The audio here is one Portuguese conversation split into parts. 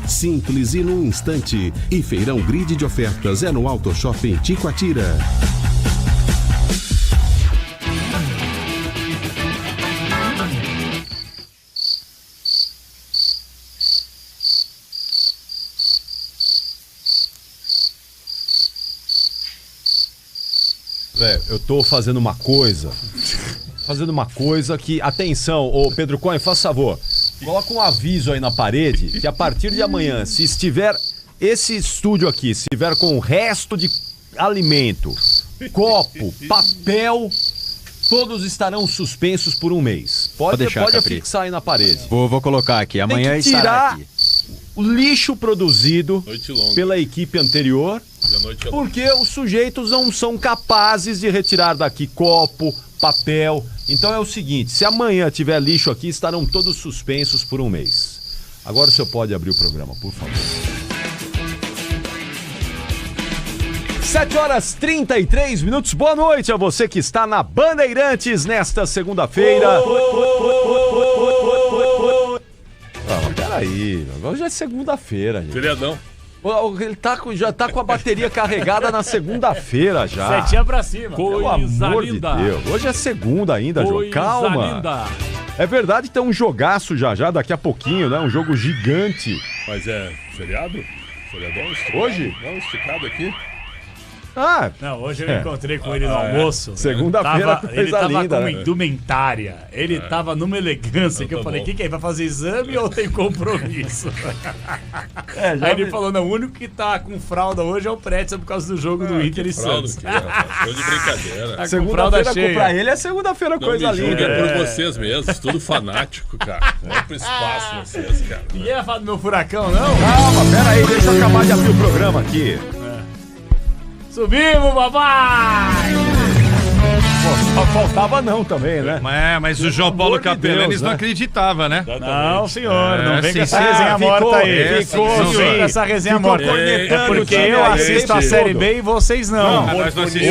Simples e num instante. E Feirão Grid de Ofertas é no Auto Shopping Ticoatira. Eu tô fazendo uma coisa que, atenção, ô Pedro Cohen, faça favor, coloca um aviso aí na parede que a partir de amanhã, se estiver esse estúdio aqui, se estiver com o resto de alimento, copo, papel, todos estarão suspensos por um mês. Pode fixar aí na parede. Vou colocar aqui, amanhã tem que estará tirar aqui. O lixo produzido pela equipe anterior, porque os sujeitos não são capazes de retirar daqui copo, papel. Então é o seguinte, se amanhã tiver lixo aqui, estarão todos suspensos por um mês. Agora o senhor pode abrir o programa, por favor. 7h33. Boa noite a você que está na Bandeirantes nesta segunda-feira. Peraí, agora já é segunda-feira, gente. Feriadão. Ele já tá com a bateria carregada na segunda-feira já. Setinha pra cima. Pelo amor de Deus. Hoje é segunda ainda, João. Calma. Linda. É verdade que tem um jogaço já daqui a pouquinho, né? Um jogo gigante. Mas é feriado? Feriadão? Esticado? Hoje? Não, esticado aqui. Ah, não, hoje eu encontrei com ele no almoço. Segunda-feira, ele tava linda, com né? Indumentária. Ele tava numa elegância que eu falei, o que é? Vai fazer exame ou tem compromisso? Aí ele falou, não, o único que tá com fralda hoje é o Pretzel por causa do jogo do Inter e Santos. Tô de brincadeira. Tá segunda-feira pra ele é segunda-feira, coisa linda. É por vocês mesmos, tudo fanático, cara. Não é pro espaço vocês, cara. Ninguém vai falar do meu furacão, não? Calma, pera aí, deixa eu acabar de abrir o programa aqui. Subimos, papai! Só faltava não também, né? Mas o João Paulo Capelanes não acreditava, né? Não, senhor, não vem com essa resenha morta aí. Não vem com essa resenha morta. É porque eu assisto a Série B e vocês não. O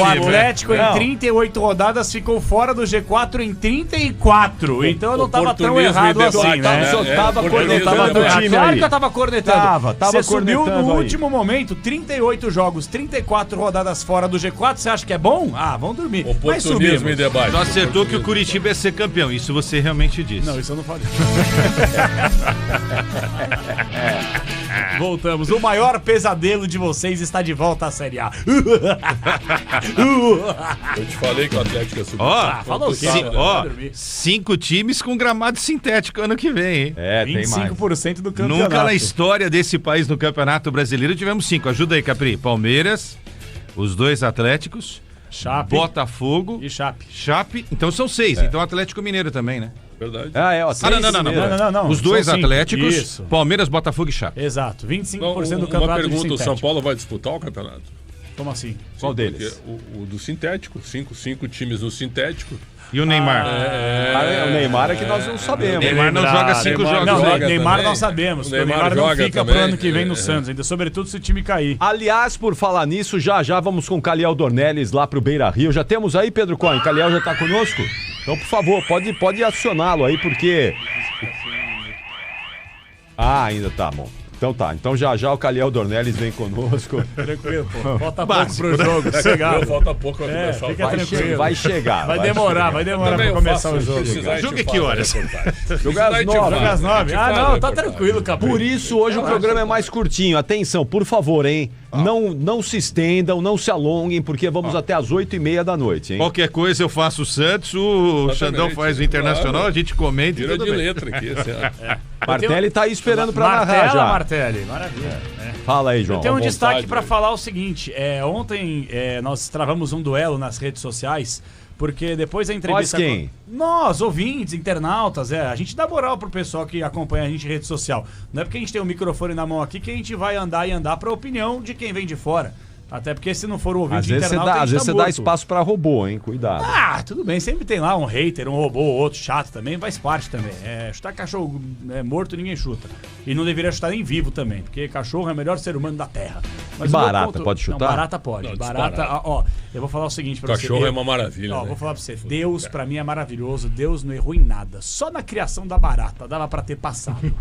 Atlético em 38 rodadas ficou fora do G4 em 34. Então eu não tava tão errado assim, né? Só tava cornetando o time. Claro que eu tava cornetando. Tava você subiu no aí. último momento, 38 jogos, 34 rodadas fora do G4. Você acha que é bom? Ah, vamos dormir. Mas subimos. Tu acertou que o Curitiba ia ser campeão. Isso você realmente disse. Não, isso eu não falei. Voltamos. O maior pesadelo de vocês está de volta à Série A. Eu te falei que o Atlético ia subir. Falou o quê? 5 times com gramado sintético ano que vem, hein? 25% do campeonato. Nunca na história desse país no Campeonato Brasileiro tivemos 5. Ajuda aí, Capri. Palmeiras, os 2 Atléticos, Chape, Botafogo e Chape. Chape, então são 6. Então Atlético Mineiro também, né? Verdade. Não. Os 2 Atléticos, Isso. Palmeiras, Botafogo e Chape. Exato, 25% do campeonato. Uma pergunta, de o São Paulo vai disputar o campeonato? Como assim? Qual deles? O do sintético, 5 times no sintético. E o Neymar? O Neymar é que nós não sabemos. Neymar não joga 5 jogos. Não, Neymar nós sabemos. O Neymar não fica pro ano que vem no Santos, ainda sobretudo se o time cair. Aliás, por falar nisso, já vamos com o Caliel Dornelles lá pro Beira Rio. Já temos aí, Pedro Cohen? Caliel já tá conosco? Então, por favor, pode acioná-lo aí, porque... ainda tá bom. Então tá, então já o Caliel Dornelles vem conosco. Tranquilo, pô. Falta pouco pro jogo, sossegado. Falta pouco pra começar fica tranquilo. Vai chegar. Vai demorar pra começar o jogo. Jogo é que horas? Jogo às 9. Não, tá tranquilo, Capri. Por isso hoje o programa é mais curtinho. Atenção, por favor, hein? Não se estendam, não se alonguem, porque vamos até às 8h30 da noite, hein? Qualquer coisa eu faço o Santos, o Xandão faz o Internacional, a gente comenta e tudo bem. Letra aqui, Martelli tá aí esperando pra narrar já. Martelli, maravilha. Fala aí, João. Eu tenho um destaque pra falar o seguinte, ontem nós travamos um duelo nas redes sociais, porque depois da entrevista... Nós quem? Nós, ouvintes, internautas, a gente dá moral pro pessoal que acompanha a gente em rede social. Não é porque a gente tem um microfone na mão aqui que a gente vai andar pra opinião de quem vem de fora. Até porque se não for o ouvinte internauta, às vezes você dá espaço pra robô, hein? Cuidado. Tudo bem, sempre tem lá um hater, um robô, outro chato também, faz parte também. Chutar cachorro morto ninguém chuta. E não deveria chutar nem vivo também, porque cachorro é o melhor ser humano da Terra. Mas barata, pode chutar? Não, barata pode. Não, barata, eu vou falar o seguinte pra você. Cachorro é uma maravilha, né? Vou falar pra você, Deus pra mim é maravilhoso, Deus não errou em nada. Só na criação da barata dava pra ter passado.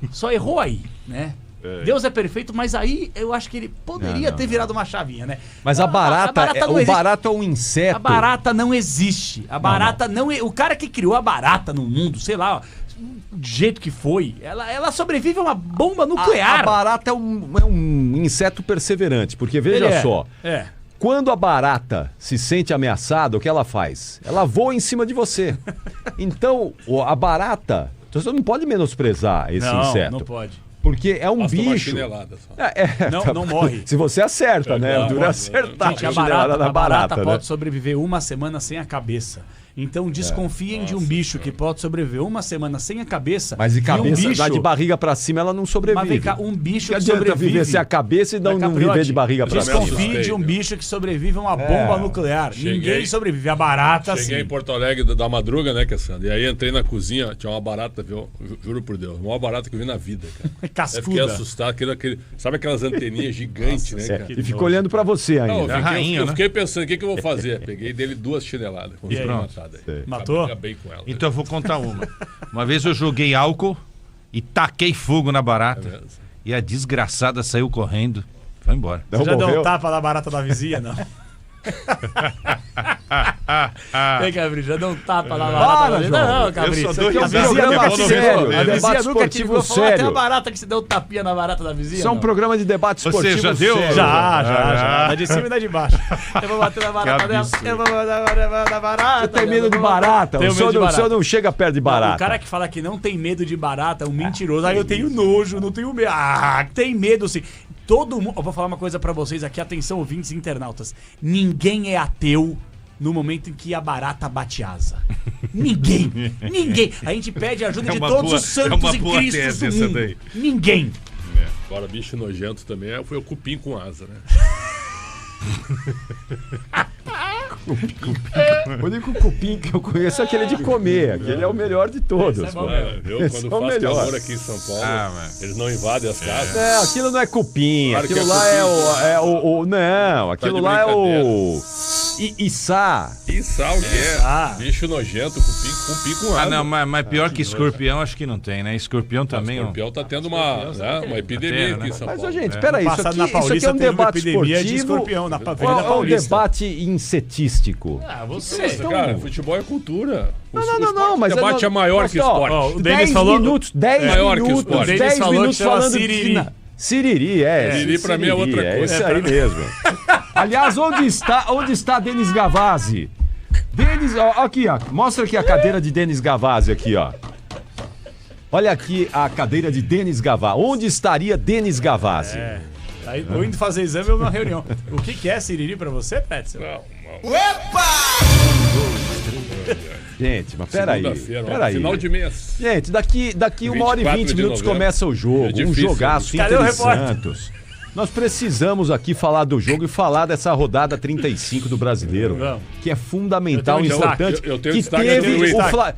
Só errou aí, né? Deus é perfeito, mas aí eu acho que ele poderia ter virado uma chavinha, né? Mas a barata o barato é um inseto. A barata não existe. A barata não. O cara que criou a barata no mundo, sei lá, do jeito que foi, ela sobrevive a uma bomba nuclear. A barata é um inseto perseverante, porque veja só. Quando a barata se sente ameaçada, o que ela faz? Ela voa em cima de você. Então, a barata, você não pode menosprezar esse inseto. Não pode. Porque é um bicho. Uma chinelada só. Não morre. Se você acerta, né? O duro é acertar. Gente, a barata pode sobreviver uma semana sem a cabeça. Então desconfiem de um bicho que pode sobreviver uma semana sem a cabeça. Mas de cabeça, de barriga pra cima, ela não sobrevive. Mas vem cá, um bicho que adianta sobrevive... viver sem a cabeça e não viver de barriga pra cima. Desconfie de um bicho que sobrevive a uma bomba nuclear. Ninguém sobrevive. A barata, sim. Cheguei em Porto Alegre da madruga, né, Cassandra? E aí entrei na cozinha, tinha uma barata, viu? Juro por Deus, a maior barata que eu vi na vida, cara. Cascuda. Eu fiquei assustado, sabe aquelas anteninhas gigantes, né, cara? E ficou olhando pra você ainda. Eu fiquei pensando, o que eu vou fazer? Peguei dele 2 chineladas. Matou? Bem com ela. Então eu vou contar uma. Uma vez eu joguei álcool e taquei fogo na barata. E a desgraçada saiu correndo. Foi embora. Você já deu um tapa na barata da vizinha, não? Vem, Cabri, já deu um tapa na barata da vizinha. Não, Cabri. Eu só dou a risada vizinha nunca quando te eu deu. respondo. A vizinha nunca te esportivo deu. Falou até a sério. barata que você deu um tapinha na barata da vizinha. Isso é um programa de debate esportivo. Você já deu? sério. Já. Da de cima e da de baixo. Eu vou bater na barata dela. Eu vou bater na barata. Você tem medo de barata? O senhor não chega perto de barata. O cara que fala que não tem medo de barata é um mentiroso. Aí eu tenho nojo, não tenho medo. Tem medo sim. Todo mundo. Eu vou falar uma coisa pra vocês aqui, atenção, ouvintes e internautas. Ninguém é ateu no momento em que a barata bate asa. Ninguém. A gente pede a ajuda de todos os santos e cristos do mundo. Ninguém. Agora, bicho nojento também foi o cupim com asa, né? O único cupim que eu conheço é aquele de comer. Aquele é o melhor de todos. Quando faz calor aqui em São Paulo, eles não invadem as casas. Aquilo não é cupim. Claro aquilo é lá é o. Não, aquilo lá é o. Içá. Içá o quê? Bicho nojento, cupim com asa. Não, mas pior que escorpião, acho que não tem, né? Escorpião também. O escorpião tá tendo uma epidemia aqui em São Paulo. Mas, gente, peraí, isso aqui é um debate esportivo. Ou é um debate insetístico? Cara, futebol é cultura. Não, mas... O debate é maior que esporte. O Denis falou... 10 maior que minutos, esporte. 10 minutos falando Siriri. de... Siriri, Siriri pra mim é outra coisa. É isso aí mesmo. Aliás, onde está Denis Gavazzi? Denis, aqui, ó. Mostra aqui a cadeira de Denis Gavazzi aqui, ó. Olha aqui a cadeira de Denis Gavazzi. Onde estaria Denis Gavazzi? Aí, tô indo fazer exame ou uma reunião. O que é Siriri pra você, Petson? Não. Gente, mas peraí. Final de mês. Gente, daqui 1h20 minutos começa o jogo. Um jogaço Inter e Santos. Nós precisamos aqui falar do jogo e falar dessa rodada 35 do Brasileiro, que é fundamental e importante.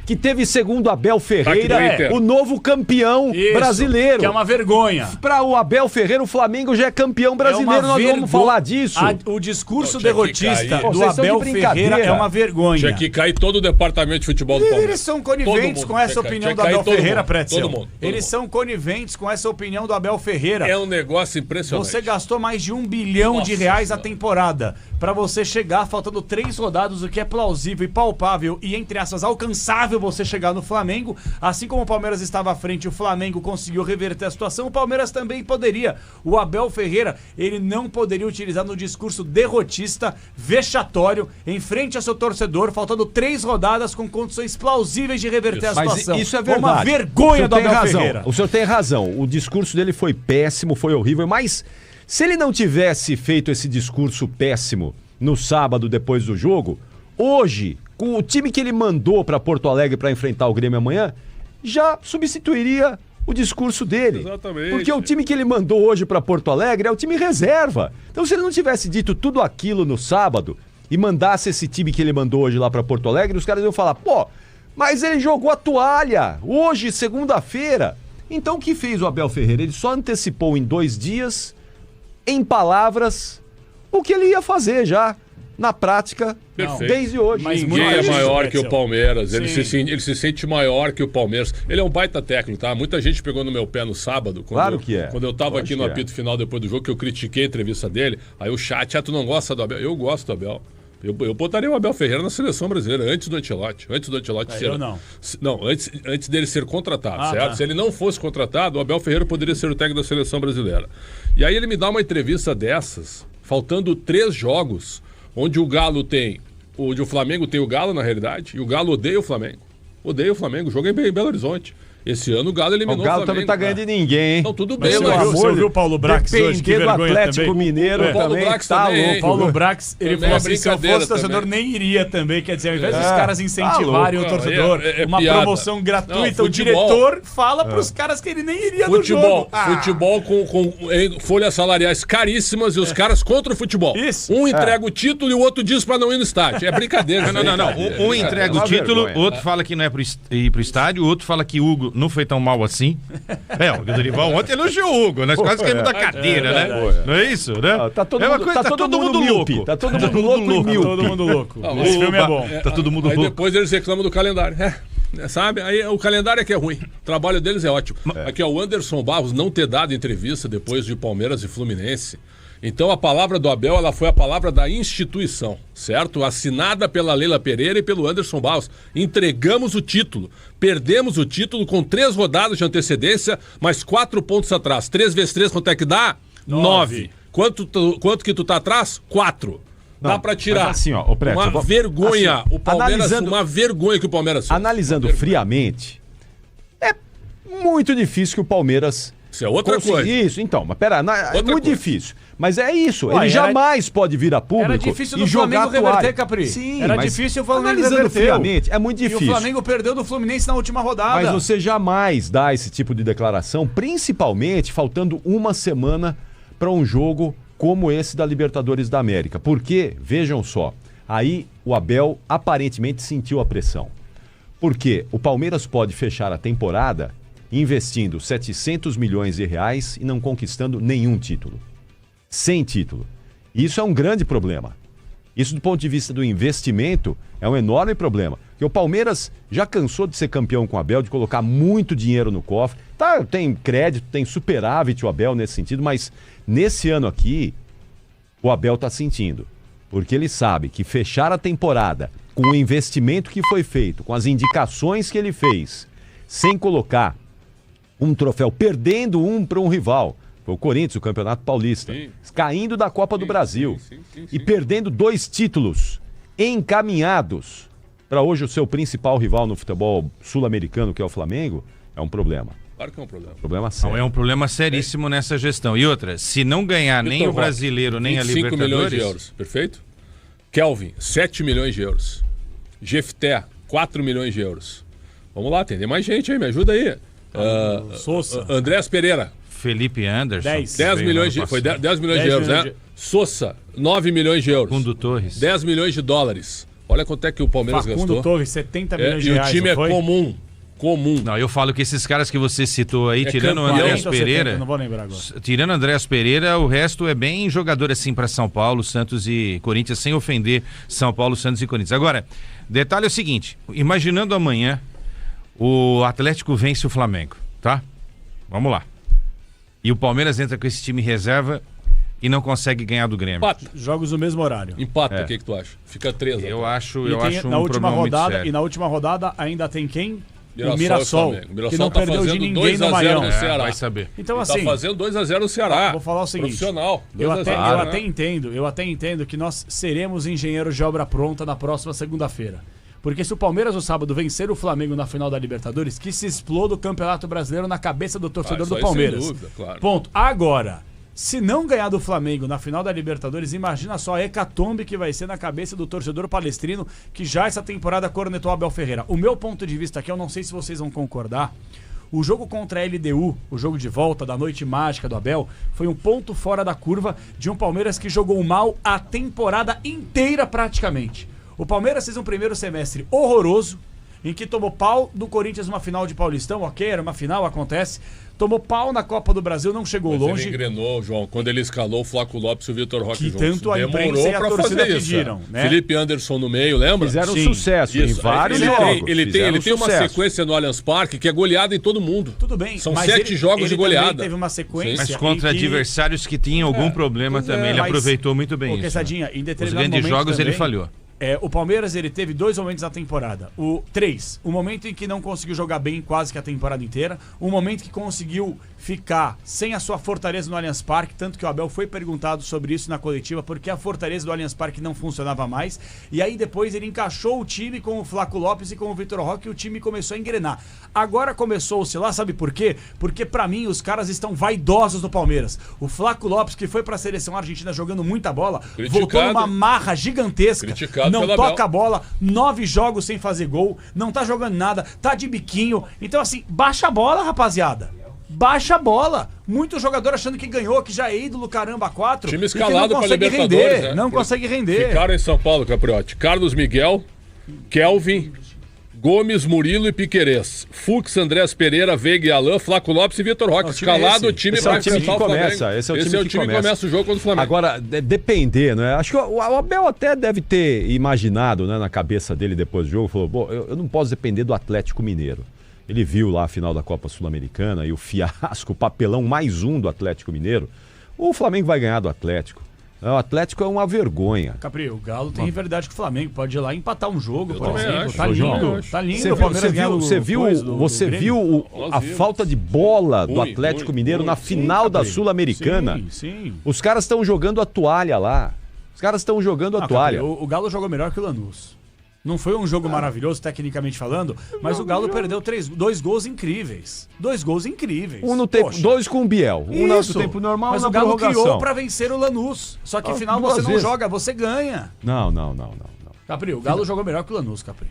Que teve, segundo Abel Ferreira, o novo campeão brasileiro. Que é uma vergonha. Para o Abel Ferreira, o Flamengo já é campeão brasileiro. Nós vamos falar disso. O discurso derrotista do Abel Ferreira é uma vergonha. Tinha que cair todo o departamento de futebol do Palmeiras. Eles são coniventes com essa opinião do Abel Ferreira, Pretzel. Eles são coniventes com essa opinião do Abel Ferreira. É um negócio impressionante. Você gastou mais de R$1 bilhão a temporada pra você chegar faltando 3 rodadas, o que é plausível e palpável e, entre aspas, alcançável você chegar no Flamengo. Assim como o Palmeiras estava à frente e o Flamengo conseguiu reverter a situação, o Palmeiras também poderia. O Abel Ferreira, ele não poderia utilizar no discurso derrotista, vexatório, em frente ao seu torcedor, faltando 3 rodadas com condições plausíveis de reverter a situação. Mas isso é verdade. Uma vergonha do Abel Ferreira. O senhor tem razão. O discurso dele foi péssimo, foi horrível, mas... Se ele não tivesse feito esse discurso péssimo no sábado depois do jogo, hoje, com o time que ele mandou para Porto Alegre para enfrentar o Grêmio amanhã, já substituiria o discurso dele. Exatamente. Porque o time que ele mandou hoje para Porto Alegre é o time reserva. Então, se ele não tivesse dito tudo aquilo no sábado e mandasse esse time que ele mandou hoje lá para Porto Alegre, os caras iam falar, pô, mas ele jogou a toalha hoje, segunda-feira. Então, o que fez o Abel Ferreira? Ele só antecipou em 2 dias... em palavras, o que ele ia fazer já na prática, desde hoje. Mas ninguém é maior que o Palmeiras. Ele se sente maior que o Palmeiras. Ele é um baita técnico, tá? Muita gente pegou no meu pé no sábado. Quando eu tava aqui no apito final depois do jogo, que eu critiquei a entrevista dele. Aí o chat, tu não gosta do Abel? Eu gosto do Abel. Eu botaria o Abel Ferreira na seleção brasileira antes do Ancelotti. Ser... Eu não. Não, antes dele ser contratado, certo? Tá. Se ele não fosse contratado, o Abel Ferreira poderia ser o técnico da seleção brasileira. E aí ele me dá uma entrevista dessas, faltando 3 jogos, onde o Flamengo tem o Galo, na realidade, e o Galo odeia o Flamengo. Odeia o Flamengo. O jogo é em Belo Horizonte. Esse ano o Galo eliminou o Flamengo. O Galo também tá ganhando de ninguém, hein? Não, tudo bem, mas você viu o Paulo Brax hoje? Que vergonha Atlético também. Mineiro também tá louco. O Paulo Brax, ele falou assim, se eu fosse torcedor, nem iria também. Quer dizer, ao invés dos caras incentivarem o torcedor, uma promoção gratuita, o diretor fala pros caras que ele nem iria no jogo. Futebol com folhas salariais caríssimas e os caras contra o futebol. Isso. Um entrega o título e o outro diz pra não ir no estádio. É brincadeira. Não. Um entrega o título, o outro fala que não é ir pro estádio, o outro fala que o Hugo não foi tão mal assim. O Dorival ontem elogiou o Hugo, nós quase caímos da cadeira, né? Não é isso, né? Tá todo mundo louco. Tá todo mundo louco. Todo mundo louco. Esse filme é bom. Tá todo mundo louco. Aí depois eles reclamam do calendário. Sabe? Aí o calendário é que é ruim. O trabalho deles é ótimo. Aqui é o Anderson Barros não ter dado entrevista depois de Palmeiras e Fluminense. Então a palavra do Abel, ela foi a palavra da instituição, certo? Assinada pela Leila Pereira e pelo Anderson Barros. Entregamos o título. Perdemos o título com 3 rodadas de antecedência, mais 4 pontos atrás. 3 vezes 3, quanto é que dá? 9. Quanto que tu tá atrás? 4. Dá pra tirar. Assim, vergonha. Assim, o Palmeiras, uma vergonha que o Palmeiras fez. Analisando friamente, é muito difícil que o Palmeiras... Isso é outra coisa. Isso, então, mas pera, é muito difícil. Mas é isso, ele jamais pode vir a público era difícil do e jogar Flamengo reverter, Capri. Sim, era difícil o Flamengo analisando friamente, é muito difícil. E o Flamengo perdeu do Fluminense na última rodada. Mas você jamais dá esse tipo de declaração, principalmente faltando uma semana para um jogo como esse da Libertadores da América. Porque, vejam só, aí o Abel aparentemente sentiu a pressão. Porque o Palmeiras pode fechar a temporada investindo 700 milhões de reais e não conquistando nenhum título. Sem título. Isso é um grande problema. Isso do ponto de vista do investimento é um enorme problema. Porque o Palmeiras já cansou de ser campeão com o Abel, de colocar muito dinheiro no cofre. Tá, tem crédito, tem superávit o Abel nesse sentido, mas nesse ano aqui o Abel está sentindo. Porque ele sabe que fechar a temporada com o investimento que foi feito, com as indicações que ele fez, sem colocar um troféu, perdendo para um rival, foi o Corinthians, o Campeonato Paulista, caindo da Copa do Brasil e perdendo 2 títulos encaminhados para hoje o seu principal rival no futebol sul-americano, que é o Flamengo, é um problema. Claro que é um problema. Problema sério. Não, é um problema seríssimo nessa gestão. E outra, se não ganhar nem o brasileiro, nem a Libertadores... 5 milhões de euros, perfeito? Kelvin, 7 milhões de euros. Jefté, 4 milhões de euros. Vamos lá, tem mais gente aí, me ajuda aí. Sousa. Andrés Pereira. Felipe Anderson. 10 milhões de, foi 10 milhões de euros, né? Sousa, 9 milhões de euros. Facundo Torres. 10 milhões de dólares. Olha quanto é que o Palmeiras gastou. Facundo Torres, 70 milhões de reais. E o time é comum. Não, eu falo que esses caras que você citou aí, tirando o Andrés Pereira... Não vou lembrar agora. Tirando o Andrés Pereira, o resto é bem jogador assim para São Paulo, Santos e Corinthians, sem ofender São Paulo, Santos e Corinthians. Agora, detalhe é o seguinte, imaginando amanhã o Atlético vence o Flamengo, tá? Vamos lá. E o Palmeiras entra com esse time reserva e não consegue ganhar do Grêmio. Empata. Jogos no mesmo horário. Empata, o que tu acha? Fica 3. Eu acho na um última problema rodada, muito sério. E na última rodada ainda tem quem? Mirassol, o Mirassol, que não perdeu de ninguém no Maião. Vai saber. Então, Ele assim, tá fazendo 2-0 no Ceará. Vou falar o seguinte. Profissional. Eu até entendo que nós seremos engenheiros de obra pronta na próxima segunda-feira. Porque se o Palmeiras no sábado vencer o Flamengo na final da Libertadores, que se exploda o Campeonato Brasileiro na cabeça do torcedor do Palmeiras. Sem dúvida, claro. Ponto. Agora, se não ganhar do Flamengo na final da Libertadores, imagina só a hecatombe que vai ser na cabeça do torcedor palestrino, que já essa temporada cornetou Abel Ferreira. O meu ponto de vista aqui, eu não sei se vocês vão concordar, o jogo contra a LDU, o jogo de volta da noite mágica do Abel, foi um ponto fora da curva de um Palmeiras que jogou mal a temporada inteira praticamente. O Palmeiras fez um primeiro semestre horroroso, em que tomou pau do Corinthians numa final de Paulistão, ok, era uma final, acontece. Tomou pau na Copa do Brasil, não chegou longe. Ele engrenou, João, quando ele escalou o Flávio Lopes e o Vitor Roque juntos. Que tanto a imprensa e a torcida pediram, né? Felipe Anderson no meio, lembra? Fizeram sucesso em vários jogos. Ele tem uma sequência no Allianz Parque que é goleada em todo mundo. Tudo bem. São 7 jogos de goleada. Teve uma sequência. Mas contra adversários que tinham algum problema também, ele aproveitou muito bem isso. Em determinado Os grandes jogos também, ele falhou. O Palmeiras ele teve 2 momentos na temporada. O momento em que não conseguiu jogar bem quase que a temporada inteira. O momento que conseguiu ficar sem a sua fortaleza no Allianz Parque, tanto que o Abel foi perguntado sobre isso na coletiva, porque a fortaleza do Allianz Parque não funcionava mais. E aí depois ele encaixou o time com o Flávio Lopes e com o Vitor Roque e o time começou a engrenar. Agora começou a oscilar, sabe por quê? Porque pra mim os caras estão vaidosos no Palmeiras. O Flávio Lopes, que foi pra seleção argentina jogando muita bola, voltou numa marra gigantesca. Não toca a bola, 9 jogos sem fazer gol, não tá jogando nada, tá de biquinho. Então assim, baixa a bola, rapaziada. Baixa a bola. Muito jogador achando que ganhou, que já é ídolo, caramba, 4. Time escalado para Libertadores, né? Não consegue render. Ficaram em São Paulo, Capriotti. Carlos Miguel, Kelvin, Gomes, Murilo e Piquerez. Fux, Andrés Pereira, Veiga e Alain, Flávio Lopes e Vitor Roque. Escalado, o time vai enfrentar o Flamengo. Esse é o time que começa o jogo contra o Flamengo. Agora, depender, né? Acho que o Abel até deve ter imaginado, né, na cabeça dele depois do jogo, falou, bom, eu não posso depender do Atlético Mineiro. Ele viu lá a final da Copa Sul-Americana e o fiasco, o papelão mais um do Atlético Mineiro. O Flamengo vai ganhar do Atlético. O Atlético é uma vergonha. Capri, o Galo tem rivalidade com o Flamengo. Pode ir lá e empatar um jogo, por exemplo. Acho, tá lindo. Tá lindo. Você viu a falta de bola do Atlético Mineiro na final da Sul-Americana? Sim. Os caras estão jogando a toalha lá. Os caras estão jogando a toalha. Capri, o Galo jogou melhor que o Lanús. Não foi um jogo maravilhoso, tecnicamente falando, mas o Galo perdeu 2 gols incríveis. 2 gols incríveis. Um no tempo, 2 com o Biel. Um no tempo normal, mas na o Galo prorrogação. criou pra vencer o Lanús. Só que afinal você não joga, você ganha. Não. Capri, o Galo jogou melhor que o Lanús, Capri.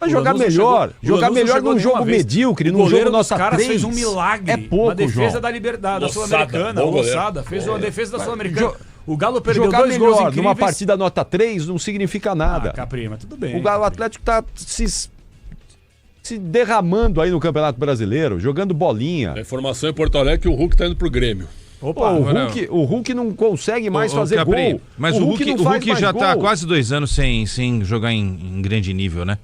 Mas jogar melhor. Jogar melhor num jogo medíocre, num jogo nota 3. O caras fez um milagre. É pouco, uma defesa João. da Sul-Americana. O Lossada fez uma defesa da Sul-Americana. O Galo perdeu 2 gols incríveis. Numa partida nota 3 não significa nada. Capri, mas tudo bem. O Atlético tá se derramando aí no Campeonato Brasileiro, jogando bolinha. A informação em Porto Alegre é que o Hulk tá indo pro Grêmio. Opa, o Hulk não consegue mais fazer Capri, gol. Mas o Hulk já tá há quase 2 anos sem jogar em grande nível, né?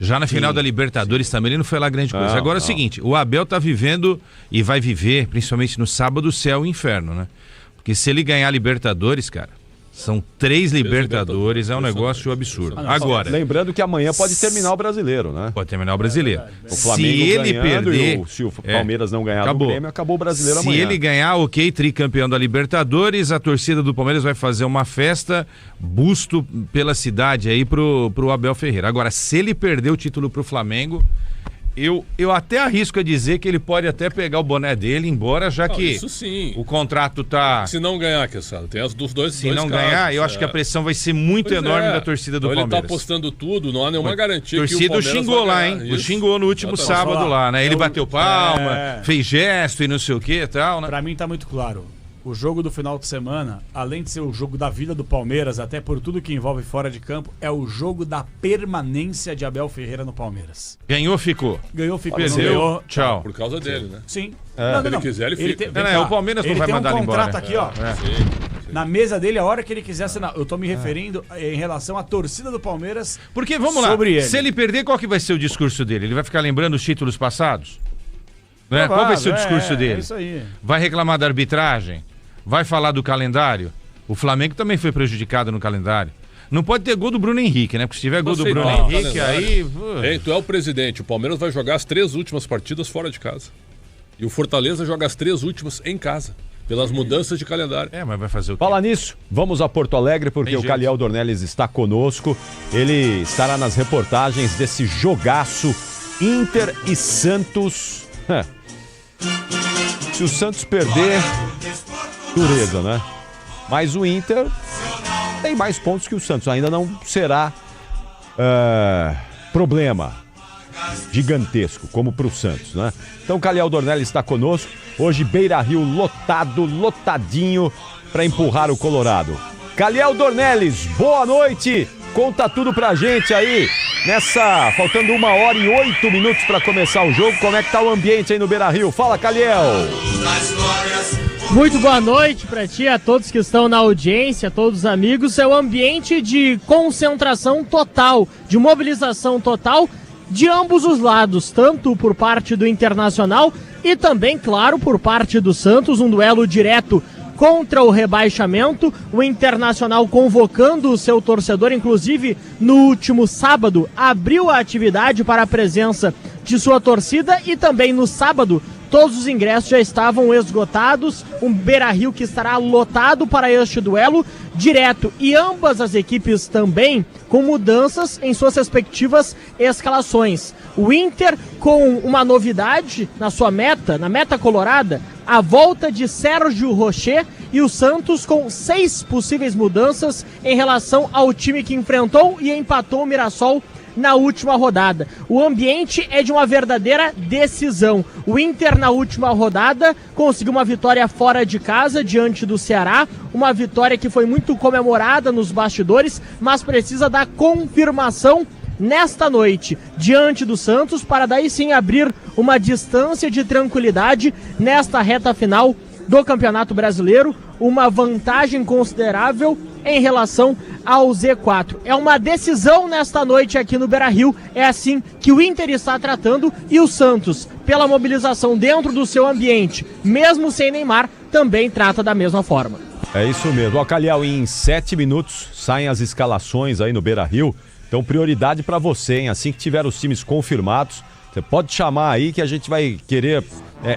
Já na final da Libertadores também ele não foi lá grande coisa. Agora é o seguinte, o Abel tá vivendo e vai viver, principalmente no sábado, o céu e o inferno, né? Porque se ele ganhar a Libertadores, cara, são 3 Libertadores, é um negócio absurdo. Agora, lembrando que amanhã pode terminar o Brasileiro, né? Pode terminar o Brasileiro. O Flamengo se ele perder, se o Palmeiras não ganhar do Grêmio, acabou o Brasileiro amanhã. Se ele ganhar, ok, tricampeão da Libertadores, a torcida do Palmeiras vai fazer uma festa, busto pela cidade aí pro Abel Ferreira. Agora, se ele perder o título pro Flamengo, eu até arrisco a dizer que ele pode até pegar o boné dele, embora já que isso sim. O contrato tá... Se não ganhar, Queçado, tem as dos dois. Se não ganhar, eu acho que a pressão vai ser muito enorme da torcida do Palmeiras. Ele tá apostando tudo, não há nenhuma garantia que o torcida Palmeiras xingou lá, hein? O xingou no último sábado lá, né? Ele bateu palma, fez gesto e não sei o que e tal, né? Pra mim tá muito claro. O jogo do final de semana, além de ser o jogo da vida do Palmeiras, até por tudo que envolve fora de campo, é o jogo da permanência de Abel Ferreira no Palmeiras. Ganhou, ficou. Perdeu, tchau. Por causa dele, né? Sim. Se ele quiser, ele fica. O Palmeiras não vai mandar ele embora. Ele tem um contrato aqui, ó. Na mesa dele, a hora que ele quiser assinar. Eu tô me referindo em relação à torcida do Palmeiras. Porque, vamos lá, se ele perder, qual que vai ser o discurso dele? Ele vai ficar lembrando os títulos passados? Né? Qual vai ser o discurso dele? É isso aí. Vai reclamar da arbitragem? Vai falar do calendário? O Flamengo também foi prejudicado no calendário. Não pode ter gol do Bruno Henrique, né? Porque se tiver gol do Bruno Henrique, aí... Ei, tu é o presidente. O Palmeiras vai jogar as 3 últimas partidas fora de casa. E o Fortaleza joga as 3 últimas em casa. Pelas mudanças de calendário. Mas vai fazer o quê? Fala nisso, vamos a Porto Alegre porque o Caliel Dornelles está conosco. Ele estará nas reportagens desse jogaço Inter e Santos. Se o Santos perder, dureza, né? Mas o Inter tem mais pontos que o Santos. Ainda não será problema gigantesco como para o Santos, né? Então o Caliel Dornelles está conosco. Hoje Beira-Rio lotadinho para empurrar o Colorado. Caliel Dornelles, boa noite. Conta tudo pra gente aí. Faltando 1h08 para começar o jogo, como é que tá o ambiente aí no Beira-Rio? Fala, Caliel! Muito boa noite para ti, a todos que estão na audiência, a todos os amigos. É um ambiente de concentração total, de mobilização total de ambos os lados, tanto por parte do Internacional e também, claro, por parte do Santos, um duelo direto contra o rebaixamento, o Internacional convocando o seu torcedor, inclusive no último sábado, abriu a atividade para a presença de sua torcida e também no sábado todos os ingressos já estavam esgotados, um Beira-Rio que estará lotado para este duelo direto e ambas as equipes também com mudanças em suas respectivas escalações. O Inter com uma novidade na sua meta, na meta colorada, a volta de Sérgio Rocher, e o Santos com 6 possíveis mudanças em relação ao time que enfrentou e empatou o Mirassol na última rodada. O ambiente é de uma verdadeira decisão. O Inter na última rodada conseguiu uma vitória fora de casa diante do Ceará, uma vitória que foi muito comemorada nos bastidores, mas precisa da confirmação nesta noite diante do Santos para daí sim abrir uma distância de tranquilidade nesta reta final do Campeonato Brasileiro, uma vantagem considerável em relação ao Z4. É uma decisão nesta noite aqui no Beira-Rio, é assim que o Inter está tratando, e o Santos, pela mobilização dentro do seu ambiente, mesmo sem Neymar, também trata da mesma forma. É isso mesmo. Ó, Calhau, em 7 minutos saem as escalações aí no Beira-Rio, então prioridade para você, hein? Assim que tiver os times confirmados, você pode chamar aí que a gente vai querer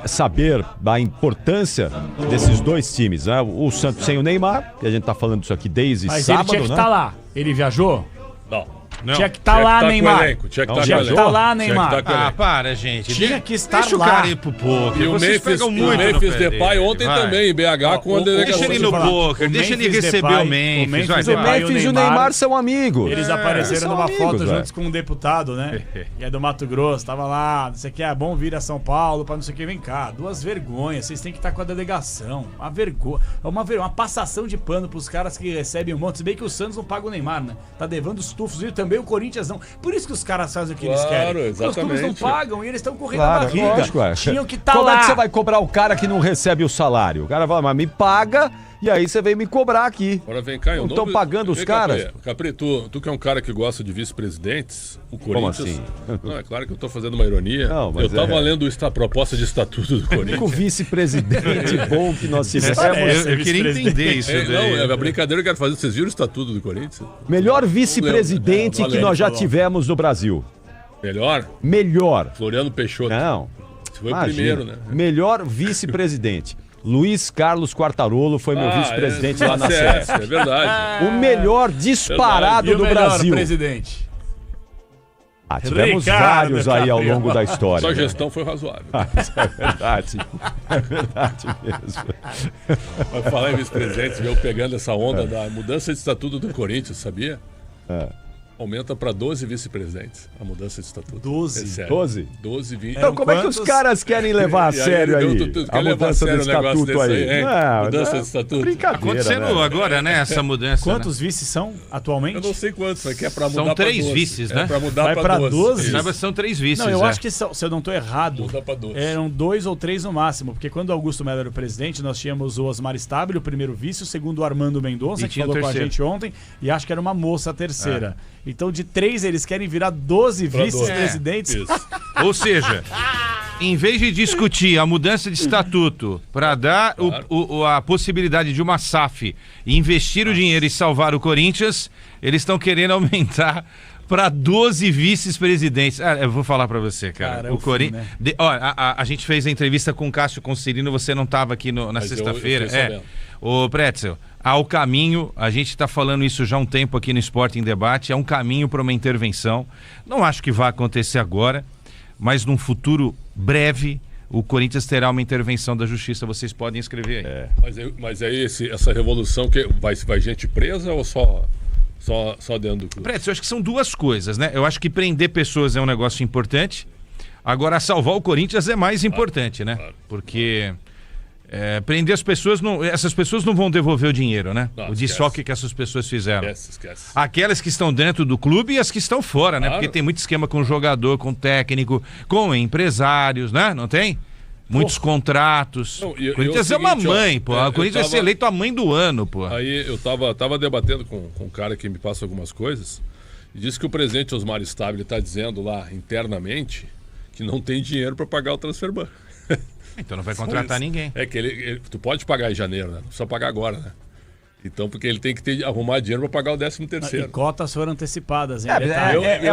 saber da importância desses dois times, né? O Santos sem o Neymar, que a gente tá falando disso aqui desde sábado, né? Mas ele tinha que estar lá. Ele viajou? Não. Tinha que estar lá, Neymar. Tinha que estar lá, Neymar. Para, gente. Tinha que estar Deixa lá. O cara ir pro poker. E o Memphis Depay ontem também, em BH, com a delegação. Deixa ele no poker, deixa ele receber o Memphis. O Memphis e o Neymar são amigos. Eles apareceram numa foto juntos com um deputado, né? E é do Mato Grosso, tava lá, não sei o que, é bom vir a São Paulo pra não sei o que, vem cá. Duas vergonhas, vocês têm que estar com a delegação. Uma vergonha, uma passação de pano pros caras que recebem um monte. Se bem que o Santos não paga o Neymar, né? Tá devendo os tufos e também o Corinthians não. Por isso que os caras fazem o que eles querem. Exatamente. Os clubes não pagam e eles estão correndo a barriga. Lógico, Tinham que estar lá. lá. Como é que você vai cobrar o cara que não recebe o salário? O cara fala, mas me paga, e aí você vem me cobrar aqui. Agora vem cá, não estão pagando os caras? Capri, tu que é um cara que gosta de vice-presidentes, o Corinthians... Como assim? Não, é claro que eu tô fazendo uma ironia. Não, mas eu tava lendo a proposta de estatuto do Corinthians. O único vice-presidente bom que nós tivemos. Eu queria entender isso. Não, é brincadeira que eu quero fazer. Vocês viram o estatuto do Corinthians? Melhor vice-presidente que nós já tivemos no Brasil. Melhor. Floriano Peixoto. Não. Esse foi o primeiro, né? Melhor vice-presidente. Luiz Carlos Quartarolo foi meu vice-presidente lá na CS. É verdade. O melhor disparado do Brasil. Presidente. Tivemos vários aí ao longo da história. Sua gestão foi razoável. É verdade. É verdade mesmo. Vai falar em vice-presidente, eu pegando essa onda da mudança de estatuto do Corinthians, sabia? Aumenta para 12 vice-presidentes a mudança de estatuto. 12? É 12? 12, 20. Então como é que os caras querem levar a sério aí? A mudança do estatuto aí. Mudança de estatuto. Brincadeira, acontecendo agora, né, essa mudança. Quantos vices são atualmente? Eu não sei quantos, mas que é para mudar são para 3 vices, né? É para mudar para 12. São 3 vices. Não, eu acho que, se eu não estou errado, muda para 12. Eram 2 ou 3 no máximo, porque quando Augusto Melo era o presidente, nós tínhamos o Osmar Stabile, o primeiro vice, o segundo o Armando Mendonça, que falou com a gente ontem, e acho que era uma moça a terceira. Então de 3 eles querem virar 12 vice-presidentes. Ou seja, em vez de discutir a mudança de estatuto para dar a possibilidade de uma SAF investir o dinheiro e salvar o Corinthians, eles estão querendo aumentar para 12 vice-presidentes. Eu vou falar para você, cara. O Corinthians. Né? A gente fez a entrevista com o Cássio Concerino, você não estava aqui na sexta-feira. Ô, Pretzel, ao caminho, a gente está falando isso já há um tempo aqui no Esporte em Debate, é um caminho para uma intervenção. Não acho que vai acontecer agora, mas num futuro breve, o Corinthians terá uma intervenção da Justiça, vocês podem escrever aí. Mas aí essa revolução, que vai gente presa ou só dentro do clube? Pretzel, eu acho que são duas coisas, né? Eu acho que prender pessoas é um negócio importante, agora salvar o Corinthians é mais importante, né? Porque... prender as pessoas, essas pessoas não vão devolver o dinheiro, né? Não, o desfoque que essas pessoas fizeram. Esquece. Aquelas que estão dentro do clube e as que estão fora, né? Porque tem muito esquema com jogador, com técnico, com empresários, né? Não tem? Muitos contratos. O Corinthians é uma mãe, pô. O Corinthians vai ser eleito a mãe do ano, pô. Aí eu tava debatendo com um cara que me passa algumas coisas e disse que o presidente Osmar Stabile está dizendo lá internamente que não tem dinheiro para pagar o transferban. Então não vai contratar ninguém. É que tu pode pagar em janeiro, né? Não precisa pagar agora, né? Então, porque ele tem que arrumar dinheiro para pagar o 13º. E cotas foram antecipadas, hein?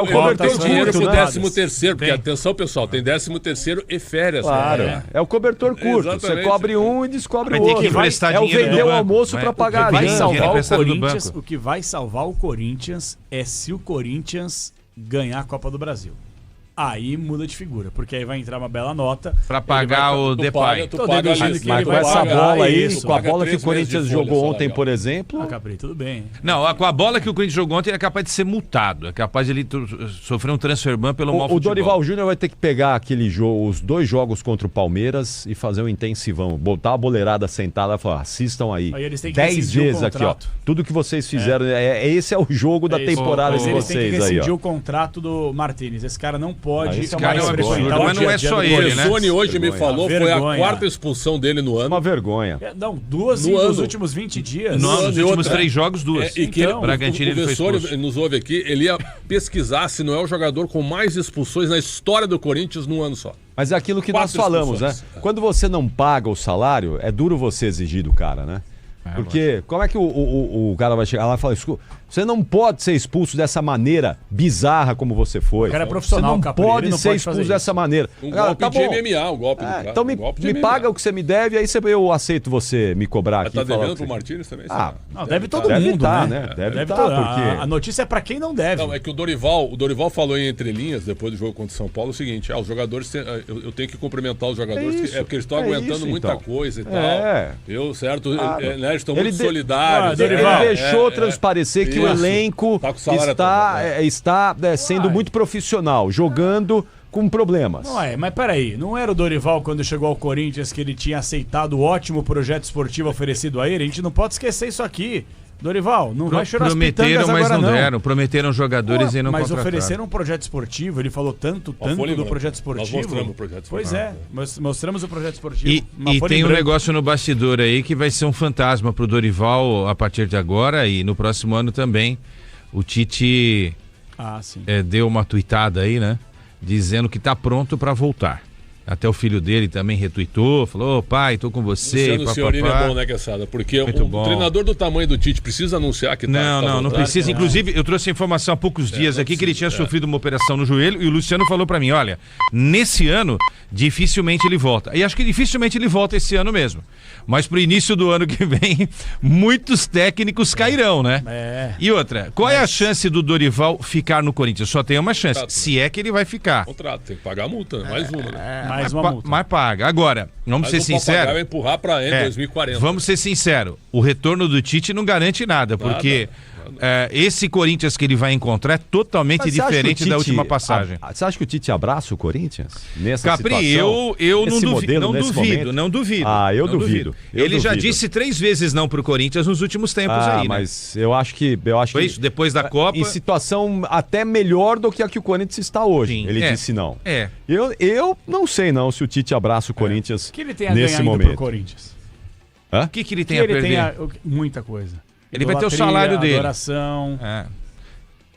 O cobertor dinheiro pro 13º, porque atenção, pessoal, tem 13º e férias. Claro, né? É o cobertor curto. Você cobre um e descobre o outro. É o vender o almoço para pagar a janta. O que vai salvar o Corinthians é se o Corinthians ganhar a Copa do Brasil. Aí muda de figura, porque aí vai entrar uma bela nota pra pagar o Depay. Mas com essa bola aí, com a bola que o Corinthians jogou ontem, por exemplo... Capri, tudo bem. Não, com a bola que o Corinthians jogou ontem é capaz de ser multado, é capaz de ele sofrer um transferban pelo mau futebol. O Dorival Júnior vai ter que pegar os 2 jogos contra o Palmeiras e fazer um intensivão, botar a boleirada sentada e falar, assistam aí 10 vezes aqui, ó. Tudo que vocês fizeram, esse é o jogo da temporada de vocês aí, ó. Eles têm que rescindir o contrato do Martínez, esse cara não pode mas não é só ele, né? O Sony hoje me falou, foi a 4ª expulsão dele no ano. Uma vergonha. Não, 2 nos últimos 20 dias. Nos últimos 3 jogos, 2. E que o Vessone nos ouve aqui, ele ia pesquisar se não é o jogador com mais expulsões na história do Corinthians num ano só. Mas é aquilo que nós falamos, né? Quando você não paga o salário, é duro você exigir do cara, né? Porque como é que o cara vai chegar lá e falar, você não pode ser expulso dessa maneira bizarra como você foi. O cara é profissional, você não pode ser expulso dessa maneira. Um golpe de MMA, um golpe do cara. Então me paga o que você me deve, aí eu aceito você me cobrar aqui. Tá devendo pro Martínez também? Não, deve todo mundo, né? Deve estar, porque... A nocia é pra quem não deve. Não, é que o Dorival falou em entrelinhas, depois do jogo contra o São Paulo, o seguinte, os jogadores, eu tenho que cumprimentar os jogadores, porque eles estão aguentando muita coisa e tal. Certo? Eles estão muito solidários. Ele deixou transparecer que o elenco está sendo muito profissional, jogando com problemas. Não mas peraí, não era o Dorival quando chegou ao Corinthians que ele tinha aceitado o ótimo projeto esportivo oferecido a ele? A gente não pode esquecer isso aqui. Dorival, não vai chorar as pitangas agora, mas não deram. Prometeram jogadores e não contrataram. Mas ofereceram um projeto esportivo, ele falou tanto do projeto esportivo. Nós mostramos o projeto esportivo. Pois mostramos o projeto esportivo. E tem um negócio no bastidor aí que vai ser um fantasma pro Dorival a partir de agora e no próximo ano também. O Tite deu uma tuitada aí, né? Dizendo que tá pronto para voltar. Até o filho dele também retuitou, falou, pai, tô com você. O Senhorino é bom, né, Quesada? Porque um treinador do tamanho do Tite precisa anunciar que não precisa. Inclusive, eu trouxe a informação há poucos dias aqui que ele tinha sofrido uma operação no joelho e o Luciano falou pra mim, olha, nesse ano, dificilmente ele volta. E acho que dificilmente ele volta esse ano mesmo. Mas pro início do ano que vem, muitos técnicos cairão, né? E outra, qual é a chance do Dorival ficar no Corinthians? Só tem uma chance, se é que ele vai ficar. Contrato, tem que pagar a multa, mais uma, né? Mas paga. Agora, vamos ser sinceros. Vai empurrar para 2040. Vamos ser sinceros. O retorno do Tite não garante nada, porque esse Corinthians que ele vai encontrar é totalmente diferente da última passagem. Você acha que o Tite abraça o Corinthians nessa Capri, situação? eu não duvido. Eu duvido. Ele já disse 3 vezes não pro Corinthians nos últimos tempos aí, né? Mas eu acho que foi isso, depois da Copa. Em situação até melhor do que a que o Corinthians está hoje. Sim, ele disse não. Eu não sei não se o Tite abraça o Corinthians o que ele tem a nesse ganhar momento. Pro Corinthians? O que ele tem a perder? Muita coisa. Ele vai ter o salário dele. Adoração.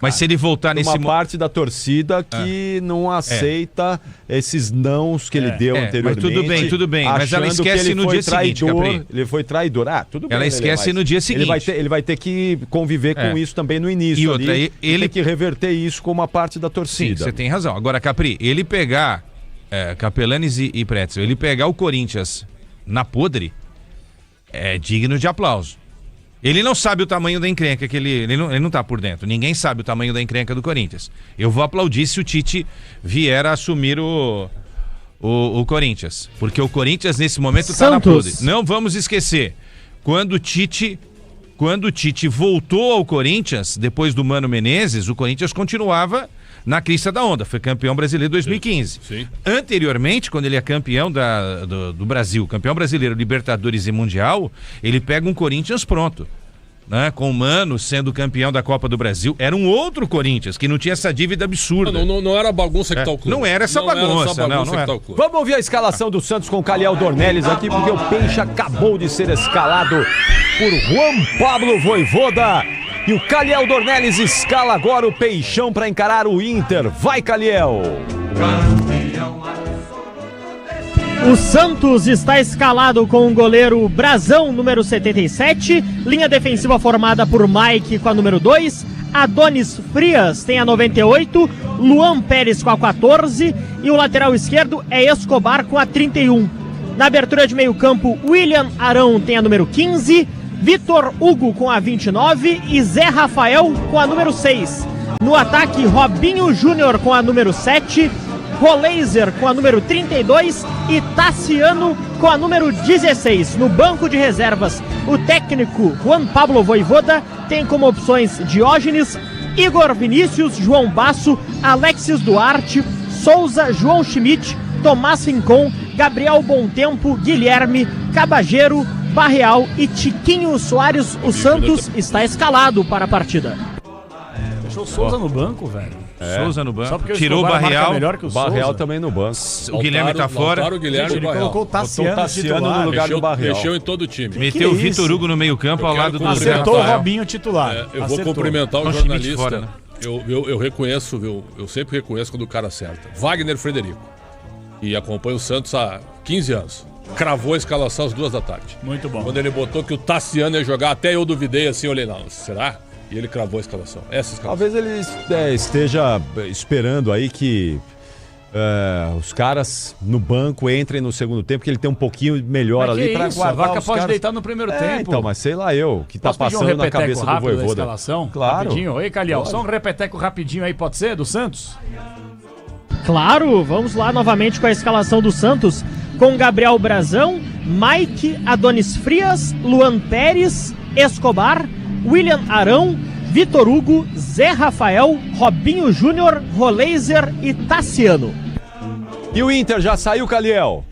Mas se ele voltar nesse uma parte da torcida que não aceita esses nãos que ele deu anteriormente. Mas tudo bem. Mas ela esquece no dia seguinte, Capri. Ele foi traidor. Tudo bem. Ela esquece no dia seguinte. Ele vai ter que conviver com isso também no início. E outra, ele tem que reverter isso com uma parte da torcida. Sim, você tem razão. Agora, Capri, ele pegar Capelanes e Pretzel, ele pegar o Corinthians na podre, é digno de aplauso. Ele não sabe o tamanho da encrenca que ele não tá por dentro. Ninguém sabe o tamanho da encrenca do Corinthians. Eu vou aplaudir se o Tite vier a assumir o Corinthians. Porque o Corinthians nesse momento tá na podre. Não vamos esquecer. Quando o Tite voltou ao Corinthians, depois do Mano Menezes, o Corinthians continuava na crista da onda, foi campeão brasileiro em 2015. Sim. Anteriormente, quando ele é campeão do Brasil, campeão brasileiro, Libertadores e Mundial, ele pega um Corinthians pronto. Né, com o Mano sendo campeão da Copa do Brasil, era um outro Corinthians que não tinha essa dívida absurda. Não era a bagunça que tá o clube. Não era essa bagunça, não era. Vamos ouvir a escalação do Santos com o Caliel Dornelles aqui, porque o Peixe acabou de ser escalado por Juan Pablo Vojvoda. E o Caliel Dornelles escala agora o Peixão para encarar o Inter. Vai, Caliel! O Santos está escalado com o goleiro Brazão, número 77, linha defensiva formada por Mike com a número 2, Adonis Frias tem a 98, Luan Pérez com a 14 e o lateral esquerdo é Escobar com a 31. Na abertura de meio campo, William Arão tem a número 15, Vitor Hugo com a 29 e Zé Rafael com a número 6. No ataque, Robinho Júnior com a número 7, Roleiser com a número 32 e Tassiano com a número 16. No banco de reservas, o técnico Juan Pablo Vojvoda tem como opções Diógenes, Igor Vinícius, João Basso, Alexis Duarte, Souza, João Schmidt, Tomás Rincon, Gabriel Bontempo, Guilherme, Cabageiro, Barreal e Tiquinho Soares. O Santos está escalado para a partida. Deixou o Souza no banco, velho. Souza no banco, tirou o Barreal. O Barreal também no banco. O Guilherme tá fora. O Guilherme ele colocou o Tassiano no lugar do Barreal. Mexeu em todo o time. Meteu o Vitor Hugo no meio campo ao lado do Acertou o Robinho titular. Eu vou cumprimentar o jornalista. Fora, né? Eu reconheço, eu sempre reconheço quando o cara acerta. Wagner Frederico. E acompanha o Santos há 15 anos. Cravou a escalação às 2h. Muito bom. Quando ele botou que o Tassiano ia jogar, até eu duvidei assim, olhei, não, será? E ele cravou a escalação. Essa escalação. Talvez ele esteja esperando aí que os caras no banco entrem no segundo tempo, que ele tem um pouquinho melhor ali para guardar. A vaca os pode caras... deitar no primeiro tempo. Então, mas sei lá eu, que tá passando na cabeça do Vojvoda. Escalação? Claro. Rapidinho. Oi, Caliel, só um repeteco rapidinho aí, pode ser, do Santos? Claro, vamos lá novamente com a escalação do Santos, com Gabriel Brazão, Mike, Adonis Frias, Luan Pérez, Escobar, William Arão, Vitor Hugo, Zé Rafael, Robinho Júnior, Roleiser e Tassiano. E o Inter já saiu, Caliel?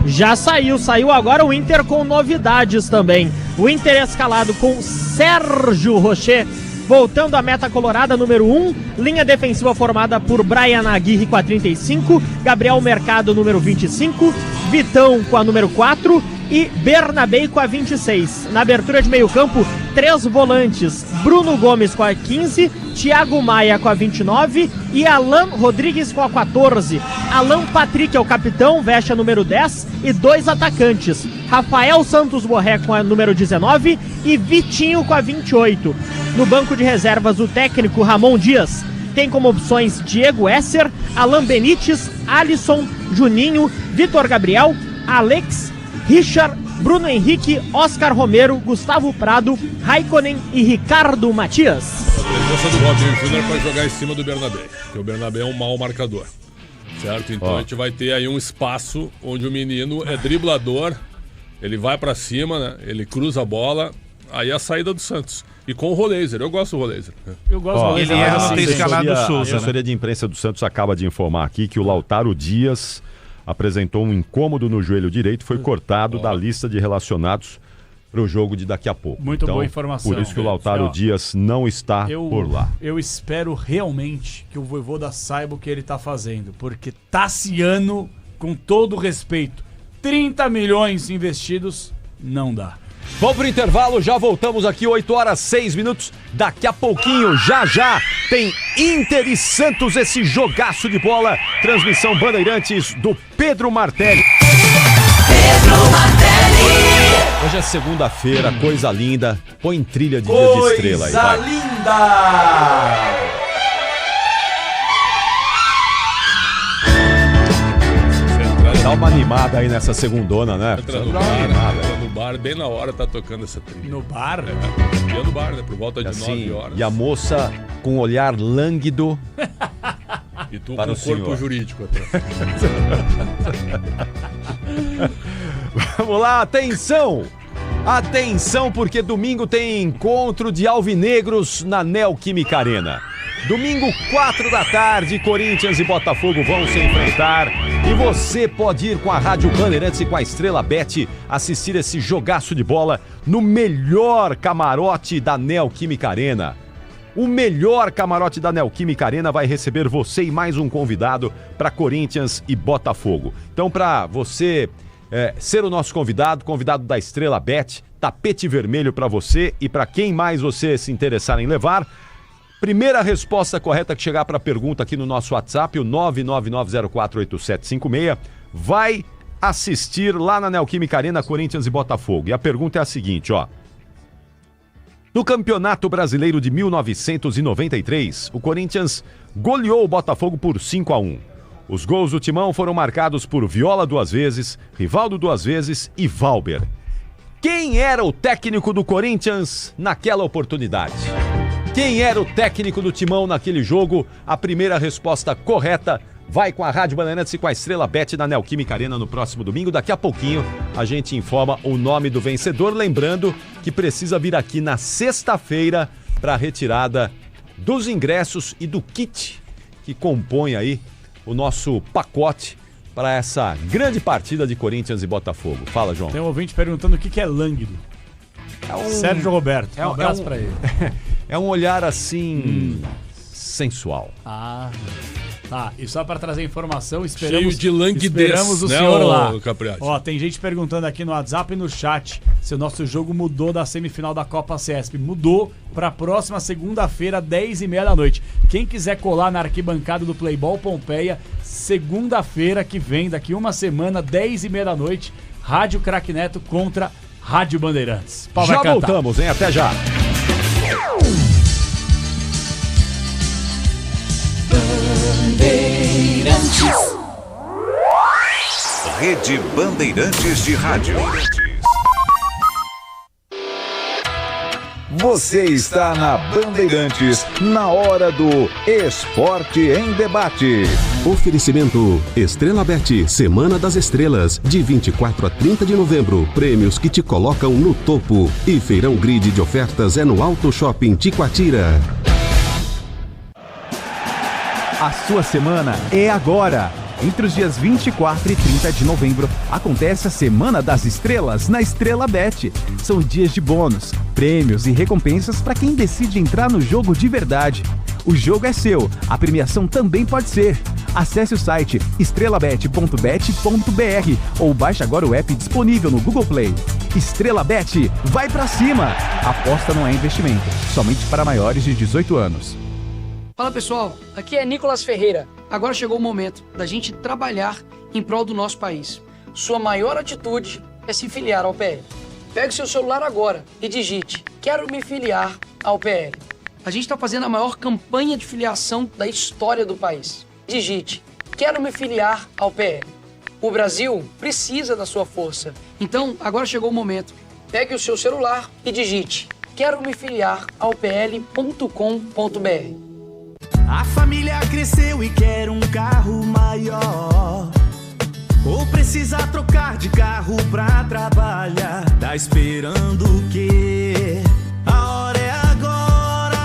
Já saiu agora o Inter com novidades também. O Inter é escalado com Sérgio Rocher, voltando à meta colorada, número 1, linha defensiva formada por Brian Aguirre com a 35, Gabriel Mercado, número 25, Vitão com a número 4 e Bernabei com a 26. Na abertura de meio campo, 3 volantes, Bruno Gomes com a 15, Thiago Maia com a 29 e Alan Rodrigues com a 14. Alan Patrick é o capitão, veste a número 10 e 2 atacantes, Rafael Santos Borré com a número 19 e Vitinho com a 28. No banco de reservas, o técnico Ramon Dias tem como opções Diego Esser, Alan Benítez, Alisson, Juninho, Vitor Gabriel, Alex, Richard, Bruno Henrique, Oscar Romero, Gustavo Prado, Raikkonen e Ricardo Matias. A presença do Robinho Júnior para jogar em cima do Bernabé, porque o Bernabé é um mau marcador, certo? Então a gente vai ter aí um espaço onde o menino é driblador, ele vai para cima, né? Ele cruza a bola, aí a saída do Santos. E com o Roleiser, eu gosto do Roleiser. Eu gosto do Roleiser. Ele não tem escalado o Souza. A assessoria de imprensa do Santos acaba de informar aqui que o Lautaro Dias apresentou um incômodo no joelho direito, foi cortado da lista de relacionados para o jogo de daqui a pouco. Muito boa informação. Por isso que o Lautaro Dias não está por lá. Eu espero realmente que o Vojvoda saiba o que ele está fazendo, porque Tassiano, com todo respeito, 30 milhões investidos, não dá. Vamos pro intervalo, já voltamos aqui, 8h06. Daqui a pouquinho, já tem Inter e Santos, esse jogaço de bola. Transmissão Bandeirantes do Pedro Martelli. Hoje é segunda-feira, coisa linda. Põe trilha de Dia de Estrela aí, vai. Coisa linda! Dá uma animada aí nessa segundona, né? Entra no bar, bem na hora tá tocando essa trilha. No bar? Ia no bar, né? Por volta de assim, 9 horas. E a moça com um olhar lânguido. E tu para com o corpo senhor. jurídico atrás. Vamos lá, atenção! Atenção, porque domingo tem encontro de alvinegros na Neoquímica Arena. Domingo, 4 da tarde, Corinthians e Botafogo vão se enfrentar. E você pode ir com a Rádio Bandeirantes e com a Estrela Bet assistir esse jogaço de bola no melhor camarote da Neoquímica Arena. O melhor camarote da Neoquímica Arena vai receber você e mais um convidado para Corinthians e Botafogo. Então, para você ser o nosso convidado da Estrela Bet, tapete vermelho para você e para quem mais você se interessar em levar. Primeira resposta correta que chegar para a pergunta aqui no nosso WhatsApp, o 999048756, vai assistir lá na Neoquímica Arena Corinthians e Botafogo. E a pergunta é a seguinte, ó. No Campeonato Brasileiro de 1993, o Corinthians goleou o Botafogo por 5-1. Os gols do Timão foram marcados por Viola 2 vezes, Rivaldo 2 vezes e Valber. Quem era o técnico do Corinthians naquela oportunidade? Quem era o técnico do Timão naquele jogo? A primeira resposta correta vai com a Rádio Bandeirantes e com a Estrela Bet na Neoquímica Arena no próximo domingo. Daqui a pouquinho a gente informa o nome do vencedor. Lembrando que precisa vir aqui na sexta-feira para a retirada dos ingressos e do kit que compõe aí o nosso pacote para essa grande partida de Corinthians e Botafogo. Fala, João. Tem um ouvinte perguntando o que é lânguido. Sérgio Roberto. Um abraço para ele. É um olhar assim sensual. Ah, tá. E só para trazer informação, esperamos, cheio de languidez, esperamos o senhor lá. Capriati. Ó, tem gente perguntando aqui no WhatsApp e no chat se o nosso jogo mudou da semifinal da Copa CESP. Mudou para a próxima segunda-feira, 10h30 da noite. Quem quiser colar na arquibancada do Playball Pompeia, segunda-feira que vem, daqui uma semana, 10h30 da noite, Rádio Craque Neto contra Rádio Bandeirantes. Já voltamos, hein? Até já. Bandeirantes. Rede Bandeirantes de Rádio. Você está na Bandeirantes, na hora do Esporte em Debate. Oferecimento Estrela Bet, Semana das Estrelas, de 24 a 30 de novembro. Prêmios que te colocam no topo. E Feirão Grid de ofertas é no Auto Shopping Ticoatira. A sua semana é agora. Entre os dias 24 e 30 de novembro, acontece a Semana das Estrelas na Estrela Bet. São dias de bônus, prêmios e recompensas para quem decide entrar no jogo de verdade. O jogo é seu, a premiação também pode ser. Acesse o site estrelabet.bet.br ou baixe agora o app disponível no Google Play. Estrela Bet, vai pra cima! Aposta não é investimento, somente para maiores de 18 anos. Fala pessoal, aqui é Nicolas Ferreira. Agora chegou o momento da gente trabalhar em prol do nosso país. Sua maior atitude é se filiar ao PL. Pegue o seu celular agora e digite: quero me filiar ao PL. A gente está fazendo a maior campanha de filiação da história do país. Digite: quero me filiar ao PL. O Brasil precisa da sua força. Então, agora chegou o momento. Pegue o seu celular e digite: quero me filiar ao pl.com.br. A família cresceu e quer um carro maior, ou precisa trocar de carro pra trabalhar. Tá esperando o quê? A hora é agora.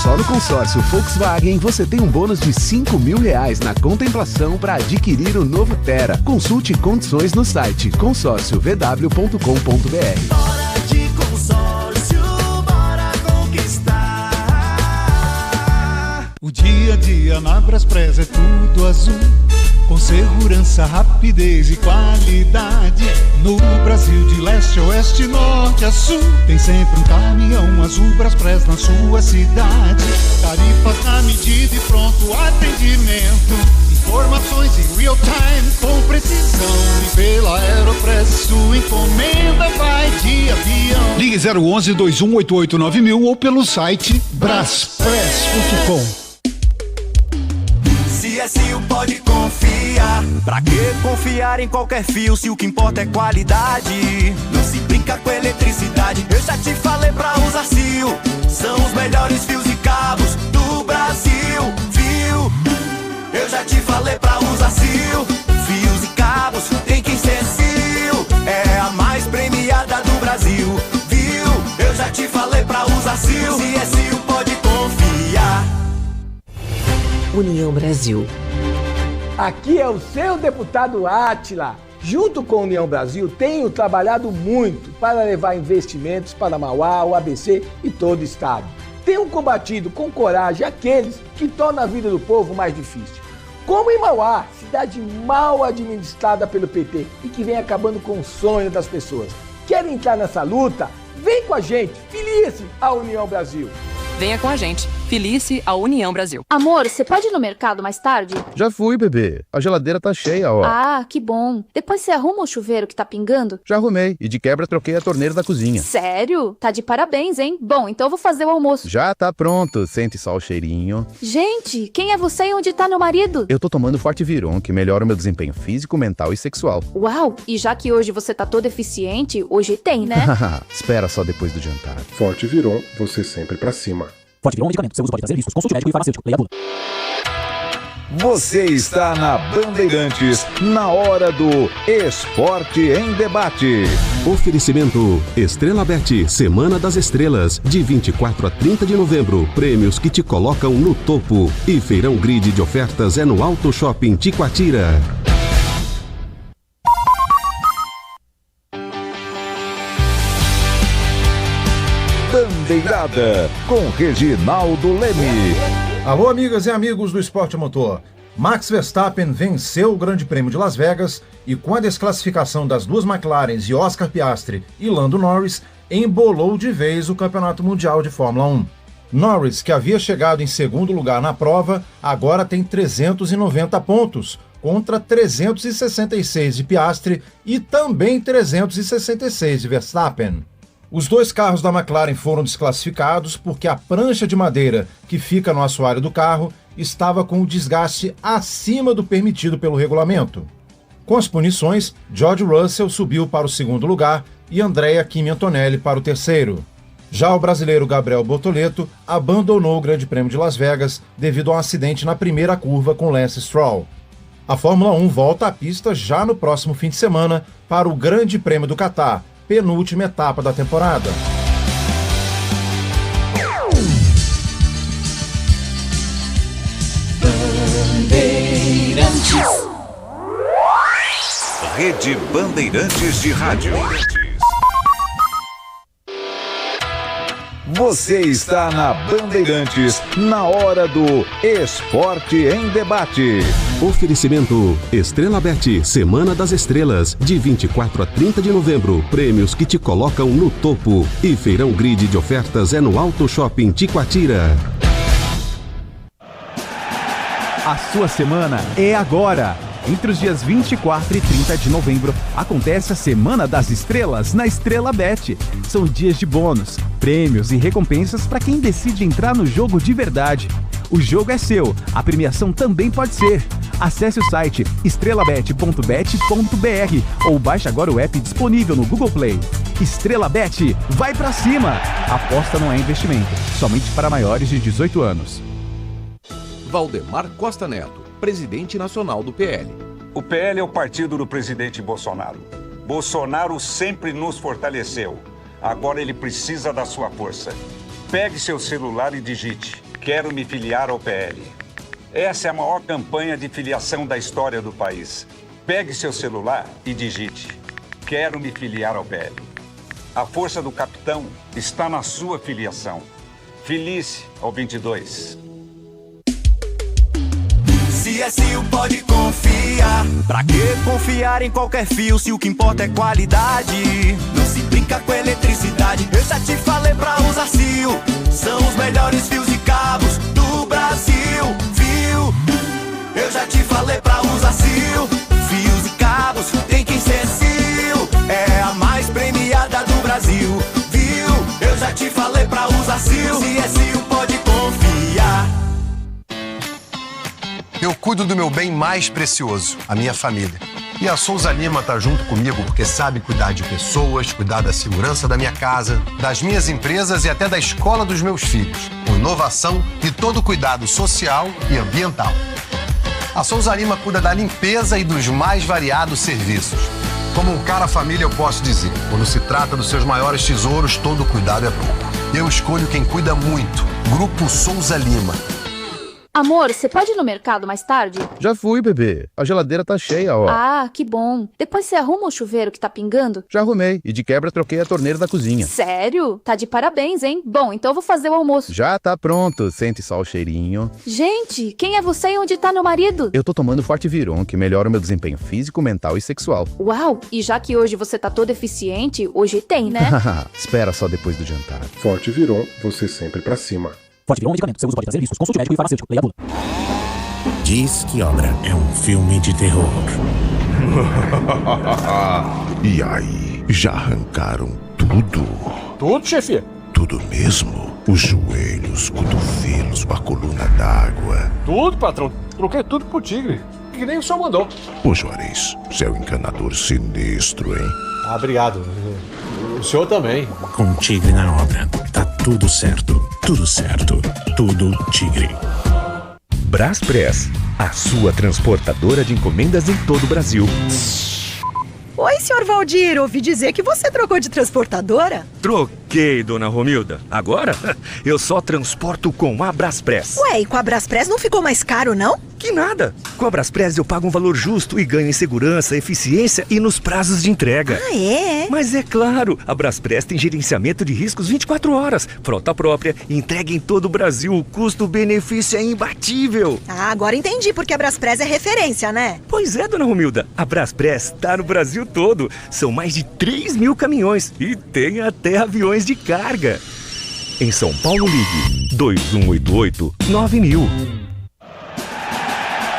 Só no consórcio Volkswagen você tem um bônus de R$5.000 na contemplação para adquirir o novo Tera. Consulte condições no site consórciovw.com.br. Hora de consórcio, bora conquistar. O dia a dia na Braspress é tudo azul, com segurança, rapidez e qualidade. No Brasil de leste a oeste, norte a sul, tem sempre um caminhão azul Braspress na sua cidade. Tarifas na medida e pronto atendimento, informações em real time com precisão. E pela Aeropress sua encomenda vai de avião. Ligue 011-2188-9000 ou pelo site braspress.com. CSU pode confiar. Pra que confiar em qualquer fio se o que importa é qualidade? Não se brinca com eletricidade. Eu já te falei pra usar CIO. São os melhores fios e cabos do Brasil, viu? Eu já te falei pra usar CIO. Fios e cabos tem que ser CIO. É a mais premiada do Brasil, viu? Eu já te falei pra usar CIO. CSU pode confiar. União Brasil. Aqui é o seu deputado Átila. Junto com a União Brasil, tenho trabalhado muito para levar investimentos para Mauá, o ABC e todo o estado. Tenho combatido com coragem aqueles que tornam a vida do povo mais difícil. Como em Mauá, cidade mal administrada pelo PT e que vem acabando com o sonho das pessoas. Quer entrar nessa luta? Vem com a gente, filie-se à União Brasil. Venha com a gente. Filie-se à União Brasil. Amor, você pode ir no mercado mais tarde? Já fui, bebê. A geladeira tá cheia, ó. Ah, que bom. Depois você arruma o chuveiro que tá pingando? Já arrumei. E de quebra troquei a torneira da cozinha. Sério? Tá de parabéns, hein? Bom, então eu vou fazer o almoço. Já tá pronto. Sente só o cheirinho. Gente, quem é você e onde tá meu marido? Eu tô tomando Fortiviron, que melhora o meu desempenho físico, mental e sexual. Uau! E já que hoje você tá todo eficiente, hoje tem, né? Espera só depois do jantar. Fortiviron, você sempre pra cima. Fortiviron é um medicamento. Seu uso pode trazer riscos. Consulte médico e farmacêutico. Leia a bula. Você está na Bandeirantes, na hora do Esporte em Debate. Oferecimento Estrela Bet, Semana das Estrelas, de 24 a 30 de novembro. Prêmios que te colocam no topo. E Feirão Grid de ofertas é no Auto Shopping Ticoatira. Bandeirada, com Reginaldo Leme. Alô, amigas e amigos do Esporte Motor. Max Verstappen venceu o Grande Prêmio de Las Vegas e, com a desclassificação das duas McLarens e Oscar Piastri e Lando Norris, embolou de vez o Campeonato Mundial de Fórmula 1. Norris, que havia chegado em segundo lugar na prova, agora tem 390 pontos, contra 366 de Piastri e também 366 de Verstappen. Os dois carros da McLaren foram desclassificados porque a prancha de madeira que fica no assoalho do carro estava com o desgaste acima do permitido pelo regulamento. Com as punições, George Russell subiu para o segundo lugar e Andrea Kimi Antonelli para o terceiro. Já o brasileiro Gabriel Bortoleto abandonou o Grande Prêmio de Las Vegas devido a um acidente na primeira curva com Lance Stroll. A Fórmula 1 volta à pista já no próximo fim de semana para o Grande Prêmio do Catar, penúltima etapa da temporada. Bandeirantes. Rede Bandeirantes de Rádio. Você está na Bandeirantes, na hora do Esporte em Debate. Oferecimento Estrela Bet, Semana das Estrelas, de 24 a 30 de novembro. Prêmios que te colocam no topo. E Feirão Grid de ofertas é no Auto Shopping Ticoatira. A sua semana é agora. Entre os dias 24 e 30 de novembro, acontece a Semana das Estrelas na Estrela Bet. São dias de bônus, prêmios e recompensas para quem decide entrar no jogo de verdade. O jogo é seu, a premiação também pode ser. Acesse o site estrelabet.bet.br ou baixe agora o app disponível no Google Play. Estrela Bet, vai pra cima! Aposta não é investimento, somente para maiores de 18 anos. Valdemar Costa Neto, presidente nacional do PL. O PL é o partido do presidente Bolsonaro. Bolsonaro sempre nos fortaleceu. Agora ele precisa da sua força. Pegue seu celular e digite: quero me filiar ao PL. Essa é a maior campanha de filiação da história do país. Pegue seu celular e digite: quero me filiar ao PL. A força do capitão está na sua filiação. Filie-se ao 22. CSU pode confiar. Pra que confiar em qualquer fio se o que importa é qualidade? Não se brinca com eletricidade. Eu já te falei pra usar Sil. São os melhores fios e cabos do Brasil. Viu? Eu já te falei pra usar Sil. Fios e cabos tem que ser Sil. É a mais premiada do Brasil. Viu? Eu já te falei pra usar Sil. CSU pode confiar. Eu cuido do meu bem mais precioso, a minha família. E a Souza Lima tá junto comigo porque sabe cuidar de pessoas, cuidar da segurança da minha casa, das minhas empresas e até da escola dos meus filhos, com inovação e todo cuidado social e ambiental. A Souza Lima cuida da limpeza e dos mais variados serviços. Como um cara família, eu posso dizer, quando se trata dos seus maiores tesouros, todo cuidado é pouco. Eu escolho quem cuida muito, Grupo Souza Lima. Amor, você pode ir no mercado mais tarde? Já fui, bebê. A geladeira tá cheia, ó. Ah, que bom. Depois você arruma o chuveiro que tá pingando? Já arrumei. E de quebra troquei a torneira da cozinha. Sério? Tá de parabéns, hein? Bom, então eu vou fazer o almoço. Já tá pronto. Sente só o cheirinho. Gente, quem é você e onde tá meu marido? Eu tô tomando Forte Viron, que melhora o meu desempenho físico, mental e sexual. Uau, e já que hoje você tá todo eficiente, hoje tem, né? Espera só depois do jantar. Forte Viron, você sempre pra cima. Forte Viron medicamento. Seu uso pode trazer riscos. Consulte médico e farmacêutico. Leia a bula. Diz que Obra é um filme de terror. E aí, já arrancaram tudo? Tudo, chefia? Tudo mesmo? Os joelhos, cotovelos, a coluna d'água. Tudo, patrão. Troquei tudo pro tigre. Que nem o senhor mandou. Ô Juarez, você é um encanador sinistro, hein? Ah, obrigado. O senhor também. Com Tigre na obra. Tá tudo certo. Tudo certo. Tudo Tigre. Braspress, a sua transportadora de encomendas em todo o Brasil. Oi, senhor Valdir, ouvi dizer que você trocou de transportadora? Troquei, dona Romilda. Agora, eu só transporto com a Braspress. Ué, e com a Braspress não ficou mais caro, não? Que nada. Com a Braspress eu pago um valor justo e ganho em segurança, eficiência e nos prazos de entrega. Ah, é? Mas é claro, a Braspress tem gerenciamento de riscos 24 horas, frota própria, entrega em todo o Brasil. O custo-benefício é imbatível. Ah, agora entendi porque a Braspress é referência, né? Pois é, dona Romilda. A Braspress tá no Brasil todo. São mais de 3 mil caminhões e tem até aviões de carga. Em São Paulo, ligue 2188-9000.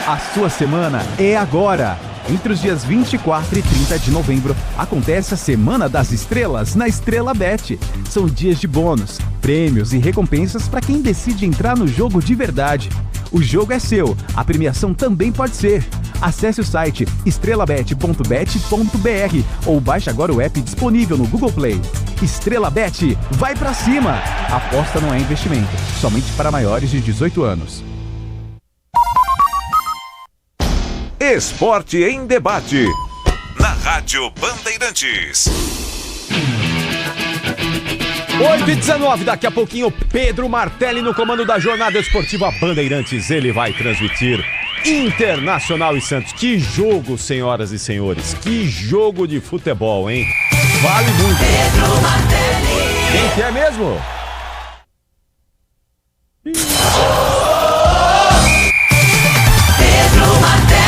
A sua semana é agora. Entre os dias 24 e 30 de novembro, acontece a Semana das Estrelas na Estrela Bet. São dias de bônus, prêmios e recompensas para quem decide entrar no jogo de verdade. O jogo é seu, a premiação também pode ser. Acesse o site estrelabet.bet.br ou baixe agora o app disponível no Google Play. Estrela Bet, vai pra cima! Aposta não é investimento, somente para maiores de 18 anos. Esporte em Debate, na Rádio Bandeirantes. 8h19, daqui a pouquinho Pedro Martelli no comando da Jornada Esportiva Bandeirantes. Ele vai transmitir Internacional e Santos. Que jogo, senhoras e senhores. Que jogo de futebol, hein? Vale muito. Pedro Martelli. Quem que é mesmo? Pedro Martelli.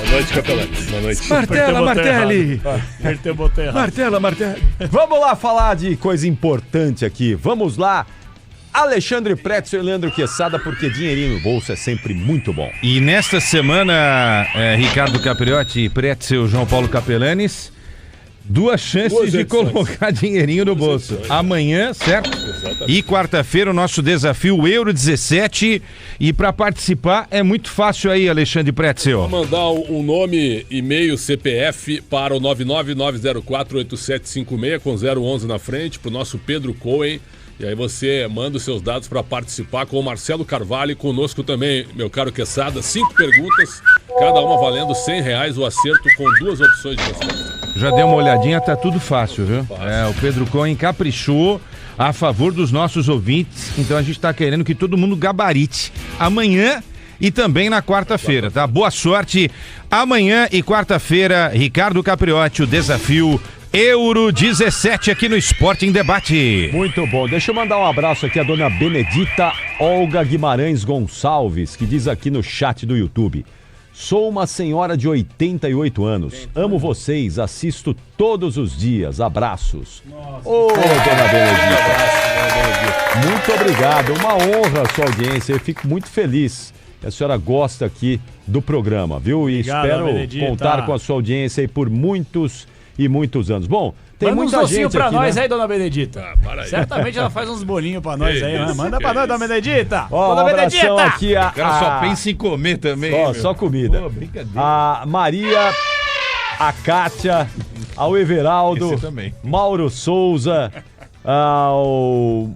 Boa noite, capelães. Boa noite. Martela Martelli. Apertei o botão errado. Martela Martelli. Vamos lá falar de coisa importante aqui. Vamos lá. Alexandre Pretzel e Leandro Quesada, porque dinheirinho no bolso é sempre muito bom. E nesta semana, Ricardo Capriotti e Pretzel João Paulo Capelanes, duas chances de colocar dinheirinho no bolso. Amanhã, certo? Exatamente. E quarta-feira o nosso desafio Euro 17. E para participar é muito fácil aí, Alexandre Pretzel. Vou mandar um nome, e-mail, CPF para o 999048756 com 011 na frente para o nosso Pedro Cohen. E aí você manda os seus dados para participar com o Marcelo Carvalho e conosco também, meu caro Quesada. 5 perguntas, cada uma valendo R$100, o acerto com 2 opções de resposta. Já deu uma olhadinha, tá tudo fácil, viu? O Pedro Cohen caprichou a favor dos nossos ouvintes, então a gente tá querendo que todo mundo gabarite amanhã e também na quarta-feira, tá? Boa sorte amanhã e quarta-feira, Ricardo Capriotti, o desafio Euro 17 aqui no Esporte em Debate. Muito bom. Deixa eu mandar um abraço aqui à dona Benedita Olga Guimarães Gonçalves, que diz aqui no chat do YouTube: sou uma senhora de 88 anos. Amo vocês, assisto todos os dias. Abraços. Ô, dona Benedita. Muito obrigado. Uma honra a sua audiência. Eu fico muito feliz que a senhora gosta aqui do programa, viu? E obrigado, espero contar com a sua audiência aí por muitos e muitos anos. Bom, tem muita gente aqui, pra nós, né? aí, dona Benedita. Para aí. Certamente ela faz uns bolinhos pra nós aí, né? Manda pra nós, dona Benedita. Ó, dona um abração aqui O cara só pensa em comer também. Só comida. Pô, brincadeira. A Maria, a Kátia, ao Everaldo, Mauro Souza, ao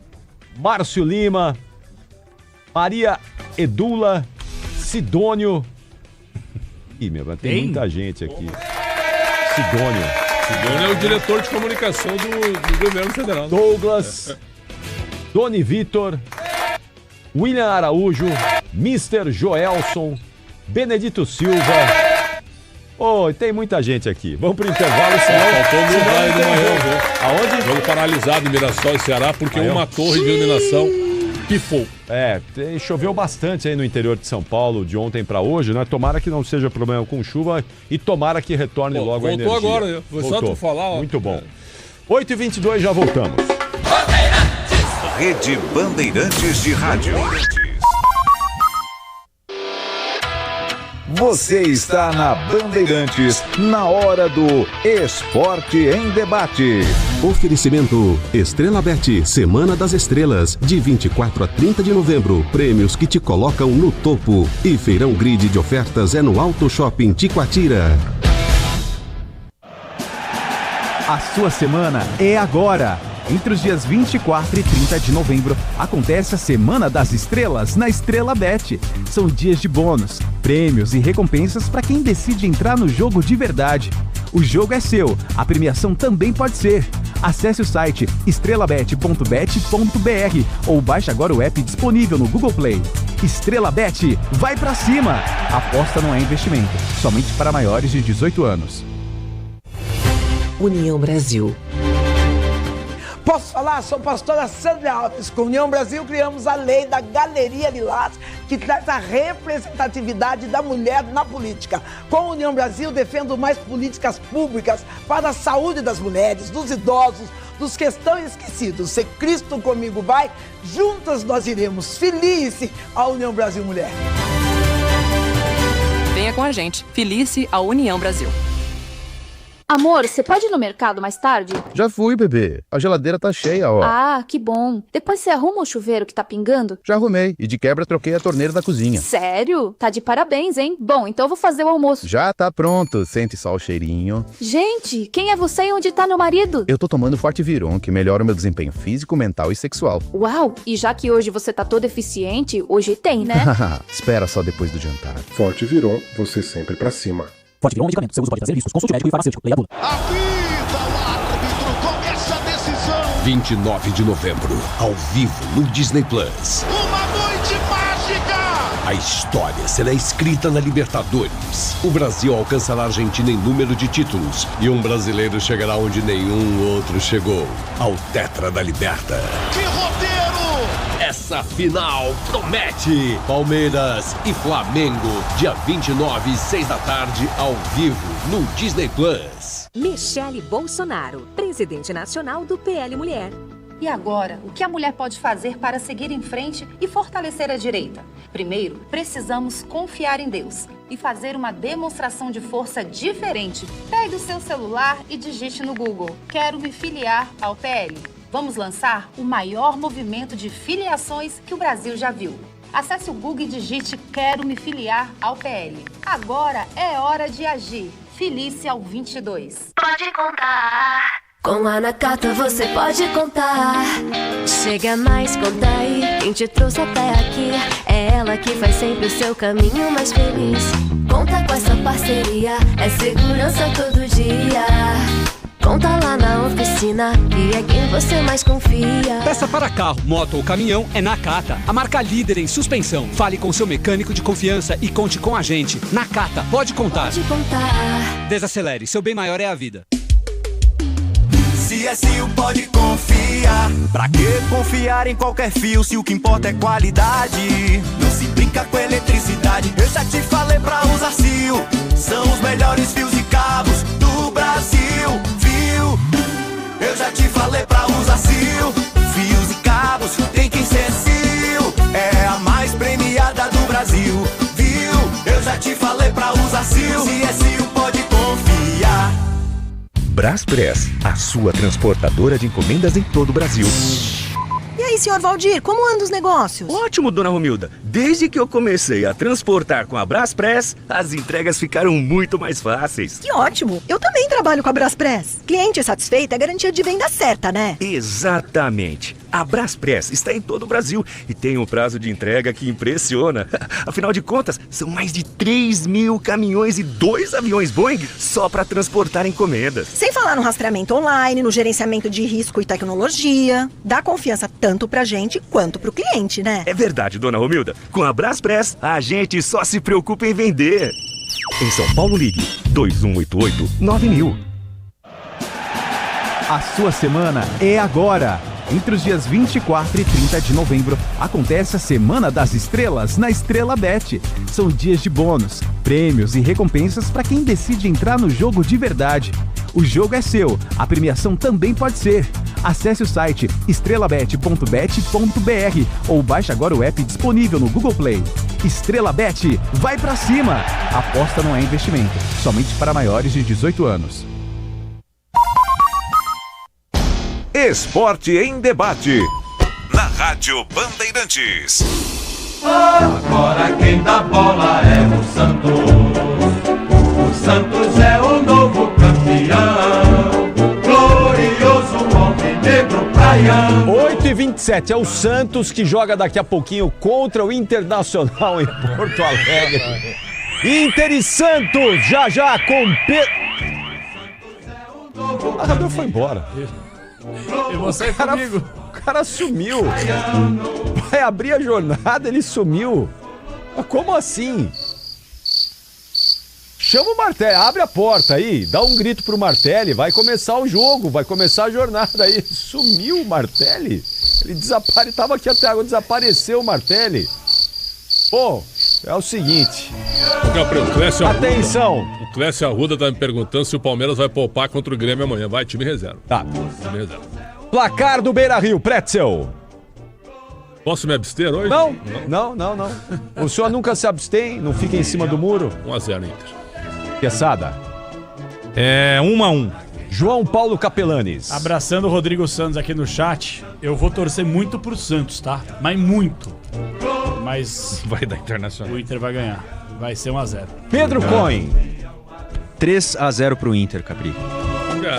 Márcio Lima, Maria Edula, Sidônio. Ih, meu, tem muita gente aqui. Sidônio. Sidônio é o diretor de comunicação do governo federal. Douglas, Doni Vitor, William Araújo, Mr. Joelson, Benedito Silva. Tem muita gente aqui. Vamos pro intervalo, senão... Faltou no raio de manhã, viu? Aonde? Jogo paralisado em Mirassol e Ceará, porque uma torre de iluminação pifou. Choveu bastante aí no interior de São Paulo de ontem para hoje, né? Tomara que não seja problema com chuva e tomara que retorne logo a energia. Voltou agora, foi só tu falar. Muito bom. 8h22, já voltamos. Rede Bandeirantes de Rádio. Você está na Bandeirantes, na hora do Esporte em Debate. Oferecimento Estrela Bet, Semana das Estrelas, de 24 a 30 de novembro. Prêmios que te colocam no topo. E Feirão Grid de ofertas é no Auto Shopping Tiquatira. A sua semana é agora. Entre os dias 24 e 30 de novembro, acontece a Semana das Estrelas na Estrela Bet. São dias de bônus, prêmios e recompensas para quem decide entrar no jogo de verdade. O jogo é seu, a premiação também pode ser. Acesse o site estrelabet.bet.br ou baixe agora o app disponível no Google Play. Estrela Bet, vai pra cima! Aposta não é investimento, somente para maiores de 18 anos. União Brasil. Posso falar? Sou pastora Sandra Alves. Com União Brasil criamos a lei da Galeria Lilás, que traz a representatividade da mulher na política. Com a União Brasil defendo mais políticas públicas para a saúde das mulheres, dos idosos, dos que estão esquecidos. Se Cristo comigo vai, juntas nós iremos. Felice a União Brasil Mulher. Venha com a gente. Felice a União Brasil. Amor, você pode ir no mercado mais tarde? Já fui, bebê. A geladeira tá cheia, ó. Ah, que bom. Depois você arruma o chuveiro que tá pingando? Já arrumei. E de quebra troquei a torneira da cozinha. Sério? Tá de parabéns, hein? Bom, então eu vou fazer o almoço. Já tá pronto. Sente só o cheirinho. Gente, quem é você e onde tá meu marido? Eu tô tomando Forte Viron, que melhora o meu desempenho físico, mental e sexual. Uau! E já que hoje você tá todo eficiente, hoje tem, né? Espera só depois do jantar. Forte Viron, você sempre pra cima. Forte Viron é um medicamento. Seu uso pode trazer riscos. Consulte médico e farmacêutico. Leia a bula. Apita o árbitro com essa decisão. 29 de novembro, ao vivo no Disney Plus. Uma noite mágica. A história será escrita na Libertadores. O Brasil alcançará a Argentina em número de títulos e um brasileiro chegará onde nenhum outro chegou, ao Tetra da Liberta. Que roteiro! Essa final promete! Palmeiras e Flamengo, dia 29, 6 da tarde, ao vivo, no Disney Plus. Michele Bolsonaro, presidente nacional do PL Mulher. E agora, o que a mulher pode fazer para seguir em frente e fortalecer a direita? Primeiro, precisamos confiar em Deus e fazer uma demonstração de força diferente. Pegue o seu celular e digite no Google: quero me filiar ao PL. Vamos lançar o maior movimento de filiações que o Brasil já viu. Acesse o Google e digite quero me filiar ao PL. Agora é hora de agir. Filice ao 22. Pode contar. Com a Nakata você pode contar. Chega mais, conta aí. Quem te trouxe até aqui é ela que faz sempre o seu caminho mais feliz. Conta com essa parceria, é segurança todo dia. Conta lá na oficina, que é quem você mais confia. Peça para carro, moto ou caminhão é Nakata, a marca líder em suspensão. Fale com seu mecânico de confiança e conte com a gente. Nakata, pode contar. Pode contar. Desacelere, seu bem maior é a vida. CSU pode confiar. Pra que confiar em qualquer fio se o que importa é qualidade? Não se brinca com eletricidade. Eu já te falei pra usar CIO. São os melhores fios e cabos do Brasil. Eu já te falei pra usar CIO. Fios e cabos tem que ser CIO. É a mais premiada do Brasil, viu? Eu já te falei pra usar CIO. CSU pode confiar. Braspress, a sua transportadora de encomendas em todo o Brasil. E aí, senhor Valdir, como andam os negócios? Ótimo, dona Romilda. Desde que eu comecei a transportar com a Braspress, as entregas ficaram muito mais fáceis. Que ótimo! Eu também trabalho com a Braspress. Cliente satisfeito é garantia de venda certa, né? Exatamente. A Braspress está em todo o Brasil e tem um prazo de entrega que impressiona. Afinal de contas, são mais de 3.000 caminhões e 2 aviões Boeing só para transportar encomendas. Sem falar no rastreamento online, no gerenciamento de risco e tecnologia. Dá confiança tanto tanto pra gente quanto pro cliente, né? É verdade, dona Romilda. Com a Braspress, a gente só se preocupa em vender. Em São Paulo, ligue 2188-9000. A sua semana é agora. Entre os dias 24 e 30 de novembro, acontece a Semana das Estrelas na Estrela Bet. São dias de bônus, prêmios e recompensas para quem decide entrar no jogo de verdade. O jogo é seu, a premiação também pode ser. Acesse o site estrelabet.bet.br ou baixe agora o app disponível no Google Play. Estrela Bet, vai pra cima! Aposta não é investimento, somente para maiores de 18 anos. Esporte em Debate, na Rádio Bandeirantes. Agora quem dá bola é o Santos. O Santos é o novo campeão. Glorioso alvinegro praião. 8h27, é o Santos que joga daqui a pouquinho contra o Internacional em Porto Alegre. Inter e Santos, já com A Gabriel foi embora. E você comigo? O cara sumiu. Vai abrir a jornada, ele sumiu. Mas como assim? Chama o Martelli, abre a porta aí, dá um grito pro Martelli, vai começar o jogo, vai começar a jornada aí. Sumiu o Martelli? Ele tava aqui até agora, desapareceu o Martelli. Pô, é o seguinte. Atenção. O Clécio Arruda tá me perguntando se o Palmeiras vai poupar contra o Grêmio amanhã. Vai, time reserva. Tá. Time reserva. Placar do Beira-Rio, Pretzel. Posso me abster hoje? Não. O senhor nunca se abstém, não fica em cima do muro? 1-0 Inter. Quesada. 1-1. João Paulo Capelanes. Abraçando o Rodrigo Santos aqui no chat, eu vou torcer muito pro Santos, tá? Mas muito. Mas vai dar Internacional. O Inter vai ganhar. Vai ser 1-0. Pedro Coin. 3-0 pro Inter, Capri.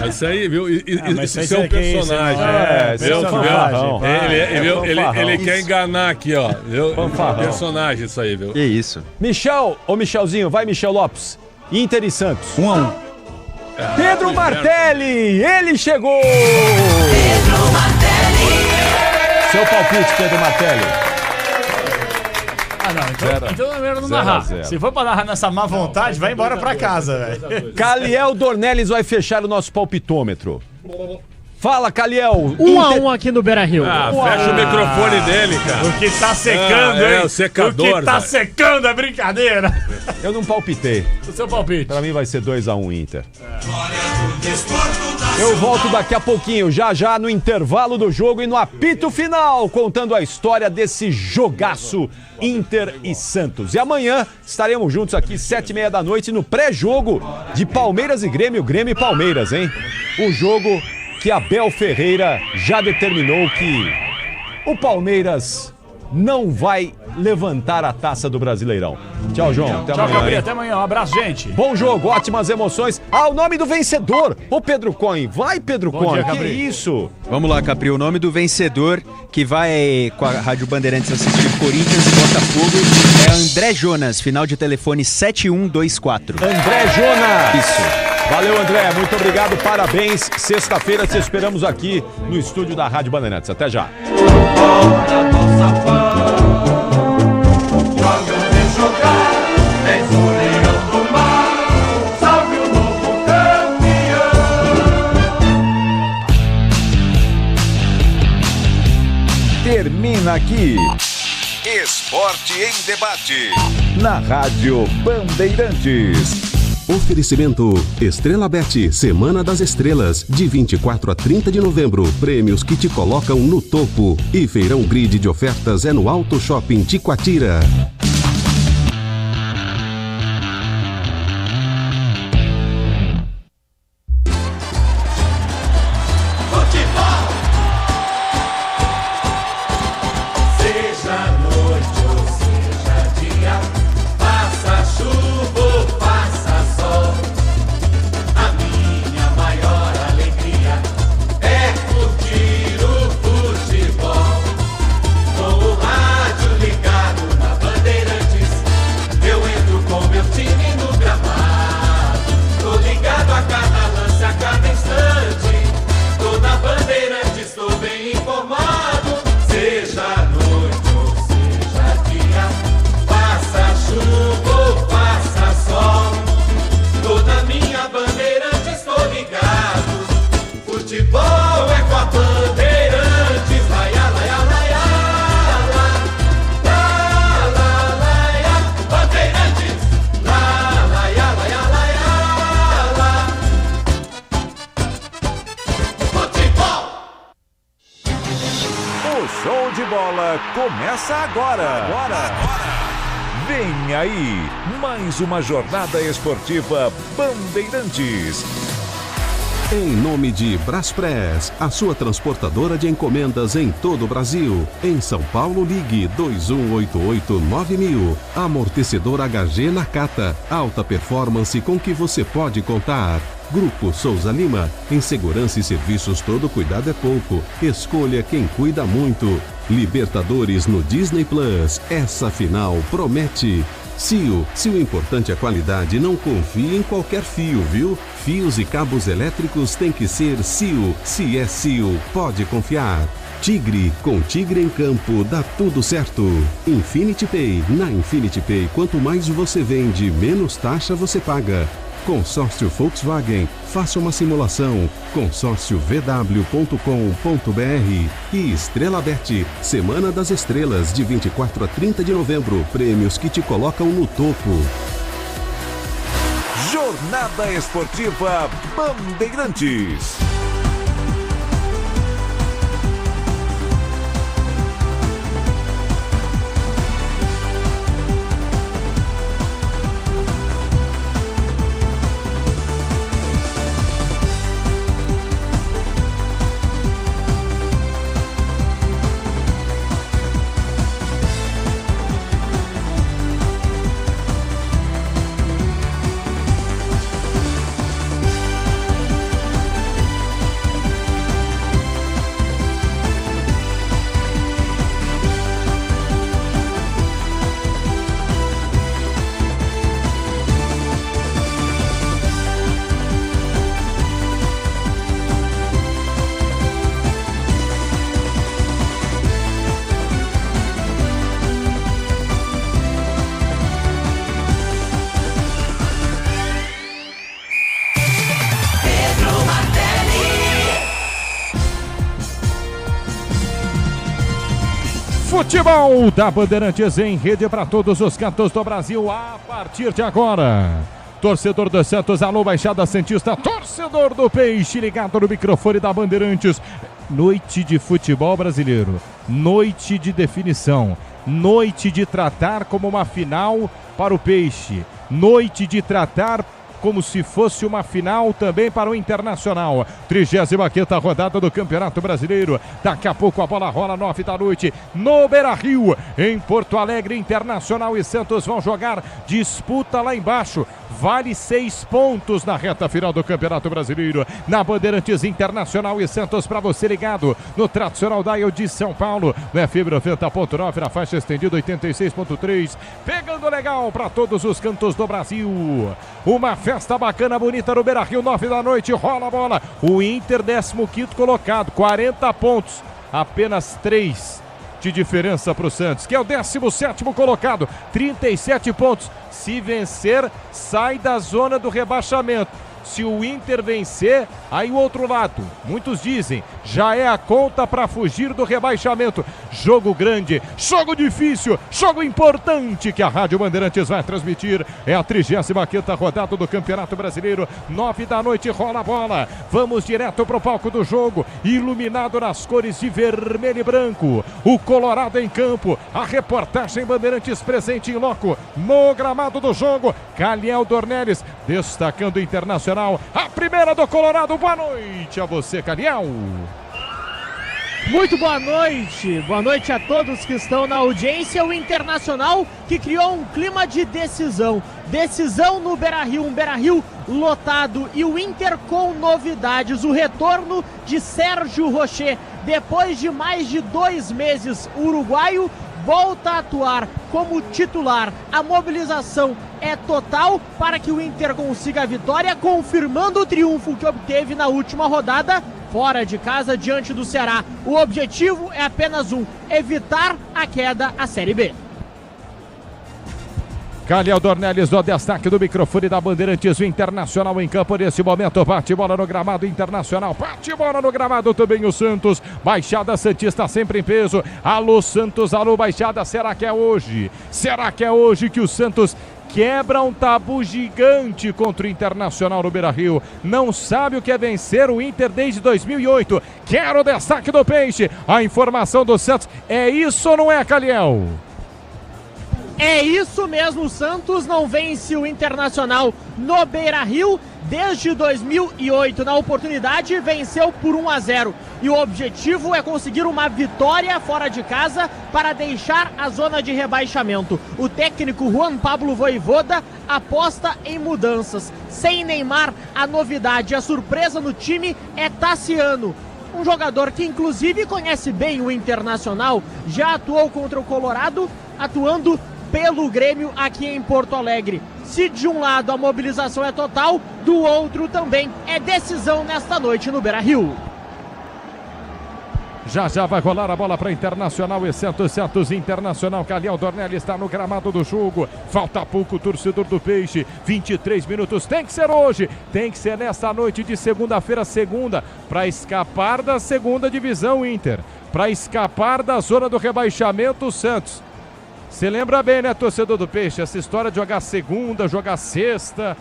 Isso aí, viu? Isso é um personagem. Ele quer enganar aqui, ó. Personagem isso aí, viu? Que isso. Michelzinho, vai Michel Lopes. Inter e Santos. 1-1. Pedro Martelli, ele chegou! Pedro Martelli. Seu palpite, Pedro Martelli. Não, então é melhor não narrar. Se for pra narrar nessa má vontade, vai embora pra casa, velho. Caliel Dornelles vai fechar o nosso palpitômetro. Fala, Caliel. 1-1 aqui no Beira-Rio. Fecha o microfone dele, cara. O que tá secando, hein? O secador. O que tá secando é brincadeira. Eu não palpitei. O seu palpite? Pra mim vai ser 2-1 Inter. Eu volto daqui a pouquinho, já no intervalo do jogo e no apito final, contando a história desse jogaço Inter e Santos. E amanhã estaremos juntos aqui, 7h30 da noite, no pré-jogo de Palmeiras e Grêmio e Palmeiras, hein? O jogo que Abel Ferreira já determinou que o Palmeiras não vai levantar a taça do Brasileirão. Tchau, João. Até amanhã. Tchau, Gabriel. Até amanhã. Um abraço, gente. Bom jogo, ótimas emoções. O nome do vencedor. Ô, Pedro Coin. Vai, Pedro Coin. Que isso? Vamos lá, Capri. O nome do vencedor que vai com a Rádio Bandeirantes assistir Corinthians e Botafogo é André Jonas. Final de telefone 7124. André Jonas. Isso. Valeu, André. Muito obrigado. Parabéns. Sexta-feira te esperamos aqui no estúdio da Rádio Bandeirantes. Até já. Termina aqui Esporte em Debate, na Rádio Bandeirantes. Oferecimento Estrela Bet, Semana das Estrelas, de 24 a 30 de novembro. Prêmios que te colocam no topo. E feirão grid de ofertas é no Auto Shopping Tiquatira. Bandeira. show de bola começa agora. Vem aí, mais uma jornada esportiva Bandeirantes. Em nome de Braspress, a sua transportadora de encomendas em todo o Brasil. Em São Paulo, ligue 2188-9000. Amortecedor HG Nakata, alta performance com que você pode contar. Grupo Souza Lima, em segurança e serviços todo cuidado é pouco. Escolha quem cuida muito. Libertadores no Disney Plus, essa final promete. CIO, se o importante é a qualidade, não confie em qualquer fio, viu? Fios e cabos elétricos tem que ser CIO. Se é CIO, pode confiar. Tigre, com Tigre em campo, dá tudo certo. Infinity Pay, na Infinity Pay, quanto mais você vende, menos taxa você paga. Consórcio Volkswagen, faça uma simulação. consórciovw.com.br. E Estrela Bet, Semana das Estrelas, de 24 a 30 de novembro. Prêmios que te colocam no topo. Jornada Esportiva Bandeirantes. Futebol da Bandeirantes em rede para todos os cantos do Brasil a partir de agora. Torcedor do Santos, alô Baixada Santista, torcedor do Peixe, ligado no microfone da Bandeirantes. Noite de futebol brasileiro, noite de definição, noite de tratar como uma final para o Peixe, noite de tratar como se fosse uma final também para o Internacional. 35ª rodada do Campeonato Brasileiro. Daqui a pouco a bola rola, 9 da noite, no Beira-Rio, em Porto Alegre. Internacional e Santos vão jogar disputa lá embaixo. Vale 6 pontos na reta final do Campeonato Brasileiro. Na Bandeirantes, Internacional e Santos, para você ligado no tradicional dial de São Paulo, no FM 90.9, na faixa estendida 86.3. Pegando legal para todos os cantos do Brasil. Uma festa bacana, bonita no Beira-Rio, 9 da noite, rola a bola. O Inter, 15º colocado, 40 pontos, apenas 3 de diferença para o Santos, que é o 17º colocado, 37 pontos. Se vencer, sai da zona do rebaixamento. Se o Inter vencer, aí o outro lado, muitos dizem, já é a conta para fugir do rebaixamento. Jogo grande, jogo difícil, jogo importante que a Rádio Bandeirantes vai transmitir. É a 35ª rodada do Campeonato Brasileiro, 9 da noite, rola a bola. Vamos direto pro palco do jogo, iluminado nas cores de vermelho e branco. O Colorado em campo, a reportagem Bandeirantes presente em loco, no gramado do jogo. Calhau Dornelles, destacando o Internacional. A primeira do Colorado, boa noite a você, Calhau. Muito boa noite a todos que estão na audiência. O Internacional que criou um clima de decisão no Beira-Rio, um Beira-Rio lotado, e o Inter com novidades, o retorno de Sérgio Rocher, depois de mais de 2 meses, o uruguaio volta a atuar como titular. A mobilização é total para que o Inter consiga a vitória, confirmando o triunfo que obteve na última rodada, fora de casa, diante do Ceará. O objetivo é apenas um: evitar a queda à Série B. Calhau Dornelles, do destaque do microfone da Bandeirantes. O Internacional em campo nesse momento, bate bola no gramado. Internacional, bate bola no gramado também o Santos. Baixada Santista sempre em peso. Alô Santos, alô Baixada, será que é hoje? Será que é hoje que o Santos quebra um tabu gigante contra o Internacional no Beira-Rio. Não sabe o que é vencer o Inter desde 2008. Quero o destaque do Peixe. A informação do Santos. É isso ou não é, Caliel? É isso mesmo, o Santos não vence o Internacional no Beira-Rio desde 2008. Na oportunidade, venceu por 1-0. E o objetivo é conseguir uma vitória fora de casa para deixar a zona de rebaixamento. O técnico Juan Pablo Vojvoda aposta em mudanças. Sem Neymar, a novidade, a surpresa no time é Tassiano. Um jogador que inclusive conhece bem o Internacional, já atuou contra o Colorado, atuando pelo Grêmio aqui em Porto Alegre. Se de um lado a mobilização é total, do outro também é decisão nesta noite no Beira-Rio. Já vai rolar a bola para Internacional e Santos Internacional. Calhão Dornelli está no gramado do jogo. Falta pouco, torcedor do Peixe. 23 minutos. Tem que ser hoje. Tem que ser nesta noite de segunda-feira, para escapar da segunda divisão Inter. Para escapar da zona do rebaixamento o Santos. Você lembra bem, né, torcedor do Peixe? Essa história de jogar segunda, jogar sexta.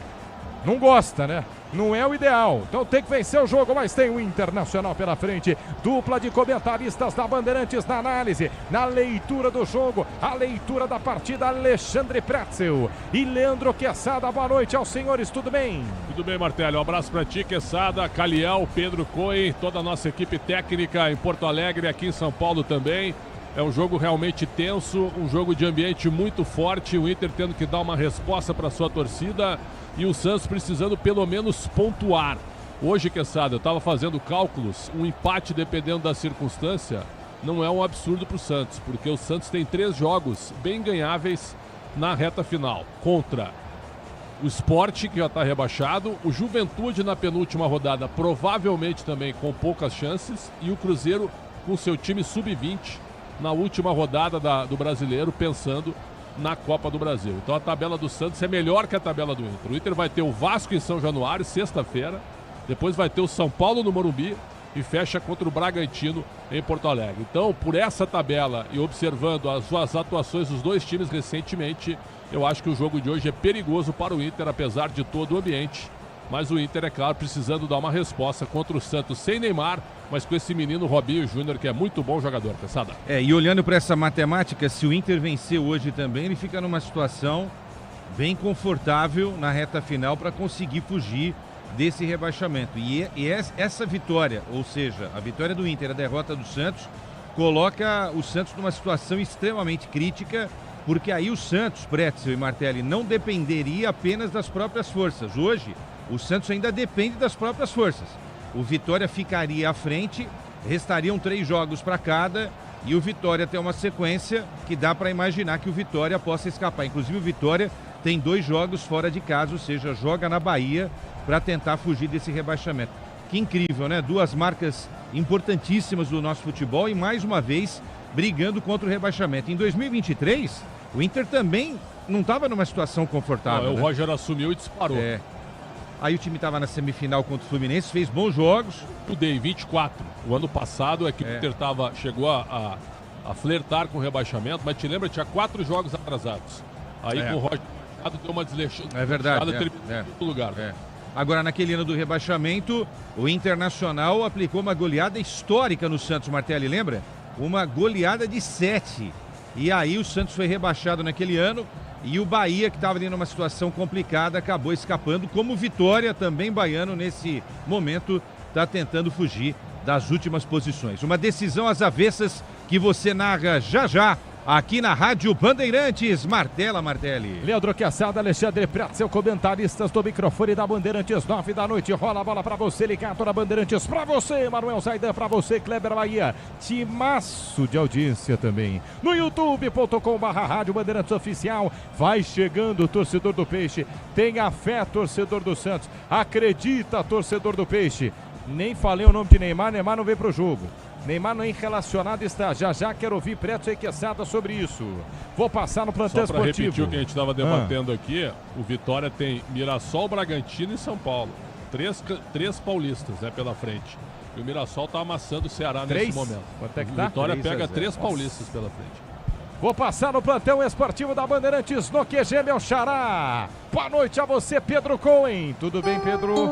Não gosta, né? Não é o ideal. Então tem que vencer o jogo, mas tem o Internacional pela frente. Dupla de comentaristas da Bandeirantes na análise, na leitura do jogo, a leitura da partida. Alexandre Pretzel e Leandro Quesada. Boa noite aos senhores, tudo bem? Tudo bem, Martelli. Um abraço pra ti, Quesada, Caliel, Pedro Coen, toda a nossa equipe técnica em Porto Alegre, aqui em São Paulo também. É um jogo realmente tenso, um jogo de ambiente muito forte, o Inter tendo que dar uma resposta para sua torcida e o Santos precisando pelo menos pontuar. Hoje, Quesada, eu estava fazendo cálculos, um empate dependendo da circunstância não é um absurdo para o Santos, porque o Santos tem 3 jogos bem ganháveis na reta final, contra o Sport, que já está rebaixado, o Juventude na penúltima rodada, provavelmente também com poucas chances, e o Cruzeiro com seu time sub-20, na última rodada do Brasileiro, pensando na Copa do Brasil. Então a tabela do Santos é melhor que a tabela do Inter. O Inter vai ter o Vasco em São Januário, sexta-feira, depois vai ter o São Paulo no Morumbi e fecha contra o Bragantino em Porto Alegre. Então, por essa tabela e observando as suas atuações dos dois times recentemente, eu acho que o jogo de hoje é perigoso para o Inter, apesar de todo o ambiente. Mas o Inter, é claro, precisando dar uma resposta contra o Santos sem Neymar, mas com esse menino Robinho Júnior, que é muito bom jogador, Quesada. E olhando para essa matemática, se o Inter vencer hoje também, ele fica numa situação bem confortável na reta final para conseguir fugir desse rebaixamento. E essa vitória, ou seja, a vitória do Inter, a derrota do Santos, coloca o Santos numa situação extremamente crítica, porque aí o Santos, Pretzel e Martelli, não dependeria apenas das próprias forças. Hoje, o Santos ainda depende das próprias forças. O Vitória ficaria à frente, restariam 3 jogos para cada, e o Vitória tem uma sequência que dá para imaginar que o Vitória possa escapar. Inclusive o Vitória tem 2 jogos fora de casa, ou seja, joga na Bahia para tentar fugir desse rebaixamento. Que incrível, né? 2 marcas importantíssimas do nosso futebol e mais uma vez brigando contra o rebaixamento. Em 2023, o Inter também não estava numa situação confortável. O Roger assumiu e disparou. Aí o time estava na semifinal contra o Fluminense, fez bons jogos. Mudei, 24. O ano passado a equipe Inter chegou a flertar com o rebaixamento, mas te lembra, tinha 4 jogos atrasados. Aí com o Roger deu uma desleixada. É verdade. Terminou no lugar. Agora, naquele ano do rebaixamento, o Internacional aplicou uma goleada histórica no Santos, Martelli, lembra? Uma goleada de 7. E aí o Santos foi rebaixado naquele ano. E o Bahia, que estava ali numa situação complicada, acabou escapando, como Vitória, também baiano, nesse momento, está tentando fugir das últimas posições. Uma decisão às avessas que você narra já, aqui na Rádio Bandeirantes. Martelli. Leandro Quesada, Alexandre Pretzel, comentaristas do microfone da Bandeirantes, 9 da noite. Rola a bola para você, ligado na Bandeirantes. Para você, Manuel Zaidan. Para você, Kleber Bahia. Timaço de audiência também. No youtube.com/Rádio Bandeirantes Oficial. Vai chegando o torcedor do Peixe. Tenha fé, torcedor do Santos. Acredita, torcedor do Peixe. Nem falei o nome de Neymar não veio pro jogo. Neymar nem relacionado está. Já quero ouvir Pretzel e Quesada sobre isso. Vou passar no plantão esportivo. Só para repetir o que a gente estava debatendo aqui, o Vitória tem Mirassol, Bragantino e São Paulo. Três paulistas, né, pela frente. E o Mirassol está amassando o Ceará nesse momento. Quanto é que o tá? Vitória pega 3 paulistas pela frente. Vou passar no plantão esportivo da Bandeirantes no QG, meu xará. Boa noite a você, Pedro Cohen. Tudo bem, Pedro?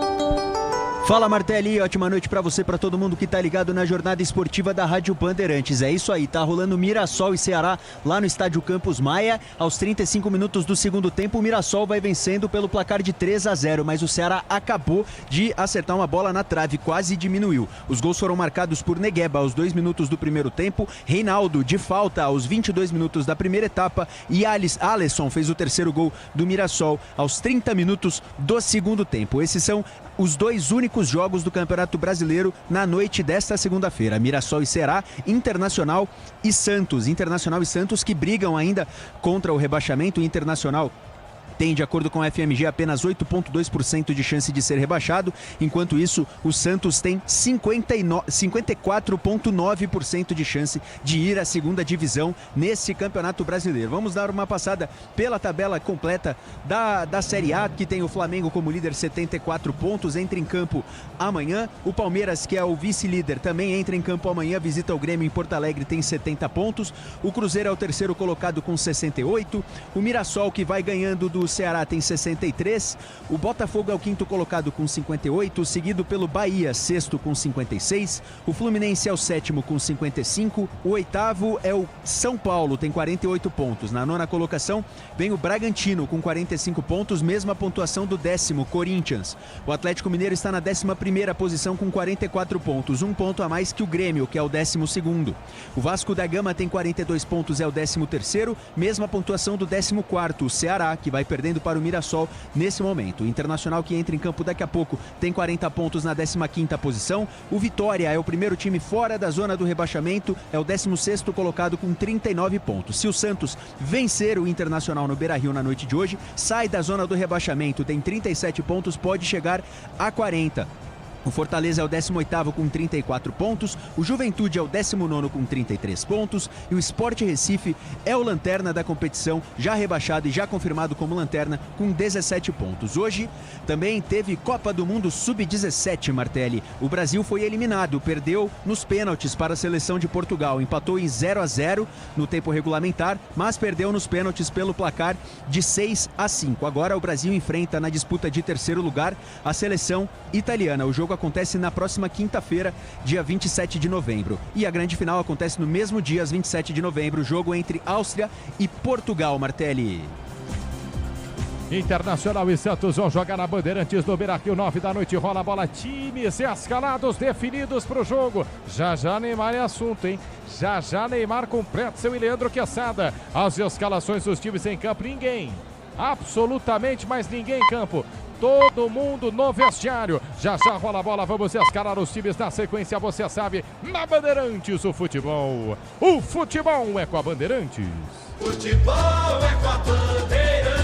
Fala, Martelli, ótima noite pra você, pra todo mundo que tá ligado na jornada esportiva da Rádio Bandeirantes. É isso aí, tá rolando Mirassol e Ceará lá no estádio Campos Maia. Aos 35 minutos do segundo tempo, o Mirassol vai vencendo pelo placar de 3-0, mas o Ceará acabou de acertar uma bola na trave, quase diminuiu. Os gols foram marcados por Negueba aos 2 minutos do primeiro tempo, Reinaldo de falta aos 22 minutos da primeira etapa e Alisson fez o terceiro gol do Mirassol aos 30 minutos do segundo tempo. Esses são os 2 únicos jogos do Campeonato Brasileiro na noite desta segunda-feira. Mirassol e Ceará, Internacional e Santos. Internacional e Santos que brigam ainda contra o rebaixamento. Internacional tem, de acordo com a FMG, apenas 8,2% de chance de ser rebaixado. Enquanto isso, o Santos tem 54,9% de chance de ir à segunda divisão nesse Campeonato Brasileiro. Vamos dar uma passada pela tabela completa da Série A, que tem o Flamengo como líder, 74 pontos, entra em campo amanhã. O Palmeiras, que é o vice-líder, também entra em campo amanhã, visita o Grêmio em Porto Alegre, tem 70 pontos. O Cruzeiro é o terceiro colocado com 68. O Mirassol, que vai ganhando do Ceará, tem 63. O Botafogo é o quinto colocado com 58, seguido pelo Bahia, sexto com 56. O Fluminense é o sétimo com 55. O oitavo é o São Paulo, tem 48 pontos. Na nona colocação vem o Bragantino com 45 pontos, mesma pontuação do décimo, Corinthians. O Atlético Mineiro está na 11ª posição com 44 pontos, um ponto a mais que o Grêmio, que é o 12º. O Vasco da Gama tem 42 pontos, é o 13º, mesma pontuação do 14º, o Ceará, que vai perdendo para o Mirassol nesse momento. O Internacional, que entra em campo daqui a pouco, tem 40 pontos na 15ª posição. O Vitória é o primeiro time fora da zona do rebaixamento, é o 16º colocado com 39 pontos. Se o Santos vencer o Internacional no Beira-Rio na noite de hoje, sai da zona do rebaixamento, tem 37 pontos, pode chegar a 40. O Fortaleza é o 18º com 34 pontos, o Juventude é o 19º com 33 pontos e o Sport Recife é o lanterna da competição, já rebaixado e já confirmado como lanterna com 17 pontos. Hoje também teve Copa do Mundo Sub-17, Martelli. O Brasil foi eliminado, perdeu nos pênaltis para a seleção de Portugal, empatou em 0-0 no tempo regulamentar, mas perdeu nos pênaltis pelo placar de 6-5. Agora o Brasil enfrenta na disputa de terceiro lugar a seleção italiana. O jogo acontece na próxima quinta-feira, dia 27 de novembro. E a grande final acontece no mesmo dia, às 27 de novembro, jogo entre Áustria e Portugal, Martelli. Internacional e Santos vão jogar na Bandeirantes no Beira-Rio, 9 da noite, rola a bola, times escalados definidos para o jogo. Já já Neymar é assunto, hein? Já já Neymar com Pretzel e Leandro Quesada. As escalações dos times em campo, ninguém, absolutamente mais ninguém em campo. Todo mundo no vestiário. Já já rola a bola, vamos escalar os times na sequência, você sabe, na Bandeirantes o futebol. O futebol é com a Bandeirantes. Futebol é com a Bandeirantes.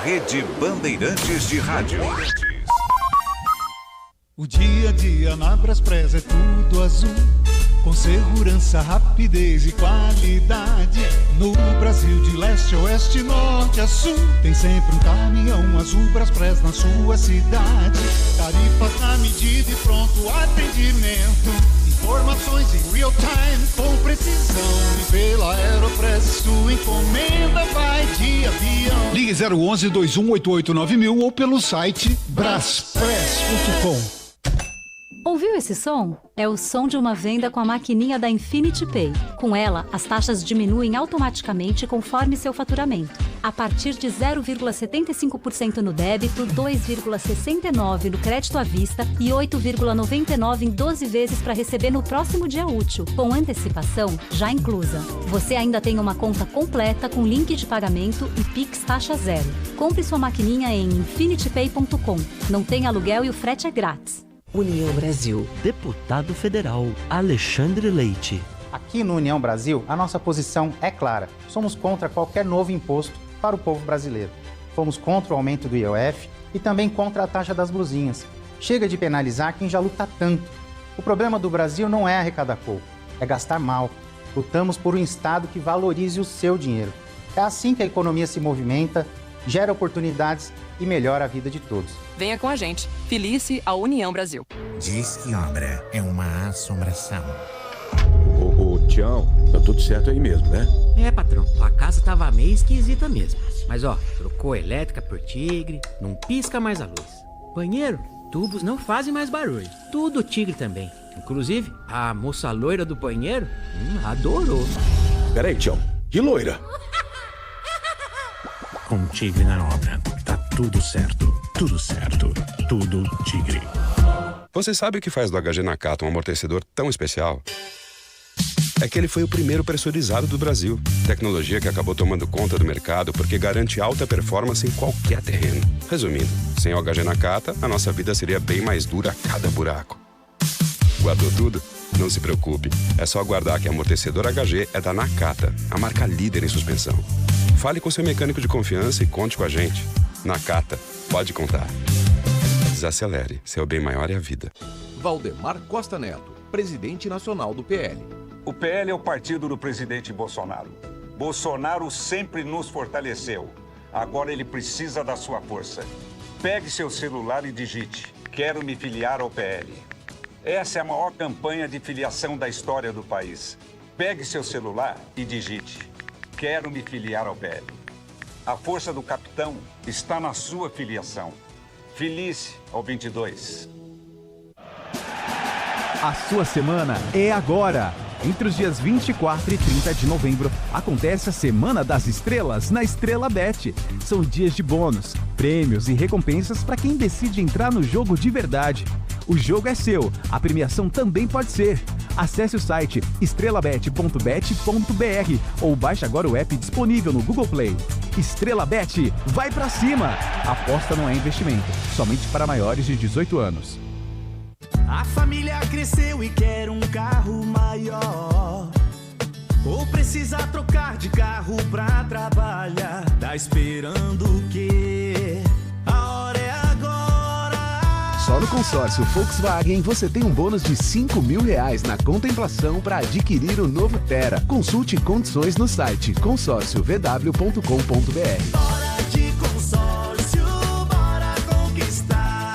Rede Bandeirantes de Rádio. O dia a dia na Braspress é tudo azul, com segurança, rapidez e qualidade. No Brasil de leste a oeste, norte a sul, tem sempre um caminhão azul Braspress na sua cidade. Tarifas na medida e pronto atendimento, informações em real time com precisão. E pela Aeropress sua encomenda vai de avião. Ligue 011-2188-9000 ou pelo site braspress.com. Ouviu esse som? É o som de uma venda com a maquininha da Infinity Pay. Com ela, as taxas diminuem automaticamente conforme seu faturamento. A partir de 0,75% no débito, 2,69% no crédito à vista e 8,99% em 12 vezes para receber no próximo dia útil, com antecipação já inclusa. Você ainda tem uma conta completa com link de pagamento e Pix taxa zero. Compre sua maquininha em infinitypay.com. Não tem aluguel e o frete é grátis. União Brasil. Deputado Federal Alexandre Leite. Aqui no União Brasil, a nossa posição é clara. Somos contra qualquer novo imposto para o povo brasileiro. Fomos contra o aumento do IOF e também contra a taxa das blusinhas. Chega de penalizar quem já luta tanto. O problema do Brasil não é arrecadar pouco, é gastar mal. Lutamos por um Estado que valorize o seu dinheiro. É assim que a economia se movimenta, gera oportunidades e melhora a vida de todos. Venha com a gente. Filie-se à União Brasil. Diz que obra é uma assombração. Tião, tá tudo certo aí mesmo, né? É, patrão, a casa tava meio esquisita mesmo. Mas ó, trocou a elétrica por Tigre, não pisca mais a luz. Banheiro, tubos não fazem mais barulho. Tudo Tigre também. Inclusive, a moça loira do banheiro adorou. Peraí, Tião, que loira? Com Tigre na obra, tá tudo certo, tudo certo, tudo Tigre. Você sabe o que faz do HG Nakata um amortecedor tão especial? É que ele foi o primeiro pressurizado do Brasil. Tecnologia que acabou tomando conta do mercado porque garante alta performance em qualquer terreno. Resumindo, sem o HG Nakata, a nossa vida seria bem mais dura a cada buraco. Guardou tudo? Não se preocupe. É só aguardar que amortecedor HG é da Nakata, a marca líder em suspensão. Fale com seu mecânico de confiança e conte com a gente. Nakata, pode contar. Desacelere, seu bem maior é a vida. Valdemar Costa Neto, presidente nacional do PL. O PL é o partido do presidente Bolsonaro. Bolsonaro sempre nos fortaleceu. Agora ele precisa da sua força. Pegue seu celular e digite: quero me filiar ao PL. Essa é a maior campanha de filiação da história do país. Pegue seu celular e digite: quero me filiar ao PL. A força do capitão está na sua filiação. Filie-se ao 22. A sua semana é agora. Entre os dias 24 e 30 de novembro, acontece a Semana das Estrelas na Estrela Bet. São dias de bônus, prêmios e recompensas para quem decide entrar no jogo de verdade. O jogo é seu, a premiação também pode ser. Acesse o site estrelabet.bet.br ou baixe agora o app disponível no Google Play. Estrela Bet, vai pra cima! Aposta não é investimento, somente para maiores de 18 anos. A família cresceu e quer um carro maior. Ou precisa trocar de carro pra trabalhar. Tá esperando o quê? A hora é agora. Só no consórcio Volkswagen você tem um bônus de R$5.000 na contemplação para adquirir o novo Tera. Consulte condições no site consórciovw.com.br. Hora de consórcio, bora conquistar.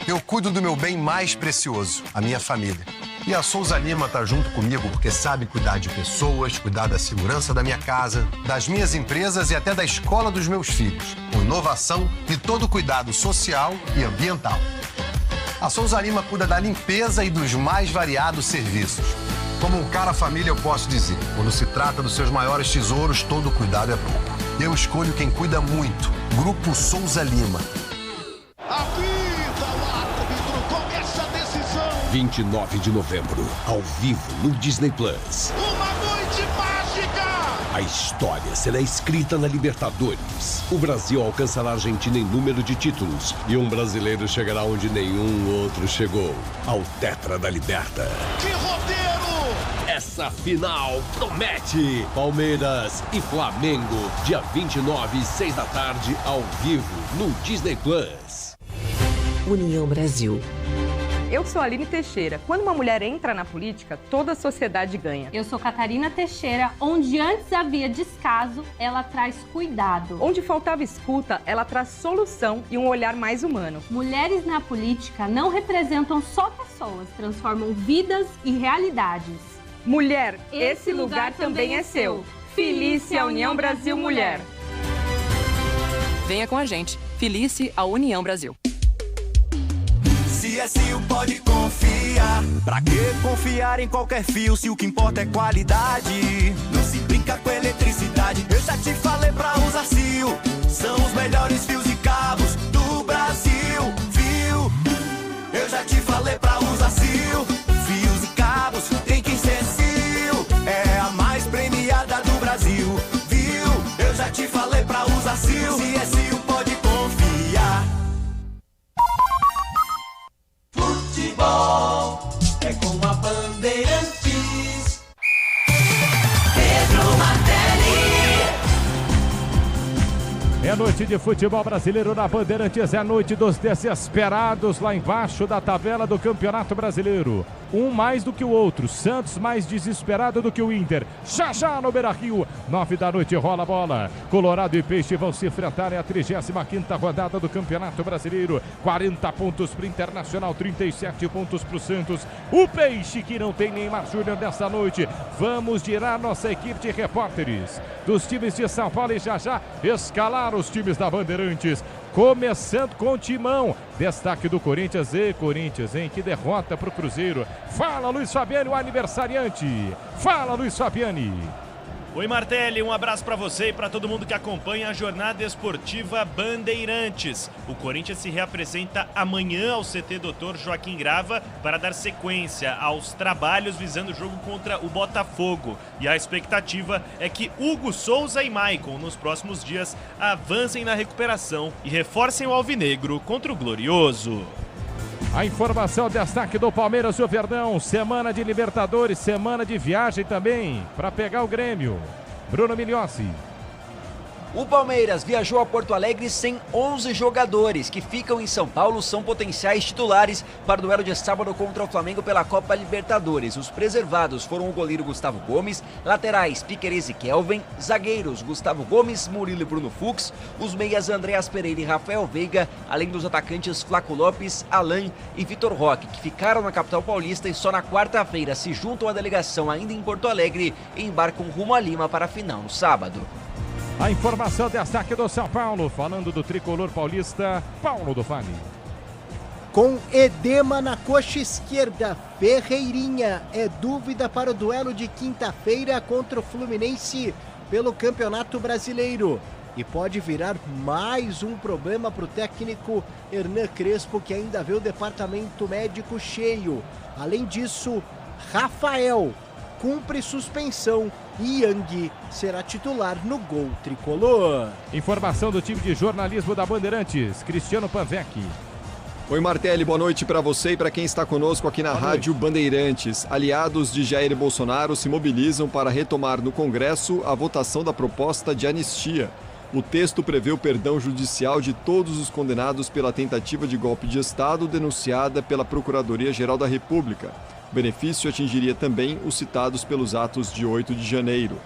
Eu cuido do meu bem mais precioso, a minha família. E a Souza Lima tá junto comigo porque sabe cuidar de pessoas, cuidar da segurança da minha casa, das minhas empresas e até da escola dos meus filhos, com inovação e todo cuidado social e ambiental. A Souza Lima cuida da limpeza e dos mais variados serviços. Como um cara família eu posso dizer, quando se trata dos seus maiores tesouros, todo cuidado é pouco. Eu escolho quem cuida muito, Grupo Souza Lima. 29 de novembro, ao vivo no Disney Plus. Uma noite mágica! A história será escrita na Libertadores. O Brasil alcançará a Argentina em número de títulos e um brasileiro chegará onde nenhum outro chegou, ao Tetra da Liberta. Que roteiro! Essa final promete! Palmeiras e Flamengo, dia 29, 6 da tarde, ao vivo no Disney Plus. União Brasil. Eu sou Aline Teixeira. Quando uma mulher entra na política, toda a sociedade ganha. Eu sou Catarina Teixeira. Onde antes havia descaso, ela traz cuidado. Onde faltava escuta, ela traz solução e um olhar mais humano. Mulheres na política não representam só pessoas, transformam vidas e realidades. Mulher, esse lugar também é seu. Filie-se à União Brasil Mulher. Venha com a gente. Filie-se à União Brasil. CSU pode confiar. Pra que confiar em qualquer fio se o que importa é qualidade? Não se brinca com eletricidade. Eu já te falei pra usar Sil. São os melhores fios e cabos do Brasil. Viu? Eu já te falei pra usar Sil. Fios e cabos tem que ser Sil. É a mais premiada do Brasil. Viu? Eu já te falei pra usar Sil. CSU pode confiar. Futebol é com a Bandeirantes. Pedro Martelli. É noite de futebol brasileiro na Bandeirantes. É a noite dos desesperados lá embaixo da tabela do Campeonato Brasileiro. um mais do que o outro. Santos mais desesperado do que o Inter. Já no Beira-Rio, 9 da noite, rola a bola. Colorado e Peixe vão se enfrentar em a 35ª rodada do Campeonato Brasileiro. 40 pontos para o Internacional, 37 pontos para o Santos. O Peixe que não tem Neymar Júnior nesta noite. Vamos girar nossa equipe de repórteres dos times de São Paulo e já escalar os times da Bandeirantes. Começando com o Timão. Destaque do Corinthians. Corinthians, hein? Que derrota para o Cruzeiro. Fala, Luiz Fabiani, o aniversariante. Fala, Luiz Fabiani. Oi, Martelli, um abraço para você e para todo mundo que acompanha a jornada esportiva Bandeirantes. O Corinthians se reapresenta amanhã ao CT Dr. Joaquim Grava para dar sequência aos trabalhos visando o jogo contra o Botafogo. E a expectativa é que Hugo Souza e Maicon, nos próximos dias, avancem na recuperação e reforcem o alvinegro contra o Glorioso. A informação, destaque do Palmeiras e o Verdão. Semana de Libertadores, semana de viagem também para pegar o Grêmio. Bruno Migliossi. O Palmeiras viajou a Porto Alegre sem 11 jogadores que ficam em São Paulo, são potenciais titulares para o duelo de sábado contra o Flamengo pela Copa Libertadores. Os preservados foram o goleiro Gustavo Gomes, laterais Piquerez e Kelvin, zagueiros Gustavo Gomes, Murilo e Bruno Fux, os meias Andreas Pereira e Rafael Veiga, além dos atacantes Flaco Lopes, Alain e Vitor Roque, que ficaram na capital paulista e só na quarta-feira se juntam à delegação ainda em Porto Alegre e embarcam rumo a Lima para a final no sábado. A informação, destaque do São Paulo, falando do tricolor paulista, Paulo do Fale. Com edema na coxa esquerda, Ferreirinha é dúvida para o duelo de quinta-feira contra o Fluminense pelo Campeonato Brasileiro. E pode virar mais um problema para o técnico Hernan Crespo, que ainda vê o departamento médico cheio. Além disso, Rafael cumpre suspensão e Yang será titular no gol tricolor. Informação do time de jornalismo da Bandeirantes, Cristiano Panvec. Oi, Martelli, boa noite para você e para quem está conosco aqui na Rádio Bandeirantes. Aliados de Jair Bolsonaro se mobilizam para retomar no Congresso a votação da proposta de anistia. O texto prevê o perdão judicial de todos os condenados pela tentativa de golpe de Estado denunciada pela Procuradoria-Geral da República. O benefício atingiria também os citados pelos atos de 8 de janeiro.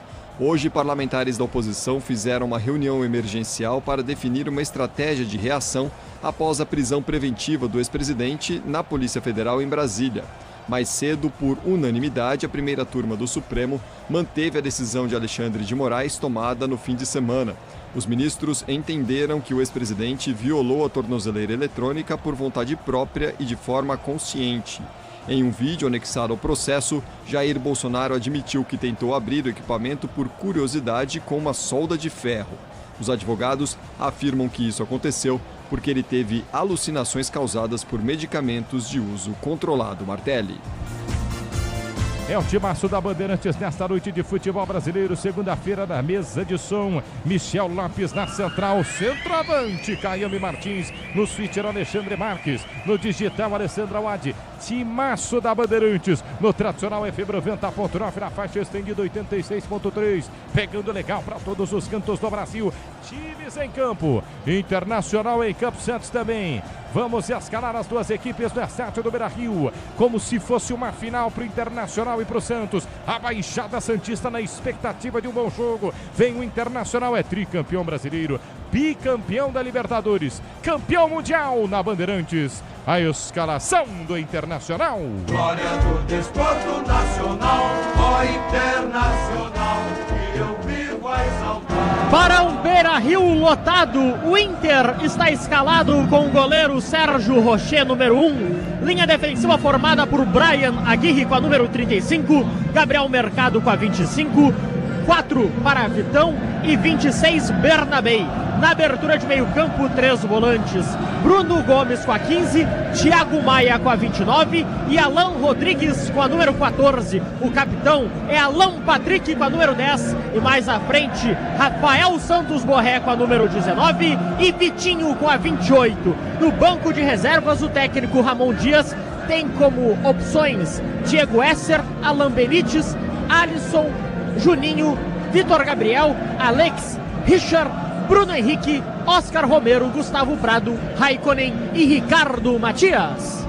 Hoje, parlamentares da oposição fizeram uma reunião emergencial para definir uma estratégia de reação após a prisão preventiva do ex-presidente na Polícia Federal em Brasília. Mais cedo, por unanimidade, a primeira turma do Supremo manteve a decisão de Alexandre de Moraes tomada no fim de semana. Os ministros entenderam que o ex-presidente violou a tornozeleira eletrônica por vontade própria e de forma consciente. Em um vídeo anexado ao processo, Jair Bolsonaro admitiu que tentou abrir o equipamento por curiosidade com uma solda de ferro. Os advogados afirmam que isso aconteceu porque ele teve alucinações causadas por medicamentos de uso controlado. Martelli. É o timaço da Bandeirantes nesta noite de futebol brasileiro, segunda-feira na mesa de som. Michel Lopes na central, centroavante, Caiame Martins, no switcher Alexandre Marques, no digital Alessandra Wade. Timaço da Bandeirantes, no tradicional FM 90.9, na faixa estendida 86.3, pegando legal para todos os cantos do Brasil. Times em campo, Internacional em campo, Santos também. Vamos escalar as duas equipes no estádio do Beira-Rio, como se fosse uma final para o Internacional e para o Santos. A Baixada Santista na expectativa de um bom jogo. Vem o Internacional, é tricampeão brasileiro, bicampeão da Libertadores, campeão mundial na Bandeirantes. A escalação do Internacional. Glória do desporto nacional, ó Internacional, que eu vivo a exaltar. Para um Beira-Rio lotado, o Inter está escalado com o goleiro Sérgio Rocher, número 1. Linha defensiva formada por Brian Aguirre com a número 35, Gabriel Mercado com a 25, 4 para Vitão e 26 Bernabei. Na abertura de meio campo, 3 volantes. Bruno Gomes com a 15, Thiago Maia com a 29 e Alan Rodrigues com a número 14. O capitão é Alan Patrick com a número 10 e mais à frente, Rafael Santos Borré com a número 19 e Vitinho com a 28. No banco de reservas, o técnico Ramon Dias tem como opções Diego Esser, Alan Benítez, Alisson, Juninho, Vitor Gabriel, Alex, Richard, Bruno Henrique, Oscar Romero, Gustavo Prado, Raikkonen e Ricardo Matias.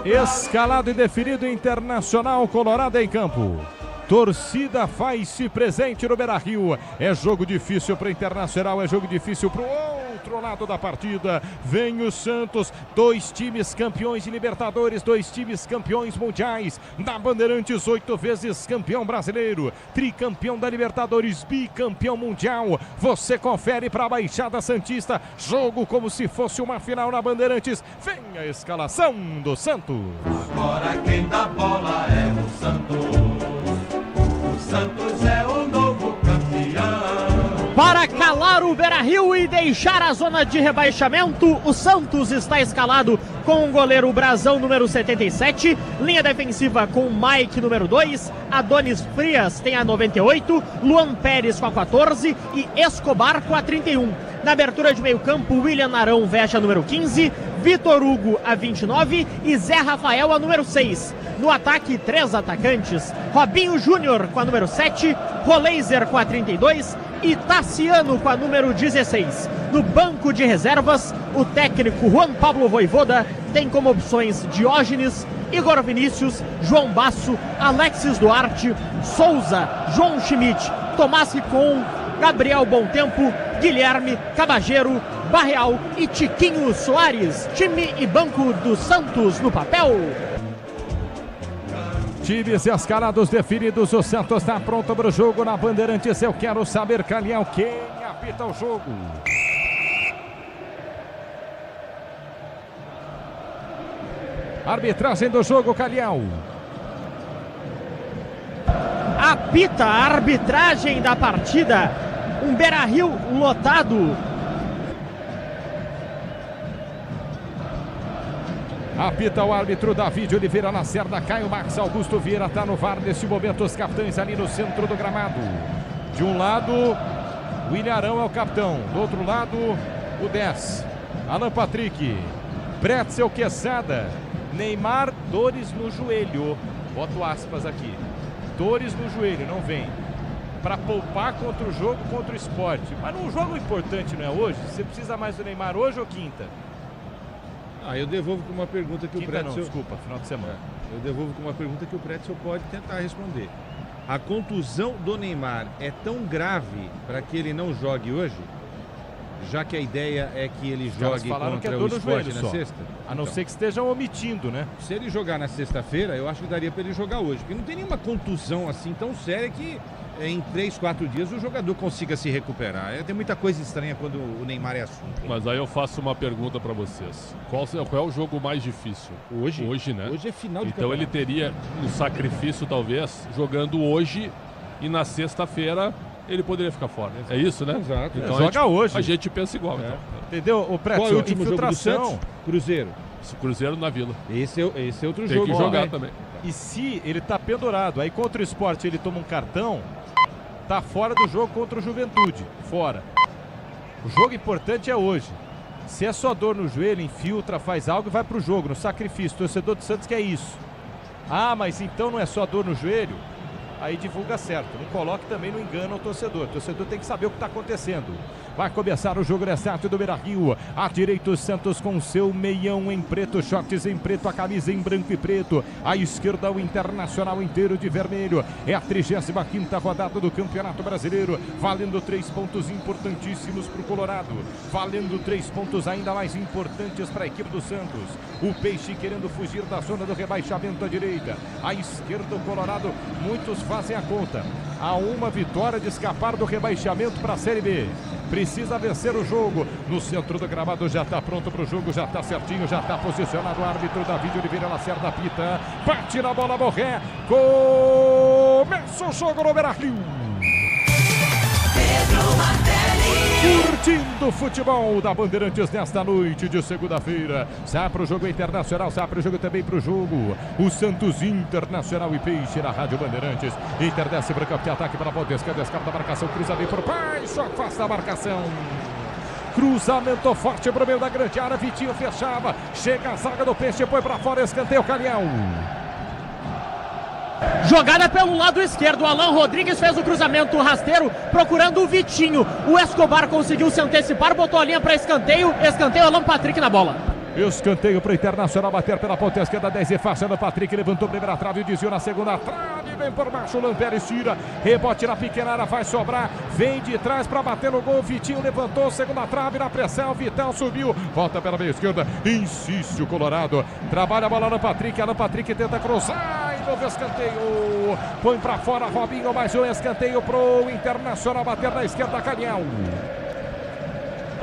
Escalado e definido, Internacional Colorado em campo. Torcida faz-se presente no Beira-Rio. É jogo difícil para o Internacional, é jogo difícil para o outro lado da partida. Vem o Santos, 2 times campeões de Libertadores, 2 times campeões mundiais. Da Bandeirantes, 8 vezes campeão brasileiro, tricampeão da Libertadores, bicampeão mundial. Você confere para a Baixada Santista. Jogo como se fosse uma final na Bandeirantes. Vem a escalação do Santos. Agora quem dá bola é o Santos. Santos é o novo campeão. Para calar o Beira-Rio e deixar a zona de rebaixamento, o Santos está escalado com o goleiro Brazão, número 77, linha defensiva com Mike, número 2, Adonis Frias tem a 98, Luan Pérez com a 14 e Escobar com a 31. Na abertura de meio campo, William Arão veste a número 15, Vitor Hugo a 29 e Zé Rafael a número 6. No ataque, 3 atacantes, Robinho Júnior com a número 7, Roleiser com a 32 e Tassiano com a número 16. No banco de reservas, o técnico Juan Pablo Voivoda tem como opções Diógenes, Igor Vinícius, João Basso, Alexis Duarte, Souza, João Schmidt, Tomás Ricon, Gabriel Bontempo, Guilherme Cabageiro, Barreal e Tiquinho Soares. Time e banco do Santos no papel. Times escalados definidos, o Santos está pronto para o jogo na Bandeirantes. Eu quero saber, Calhau, quem apita o jogo. Arbitragem do jogo, Calhau. Apita a arbitragem da partida. Um Beira-Rio lotado. Apita o árbitro David Oliveira Lacerda. Caio Max Augusto Vieira está no VAR nesse momento. Os capitães ali no centro do gramado. De um lado, o Ilharão é o capitão. Do outro lado, o 10. Alan Patrick. Pretzel Quesada. Neymar, dores no joelho. Boto aspas aqui. Dores no joelho, não vem. Para poupar contra o jogo, contra o Sport. Mas num jogo importante, não é hoje? Você precisa mais do Neymar hoje ou quinta? Eu devolvo com uma pergunta que quinta o Pretzel... não, desculpa, final de semana. Eu devolvo com uma pergunta que o Pretzel pode tentar responder. A contusão do Neymar é tão grave para que ele não jogue hoje? Já que a ideia é que ele jogue contra o Sport na sexta? A não ser que estejam omitindo, né? Se ele jogar na sexta-feira, eu acho que daria para ele jogar hoje. Porque não tem nenhuma contusão assim tão séria que em 3, 4 dias o jogador consiga se recuperar. Tem muita coisa estranha quando o Neymar é assunto. Mas aí eu faço uma pergunta para vocês. Qual é o jogo mais difícil? Hoje? Hoje, né? Hoje é final de Então campeonato. ele teria um sacrifício, talvez, jogando hoje e na sexta-feira ele poderia ficar fora. É isso, né? Exato. Então joga hoje. A gente pensa igual. Então. Entendeu? O Pretzel, qual é o último infiltração. jogo do Santos? Cruzeiro. Cruzeiro na Vila. Esse é outro Tem jogo. Tem que jogar também. E se ele tá pendurado, aí contra o Sport ele toma um cartão, tá fora do jogo contra o Juventude. Fora. O jogo importante é hoje. Se é só dor no joelho, infiltra, faz algo e vai pro jogo, no sacrifício. O torcedor do Santos quer isso. Ah, mas então não é só dor no joelho? Aí divulga certo. Não coloque também no engano ao torcedor. O torcedor tem que saber o que está acontecendo. Vai começar o jogo dessa do Beira-Rio. À direita o Santos com seu meião em preto, shorts em preto, a camisa em branco e preto. À esquerda o Internacional inteiro de vermelho. É a 35ª rodada do Campeonato Brasileiro. Valendo 3 pontos importantíssimos para o Colorado. Valendo 3 pontos ainda mais importantes para a equipe do Santos. O Peixe querendo fugir da zona do rebaixamento à direita. À esquerda o Colorado, muitos fazem a conta. Há uma vitória de escapar do rebaixamento para a Série B. Precisa vencer o jogo. No centro do gramado já está pronto para o jogo, já está certinho, já está posicionado o árbitro David Oliveira Lacerda apita. Bate na bola, Borré. Começa o jogo no Beira-Rio. Curtindo o futebol da Bandeirantes nesta noite de segunda-feira. Sai para o jogo Internacional, sai para o jogo também para o jogo. O Santos Internacional e Peixe na Rádio Bandeirantes. Inter desce para o campo de ataque para a ponta esquerda, escapa da marcação, cruza bem por baixo, afasta a marcação. Cruzamento forte para o meio da grande área, Vitinho fechava. Chega a zaga do Peixe, põe para fora, escanteio, Calhau. Jogada pelo lado esquerdo, o Alan Rodrigues fez o cruzamento rasteiro, procurando o Vitinho. O Escobar conseguiu se antecipar, botou a linha para escanteio, Alan Patrick na bola. Escanteio para o Internacional bater pela ponta esquerda, 10 e faixa no Patrick, levantou primeira trave, desviou na segunda trave, vem por baixo, o Lampérez tira, rebote na pequena área, vai sobrar, vem de trás para bater no gol, Vitinho levantou, segunda trave na pressão, Vitão subiu, volta pela meia esquerda, insiste o Colorado, trabalha a bola no Patrick, Alan Patrick tenta cruzar, e novo escanteio, põe para fora, Robinho, mais um escanteio pro Internacional bater na esquerda, Caniel.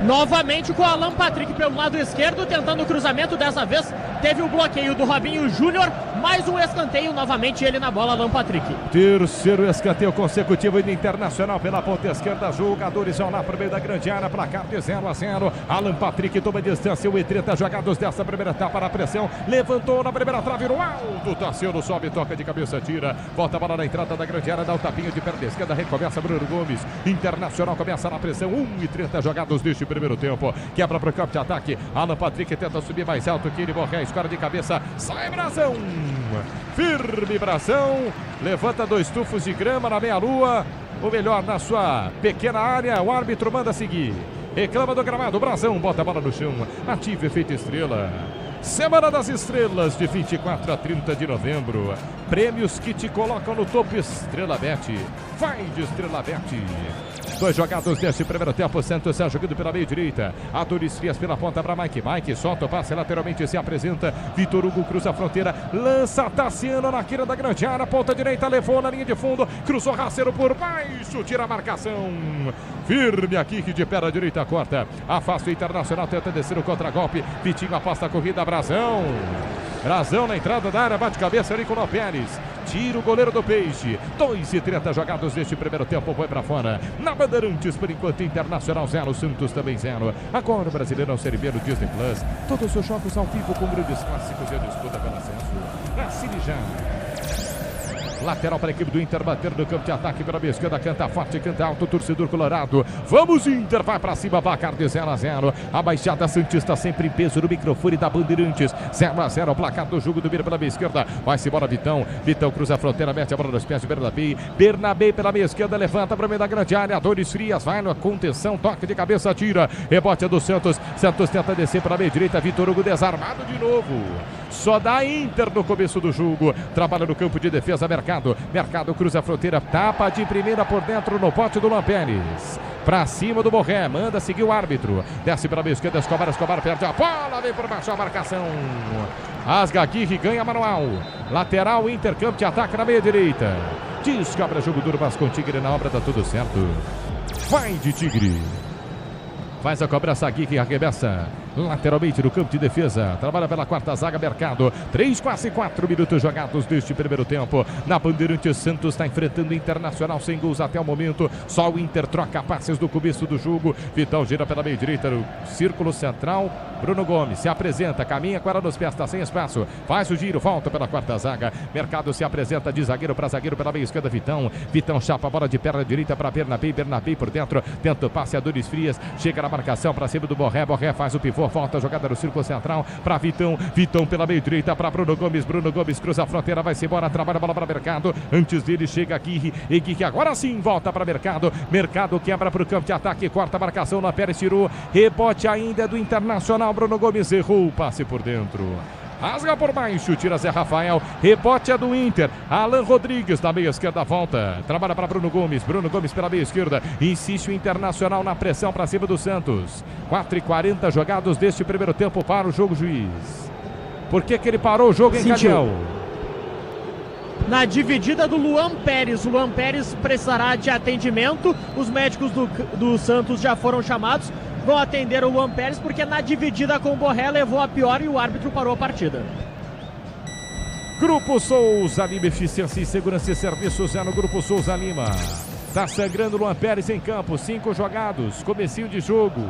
Novamente com o Alan Patrick pelo lado esquerdo, tentando o cruzamento, dessa vez teve o bloqueio do Robinho Júnior, mais um escanteio, novamente ele na bola, Alan Patrick. Terceiro escanteio consecutivo do Internacional pela ponta esquerda, jogadores vão lá para o meio da grande área, placar de 0-0, Alan Patrick toma distância, 1:30 jogados dessa primeira etapa na pressão, levantou na primeira trave no alto, Tassiano sobe, toca de cabeça, tira, volta a bola na entrada da grande área, dá o tapinho de perna esquerda, recomeça Bruno Gomes, Internacional começa na pressão, 1:30 jogados deste primeiro tempo, quebra para o campo de ataque, Alan Patrick tenta subir mais alto que ele, Borré, escora de cabeça, sai Brasão, firme Brasão, levanta 2 tufos de grama na meia-lua, o melhor na sua pequena área, o árbitro manda seguir, reclama do gramado, Brasão bota a bola no chão, ativa efeito estrela. Semana das Estrelas, de 24 a 30 de novembro. Prêmios que te colocam no topo. Estrela Bet. Vai de Estrela Bet. 2 jogados desse primeiro tempo. Santos jogando pela meia direita. Adonis Frias pela ponta para Mike. Mike solta o passe lateralmente, se apresenta. Vitor Hugo cruza a fronteira. Lança Tassiano na quina da grande área. Ponta direita, levou na linha de fundo. Cruzou Raceiro por baixo. Tira a marcação. Firme aqui que de perna direita corta. Afasta o Internacional. Tenta descer o contragolpe. Vitinho aposta a corrida. Brasão. Brasão na entrada da área. Bate cabeça ali com o Lopérez. Tira o goleiro do Peixe. 2:30 jogados neste primeiro tempo. Foi para fora. Na Bandeirantes, por enquanto, Internacional 0, Santos também 0. Agora o Brasileirão Série B no Disney Plus. Todos os seus jogos ao vivo com grandes clássicos e a disputa pelo acesso. Assine já. Lateral para a equipe do Inter, bater no campo de ataque pela meia esquerda, canta forte, canta alto, torcedor colorado. Vamos Inter, vai para cima, placar de 0-0. A Baixada Santista sempre em peso no microfone da Bandeirantes. 0-0, placar do jogo do Mira pela meia esquerda. Vai-se embora Vitão. Vitão cruza a fronteira, mete a bola nos pés de Bernabé. Bernabé pela meia esquerda, levanta para o meio da grande área. Adonis Frias vai na contenção, toque de cabeça, tira. Rebote do Santos. Santos tenta descer para a meia direita. Vitor Hugo desarmado de novo. Só dá Inter no começo do jogo. Trabalha no campo de defesa, Mercado cruza a fronteira, tapa de primeira por dentro no pote do Lampérez. Pra cima do Borré, manda seguir o árbitro. Desce pela meia esquerda, Escobar perde a bola, vem por baixo a marcação. Asga Aguirre ganha manual. Lateral, Inter, campo de ataque na meia direita. Descobra jogo duro, mas com Tigre na obra dá tudo certo. Vai de Tigre. Faz a cobrança, Aguirre arremessa lateralmente no campo de defesa. Trabalha pela quarta zaga, Mercado. 3, quase 4 minutos jogados deste primeiro tempo. Na Bandeirantes, Santos está enfrentando o Internacional sem gols até o momento. Só o Inter troca passes no começo do jogo. Vitão gira pela meia direita no círculo central. Bruno Gomes se apresenta, caminha com ela nos pés, está sem espaço. Faz o giro, volta pela quarta zaga. Mercado se apresenta de zagueiro para zagueiro pela meia esquerda, Vitão. Vitão chapa a bola de perna direita para Bernabé. Bernabé por dentro, tenta o passe a Adonis Frias. Chega na marcação para cima do Borré. Borré faz o pivô. Volta a jogada no círculo central para Vitão. Vitão pela meia direita para Bruno Gomes. Bruno Gomes cruza a fronteira, vai-se embora, trabalha a bola para Mercado. Antes dele chega Aguirre. Aguirre agora sim volta para Mercado. Mercado quebra para o campo de ataque, corta a marcação na Pérez, tirou. Rebote ainda do Internacional. Bruno Gomes errou o passe por dentro. Rasga por baixo, tira Zé Rafael. Rebote é do Inter. Alan Rodrigues na meia esquerda, volta. Trabalha para Bruno Gomes. Bruno Gomes pela meia esquerda. Insiste o Internacional na pressão para cima do Santos. 4:40 jogados deste primeiro tempo para o jogo, juiz. Por que ele parou o jogo em Cadiel? Na dividida do Luan Pérez. O Luan Pérez precisará de atendimento. Os médicos do Santos já foram chamados. Vão atender o Luan Pérez porque na dividida com o Borré levou a pior e o árbitro parou a partida. Grupo Souza Lima, eficiência e segurança e serviços é no Grupo Souza Lima. Tá sangrando o Luan Pérez em campo, 5 jogados, comecinho de jogo.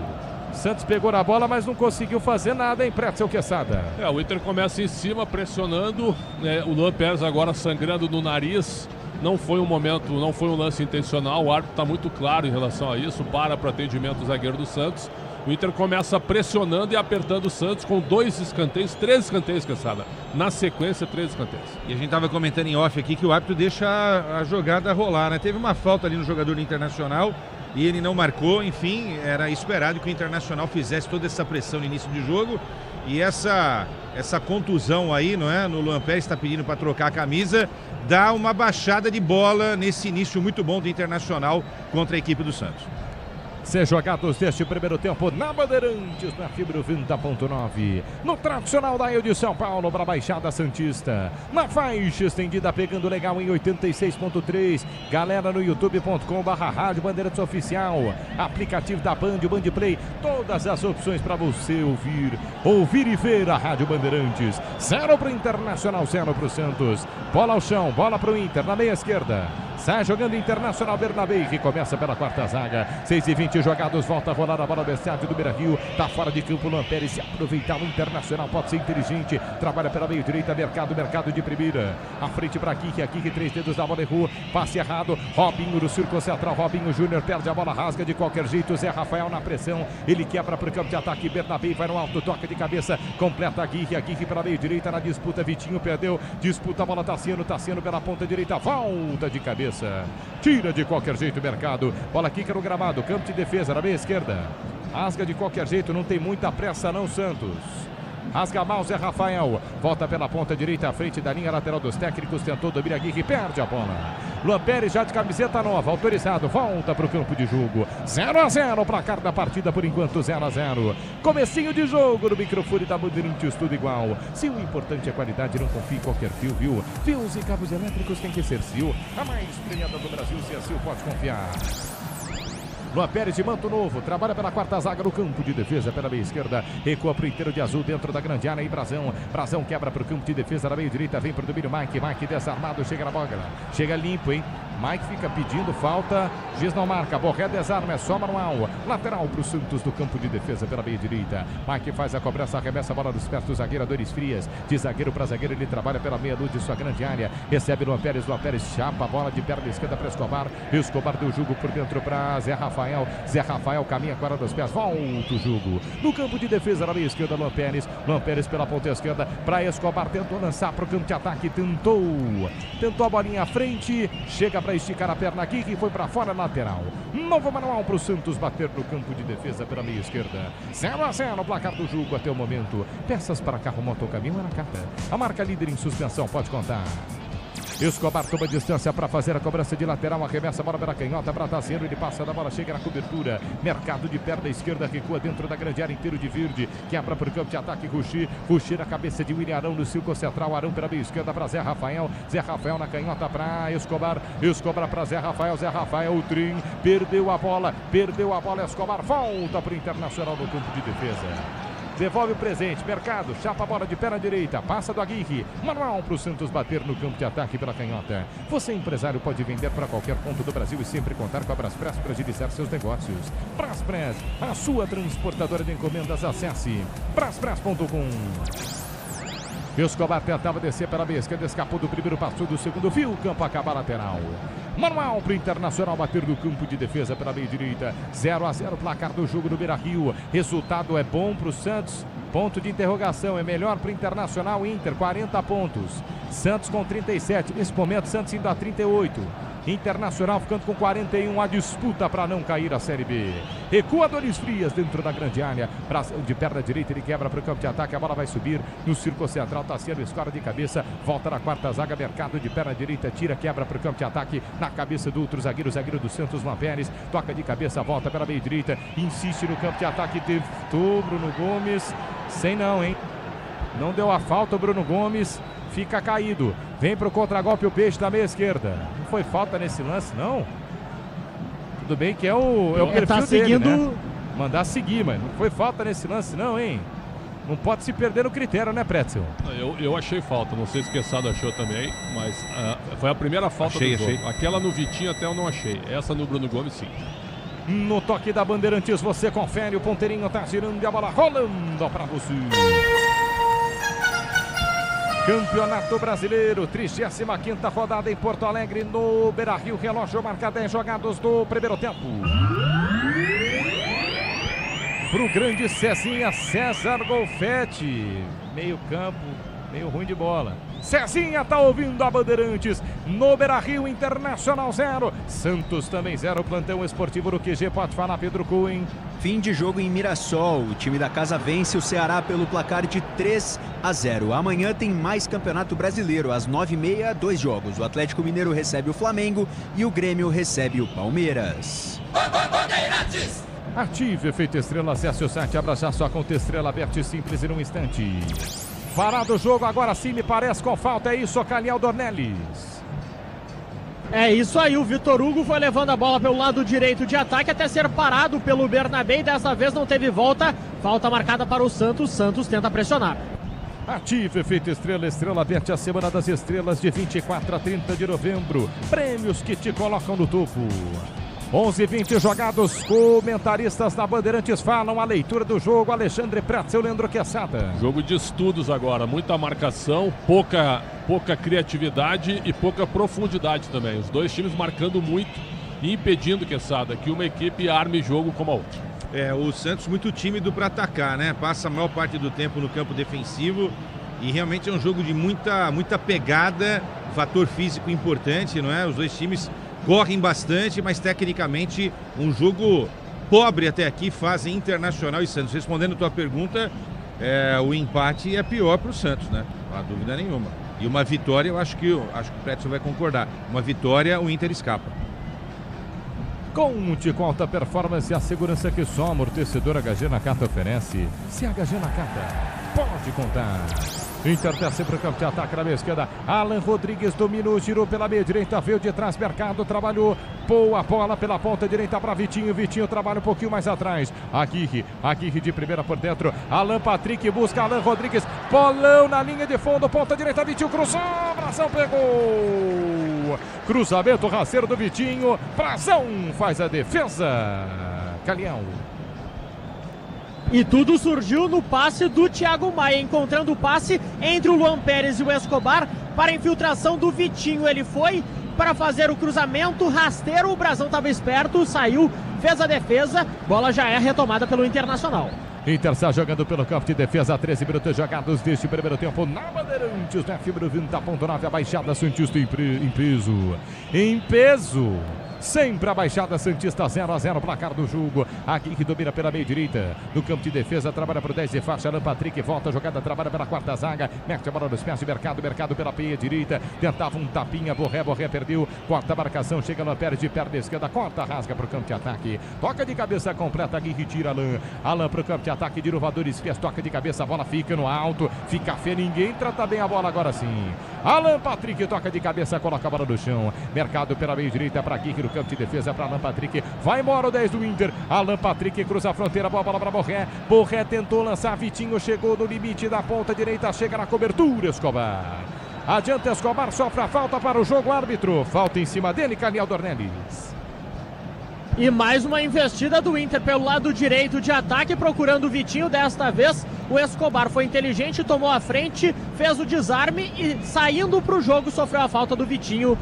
Santos pegou na bola, mas não conseguiu fazer nada, hein, Pretzel Quesada? O Inter começa em cima, pressionando, o Luan Pérez agora sangrando no nariz. Não foi um momento, não foi um lance intencional, o árbitro está muito claro em relação a isso, para o atendimento do zagueiro do Santos. O Inter começa pressionando e apertando o Santos com 2 escanteios, 3 escanteios, Quesada. Na sequência, 3 escanteios. E a gente estava comentando em off aqui que o árbitro deixa a jogada rolar, né? Teve uma falta ali no jogador do Internacional e ele não marcou, enfim, era esperado que o Internacional fizesse toda essa pressão no início de jogo E essa contusão aí, não é? No Luan Pérez está pedindo para trocar a camisa, dá uma baixada de bola nesse início muito bom do Internacional contra a equipe do Santos. Ser jogados deste primeiro tempo na Bandeirantes, na Fibra 90.9. No tradicional Dial de São Paulo, para a Baixada Santista. Na faixa estendida, pegando legal em 86.3. Galera no youtube.com/Rádio Bandeirantes Oficial. Aplicativo da Band, o Band Play. Todas as opções para você ouvir e ver a Rádio Bandeirantes. 0 para o Internacional, 0 para o Santos. Bola ao chão, bola para o Inter, na meia esquerda. Sai jogando Internacional Bernabé, que começa pela quarta zaga. 6:20 jogados, volta a rolar a bola do estádio do Beira-Rio. Tá fora de campo Luan Pérez. Se aproveitar o Internacional, pode ser inteligente. Trabalha pela meio direita, mercado de primeira. A frente para Kiki, 3 dedos da bola, errou. Passe errado. Robinho no círculo central. Robinho Júnior perde a bola, rasga de qualquer jeito. Zé Rafael na pressão. Ele quebra para o campo de ataque. Bernabé vai no alto, toca de cabeça. Completa a Guirre para meio direita na disputa. Vitinho perdeu. Disputa a bola, Tassiano pela ponta direita. Volta de cabeça. Tira de qualquer jeito o mercado. Bola quica no gramado. Campo de defesa na meia esquerda. Rasga de qualquer jeito. Não tem muita pressa não, Santos. Rasga mal Zé Rafael. Volta pela ponta direita à frente da linha lateral dos técnicos. Tentou domar Aguirre. Perde a bola. Luan Pérez já de camiseta nova. Autorizado. Volta para o campo de jogo. 0-0. Placar da partida por enquanto 0-0. Comecinho de jogo no microfone da Bandeirantes. Tudo igual. Se o importante é qualidade, não confie em qualquer fio, viu? Fios e cabos elétricos tem que ser Sil. A mais premiada do Brasil. Se é Sil, pode confiar. Luan Pérez de manto novo, trabalha pela quarta zaga no campo de defesa pela meia esquerda, recua para o inteiro de azul dentro da grande área e Brazão quebra para o campo de defesa na meia direita, vem para o domínio Mike desarmado, chega na bola, chega limpo, hein? Mike fica pedindo falta, Giz não marca, Borré desarma, é só manual, lateral para o Santos do campo de defesa pela meia direita, Mike faz a cobrança, arremessa a bola dos pés do zagueiro, a dores frias, de zagueiro para zagueiro, ele trabalha pela meia luz de sua grande área, recebe Luan Pérez chapa a bola de perna esquerda para Escobar deu jogo por dentro para Zé Rafael caminha com a dos pés, volta o jogo no campo de defesa na meia esquerda. Luan Pérez pela ponta esquerda para Escobar, tentou lançar para o campo de ataque, tentou a bolinha à frente, chega para esticar a perna aqui que foi para fora, lateral, novo manual para o Santos bater no campo de defesa pela meia esquerda. 0-0 no placar do jogo até o momento. Peças para carro, moto, caminhão, Aracata, a marca líder em suspensão, pode contar. Escobar toma distância para fazer a cobrança de lateral, arremessa a bola pela canhota para Tassiano, ele passa da bola, chega na cobertura, mercado de perna esquerda, recua dentro da grande área, inteiro de verde, quebra para o campo de ataque, Ruxi na cabeça de William Arão no círculo central, Arão pela meia esquerda para Zé Rafael na canhota para Escobar para Zé Rafael, o trim, perdeu a bola, Escobar volta para o Internacional no campo de defesa. Devolve o presente, mercado, chapa a bola de perna direita, passa do Aguirre, manual para o Santos bater no campo de ataque pela canhota. Você, empresário, pode vender para qualquer ponto do Brasil e sempre contar com a Braspress para agilizar seus negócios. Braspress, a sua transportadora de encomendas, acesse braspress.com. Escobar tentava descer pela meia esquerda, escapou do primeiro, passou do segundo, viu o campo acabar lateral. Manual para o Internacional bater no campo de defesa pela meia direita. 0-0 placar do jogo no Beira-Rio. Resultado é bom para o Santos. Ponto de interrogação, é melhor para o Internacional. Inter 40 pontos. Santos com 37. Nesse momento, Santos indo a 38. Internacional ficando com 41, a disputa para não cair a Série B. Recua Dores Frias dentro da grande área, de perna direita, ele quebra para o campo de ataque, a bola vai subir no círculo central, Tassiano escora de cabeça, volta na quarta zaga, mercado de perna direita, tira, quebra para o campo de ataque, na cabeça do outro zagueiro do Santos, Luan Pérez, toca de cabeça, volta pela meia direita, insiste no campo de ataque, tentou Bruno Gomes, sem não, hein? Não deu a falta o Bruno Gomes, fica caído, vem para o contragolpe o Peixe da meia esquerda. Não foi falta nesse lance, não? Tudo bem que é o perfil tá dele, seguindo... né? Mandar seguir, mas não foi falta nesse lance, não, hein? Não pode se perder no critério, né, Pretzel? Eu achei falta, não sei se o Quesada achou também, mas foi a primeira falta do jogo. Aquela no Vitinho até eu não achei, essa no Bruno Gomes sim. No toque da Bandeirantes você confere, o ponteirinho tá girando e a bola rolando para você. Campeonato Brasileiro, 35ª rodada em Porto Alegre, no Beira-Rio, relógio marca 10 jogados do primeiro tempo. Pro grande Cezinha, César Golfetti, meio campo, meio ruim de bola. Cezinha tá ouvindo a Bandeirantes. No Beira-Rio, Internacional 0. Santos também 0. Plantão esportivo do QG. Pode falar, Pedro Cunha. Fim de jogo em Mirassol. O time da casa vence o Ceará pelo placar de 3-0. Amanhã tem mais Campeonato Brasileiro. Às 9h30, 2 jogos. O Atlético Mineiro recebe o Flamengo e o Grêmio recebe o Palmeiras. Ative Efeito Estrela. Acesse o site. Abra já sua conta Estrela. Aperte simples em um instante. Parado o jogo, agora sim me parece com falta, é isso, Caliel Dornelles. É isso aí, o Vitor Hugo foi levando a bola pelo lado direito de ataque até ser parado pelo Bernabé e dessa vez não teve volta. Falta marcada para o Santos, Santos tenta pressionar. Ative Efeito Estrela, Estrela Bete, a Semana das Estrelas de 24 a 30 de novembro. Prêmios que te colocam no topo. 11h20 jogados, comentaristas da Bandeirantes falam a leitura do jogo, Alexandre Pretzel, Leandro Quesada. Jogo de estudos agora, muita marcação, pouca criatividade e pouca profundidade também. Os dois times marcando muito e impedindo, Quesada, que uma equipe arme jogo como a outra. O Santos muito tímido para atacar, né? Passa a maior parte do tempo no campo defensivo e realmente é um jogo de muita pegada, fator físico importante, não é? Os dois times correm bastante, mas tecnicamente um jogo pobre até aqui, fazem Internacional e Santos. Respondendo a tua pergunta, o empate é pior para o Santos, né? Não há dúvida nenhuma. E uma vitória, eu acho que o Pretzel vai concordar. Uma vitória, o Inter escapa. Conte com alta performance e a segurança que só a amortecedora HG Nakata oferece. Se a HG Nakata, pode contar. Inter desce para o campo de ataque na meia esquerda. Alan Rodrigues dominou, girou pela meia direita, veio de trás, Mercado trabalhou, pôs a bola pela ponta direita para Vitinho. Vitinho trabalha um pouquinho mais atrás. Aguirre de primeira por dentro. Alan Patrick busca Alan Rodrigues. Bolão na linha de fundo, ponta direita, Vitinho cruzou. Brazão pegou. Cruzamento rasteiro do Vitinho. Brazão faz a defesa. Calião. E tudo surgiu no passe do Thiago Maia, encontrando o passe entre o Luan Pérez e o Escobar para a infiltração do Vitinho. Ele foi para fazer o cruzamento rasteiro, o Brazão estava esperto, saiu, fez a defesa, bola já é retomada pelo Internacional. Inter está jogando pelo campo de defesa, 13 minutos jogados deste primeiro tempo na Bandeirantes, na fibra 20.9, a Baixada Santista em peso. Em peso. Sempre a Baixada Santista 0-0, placar do jogo. Aqui que domina pela meia direita. No campo de defesa, trabalha para o 10 de faixa. Alan Patrick volta a jogada, trabalha pela quarta zaga. Mete a bola nos pés de Mercado pela meia direita. Tentava um tapinha, Borré perdeu. Corta a marcação, chega no Pérez de perna esquerda. Corta, rasga para o campo de ataque. Toca de cabeça completa, Aguirre tira Alan. Alan para o campo de ataque de inovadores. Pés, toca de cabeça, a bola fica no alto. Fica feia, ninguém trata bem a bola agora sim. Alan Patrick toca de cabeça, coloca a bola no chão. Mercado pela meia direita para Aguirre. Campo de defesa para Alan Patrick, vai embora o 10 do Inter. Alan Patrick cruza a fronteira, boa bola para Borré tentou lançar, Vitinho chegou no limite da ponta direita, chega na cobertura, Escobar. Adianta Escobar, sofre a falta para o jogo, árbitro. Falta em cima dele, Caliel Dornelles. E mais uma investida do Inter pelo lado direito de ataque, procurando o Vitinho. Desta vez o Escobar foi inteligente, tomou a frente, fez o desarme e saindo para o jogo sofreu a falta do Vitinho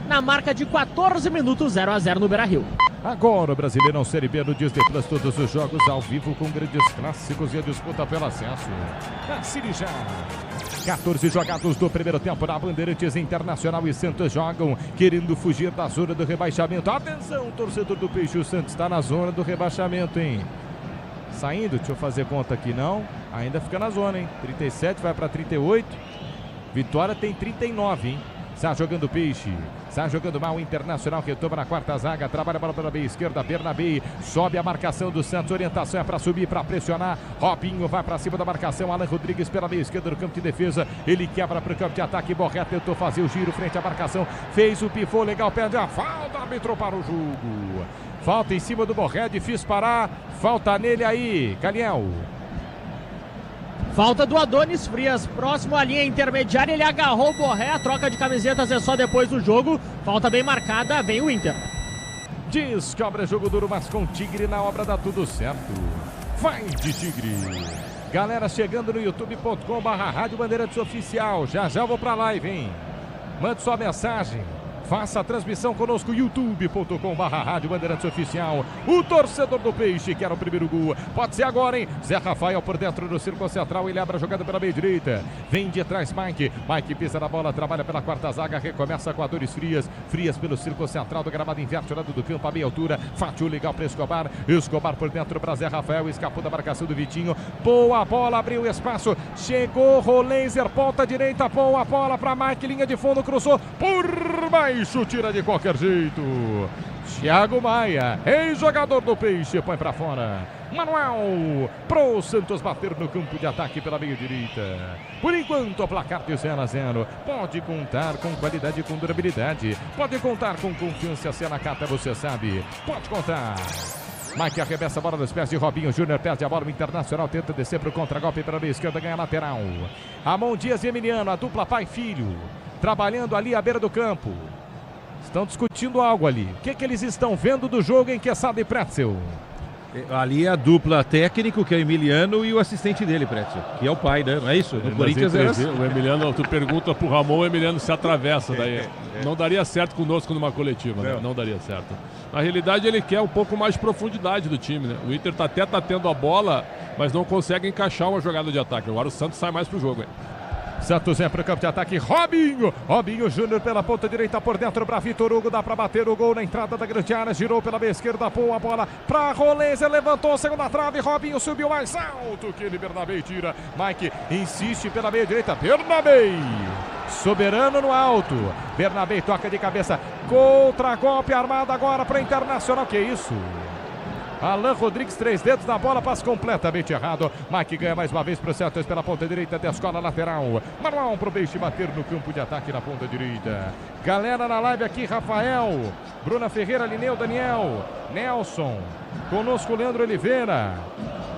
na marca de 14 minutos, 0-0 no Beira-Rio. Agora o Brasileirão Série B no Disney Plus, todos os jogos ao vivo com grandes clássicos e a disputa pelo acesso. Assine já. 14 jogados do primeiro tempo na Bandeirantes. Internacional e Santos jogam querendo fugir da zona do rebaixamento. Atenção, torcedor do Peixe, o Santos está na zona do rebaixamento, hein? Saindo, deixa eu fazer conta aqui, não. Ainda fica na zona, hein? 37 vai para 38. Vitória tem 39, hein? Está jogando o Peixe, está jogando mal o Internacional, retoma na quarta zaga, trabalha a bola pela meia esquerda, Bernabé, sobe a marcação do Santos, orientação é para subir, para pressionar, Robinho vai para cima da marcação, Alan Rodrigues pela meia esquerda no campo de defesa, ele quebra para o campo de ataque, Borré tentou fazer o giro frente à marcação, fez o pivô, legal, perde a falta, árbitro para o jogo. Falta em cima do Borré, difícil parar, falta nele aí, Caliel. Falta do Adonis Frias, próximo à linha intermediária, ele agarrou o Borré, a troca de camisetas é só depois do jogo, falta bem marcada, vem o Inter. Descobre jogo duro, mas com Tigre na obra dá tudo certo. Vai de Tigre. Galera chegando no youtube.com/Rádio Bandeirantes Oficial, já vou pra live, hein? Mande sua mensagem, Faça a transmissão conosco, youtube.com/Rádio Bandeirantes Oficial. O torcedor do Peixe quer o primeiro gol. Pode ser agora, hein? Zé Rafael por dentro do círculo central. Ele abre a jogada pela meia direita. Vem de trás Mike. Mike pisa na bola, trabalha pela quarta zaga. Recomeça com a Dores Frias. Frias pelo círculo central do gramado, inverte o lado do campo a meia altura. Fátio legal para Escobar. Escobar por dentro para Zé Rafael. Escapou da marcação do Vitinho. Boa bola, abriu espaço. Chegou Rolenzer, ponta direita. Boa bola para Mike. Linha de fundo, cruzou por baixo. Tira de qualquer jeito. Thiago Maia, ex-jogador do Peixe, põe para fora. Manuel, pro Santos bater no campo de ataque pela meia direita. Por enquanto, o placar de 0-0. Pode contar com qualidade e com durabilidade. Pode contar com confiança, se na cata você sabe. Pode contar. Mike arremessa a bola nos pés de Robinho Júnior, perde a bola, o Internacional tenta descer para o contragolpe pela meia esquerda, ganha a lateral. Ramon Dias e Emiliano, a dupla pai e filho, trabalhando ali à beira do campo. Estão discutindo algo ali. O que eles estão vendo do jogo em Quesada e Pretzel? Ali é a dupla técnico, que é o Emiliano, e o assistente dele, Pretzel, que é o pai, né? Não é isso? No Corinthians é assim. O Emiliano, tu pergunta pro Ramon, o Emiliano se atravessa daí. Não daria certo conosco numa coletiva, né? Não daria certo. Na realidade, ele quer um pouco mais de profundidade do time, né? O Inter até tá tendo a bola, mas não consegue encaixar uma jogada de ataque. Agora o Santos sai mais pro jogo, hein? Santos é para o campo de ataque, Robinho Júnior pela ponta direita por dentro para Vitor Hugo, dá para bater o gol na entrada da grande área, girou pela meia esquerda, pôs a bola para Rolenzer, levantou, segunda trave, Robinho subiu mais alto que ele, Bernabé tira, Mike insiste pela meia direita, Bernabé, soberano no alto, Bernabé toca de cabeça, contra-golpe armado agora para Internacional, que isso? Alan Rodrigues, 3 dedos na bola, passe completamente errado. Mike ganha mais uma vez para o Santos pela ponta direita, descola lateral. Manuel para o Peixe bater no campo de ataque na ponta direita. Galera na live aqui, Rafael, Bruna Ferreira, Lineu, Daniel, Nelson, conosco Leandro Oliveira,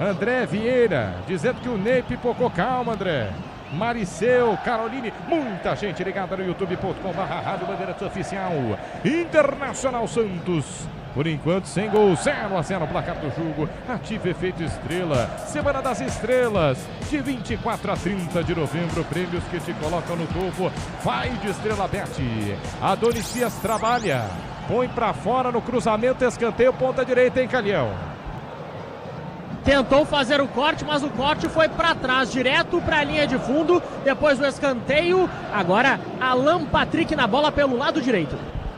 André Vieira, dizendo que o Ney pipocou. Calma, André. Mariceu, Caroline, muita gente ligada no youtube.com/Rádio Bandeirantes Oficial. Internacional Santos. Por enquanto, sem gol, 0-0 o placar do jogo. Ative efeito estrela. Semana das Estrelas, de 24 a 30 de novembro. Prêmios que te colocam no topo. Vai de Estrela Bet. Adonis Dias trabalha. Põe pra fora no cruzamento, escanteio, ponta direita, hein, Calhão? Tentou fazer o corte, mas o corte foi para trás, direto para a linha de fundo. Depois o escanteio. Agora, Alan Patrick na bola pelo lado direito.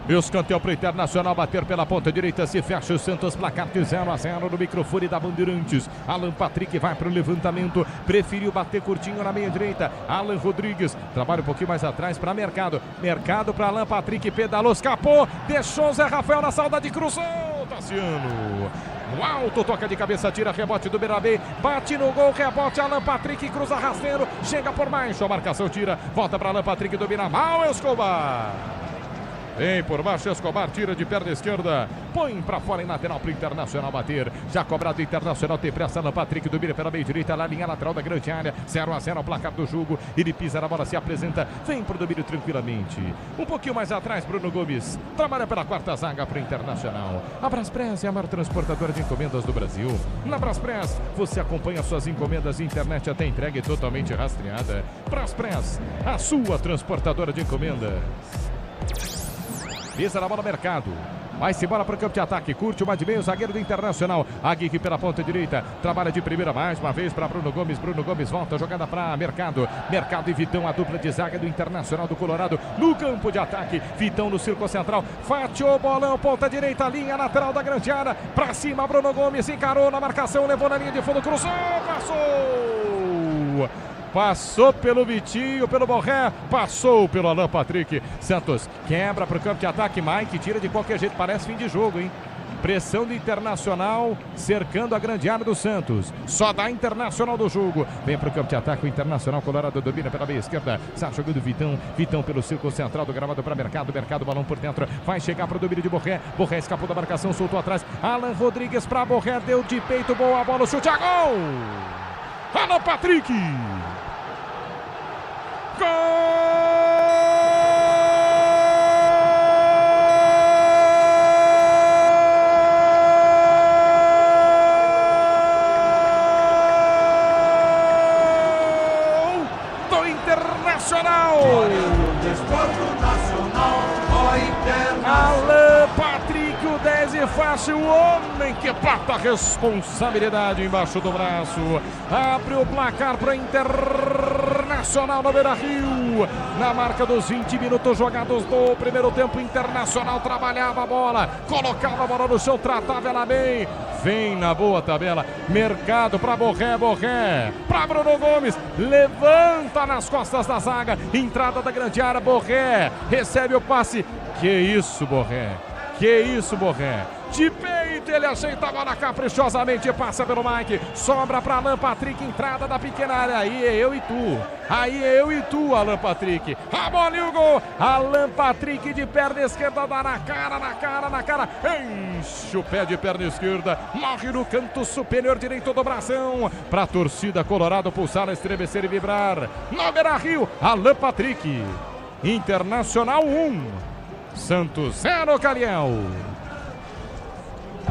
Escanteio para o Internacional bater pela ponta direita, se fecha o Santos, placar de 0-0 no microfone da Bandeirantes. Alan Patrick vai para o levantamento, preferiu bater curtinho na meia direita. Alan Rodrigues trabalha um pouquinho mais atrás para Mercado. Mercado para Alan Patrick, pedalou, escapou, deixou Zé Rafael na saudade, cruzou, Tassiano. No alto, toca de cabeça, tira rebote do Bernabé, bate no gol, rebote, Alan Patrick, cruza rasteiro, chega por baixo, a marcação tira, volta para Alan Patrick, domina mal, Escobar. Vem por baixo, Escobar tira de perna esquerda, põe pra fora em lateral pro Internacional bater. Já cobrado o Internacional, tem pressa, Alan Patrick domina pela meia direita, na linha lateral da grande área, 0-0 o placar do jogo. Ele pisa na bola, se apresenta, vem pro domínio tranquilamente. Um pouquinho mais atrás, Bruno Gomes trabalha pela quarta zaga pro Internacional. A Braspress é a maior transportadora de encomendas do Brasil. Na Braspress, você acompanha suas encomendas, internet até entrega totalmente rastreada. Braspress, a sua transportadora de encomendas. Pisa na bola, Mercado. Vai-se embora para o campo de ataque. Curte uma de meio, zagueiro do Internacional. Aguirre pela ponta direita. Trabalha de primeira mais uma vez para Bruno Gomes. Bruno Gomes volta, jogada para Mercado. Mercado e Vitão, a dupla de zaga do Internacional do Colorado. No campo de ataque. Vitão no círculo central. Fatiou, bolão, ponta direita, linha lateral da grande área. Para cima, Bruno Gomes encarou na marcação, levou na linha de fundo, cruzou, passou. Passou pelo Vitinho, pelo Borré, passou pelo Alan Patrick. Santos quebra para o campo de ataque. Mike tira de qualquer jeito, parece fim de jogo, hein? Pressão do Internacional, cercando a grande área do Santos. Só dá Internacional do jogo. Vem para o campo de ataque, o Internacional Colorado domina pela meia esquerda. Está jogando Vitão. Vitão pelo círculo central do gramado para Mercado. Mercado, balão por dentro. Vai chegar para o domínio de Borré. Borré escapou da marcação, soltou atrás. Alan Rodrigues para Borré, deu de peito, boa bola, o chute a gol! Alan Patrick! Gol! Do Internacional! Desporto Nacional, Alan Patrick, o 10 e fácil, o homem que porta a responsabilidade embaixo do braço. Abre o placar para Internacional no Beira-Rio. Na marca dos 20 minutos jogados do primeiro tempo, Internacional trabalhava a bola, colocava a bola no chão, tratava ela bem. Vem na boa tabela, Mercado para Borré, para Bruno Gomes, levanta nas costas da zaga, entrada da grande área, Borré recebe o passe. Que isso, Borré, de peito ele ajeita a bola caprichosamente, passa pelo Mike, sobra para Alan Patrick, entrada da pequena área, aí é eu e tu, Alan Patrick, a bola e o gol, Alan Patrick de perna esquerda, dá na cara, enche o pé de perna esquerda, morre no canto superior direito do bração, para a torcida colorado pulsar, estremecer e vibrar, no Beira-Rio, Alan Patrick, Internacional 1, Santos 0, Caliel.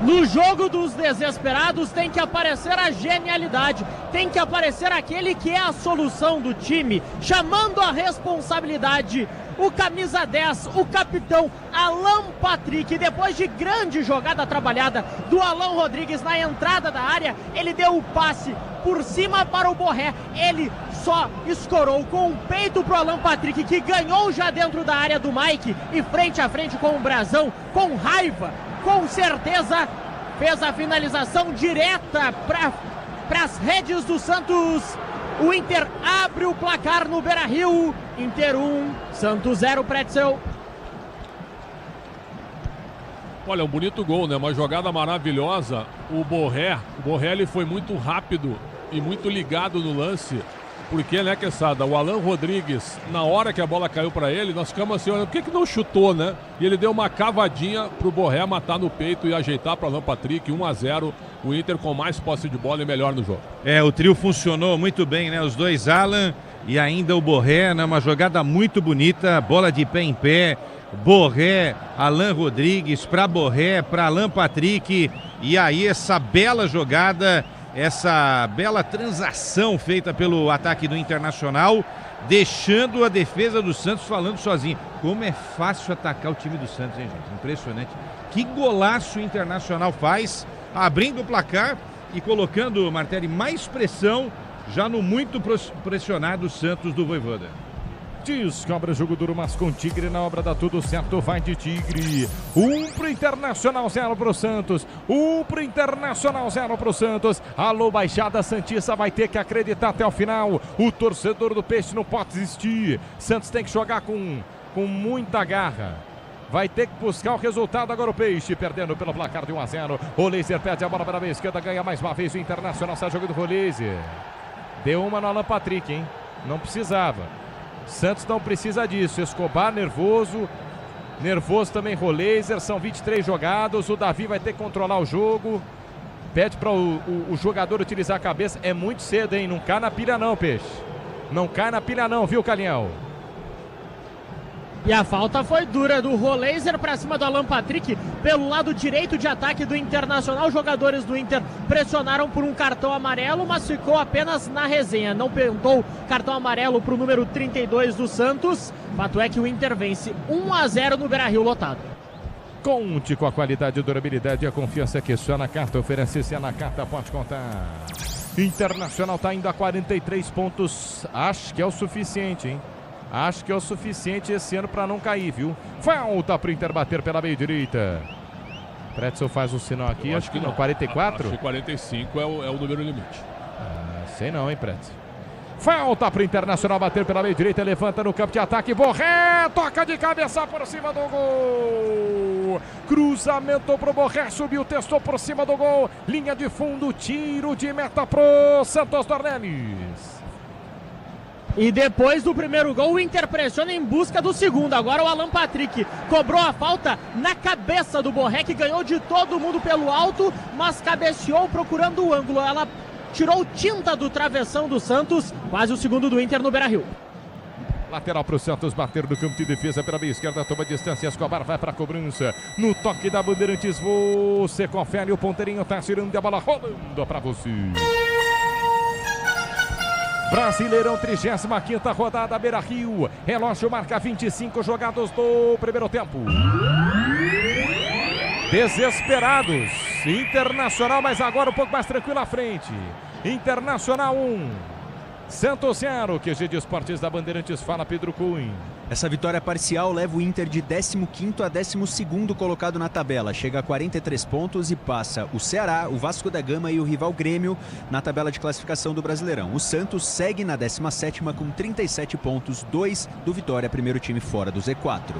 No jogo dos desesperados tem que aparecer a genialidade, tem que aparecer aquele que é a solução do time, chamando a responsabilidade. O camisa 10, o capitão Alan Patrick, depois de grande jogada trabalhada do Alan Rodrigues na entrada da área, ele deu o passe por cima para o Borré, ele só escorou com o peito para o Alan Patrick, que ganhou já dentro da área do Mike e frente a frente com o Brazão, com raiva, com certeza, fez a finalização direta para as redes do Santos. O Inter abre o placar no Beira-Rio. Inter 1, Santos 0, Pretzel. Olha, um bonito gol, né? Uma jogada maravilhosa. O Borré ele foi muito rápido e muito ligado no lance. Porque, né, Quesada, o Alan Rodrigues, na hora que a bola caiu para ele, nós ficamos assim, olhando, por que não chutou, né? E ele deu uma cavadinha pro Borré matar no peito e ajeitar para Alan Patrick, 1-0, o Inter com mais posse de bola e melhor no jogo. O trio funcionou muito bem, né? Os dois Alan e ainda o Borré, né? Uma jogada muito bonita, bola de pé em pé, Borré, Alan Rodrigues, para Borré, para Alan Patrick, e aí essa bela jogada, essa bela transação feita pelo ataque do Internacional, deixando a defesa do Santos falando sozinho. Como é fácil atacar o time do Santos, hein, gente? Impressionante. Que golaço o Internacional faz, abrindo o placar e colocando, Martelli, mais pressão já no muito pressionado Santos do Vojvoda. Descobre jogo duro, mas com Tigre na obra dá tudo certo, vai de Tigre. 1 pro Internacional, 0 pro Santos. 1 pro Internacional, 0 pro Santos. Alô, Baixada Santista vai ter que acreditar até o final. O torcedor do Peixe não pode desistir. Santos tem que jogar com muita garra. Vai ter que buscar o resultado agora o Peixe, perdendo pelo placar de 1-0. O Laser perde a bola para a esquerda, ganha mais uma vez o Internacional, sai jogando o Laser. Deu uma no Alan Patrick, hein? Não precisava. Santos não precisa disso. Escobar nervoso também Roleiser, são 23 jogados, o Davi vai ter que controlar o jogo, pede para o jogador utilizar a cabeça, é muito cedo, hein? Não cai na pilha não, Peixe, não cai na pilha não, viu, Caliel? E a falta foi dura do Roleiser para cima do Alan Patrick pelo lado direito de ataque do Internacional. Os jogadores do Inter pressionaram por um cartão amarelo, mas ficou apenas na resenha. Não pintou cartão amarelo para o número 32 do Santos. Fato é que o Inter vence 1-0 no Beira-Rio lotado. Conte com a qualidade, durabilidade e a confiança que só na carta oferece. Se é na carta, pode contar. Internacional está indo a 43 pontos. Acho que é o suficiente, hein? Acho que é o suficiente esse ano para não cair, viu? Falta para o Inter bater pela meia direita. Pretzel faz o sinal aqui, acho que não. 44? Acho que 45 é o número limite. Sei não, hein, Pretzel. Falta para o Internacional bater pela meia direita, levanta no campo de ataque, Borré, toca de cabeça por cima do gol. Cruzamento pro Borré, subiu, testou por cima do gol. Linha de fundo, tiro de meta pro Santos Dornelles. E depois do primeiro gol, o Inter pressiona em busca do segundo. Agora o Alan Patrick cobrou a falta na cabeça do Borré, que ganhou de todo mundo pelo alto, mas cabeceou procurando o ângulo. Ela tirou tinta do travessão do Santos, quase o segundo do Inter no Beira-Rio. Lateral para o Santos bater no campo de defesa pela meia esquerda, toma distância, Escobar vai para a cobrança. No toque da Bandeirantes, você confere, o ponteirinho está girando e a bola rolando para você. Brasileirão, 35ª rodada, Beira-Rio. Relógio marca 25 jogados do primeiro tempo. Desesperados. Internacional, mas agora um pouco mais tranquilo à frente. Internacional 1. Santos 0. QG de Esportes da Bandeirantes, fala Pedro Cunha. Essa vitória parcial leva o Inter de 15º a 12º colocado na tabela. Chega a 43 pontos e passa o Ceará, o Vasco da Gama e o rival Grêmio na tabela de classificação do Brasileirão. O Santos segue na 17ª com 37 pontos, 2 do Vitória, primeiro time fora do Z4.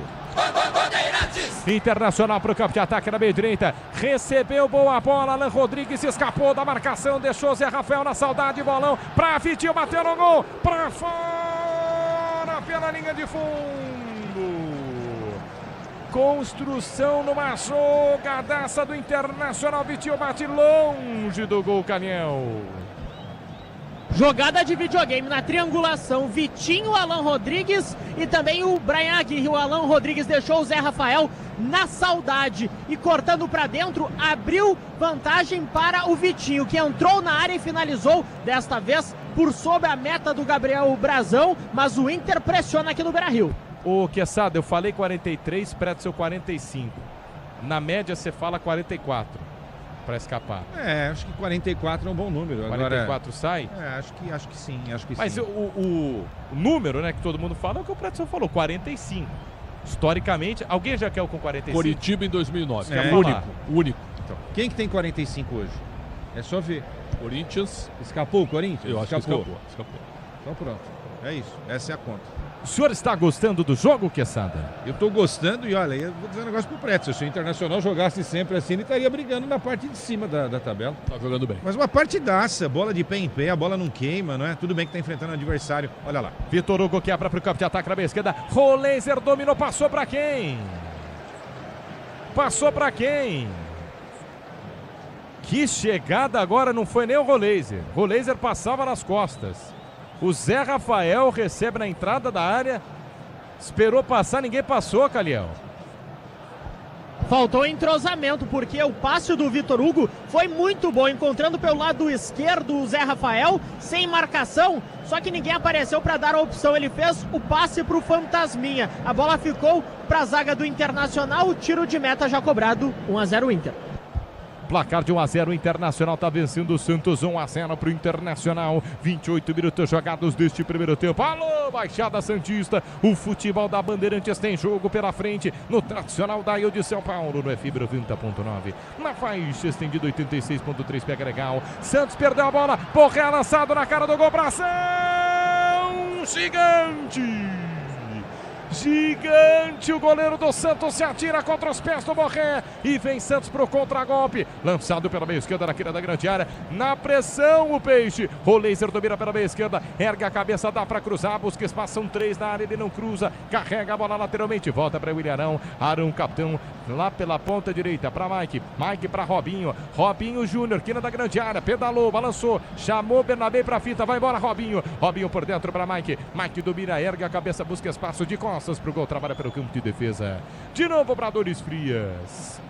Internacional para o campo de ataque na meia direita. Recebeu boa bola. Alan Rodrigues escapou da marcação. Deixou Zé Rafael na saudade. Bolão para Vitinho. Bateu no gol. Para fora pela linha de fundo. Construção numa jogadaça do Internacional. Vitinho bate longe do gol, Caniel. Jogada de videogame na triangulação, Vitinho, Alan Rodrigues e também o Brian Aguirre. O Alan Rodrigues deixou o Zé Rafael na saudade e cortando para dentro, abriu vantagem para o Vitinho, que entrou na área e finalizou, desta vez por sobre a meta do Gabriel Brazão, mas o Inter pressiona aqui no Beira-Rio. Ô, Quesada, eu falei 43, Pretzel 45. Na média você fala 44. Para escapar. Acho que 44 é um bom número. 44 agora, sai? Acho que sim, Mas sim. O número, né, que todo mundo fala é o que o Pretzel falou, 45. Historicamente, alguém já quer o com 45? Curitiba em 2009. Único. Então, quem que tem 45 hoje? É só ver. Corinthians. Escapou o Corinthians? Eu acho que escapou. Então pronto. É isso. Essa é a conta. O senhor está gostando do jogo, Quesada? Eu estou gostando e olha, eu vou dizer um negócio pro Pretzel. Se o Internacional jogasse sempre assim, ele estaria brigando na parte de cima da tabela. Tá jogando bem. Mas uma partidaça, bola de pé em pé, a bola não queima, não é? Tudo bem que tá enfrentando o adversário. Olha lá. Vitor Hugo que abre para o campo de ataque na meia esquerda. Roleiser dominou, passou para quem? Que chegada agora, não foi nem o Roleiser. Roleiser passava nas costas. O Zé Rafael recebe na entrada da área. Esperou passar, ninguém passou, Caliel. Faltou entrosamento, porque o passe do Vitor Hugo foi muito bom, encontrando pelo lado esquerdo o Zé Rafael, sem marcação, só que ninguém apareceu para dar a opção. Ele fez o passe para o Fantasminha. A bola ficou para a zaga do Internacional, o tiro de meta já cobrado, 1-0 Inter. Placar de 1-0, o Internacional está vencendo o Santos, 1-0 para o Internacional. 28 minutos jogados deste primeiro tempo. Alô, Baixada Santista, o futebol da Bandeirantes tem jogo pela frente no tradicional Dial de São Paulo, no FM 90.9. Na faixa estendida 86.3, pega legal. Santos perdeu a bola, Borré lançado na cara do gol, bração gigante, o goleiro do Santos se atira contra os pés do Borré e vem Santos pro contragolpe, lançado pela meia esquerda na quina da grande área, na pressão o Peixe, Roleiser domina pela meia esquerda, ergue a cabeça, dá para cruzar, busca espaço, são 3 na área, ele não cruza, carrega a bola lateralmente, volta para William Arão, capitão, lá pela ponta direita para Mike para Robinho Júnior, quina da grande área, pedalou, balançou, chamou Bernabé para a fita, vai embora Robinho por dentro para Mike domina, ergue a cabeça, busca espaço de costas pro gol, trabalha pelo campo de defesa, de novo para Dores Frias.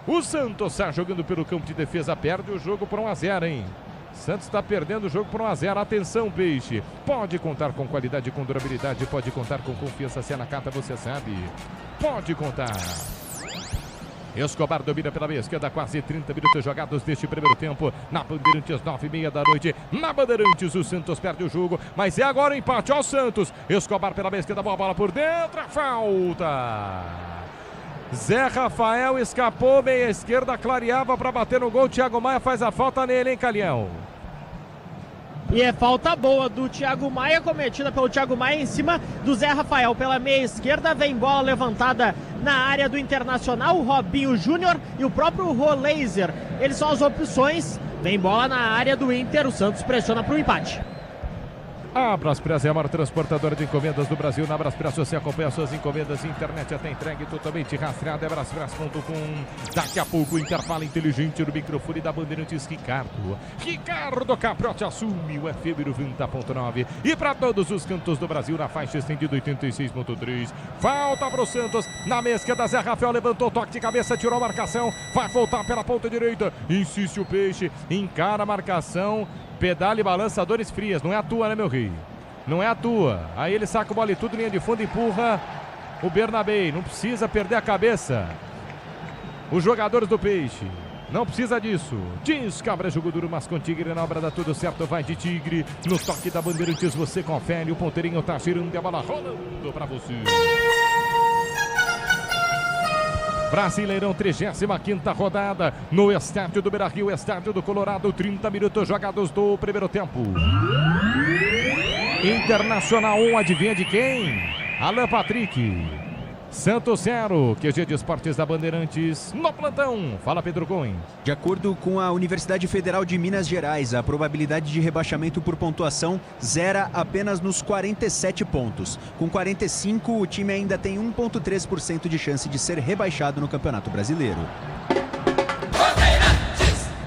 O Santos está jogando pelo campo de defesa, perde o jogo por 1-0, hein? Santos está perdendo o jogo por 1-0. Atenção, Peixe. Pode contar com qualidade, com durabilidade, pode contar com confiança. Se é na carta, você sabe. Pode contar. Escobar domina pela meia esquerda, quase 30 minutos jogados deste primeiro tempo. Na Bandeirantes, 9h30 da noite. Na Bandeirantes, o Santos perde o jogo, mas é agora o empate. Ó, o Santos. Escobar pela meia esquerda, boa bola por dentro. A falta. Zé Rafael escapou, meia esquerda, clareava para bater no gol. Thiago Maia faz a falta nele, hein, Calião? E é falta boa do Thiago Maia, cometida pelo Thiago Maia em cima do Zé Rafael. Pela meia esquerda vem bola levantada na área do Internacional, o Robinho Júnior e o próprio Roleiser. Eles são as opções, vem bola na área do Inter, o Santos pressiona para o empate. A Braspress é a maior transportadora de encomendas do Brasil. Na Braspress você acompanha suas encomendas, internet até entregue totalmente rastreada. É braspress.com. Daqui a pouco o intervalo inteligente no microfone da Bandeirantes. Ricardo Caprotti assume o FM 90.9. E para todos os cantos do Brasil, na faixa estendida 86.3. Falta para o Santos. Na meia esquerda, Zé Rafael levantou, toque de cabeça, tirou a marcação. Vai voltar pela ponta direita. Insiste o Peixe, encara a marcação. Pedala e balança, Dores Frias. Não é a tua, né, meu rei? Não é a tua. Aí ele saca o bola e tudo, linha de fundo, empurra o Bernabé. Não precisa perder a cabeça. Os jogadores do Peixe. Não precisa disso. Diz Cabra, jogo duro, mas com Tigre na obra dá tudo certo. Vai de Tigre. No toque da Bandeirantes você confere. O ponteirinho tá girando e a bola rolando pra você. Brasileirão, 35ª rodada. No estádio do Beira-Rio, estádio do Colorado. 30 minutos jogados do primeiro tempo. Internacional 1, adivinha de quem? Alan Patrick. Santos 0, QG de Esportes da Bandeirantes no plantão. Fala, Pedro Gomes. De acordo com a Universidade Federal de Minas Gerais, a probabilidade de rebaixamento por pontuação zera apenas nos 47 pontos. Com 45, o time ainda tem 1,3% de chance de ser rebaixado no Campeonato Brasileiro.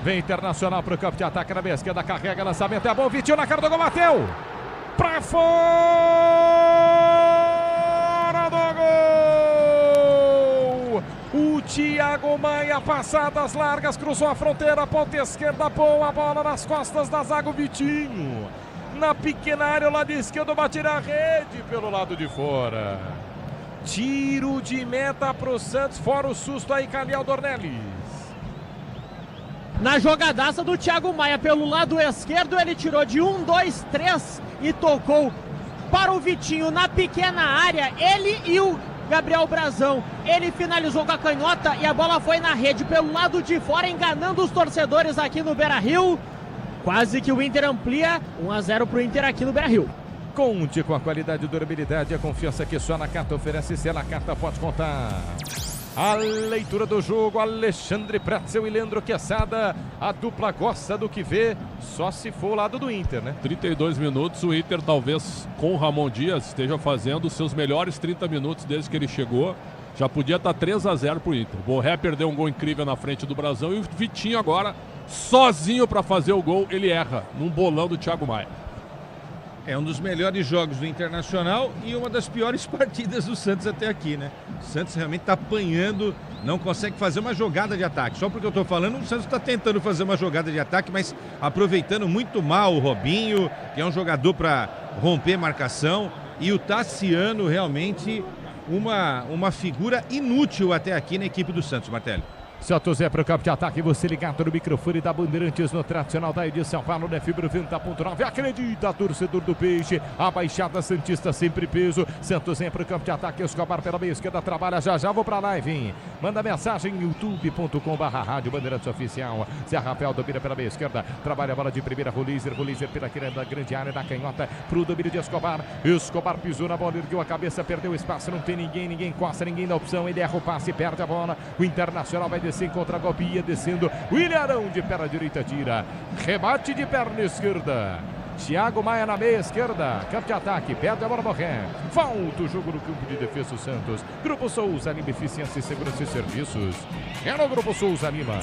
Vem Internacional para o campo de ataque na meia esquerda, carrega, lançamento é bom, Vitinho na cara do gol, bateu! Pra fora do gol! O Thiago Maia, passadas largas, cruzou a fronteira, ponta esquerda, boa bola nas costas da zaga, o Vitinho. Na pequena área, o lado esquerdo, bate na rede pelo lado de fora. Tiro de meta para o Santos, fora o susto aí, Caliel Dornelles. Na jogadaça do Thiago Maia pelo lado esquerdo, ele tirou de 1, 2, 3 e tocou para o Vitinho na pequena área. Ele e o Gabriel Brazão, ele finalizou com a canhota e a bola foi na rede pelo lado de fora, enganando os torcedores aqui no Beira-Rio. Quase que o Inter amplia, 1-0 para o Inter aqui no Beira-Rio. Conte com a qualidade e durabilidade, a confiança que só na Carta oferece. Se ela Carta pode contar. A leitura do jogo, Alexandre Pretzel e Leandro Quesada. A dupla gosta do que vê, só se for o lado do Inter, né? 32 minutos, o Inter talvez com o Ramon Dias esteja fazendo os seus melhores 30 minutos desde que ele chegou. Já podia estar 3-0 pro Inter. O Borré perdeu um gol incrível na frente do Brazão e o Vitinho agora, sozinho para fazer o gol, ele erra num bolão do Thiago Maia. É um dos melhores jogos do Internacional e uma das piores partidas do Santos até aqui, né? O Santos realmente está apanhando, não consegue fazer uma jogada de ataque. Só porque eu estou falando, o Santos está tentando fazer uma jogada de ataque, mas aproveitando muito mal o Robinho, que é um jogador para romper marcação, e o Tassiano realmente uma figura inútil até aqui na equipe do Santos, Martelli. Santos é para o campo de ataque, você ligado no microfone da Bandeirantes no tradicional da edição Paulo na Fibra 90.9. Acredita, torcedor do Peixe, a Baixada Santista sempre peso. Santos é para o campo de ataque, Escobar pela meia esquerda, trabalha já vou para a live. Manda mensagem youtube.com/rádio Bandeirantes Oficial. Zé Rafael domina pela meia esquerda, trabalha a bola de primeira, Rolizer pela grande área da canhota, para o domínio de Escobar. Escobar pisou na bola, ergueu a cabeça, perdeu o espaço, não tem ninguém encosta, ninguém dá opção, ele erra o passe, perde a bola. O Internacional vai descer contra a golpe, ia descendo, William Arão de perna direita tira, rebate de perna esquerda, Thiago Maia na meia esquerda, campo de ataque, perde a bola, Borré, volta o jogo no campo de defesa o Santos. Grupo Souza Lima, eficiência e segurança e serviços, é no Grupo Souza Lima.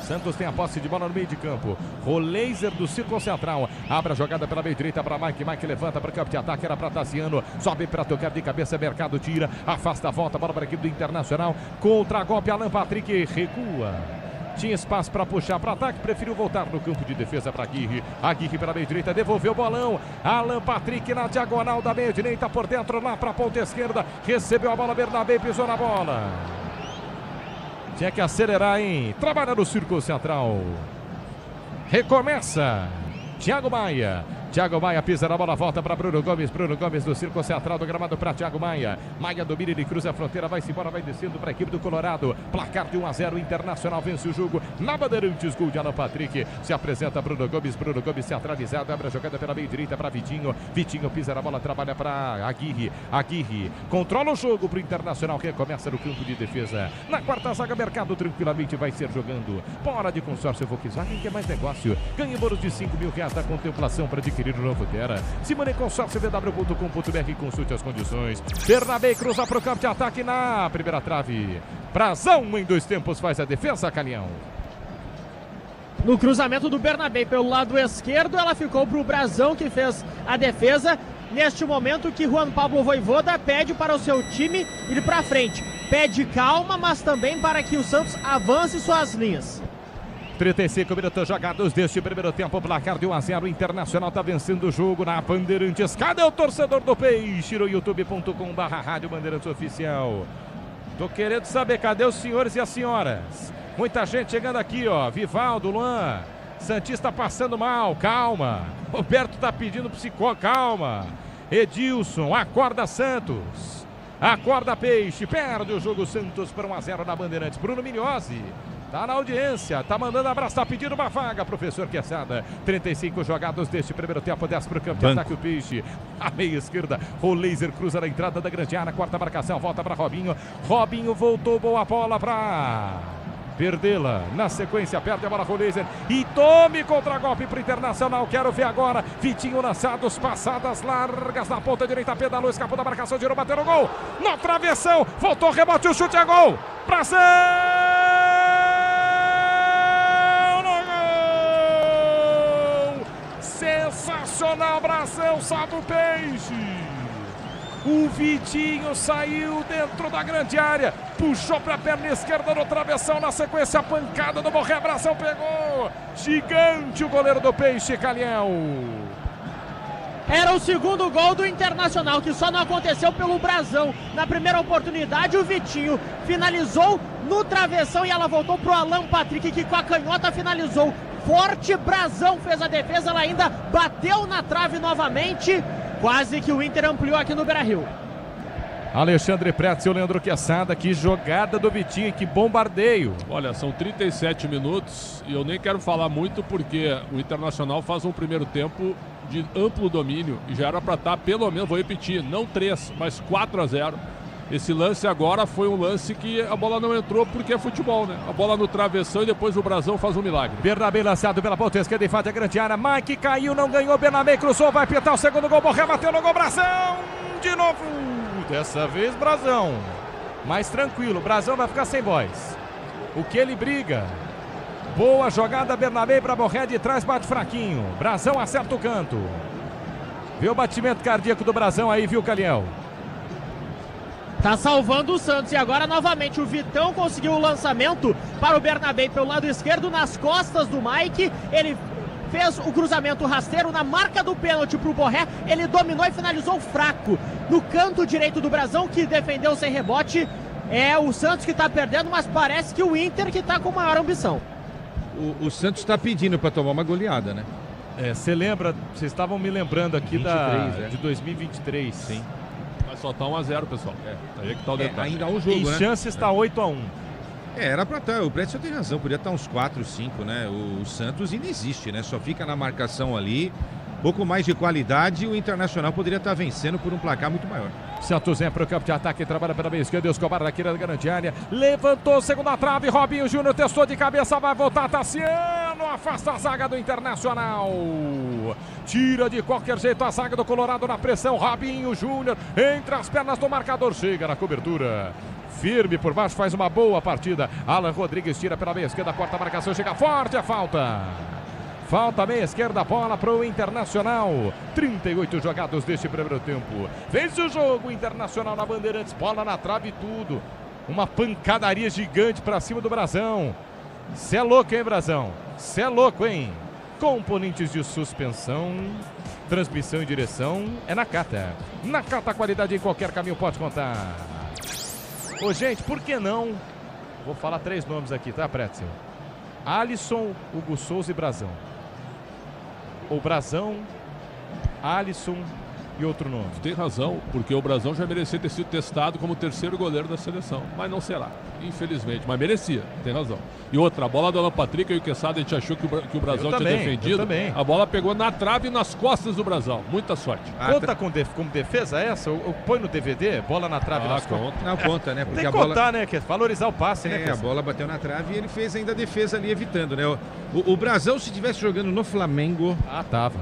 Santos tem a posse de bola no meio de campo. Rolaser do Círculo Central. Abre a jogada pela meia direita para Mike. Mike levanta para o campo de ataque. Era para Tassiano. Sobe para tocar de cabeça. Mercado tira. Afasta a volta. Bola para a equipe do Internacional. Contra golpe. Alan Patrick recua. Tinha espaço para puxar para ataque. Preferiu voltar no campo de defesa para Aguirre. Aguirre pela meia direita. Devolveu o bolão. Alan Patrick na diagonal da meia direita. Por dentro lá para a ponta esquerda. Recebeu a bola. Bernabé pisou na bola. Tinha que acelerar, hein? Trabalha no Círculo Central. Recomeça. Thiago Maia. Thiago Maia pisa na bola, volta para Bruno Gomes. Bruno Gomes do Círculo Central do gramado para Thiago Maia. Maia domina, ele cruza a fronteira, vai-se embora, vai descendo para a equipe do Colorado. Placar de 1-0, Internacional vence o jogo. Na Bandeirantes, gol de Alan Patrick. Se apresenta Bruno Gomes centralizado, abre a jogada pela meia direita para Vitinho. Vitinho pisa na bola, trabalha para Aguirre. Aguirre controla o jogo para o Internacional, que começa no campo de defesa. Na quarta zaga, Mercado tranquilamente vai ser jogando. Bora de consórcio Volkswagen, que é mais negócio. Ganhe bônus de R$5.000 da contemplação para adquirir o novo Terra. Simone Consórcio vw.com.br, consulte as condições. Bernabé cruza para o campo de ataque na primeira trave. Brazão em 2 tempos faz a defesa, Calião. No cruzamento do Bernabé pelo lado esquerdo, ela ficou para o Brazão, que fez a defesa. Neste momento que Juan Pablo Vojvoda pede para o seu time ir para frente. Pede calma, mas também para que o Santos avance suas linhas. 35 minutos jogados deste primeiro tempo, placar de 1-0, o Internacional está vencendo o jogo na Bandeirantes. Cadê o torcedor do Peixe? No youtube.com/rádio Bandeirantes Oficial. Tô querendo saber, cadê os senhores e as senhoras? Muita gente chegando aqui, ó. Vivaldo, Luan. Santista passando mal, calma. Roberto tá pedindo psicólogo, calma. Edilson, acorda Santos. Acorda Peixe, perde o jogo Santos por 1-0 na Bandeirantes. Bruno Minhozzi tá na audiência, tá mandando abraço, tá pedindo uma vaga, professor Quesada. 35 jogados deste primeiro tempo, 10 para o campo de ataque o Peixe. A meia esquerda, o laser cruza na entrada da grande área, quarta marcação, volta para Robinho. Robinho voltou, boa bola para perdê-la. Na sequência, perde a bola com o laser e tome contra-golpe para o Internacional. Quero ver agora. Vitinho lançados, passadas largas na ponta direita, pedalou, escapou da marcação, girou, bateu no gol. Na travessão, voltou, rebote, o chute é gol. Brasil! No gol! Sensacional, Brasil, salva o Peixe. O Vitinho saiu dentro da grande área, puxou para a perna esquerda no travessão, na sequência a pancada do Borré, Brasil pegou. Gigante o goleiro do Peixe, Calhão. Era o segundo gol do Internacional, que só não aconteceu pelo Brasão. Na primeira oportunidade, o Vitinho finalizou no travessão e ela voltou pro Alan Patrick, que com a canhota finalizou. Forte, Brasão fez a defesa, ela ainda bateu na trave novamente. Quase que o Inter ampliou aqui no Beira-Rio. Alexandre Pretzel, Leandro Quesada, que jogada do Vitinho, que bombardeio. Olha, são 37 minutos e eu nem quero falar muito porque o Internacional faz um primeiro tempo de amplo domínio e já era para estar pelo menos, vou repetir, não 3, mas 4-0. Esse lance agora foi um lance que a bola não entrou porque é futebol, né? A bola no travessão e depois o Brasão faz um milagre. Bernabé lançado pela ponta esquerda, invade a grande área. Mike caiu, não ganhou. Bernabé cruzou, vai pintar o segundo gol. Borré bateu no gol. Brasão de novo. Dessa vez, Brasão. Mais tranquilo. Brasão vai ficar sem voz. O que ele briga. Boa jogada, Bernabé para Borré de trás, bate fraquinho. Brasão acerta o canto. Vê o batimento cardíaco do Brasão aí, viu, Calhão? Tá salvando o Santos e agora novamente o Vitão conseguiu o lançamento para o Bernabé pelo lado esquerdo nas costas do Mike. Ele fez o cruzamento rasteiro na marca do pênalti para o Borré. Ele dominou e finalizou fraco no canto direito do Brasão, que defendeu sem rebote. É o Santos que está perdendo, mas parece que o Inter que está com maior ambição. O Santos está pedindo para tomar uma goleada, né? Você lembra, vocês estavam me lembrando aqui 23, de 2023. Sim. Vai só tá 1-0, pessoal. Aí é que tá o detalhe. Ainda há um jogo, em né? chance está 8-1. Era pra estar, o Pretzel tem razão, podia estar uns 4, 5, né? O Santos ainda existe, né? Só fica na marcação ali, pouco mais de qualidade, o Internacional poderia estar vencendo por um placar muito maior. Santos vem para o campo de ataque, trabalha pela meia esquerda, Escobar daqui na grande área, levantou, segunda trave, Robinho Júnior testou de cabeça, vai voltar, Tassiano, afasta a zaga do Internacional, tira de qualquer jeito a zaga do Colorado na pressão, Robinho Júnior, entre as pernas do marcador, chega na cobertura. Firme por baixo, faz uma boa partida. Alan Rodrigues tira pela meia esquerda, corta a marcação, chega forte, a falta. Falta meia esquerda, bola para o Internacional. 38 jogados deste primeiro tempo. Vence o jogo, Internacional na Bandeirantes, bola na trave e tudo. Uma pancadaria gigante para cima do Brasão. Cê é louco, hein, Brasão? Cê é louco, hein? Componentes de suspensão, transmissão e direção é na Cata. Na Cata, qualidade em qualquer caminho, pode contar. Ô, gente, por que não? Vou falar 3 nomes aqui, tá, Pretzel? Alisson, Hugo Souza e Brasão. Ou Brasão, Alisson e outro nome. Tem razão, porque o Brasão já merecia ter sido testado como o terceiro goleiro da seleção. Mas não será, infelizmente. Mas merecia, tem razão. E outra, a bola do Alan Patrick e o Quesada, a gente achou que o Brasão tinha defendido. A bola pegou na trave e nas costas do Brasão. Muita sorte. Conta como defesa essa? Ou põe no DVD, bola na trave nas costas? Não conta, né? Porque tem que contar, né? Que é valorizar o passe, né? A bola bateu na trave e ele fez ainda a defesa ali evitando, né? O Brasão, se estivesse jogando no Flamengo... tava.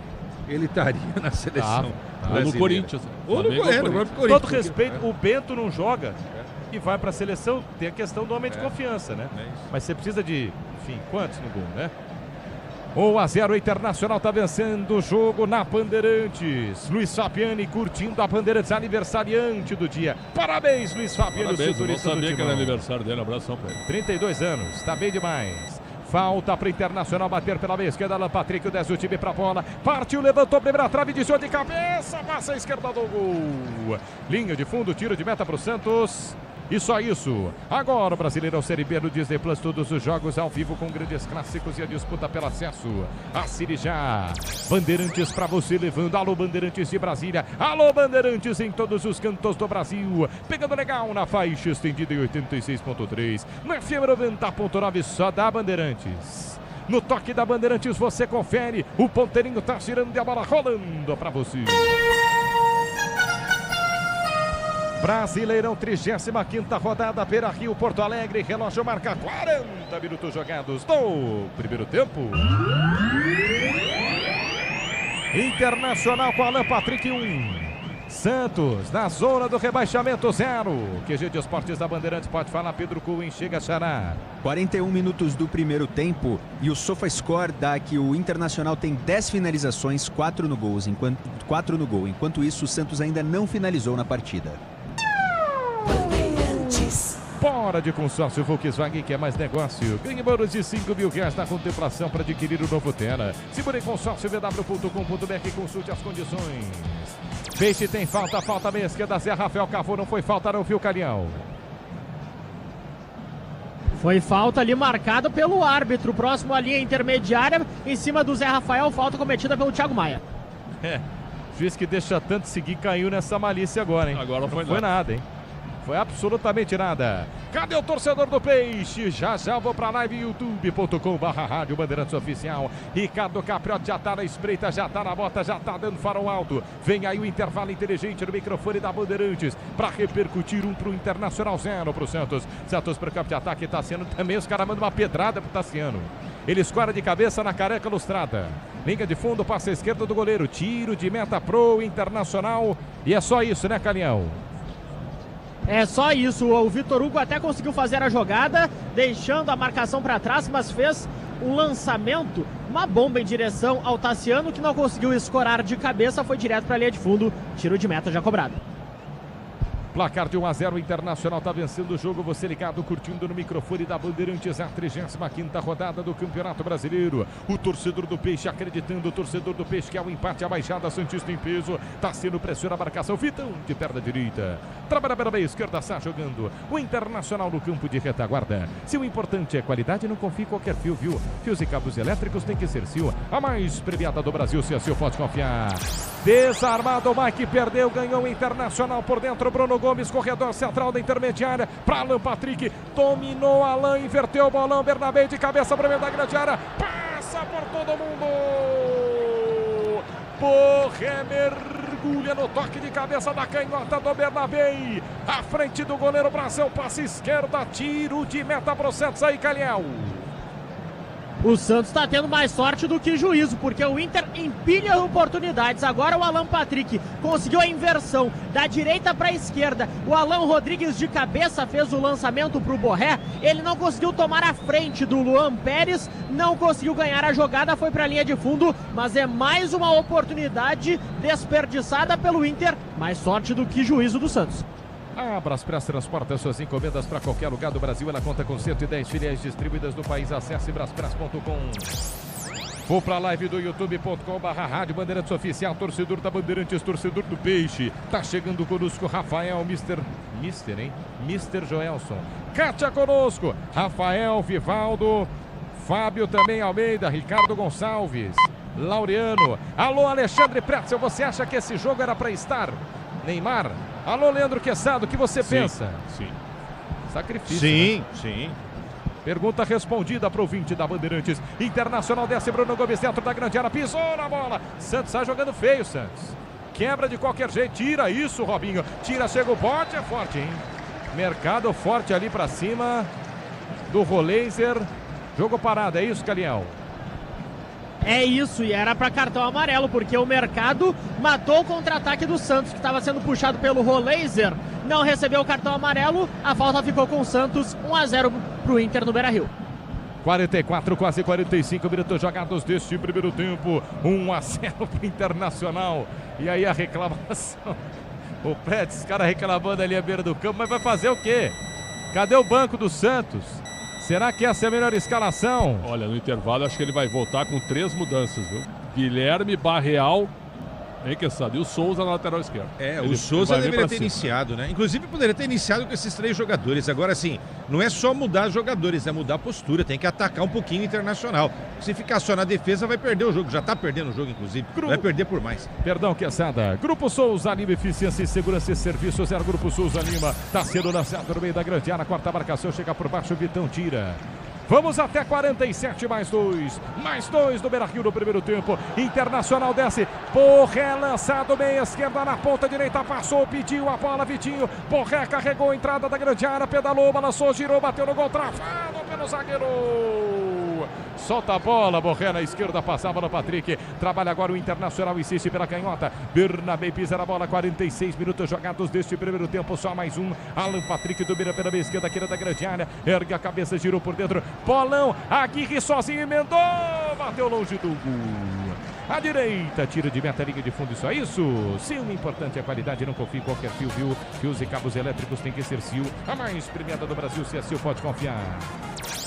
Ele estaria na seleção. Ou no Corinthians. Ou no Corinthians. Todo respeito, o Bento não joga e vai para a seleção. Tem a questão do homem de confiança, né? Mas você precisa de, enfim, quantos no gol, né? 1-0, o Internacional está vencendo o jogo na Bandeirantes. Luiz Fabiani curtindo a Bandeirantes, aniversariante do dia. Parabéns, Luiz Fabiani. Parabéns, eu não sabia que era aniversário dele. Abração para ele. 32 anos, está bem demais. Falta para o Internacional bater pela meia esquerda. Alan Patrick, o 10 do time para a bola. Partiu, levantou, primeira trave, desviou de cabeça. Passa a esquerda do gol. Linha de fundo, tiro de meta para o Santos. E só isso. Agora o Brasileirão Série B no Disney Plus, todos os jogos ao vivo com grandes clássicos e a disputa pelo acesso. Assine já. Bandeirantes pra você levando. Alô, Bandeirantes de Brasília. Alô, Bandeirantes em todos os cantos do Brasil. Pegando legal na faixa estendida em 86.3. No FM 90.9 só da Bandeirantes. No toque da Bandeirantes você confere. O ponteirinho tá girando e a bola rolando pra você. Brasileirão, 35ª rodada, Beira-Rio, Porto Alegre, relógio marca 40 minutos jogados no primeiro tempo. Internacional com Alan Patrick 1. Santos na zona do rebaixamento 0. QG de Esportes da Bandeirantes, pode falar, Pedro Cohen, chega a Xará. 41 minutos do primeiro tempo e o SofaScore dá que o Internacional tem 10 finalizações, 4 no gol. Enquanto isso, o Santos ainda não finalizou na partida. Bora de consórcio Volkswagen, que é mais negócio. Ganhe bônus de R$5.000 na contemplação para adquirir o novo Tera. Segura em consórciovw.com.br e consulte as condições. Peixe tem falta meia esquerda, Zé Rafael Cavou, não foi falta não, viu, Carião? Foi falta ali marcada pelo árbitro, próximo à linha intermediária, em cima do Zé Rafael, falta cometida pelo Thiago Maia. Juiz que deixa tanto seguir, caiu nessa malícia agora, hein? Agora não foi nada, hein? Foi absolutamente nada. Cadê o torcedor do Peixe? Já eu vou pra live youtube.com/rádio Bandeirantes Oficial. Ricardo Capriotti já tá na espreita, já tá na bota, já tá dando farol alto. Vem aí o intervalo inteligente no microfone da Bandeirantes pra repercutir 1 pro Internacional, 0 pro Santos. Santos pro campo de ataque, Tassiano também, os caras mandam uma pedrada pro Tassiano. Ele escora de cabeça na careca lustrada. Linha de fundo, passa à esquerda do goleiro. Tiro de meta pro Internacional. E é só isso, né, Calião? É só isso, o Vitor Hugo até conseguiu fazer a jogada, deixando a marcação para trás, mas fez um lançamento, uma bomba em direção ao Tassiano, que não conseguiu escorar de cabeça, foi direto para a linha de fundo, tiro de meta já cobrado. Placar de 1-0, o Internacional está vencendo o jogo, você ligado, curtindo no microfone da Bandeirantes, a 35ª rodada do Campeonato Brasileiro. O torcedor do Peixe acreditando, o torcedor do Peixe que é o empate, a Baixada Santista em peso, está sendo pressiona a marcação, Vitão de perna direita, trabalha pela meia esquerda, está jogando o Internacional no campo de retaguarda. Se o importante é qualidade, não confie em qualquer fio, viu? Fios e cabos elétricos tem que ser Sil, a mais premiada do Brasil, se a Sil pode confiar. Desarmado, o Mike perdeu, ganhou o Internacional por dentro, Bruno Gomes, corredor central da intermediária, para Alan Patrick, dominou Alan, inverteu o bolão, Bernabé de cabeça para o meio da grande área, passa por todo mundo, Borré mergulha no toque de cabeça da canhota do Bernabé, à frente do goleiro Brasil, passe esquerda, tiro de meta para o Santos aí, Calhau. O Santos está tendo mais sorte do que juízo, porque o Inter empilha oportunidades. Agora o Alan Patrick conseguiu a inversão da direita para a esquerda. O Alan Rodrigues de cabeça fez o lançamento para o Borré. Ele não conseguiu tomar a frente do Luan Pérez, não conseguiu ganhar a jogada, foi para a linha de fundo, mas é mais uma oportunidade desperdiçada pelo Inter. Mais sorte do que juízo do Santos. A Braspress transporta suas encomendas para qualquer lugar do Brasil. Ela conta com 110 filiais distribuídas no país. Acesse braspress.com. Vou para a live do youtube.com/rádio Bandeirantes Oficial. Torcedor da Bandeirantes, torcedor do Peixe. Tá chegando conosco Rafael, Mister Joelson. Kátia conosco. Rafael, Vivaldo, Fábio também, Almeida, Ricardo Gonçalves, Laureano. Alô, Alexandre Pretzel, você acha que esse jogo era para estar? Neymar. Alô, Leandro Quezado, o que você pensa? Sim. Sacrifício. Sim, né? sim. Pergunta respondida para o 20 da Bandeirantes. Internacional desce, Bruno Gomes dentro da grande área, pisou na bola. Santos está jogando feio, Santos. Quebra de qualquer jeito, tira isso, Robinho. Tira, chega o bote, é forte, hein? Mercado forte ali para cima do Roleiser. Jogo parado, é isso, Calião? É isso, e era para cartão amarelo, porque o Mercado matou o contra-ataque do Santos, que estava sendo puxado pelo Roleiser. Não recebeu o cartão amarelo, a falta ficou com o Santos, 1-0 para o Inter no Beira-Rio. 44, quase 45 minutos jogados deste primeiro tempo. 1-0 para o Internacional. E aí a reclamação. O Prédio, os caras reclamando ali à beira do campo, mas vai fazer o quê? Cadê o banco do Santos? Será que essa é a melhor escalação? Olha, no intervalo acho que ele vai voltar com 3 mudanças, viu? Guilherme, Barreal Hein, Quesada? E o Souza na lateral esquerda. O Souza deveria ter iniciado, né? Inclusive poderia ter iniciado com esses 3 jogadores. Agora, assim, não é só mudar os jogadores, é mudar a postura. Tem que atacar um pouquinho o Internacional. Se ficar só na defesa, vai perder o jogo. Já tá perdendo o jogo, inclusive. Vai perder por mais. Perdão, Quesada. Grupo Souza Lima, eficiência e segurança e serviços. Era Grupo Souza Lima. Tá sendo lançado no meio da grande área. Quarta marcação, chega por baixo, o Vitão tira. Vamos até 47, mais 2. Mais 2 do Beira-Rio no primeiro tempo. Internacional desce. Borré lançado, meia esquerda na ponta direita. Passou, pediu a bola, Vitinho. Borré carregou a entrada da grande área. Pedalou, balançou, girou, bateu no gol. Travado pelo zagueiro. Solta a bola, Borré na esquerda, passava no Patrick. Trabalha agora o Internacional, insiste pela canhota. Bernabé pisa na bola, 46 minutos jogados deste primeiro tempo, só mais um. Alan Patrick domina pela meia esquerda, aqui da grande área. Ergue a cabeça, girou por dentro. Bolão, Aguirre sozinho, emendou. Bateu longe do gol. À direita, tira de meta, linha de fundo, isso é isso. Sim, o importante é a qualidade, não confie em qualquer fio, viu? Fios e cabos elétricos tem que ser Sil. A mais premiada do Brasil, se é Sil, pode confiar.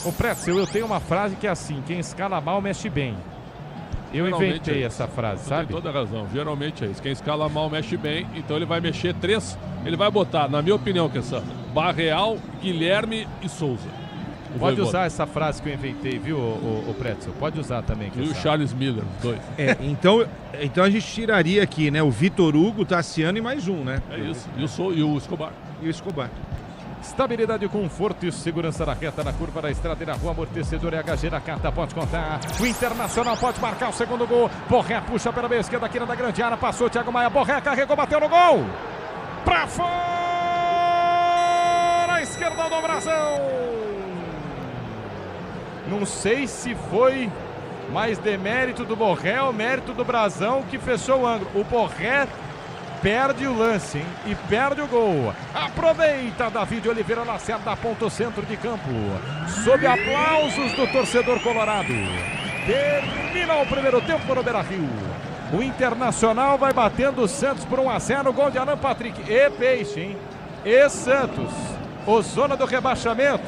O Pretzel, eu tenho uma frase que é assim: quem escala mal, mexe bem. Eu inventei essa frase, sabe? Tem toda a razão, geralmente é isso. Quem escala mal, mexe bem, então ele vai mexer 3. Ele vai botar, na minha opinião, Barreal, Guilherme e Souza. Pode usar essa frase que eu inventei, viu, o Pretzel? Pode usar também. E o Charles Miller, os 2. Então a gente tiraria aqui, né? O Vitor Hugo, o Tassiano e mais um, né? É isso. E o Escobar. E o Escobar. Estabilidade, conforto e segurança na reta, na curva da estrada e na rua. Amortecedor e HG na carta, pode contar. O Internacional pode marcar o segundo gol. Borré puxa pela meia esquerda, aqui na grande área. Passou Thiago Maia. Borré carregou, bateu no gol. Pra fora! A esquerda do Brasão. Não sei se foi mais demérito do Borré ou mérito do Brasão que fechou o ângulo. O Borré perde o lance, hein? E perde o gol. Aproveita David Oliveira Lacerda, ponto centro de campo. Sob aplausos do torcedor colorado. Termina o primeiro tempo no Beira-Rio. O Internacional vai batendo o Santos por 1-0. Gol de Alan Patrick. E Peixe, hein? E Santos. O zona do rebaixamento.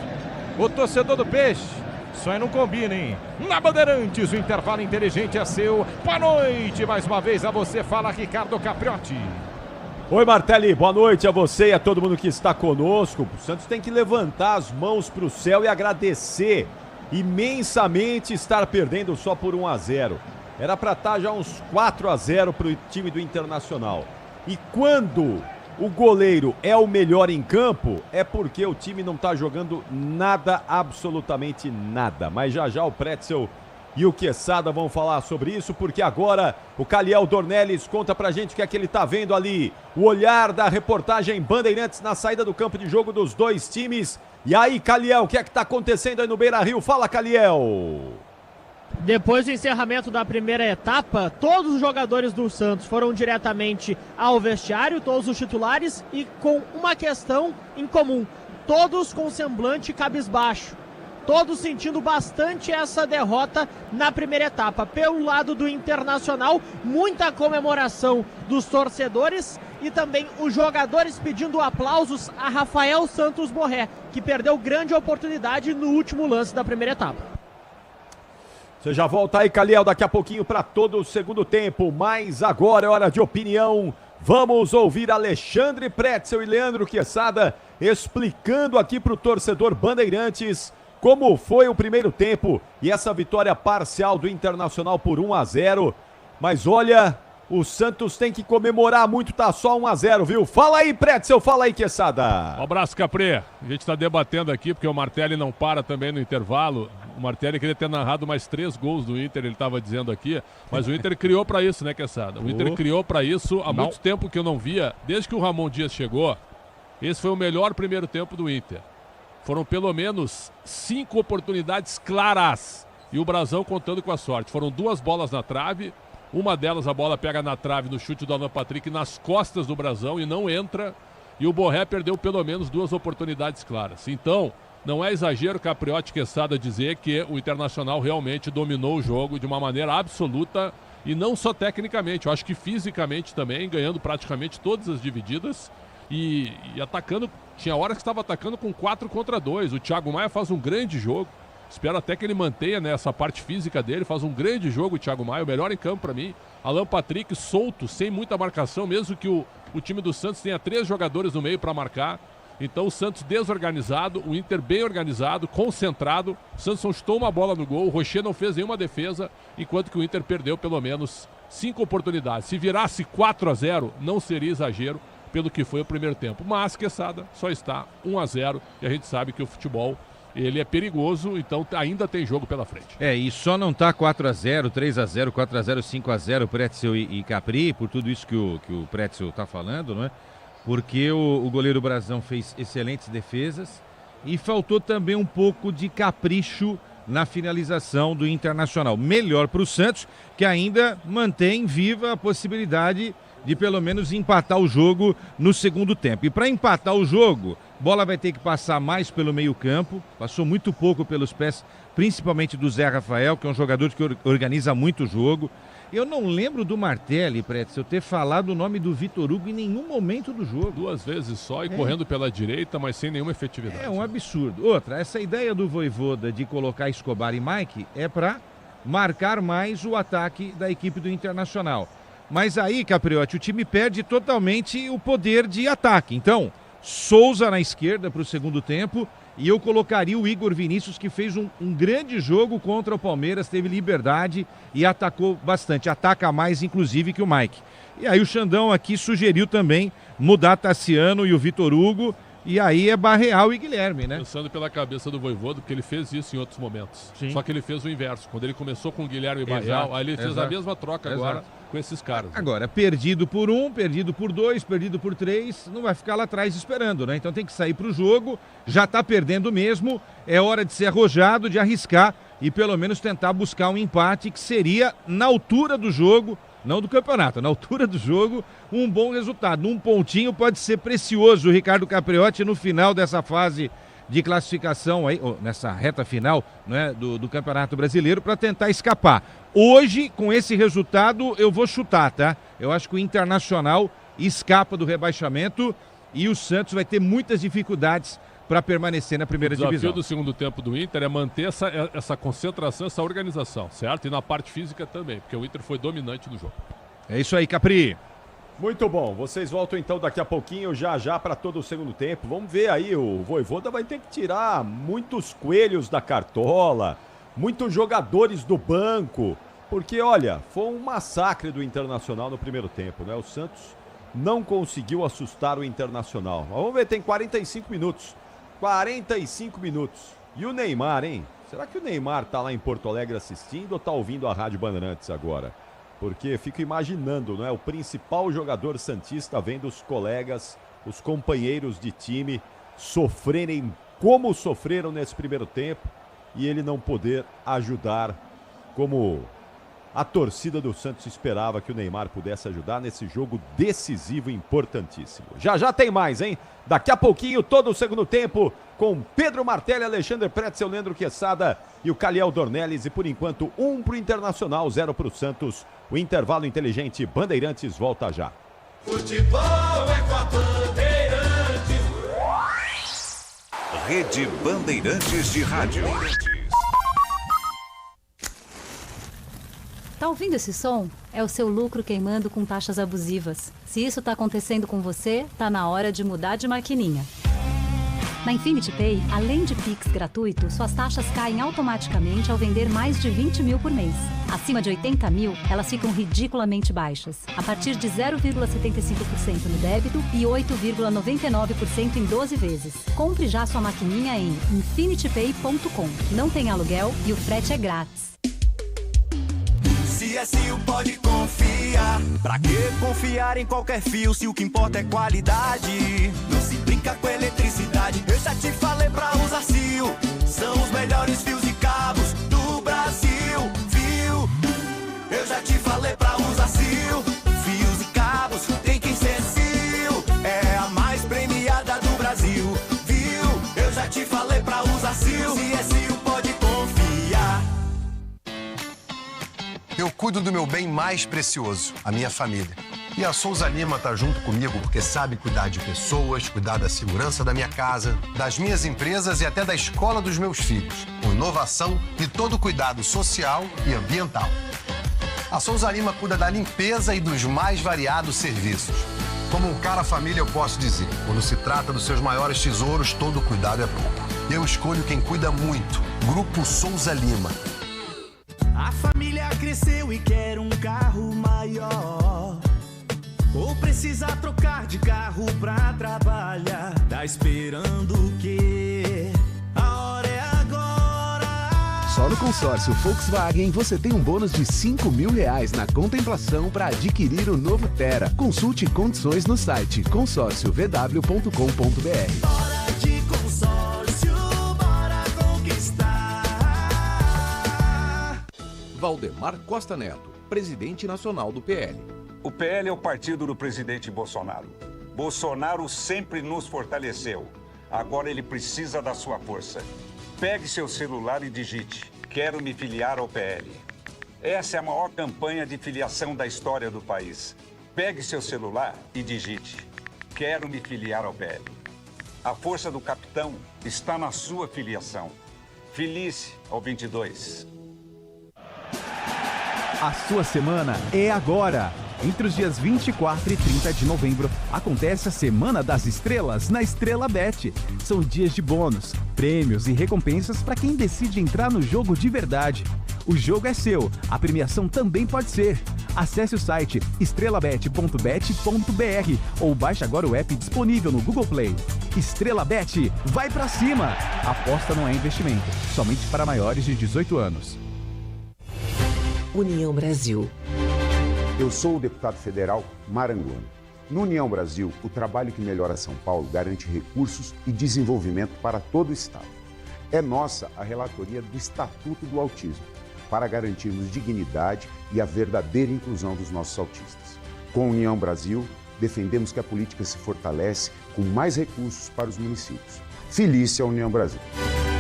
O torcedor do Peixe. Só aí não combina, hein? Na Bandeirantes, o intervalo inteligente é seu. Boa noite, mais uma vez a você. Fala, Ricardo Capriotti. Oi, Martelli, boa noite a você e a todo mundo que está conosco. O Santos tem que levantar as mãos para o céu e agradecer imensamente estar perdendo só por 1-0. Era para estar já uns 4-0 para o time do Internacional. E quando o goleiro é o melhor em campo, é porque o time não está jogando nada, absolutamente nada. Mas já o Pretzel e o Quesada vão falar sobre isso, porque agora o Caliel Dornelles conta pra gente o que é que ele tá vendo ali. O olhar da reportagem Bandeirantes na saída do campo de jogo dos dois times. E aí, Caliel, o que é que tá acontecendo aí no Beira-Rio? Fala, Caliel! Depois do encerramento da primeira etapa, todos os jogadores do Santos foram diretamente ao vestiário, todos os titulares, e com uma questão em comum: todos com semblante cabisbaixo, todos sentindo bastante essa derrota na primeira etapa. Pelo lado do Internacional, muita comemoração dos torcedores e também os jogadores pedindo aplausos a Rafael Santos Borré, que perdeu grande oportunidade no último lance da primeira etapa. Você já volta aí, Caliel, daqui a pouquinho para todo o segundo tempo, mas agora é hora de opinião. Vamos ouvir Alexandre Pretzel e Leandro Quesada explicando aqui para o torcedor Bandeirantes como foi o primeiro tempo e essa vitória parcial do Internacional por 1-0. Mas olha, o Santos tem que comemorar muito, tá só 1-0, viu? Fala aí, Pretzel, fala aí, Quesada. Um abraço, Capré. A gente está debatendo aqui porque o Martelli não para também no intervalo. O Martelli queria ter narrado mais 3 gols do Inter, ele estava dizendo aqui, mas o Inter criou para isso, né, Quesada? O Inter criou para isso há muito tempo que eu não via, desde que o Ramon Dias chegou. Esse foi o melhor primeiro tempo do Inter. Foram pelo menos 5 oportunidades claras e o Brasão contando com a sorte. Foram 2 bolas na trave, uma delas a bola pega na trave no chute do Alan Patrick nas costas do Brasão e não entra, e o Borré perdeu pelo menos 2 oportunidades claras. Então, não é exagero, Capriotti, Quesada, dizer que o Internacional realmente dominou o jogo de uma maneira absoluta e não só tecnicamente, eu acho que fisicamente também, ganhando praticamente todas as divididas e atacando. Tinha horas que estava atacando com 4 contra 2. O Thiago Maia faz um grande jogo. Espero até que ele mantenha, né, essa parte física dele. Faz um grande jogo o Thiago Maia, o melhor em campo para mim. Alan Patrick solto, sem muita marcação, mesmo que o time do Santos tenha 3 jogadores no meio para marcar. Então o Santos desorganizado, o Inter bem organizado, concentrado. O Santos não chutou uma bola no gol, o Rocher não fez nenhuma defesa, enquanto que o Inter perdeu pelo menos 5 oportunidades. Se virasse 4-0, não seria exagero pelo que foi o primeiro tempo. Mas, Quesada, só está 1-0 e a gente sabe que o futebol ele é perigoso, então ainda tem jogo pela frente. E só não tá 4-0, 3-0, 4-0, 5-0, Pretzel e Capri, por tudo isso que o Pretzel tá falando, não é? Porque o goleiro Brazão fez excelentes defesas e faltou também um pouco de capricho na finalização do Internacional. Melhor para o Santos, que ainda mantém viva a possibilidade de pelo menos empatar o jogo no segundo tempo. E para empatar o jogo, bola vai ter que passar mais pelo meio-campo, passou muito pouco pelos pés, principalmente do Zé Rafael, que é um jogador que organiza muito o jogo. Eu não lembro do Martelli, Pretzel, ter falado o nome do Vitor Hugo em nenhum momento do jogo. 2 vezes só e correndo pela direita, mas sem nenhuma efetividade. É um absurdo. Outra, essa ideia do Vojvoda de colocar Escobar e Mike é para marcar mais o ataque da equipe do Internacional. Mas aí, Capriotti, o time perde totalmente o poder de ataque. Então, Souza na esquerda para o segundo tempo e eu colocaria o Igor Vinícius, que fez um grande jogo contra o Palmeiras, teve liberdade e atacou bastante. Ataca mais, inclusive, que o Mike. E aí o Xandão aqui sugeriu também mudar Tassiano e o Vitor Hugo. E aí é Barreal e Guilherme, né? Pensando pela cabeça do Vojvoda, porque ele fez isso em outros momentos. Sim. Só que ele fez o inverso. Quando ele começou com o Guilherme e Barreal, aí ele fez a mesma troca agora com esses caras. Agora, perdido por 1, perdido por 2, perdido por 3, não vai ficar lá atrás esperando, né? Então tem que sair para o jogo, já está perdendo mesmo, é hora de ser arrojado, de arriscar e pelo menos tentar buscar um empate que seria na altura do jogo, não do campeonato, na altura do jogo, um bom resultado. Um pontinho pode ser precioso, Ricardo Capriotti, no final dessa fase de classificação, aí, nessa reta final, né, do Campeonato Brasileiro, para tentar escapar. Hoje, com esse resultado, eu vou chutar, tá? Eu acho que o Internacional escapa do rebaixamento e o Santos vai ter muitas dificuldades para permanecer na primeira divisão. O desafio do segundo tempo do Inter é manter essa concentração, essa organização, certo? E na parte física também, porque o Inter foi dominante no jogo. É isso aí, Capri. Muito bom, vocês voltam então daqui a pouquinho, já para todo o segundo tempo. Vamos ver aí, o Vojvoda vai ter que tirar muitos coelhos da cartola, muitos jogadores do banco, porque olha, foi um massacre do Internacional no primeiro tempo, né? O Santos não conseguiu assustar o Internacional. Mas vamos ver, tem 45 minutos. 45 minutos. E o Neymar, hein? Será que o Neymar tá lá em Porto Alegre assistindo ou tá ouvindo a Rádio Bandeirantes agora? Porque fico imaginando, não é? O principal jogador santista vendo os colegas, os companheiros de time sofrerem como sofreram nesse primeiro tempo e ele não poder ajudar como a torcida do Santos esperava que o Neymar pudesse ajudar nesse jogo decisivo e importantíssimo. Já tem mais, hein? Daqui a pouquinho, todo o segundo tempo, com Pedro Martelli, Alexandre Pretzel, Leandro Quesada e o Caliel Dornelles. E por enquanto, 1 pro Internacional, 0 pro Santos. O intervalo inteligente, Bandeirantes volta já. Futebol é com a Bandeirantes. Rede Bandeirantes de Rádio. Tá ouvindo esse som? É o seu lucro queimando com taxas abusivas. Se isso tá acontecendo com você, tá na hora de mudar de maquininha. Na Infinity Pay, além de Pix gratuito, suas taxas caem automaticamente ao vender mais de 20 mil por mês. Acima de 80 mil, elas ficam ridiculamente baixas, a partir de 0,75% no débito e 8,99% em 12 vezes. Compre já sua maquininha em infinitypay.com. Não tem aluguel e o frete é grátis. CSU pode confiar. Pra que confiar em qualquer fio se o que importa é qualidade? Não se brinca com eletricidade. Eu já te falei pra usar CSU. São os melhores fios e cabos do Brasil, viu? Eu já te falei pra usar CSU. Fios e cabos tem que ser CSU. É a mais premiada do Brasil, viu? Eu já te falei pra usar CSU. CSU pode confiar. Eu cuido do meu bem mais precioso, a minha família. E a Souza Lima tá junto comigo porque sabe cuidar de pessoas, cuidar da segurança da minha casa, das minhas empresas e até da escola dos meus filhos, com inovação e todo o cuidado social e ambiental. A Souza Lima cuida da limpeza e dos mais variados serviços. Como um cara família, eu posso dizer, quando se trata dos seus maiores tesouros, todo cuidado é pouco. Eu escolho quem cuida muito. Grupo Souza Lima. A família cresceu e quer um carro maior. Ou precisa trocar de carro pra trabalhar. Tá esperando o quê? A hora é agora. Só no consórcio Volkswagen você tem um bônus de R$5.000 na contemplação para adquirir o novo Tera. Consulte condições no site consórciovw.com.br. Hora de consórcio, bora conquistar. Valdemar Costa Neto, presidente nacional do PL. O PL é o partido do presidente Bolsonaro. Bolsonaro sempre nos fortaleceu. Agora ele precisa da sua força. Pegue seu celular e digite: quero me filiar ao PL. Essa é a maior campanha de filiação da história do país. Pegue seu celular e digite: quero me filiar ao PL. A força do capitão está na sua filiação. Filie-se ao 22. A sua semana é agora. Entre os dias 24 e 30 de novembro, acontece a Semana das Estrelas na Estrela Bet. São dias de bônus, prêmios e recompensas para quem decide entrar no jogo de verdade. O jogo é seu, a premiação também pode ser. Acesse o site estrelabet.bet.br ou baixe agora o app disponível no Google Play. Estrela Bet, vai pra cima! Aposta não é investimento, somente para maiores de 18 anos. União Brasil. Eu sou o deputado federal Maranguano. No União Brasil, o trabalho que melhora São Paulo garante recursos e desenvolvimento para todo o Estado. É nossa a relatoria do Estatuto do Autismo, para garantirmos dignidade e a verdadeira inclusão dos nossos autistas. Com a União Brasil, defendemos que a política se fortalece com mais recursos para os municípios. Filie-se à União Brasil.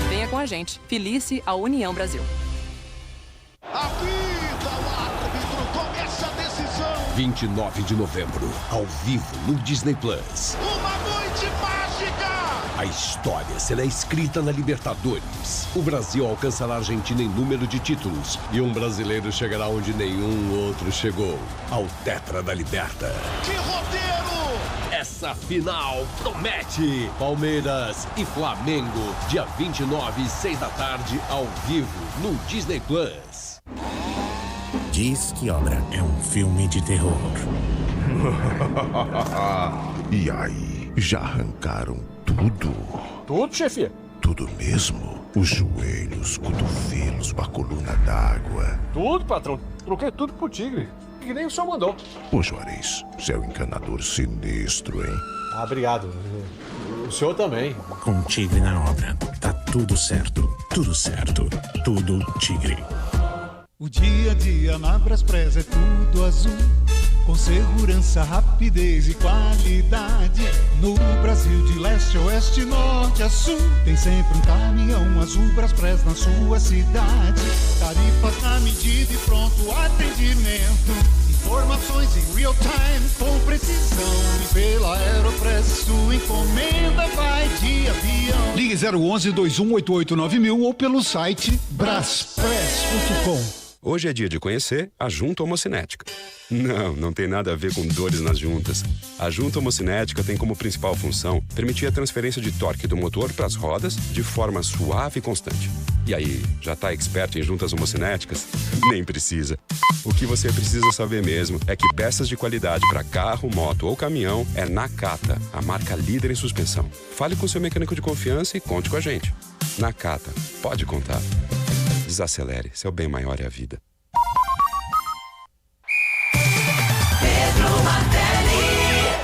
Venha com a gente. Filie-se à União Brasil. Apita o árbitro, começa a decisão. 29 de novembro, ao vivo no Disney Plus. Uma noite mágica! A história será escrita na Libertadores. O Brasil alcançará a Argentina em número de títulos e um brasileiro chegará onde nenhum outro chegou, ao Tetra da Liberta. Que roteiro! Essa final promete! Palmeiras e Flamengo, dia 29, 6 da tarde, ao vivo no Disney Plus. Diz que Obra é um filme de terror. E aí, já arrancaram tudo? Tudo, chefe? Tudo mesmo? Os joelhos, cotovelos, a coluna d'água. Tudo, patrão. Troquei tudo pro Tigre. Que nem o senhor mandou. Ô Juarez, você é um encanador sinistro, hein? Ah, obrigado. O senhor também. Com Tigre na obra, tá tudo certo. Tudo certo. Tudo Tigre. O dia a dia na Braspress é tudo azul, com segurança, rapidez e qualidade. No Brasil de leste a oeste, norte a sul, tem sempre um caminhão azul Braspress na sua cidade. Tarifas na medida e pronto atendimento. Informações em real time com precisão. E pela Aeropress sua encomenda vai de avião. Ligue 011-2188-9000 ou pelo site braspress.com. Hoje é dia de conhecer a Junta Homocinética. Não tem nada a ver com dores nas juntas. A Junta Homocinética tem como principal função permitir a transferência de torque do motor para as rodas de forma suave e constante. E aí, já tá expert em juntas homocinéticas? Nem precisa. O que você precisa saber mesmo é que peças de qualidade para carro, moto ou caminhão é Nakata, a marca líder em suspensão. Fale com seu mecânico de confiança e conte com a gente. Nakata, pode contar. Desacelere, seu bem maior é a vida.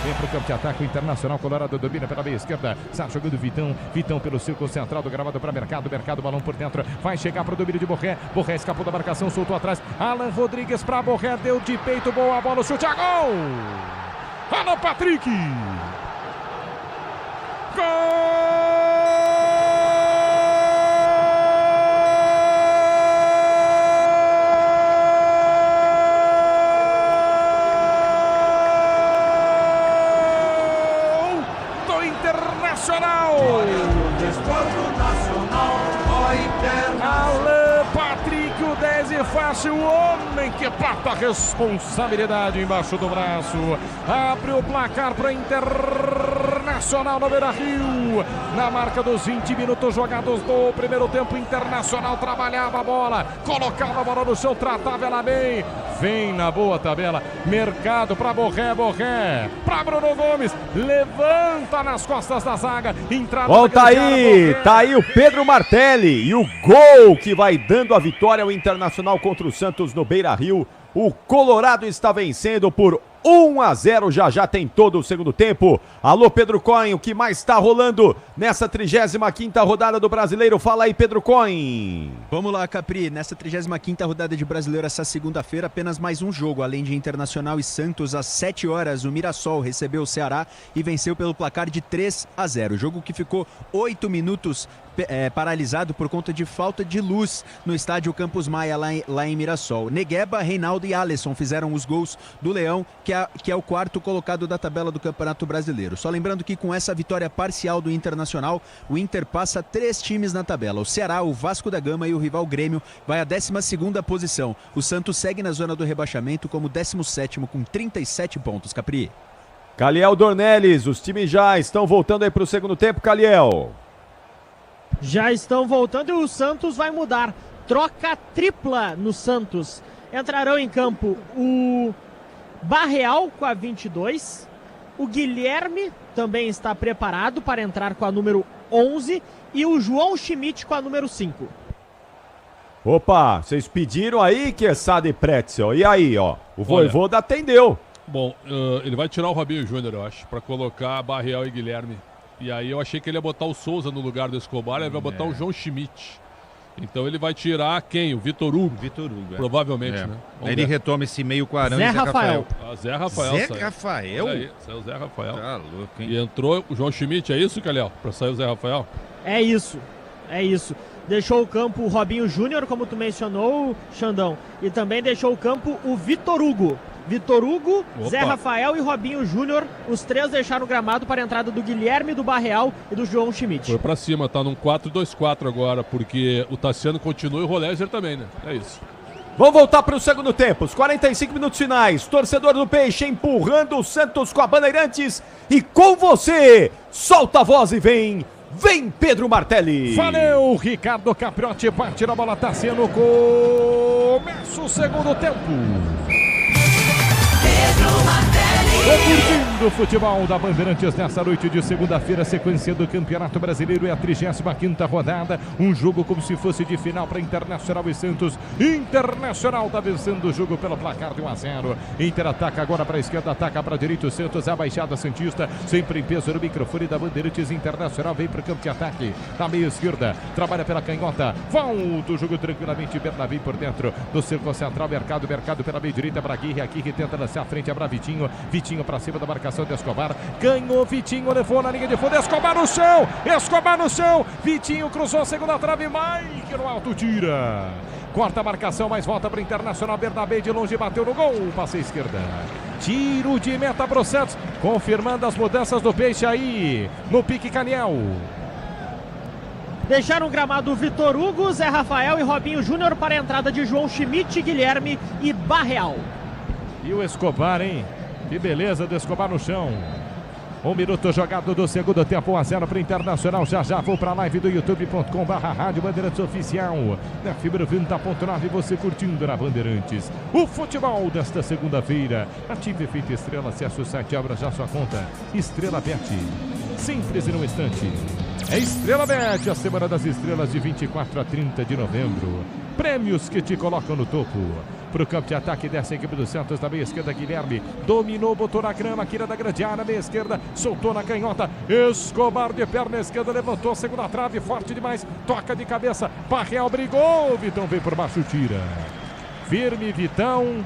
Vem pro campo de ataque, o Internacional Colorado domina pela meia esquerda. Está jogando Vitão. Vitão pelo círculo central do gramado para Mercado. Mercado, balão por dentro. Vai chegar pro domínio de Borré. Borré escapou da marcação, soltou atrás. Alan Rodrigues para Borré. Deu de peito, boa bola, o chute a gol! Alan Patrick! Gol! Internacional. Alan Patrick, o 10 e fácil, o homem que porta a responsabilidade embaixo do braço. Abre o placar para Internacional no Beira-Rio. Na marca dos 20 minutos jogados do primeiro tempo, Internacional trabalhava a bola, colocava a bola no chão, tratava ela bem. Vem na boa tabela, Mercado para Borré, para Bruno Gomes, levanta nas costas da zaga, entrada. Volta aí, tá aí o Pedro Martelli e o gol que vai dando a vitória ao Internacional contra o Santos no Beira-Rio. O Colorado está vencendo por 1-0, já tem todo o segundo tempo. Alô, Pedro Coin, o que mais está rolando nessa 35ª rodada do Brasileiro? Fala aí, Pedro Coin. Vamos lá, Capri, nessa 35ª rodada de Brasileiro, essa segunda-feira, apenas mais um jogo, além de Internacional e Santos, às 7 horas, o Mirassol recebeu o Ceará e venceu pelo placar de 3-0. Jogo que ficou 8 minutos paralisado por conta de falta de luz no estádio Campos Maia, lá em Mirassol. Negueba, Reinaldo e Alisson fizeram os gols do Leão, que é o quarto colocado da tabela do Campeonato Brasileiro. Só lembrando que com essa vitória parcial do Internacional, o Inter passa 3 times na tabela. O Ceará, o Vasco da Gama e o rival Grêmio vai à 12ª posição. O Santos segue na zona do rebaixamento como 17º com 37 pontos, Capri. Caliel Dornelles, os times já estão voltando aí para o segundo tempo, Caliel. Já estão voltando e o Santos vai mudar. Troca tripla no Santos. Entrarão em campo o Barreal com a 22. O Guilherme também está preparado para entrar com a número 11. E o João Schmidt com a número 5. Opa, vocês pediram aí, Quesada e Pretzel. E aí, ó, o Vojvoda atendeu. Bom, ele vai tirar o Robinho Júnior, eu acho, para colocar Barreal e Guilherme. E aí eu achei que ele ia botar o Souza no lugar do Escobar, ele vai botar o João Schmidt. Então ele vai tirar quem? O Vitor Hugo. Vitor Hugo, provavelmente, né? Ele retoma esse meio com Arão Zé Rafael. Zé Rafael. Zé Rafael? Aí, saiu o Zé Rafael. Tá louco, hein? E entrou o João Schmidt, é isso, Calhau? Pra sair o Zé Rafael? É isso. Deixou o campo o Robinho Júnior, como tu mencionou, Xandão. E também deixou o campo o Vitor Hugo. Vitor Hugo, Zé Rafael e Robinho Júnior, os 3 deixaram o gramado para a entrada do Guilherme, do Barreal e do João Schmidt. Foi pra cima, tá num 4-2-4 agora, porque o Tassiano continua e o Roléger também, né? É isso. Vamos voltar para o segundo tempo, os 45 minutos finais. Torcedor do Peixe empurrando o Santos com a Bandeirantes e com você. Solta a voz e vem Pedro Martelli. Valeu, Ricardo Capriotti, parte da bola, Tassiano, começa o segundo tempo. Curtindo o futebol da Bandeirantes nessa noite de segunda-feira, sequência do Campeonato Brasileiro, é a 35ª rodada, um jogo como se fosse de final para Internacional e Santos. Internacional está vencendo o jogo pelo placar de 1-0. Inter ataca agora para a esquerda, ataca para a direita, o Santos, a Baixada Santista, sempre em peso no microfone da Bandeirantes. Internacional vem para o campo de ataque, na meia esquerda, trabalha pela canhota, volta o jogo tranquilamente, Bernabé por dentro do círculo central, Mercado pela meia direita para Aguirre tenta lançar a frente, abra Vitinho para cima da marcação de Escobar, ganhou Vitinho, levou na linha de fundo, Escobar no chão, Vitinho cruzou a segunda trave, Mike no alto, tira, corta a marcação, mas volta para o Internacional, Bernabé de longe, bateu no gol, passa a esquerda, tiro de meta para o Santos, confirmando as mudanças do Peixe aí, no pique Caniel. Deixaram o gramado Vitor Hugo, Zé Rafael e Robinho Júnior para a entrada de João Schmidt, Guilherme e Barreal. E o Escobar, hein? Que beleza do Escobar no chão. 1 minuto jogado do segundo tempo, 1-0 para o Internacional. Já vou para a live do youtube.com/Rádio Bandeirantes Oficial. Na fibra 90.9, você curtindo na Bandeirantes. O futebol desta segunda-feira. Ative Efeito Estrela, acesse o site, abra já sua conta. Estrela Bet. Simples e num instante. É Estrela Bet, a Semana das Estrelas de 24 a 30 de novembro. Prêmios que te colocam no topo. Para o campo de ataque dessa equipe do Santos, na meia esquerda, Guilherme dominou, botou na grama, quira da grande área, meia esquerda, soltou na canhota, Escobar de perna esquerda, levantou, segunda trave, forte demais, toca de cabeça, Barreal brigou, Vitão veio por baixo, tira. Firme, Vitão.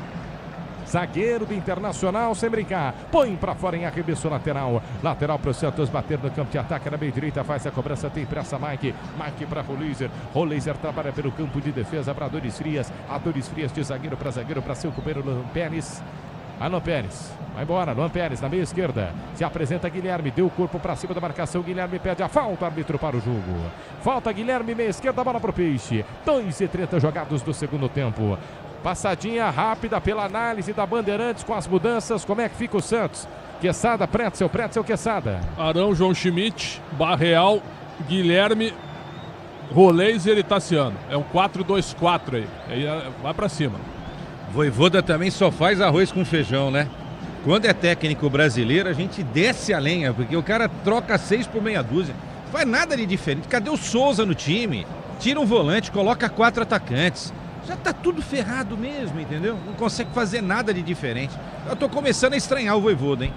Zagueiro do Internacional, sem brincar. Põe pra fora em arremesso lateral. Lateral pro Santos bater no campo de ataque. Na meia direita faz a cobrança. Tem pressa Mike. Mike pra Roleiser. Roleiser trabalha pelo campo de defesa para Adonis Frias. Adonis Frias de zagueiro para seu companheiro Pérez. Alan Pérez. Vai embora, Luan Pérez na meia esquerda. Se apresenta Guilherme, deu o corpo para cima da marcação. Guilherme pede a falta, árbitro para o jogo. Falta Guilherme, meia esquerda, bola para o Peixe. 2:30 jogados do segundo tempo. Passadinha rápida pela análise da Bandeirantes com as mudanças. Como é que fica o Santos? Quesada, Pretzel, Quesada. Arão, João Schmidt, Barreal, Guilherme, Roleiser e Tassiano. É um 4-2-4 aí. Vai pra cima. Vojvoda também só faz arroz com feijão, né? Quando é técnico brasileiro, a gente desce a lenha, porque o cara troca 6 por meia dúzia. Não faz nada de diferente. Cadê o Souza no time? Tira um volante, coloca 4 atacantes. Já tá tudo ferrado mesmo, entendeu? Não consegue fazer nada de diferente. Eu tô começando a estranhar o Vojvoda, hein?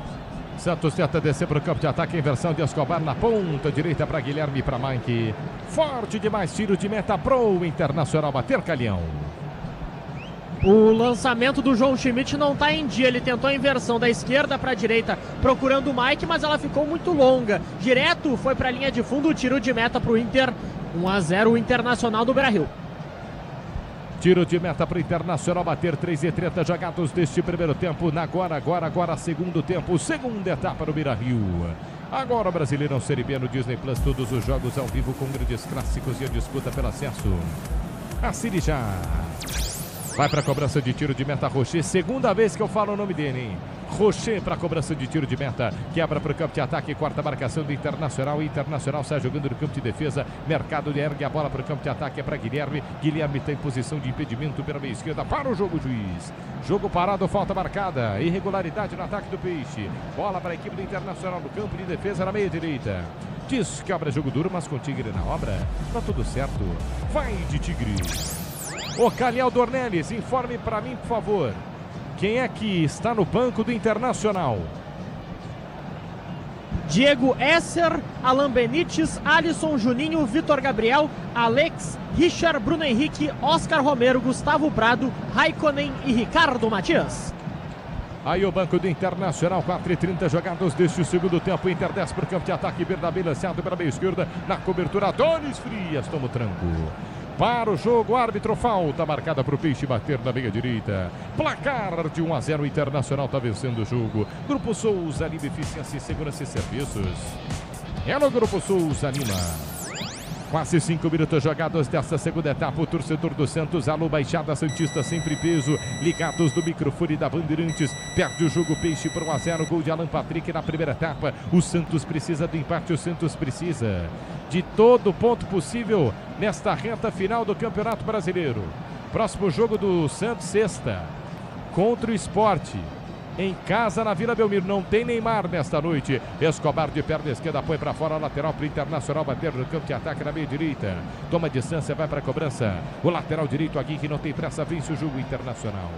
Santos tenta descer para o campo de ataque, inversão de Escobar na ponta direita para Guilherme e para Mike. Forte demais, tiro de meta pro Internacional bater Calhão. O lançamento do João Schmidt não está em dia. Ele tentou a inversão da esquerda para a direita, procurando o Mike, mas ela ficou muito longa. Direto foi para a linha de fundo, tiro de meta para o Inter. 1-0 o Internacional do Beira-Rio. Tiro de meta para o Internacional bater 3:30 jogados deste primeiro tempo. Agora, segundo tempo, segunda etapa no Beira-Rio. Agora o Brasileirão Série B no Disney Plus, todos os jogos ao vivo com grandes clássicos e a disputa pelo acesso. Assine já. Vai para a cobrança de tiro de meta, Rocher. Segunda vez que eu falo o nome dele, hein? Rocher para a cobrança de tiro de meta. Quebra para o campo de ataque, quarta marcação do Internacional. O Internacional sai jogando no campo de defesa. Mercado ergue a bola para o campo de ataque, é para Guilherme. Guilherme tem posição de impedimento pela meia esquerda. Para o jogo, juiz. Jogo parado, falta marcada. Irregularidade no ataque do Peixe. Bola para a equipe do Internacional no campo de defesa na meia direita. Diz que obra jogo duro, mas com Tigre na obra. Tá tudo certo. Vai de Tigre. Ô Calhau Dornelles, informe para mim, por favor. Quem é que está no banco do Internacional? Diego Esser, Alan Benítez, Alisson, Juninho, Vitor Gabriel, Alex, Richard, Bruno Henrique, Oscar Romero, Gustavo Prado, Raikkonen e Ricardo Matias. Aí o banco do Internacional, 4:30 jogados deste segundo tempo. Inter desce para o campo de ataque, Bernabé lançado pela meia esquerda, na cobertura, Donis Frias, toma o tranco. Para o jogo, árbitro, falta marcada para o Peixe bater na meia direita. Placar de 1-0, o Internacional está vencendo o jogo. Grupo Souza, Lima, Eficiência, Segurança e Serviços. É no Grupo Souza, Lima. Quase 5 minutos jogados desta segunda etapa. O torcedor do Santos, alô Baixada Santista, sempre peso. Ligados do microfone da Bandeirantes. Perde o jogo, Peixe por 1-0. Gol de Alan Patrick na primeira etapa. O Santos precisa do empate, o Santos precisa de todo ponto possível nesta reta final do Campeonato Brasileiro. Próximo jogo do Santos, sexta, contra o Sport. Em casa, na Vila Belmiro, não tem Neymar nesta noite. Escobar de perna esquerda, põe para fora, lateral para o Internacional bater no campo de ataque na meia direita. Toma distância, vai para a cobrança. O lateral direito, Aguirre, não tem pressa, vence o jogo Internacional.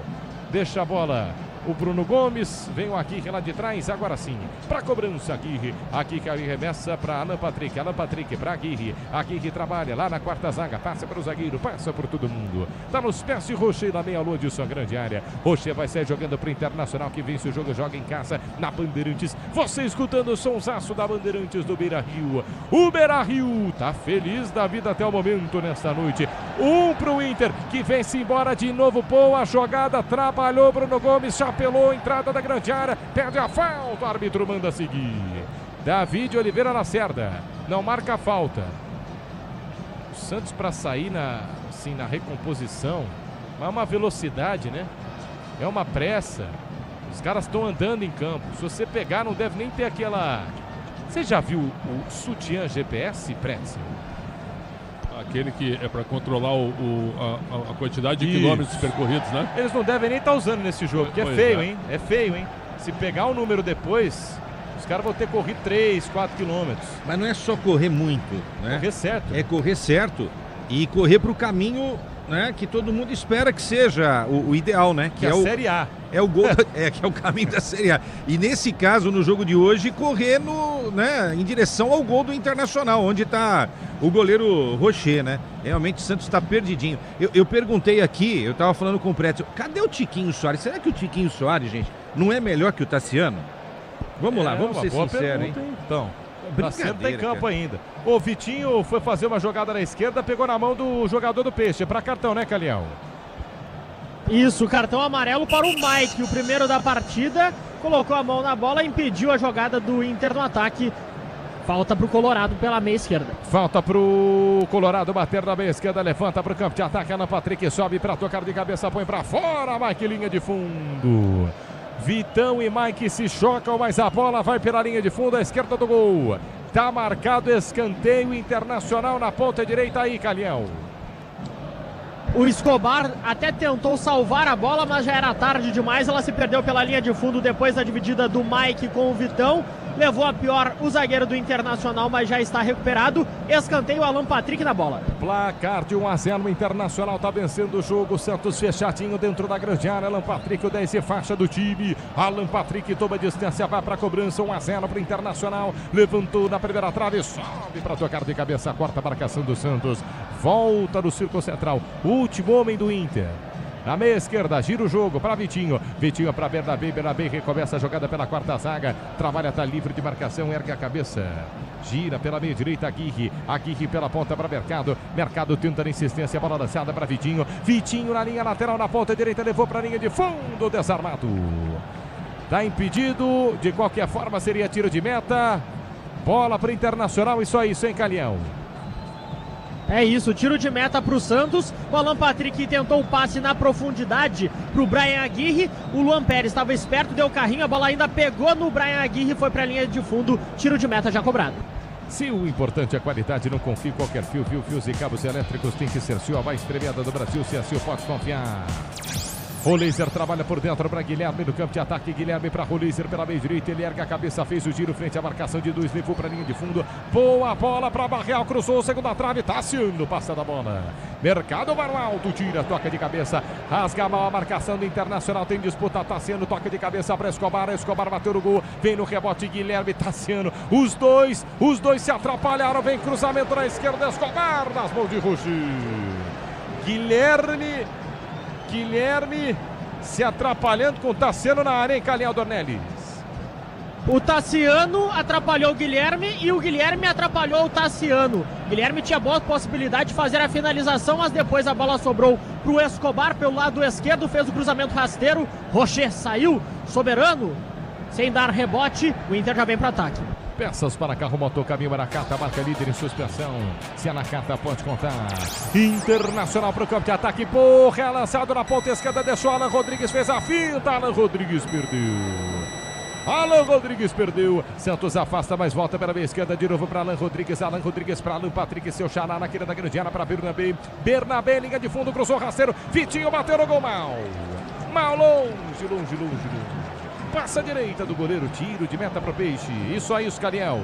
Deixa a bola o Bruno Gomes, vem o Aguirre lá de trás, agora sim, para a cobrança, Aguirre. Aguirre remessa para Alan Patrick para Aguirre. Aguirre trabalha lá na quarta zaga, passa para o zagueiro, passa por todo mundo. Tá nos pés de Rocher na meia-lua de sua grande área. Rocher vai sair jogando para o Internacional, que vence o jogo, joga em casa na Bandeirantes. Você escutando o sonsaço da Bandeirantes do Beira-Rio. O Beira-Rio tá feliz da vida até o momento nesta noite. Para o Inter, que vem-se embora de novo. Boa jogada, trabalhou Bruno Gomes, chapelou, entrada da grande área, perde a falta, o árbitro manda seguir. David Oliveira Lacerda, não marca a falta. O Santos para sair na recomposição, é uma velocidade, né? É uma pressa. Os caras estão andando em campo. Se você pegar, não deve nem ter aquela... Você já viu o sutiã GPS, Pretzel? Aquele que é para controlar a quantidade de quilômetros percorridos, né? Eles não devem nem estar usando nesse jogo, porque é feio, hein? É feio, hein? Se pegar o número depois, os caras vão ter corrido 3, 4 quilômetros. Mas não é só correr muito, né? Correr certo. É correr certo e correr para o caminho, né, que todo mundo espera que seja o ideal, né? Que é a Série A. É o gol, que é o caminho da Série A. E nesse caso, no jogo de hoje, correr em direção ao gol do Internacional, onde está o goleiro Rocher, né? Realmente o Santos está perdidinho. Eu perguntei aqui, eu estava falando com o Pretzel, cadê o Tiquinho Soares? Será que o Tiquinho Soares, gente, não é melhor que o Tassiano? Vamos lá, vamos ser sinceros, hein? Então, Tassiano tá em campo ainda. O Vitinho foi fazer uma jogada na esquerda, pegou na mão do jogador do Peixe. Para cartão, né, Calhau? Isso, cartão amarelo para o Mike, o primeiro da partida, colocou a mão na bola, impediu a jogada do Inter no ataque. Falta para o Colorado pela meia esquerda. Falta para o Colorado bater na meia esquerda, levanta para o campo de ataque, Alan Patrick sobe para tocar de cabeça, põe para fora, Mike, linha de fundo. Vitão e Mike se chocam, mas a bola vai pela linha de fundo, à esquerda do gol. Tá marcado escanteio Internacional na ponta direita aí, Calhão. O Escobar até tentou salvar a bola, mas já era tarde demais. Ela se perdeu pela linha de fundo depois da dividida do Mike com o Vitão. Levou a pior o zagueiro do Internacional, mas já está recuperado. Escanteio, Alan Patrick na bola. Placar de 1-0, o Internacional está vencendo o jogo. Santos fechadinho dentro da grande área. Alan Patrick, o 10 faixa do time. Alan Patrick toma distância, vai para a cobrança. 1-0 para o Internacional. Levantou na primeira trave, sobe para tocar de cabeça. A quarta marcação do Santos. Volta no círculo central. Último homem do Inter. Na meia esquerda, gira o jogo para Vitinho. Vitinho para Bernabé. Bernabé recomeça a jogada pela quarta zaga. Trabalha, está livre de marcação, ergue a cabeça. Gira pela meia direita, Aguirre. Aguirre pela ponta para Mercado. Mercado tenta na insistência, bola lançada para Vitinho. Vitinho na linha lateral, na ponta direita, levou para a linha de fundo, desarmado. Está impedido, de qualquer forma seria tiro de meta. Bola para o Internacional e só isso, hein, Calhão? É isso, tiro de meta para o Santos. O Alan Patrick tentou o passe na profundidade para o Brian Aguirre. O Luan Pérez estava esperto, deu carrinho, a bola ainda pegou no Brian Aguirre e foi para a linha de fundo. Tiro de meta já cobrado. Se o importante é a qualidade, não confie em qualquer fio. Fios e cabos elétricos tem que ser Sil, a mais premiada do Brasil. Se é Sil, pode confiar. Rolizer trabalha por dentro para Guilherme no campo de ataque. Guilherme para Rolizer pela meia direita. Ele erga a cabeça, fez o giro frente à marcação de dois, levou para a linha de fundo. Boa bola para Barreal, cruzou, segunda trave. Tassiano passa da bola. Mercado vai no alto, tira, toca de cabeça. Rasga mal a marcação do Internacional. Tem disputa, Tassiano toca de cabeça para Escobar. Escobar bateu no gol. Vem no rebote, Guilherme, Tassiano. Os dois se atrapalharam. Vem cruzamento na esquerda, Escobar nas mãos de Rushi. Guilherme se atrapalhando com o Tassiano na área, hein, Calhão Dornelles? O Tassiano atrapalhou o Guilherme e o Guilherme atrapalhou o Tassiano. Guilherme tinha boa possibilidade de fazer a finalização, mas depois a bola sobrou para o Escobar pelo lado esquerdo, fez o cruzamento rasteiro. Rocher saiu, soberano, sem dar rebote. O Inter já vem para o ataque. Peças para carro, motor, caminho, Maracata, marca líder em suspensão. Se é na carta, pode contar. Internacional para o campo de ataque. Porra, lançado na ponta esquerda, deixou Alan Rodrigues, fez a finta. Alan Rodrigues perdeu. Santos afasta, mas volta pela meia esquerda de novo para Alan Rodrigues. Alan Rodrigues para Alan Patrick, seu xará na queira da grande área para Bernabé. Bernabé, linha de fundo, cruzou rasteiro. Vitinho bateu no gol mal. Longe. Passa a direita do goleiro, tiro de meta para o Peixe. Isso aí, Scariel.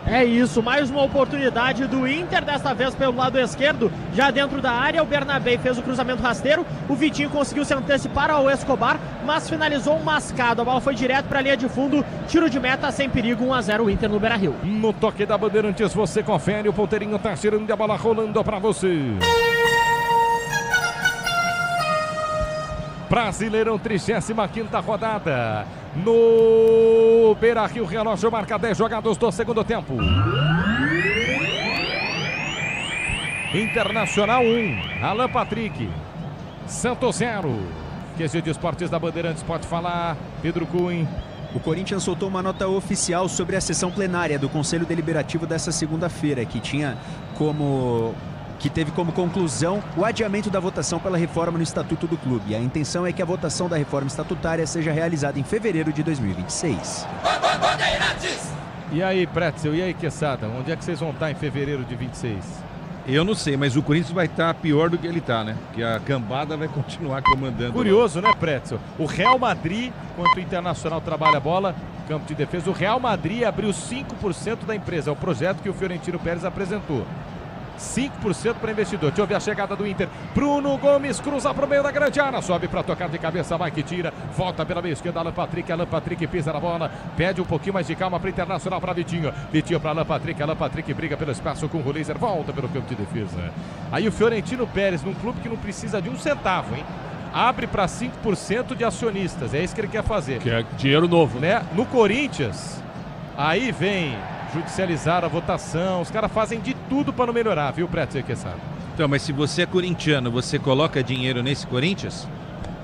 É isso, mais uma oportunidade do Inter, desta vez pelo lado esquerdo, já dentro da área. O Bernabé fez o cruzamento rasteiro, o Vitinho conseguiu se antecipar ao Escobar, mas finalizou um mascado. A bola foi direto para a linha de fundo, tiro de meta sem perigo, 1-0 o Inter no Beira-Rio. No toque da Bandeirantes você confere, o ponteirinho tá tirando a bola rolando para você. Brasileirão, 35ª rodada. No Beira-Rio, relógio marca 10 jogados do segundo tempo. Internacional 1, Alan Patrick. Santos 0. QG de Esportes da Bandeirantes, pode falar, Pedro Cunha. O Corinthians soltou uma nota oficial sobre a sessão plenária do Conselho Deliberativo dessa segunda-feira, que teve como conclusão o adiamento da votação pela reforma no Estatuto do Clube. A intenção é que a votação da reforma estatutária seja realizada em fevereiro de 2026. E aí, Pretzel, e aí, Quesada, onde é que vocês vão estar em fevereiro de 26? Eu não sei, mas o Corinthians vai estar pior do que ele está, né? Porque a cambada vai continuar comandando. Curioso, né, Pretzel? O Real Madrid, enquanto o Internacional trabalha a bola, campo de defesa, o Real Madrid abriu 5% da empresa. É o projeto que o Fiorentino Pérez apresentou. 5% para investidor. Deixa eu ver a chegada do Inter. Bruno Gomes cruza para o meio da grande área. Sobe para tocar de cabeça. Mike tira. Volta pela meia esquerda. Alan Patrick pisa na bola. Pede um pouquinho mais de calma para o Internacional, para Vitinho. Vitinho para Alan Patrick briga pelo espaço com o Rolizer. Volta pelo campo de defesa. Aí o Fiorentino Pérez, num clube que não precisa de um centavo, hein? Abre para 5% de acionistas. É isso que ele quer fazer. Que é dinheiro novo, né? No Corinthians, aí vem judicializar a votação. Os caras fazem de tudo para não melhorar, viu, Preto? Você que sabe. Então, mas se você é corintiano, você coloca dinheiro nesse Corinthians?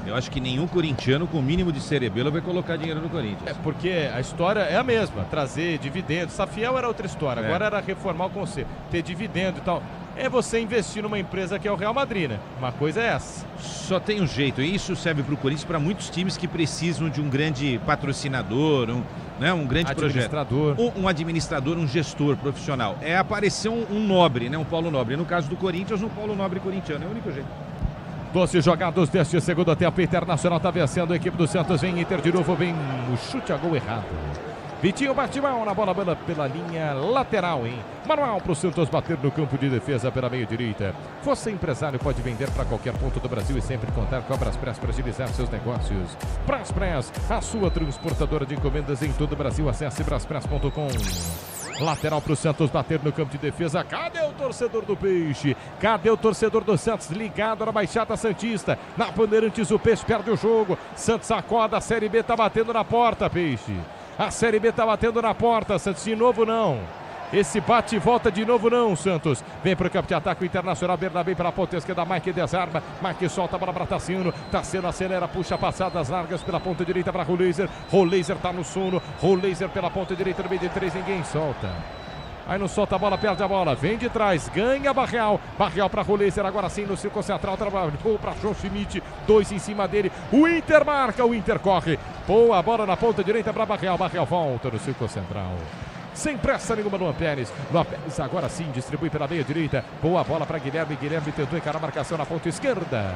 Eu acho que nenhum corintiano com o mínimo de cerebelo vai colocar dinheiro no Corinthians. É porque a história é a mesma, trazer dividendos. Safiel era outra história, agora era reformar o conceito, ter dividendo e tal. É você investir numa empresa que é o Real Madrid, né? Uma coisa é essa. Só tem um jeito, e isso serve para o Corinthians, para muitos times que precisam de um grande patrocinador, um grande administrador. projeto. Um administrador, um gestor profissional. É aparecer um nobre, né? Um Paulo Nobre. No caso do Corinthians, um Paulo Nobre corintiano. É o único jeito. 12 jogados deste segundo tempo. Internacional está vencendo. A equipe do Santos vem Inter de novo. Vem o chute a gol errado. Vitinho bate mal na bola pela linha lateral, hein? Manual para o Santos bater no campo de defesa pela meia direita. Você empresário pode vender para qualquer ponto do Brasil e sempre contar com a Braspress para agilizar seus negócios. Braspress, a sua transportadora de encomendas em todo o Brasil. Acesse braspress.com. Lateral para o Santos bater no campo de defesa. Cadê o torcedor do Peixe? Cadê o torcedor do Santos ligado na Baixada Santista? Na Bandeirantes, o Peixe perde o jogo. Santos acorda, a Série B está batendo na porta, Peixe. A Série B está batendo na porta, Santos, de novo não. Esse bate e volta de novo não, Santos. Vem para o campo de ataque o Internacional, Bernabé para a ponta esquerda, Mike desarma, Mike solta a bola para Tassiano, Tassiano acelera, puxa passadas largas pela ponta direita para Roleiser, Roleiser está no sono, Roleiser pela ponta direita no meio de 3, ninguém solta. Aí não solta a bola, perde a bola, vem de trás, ganha Barreal. Barreal para Roleiser, agora sim no círculo central, trabalhou para João Schmidt, 2 em cima dele. O Inter marca, o Inter corre. Boa bola na ponta direita para Barreal. Barreal volta no círculo central. Sem pressa nenhuma, Luan Pérez. Luan Pérez agora sim distribui pela meia direita. Boa bola para Guilherme. Guilherme tentou encarar a marcação na ponta esquerda.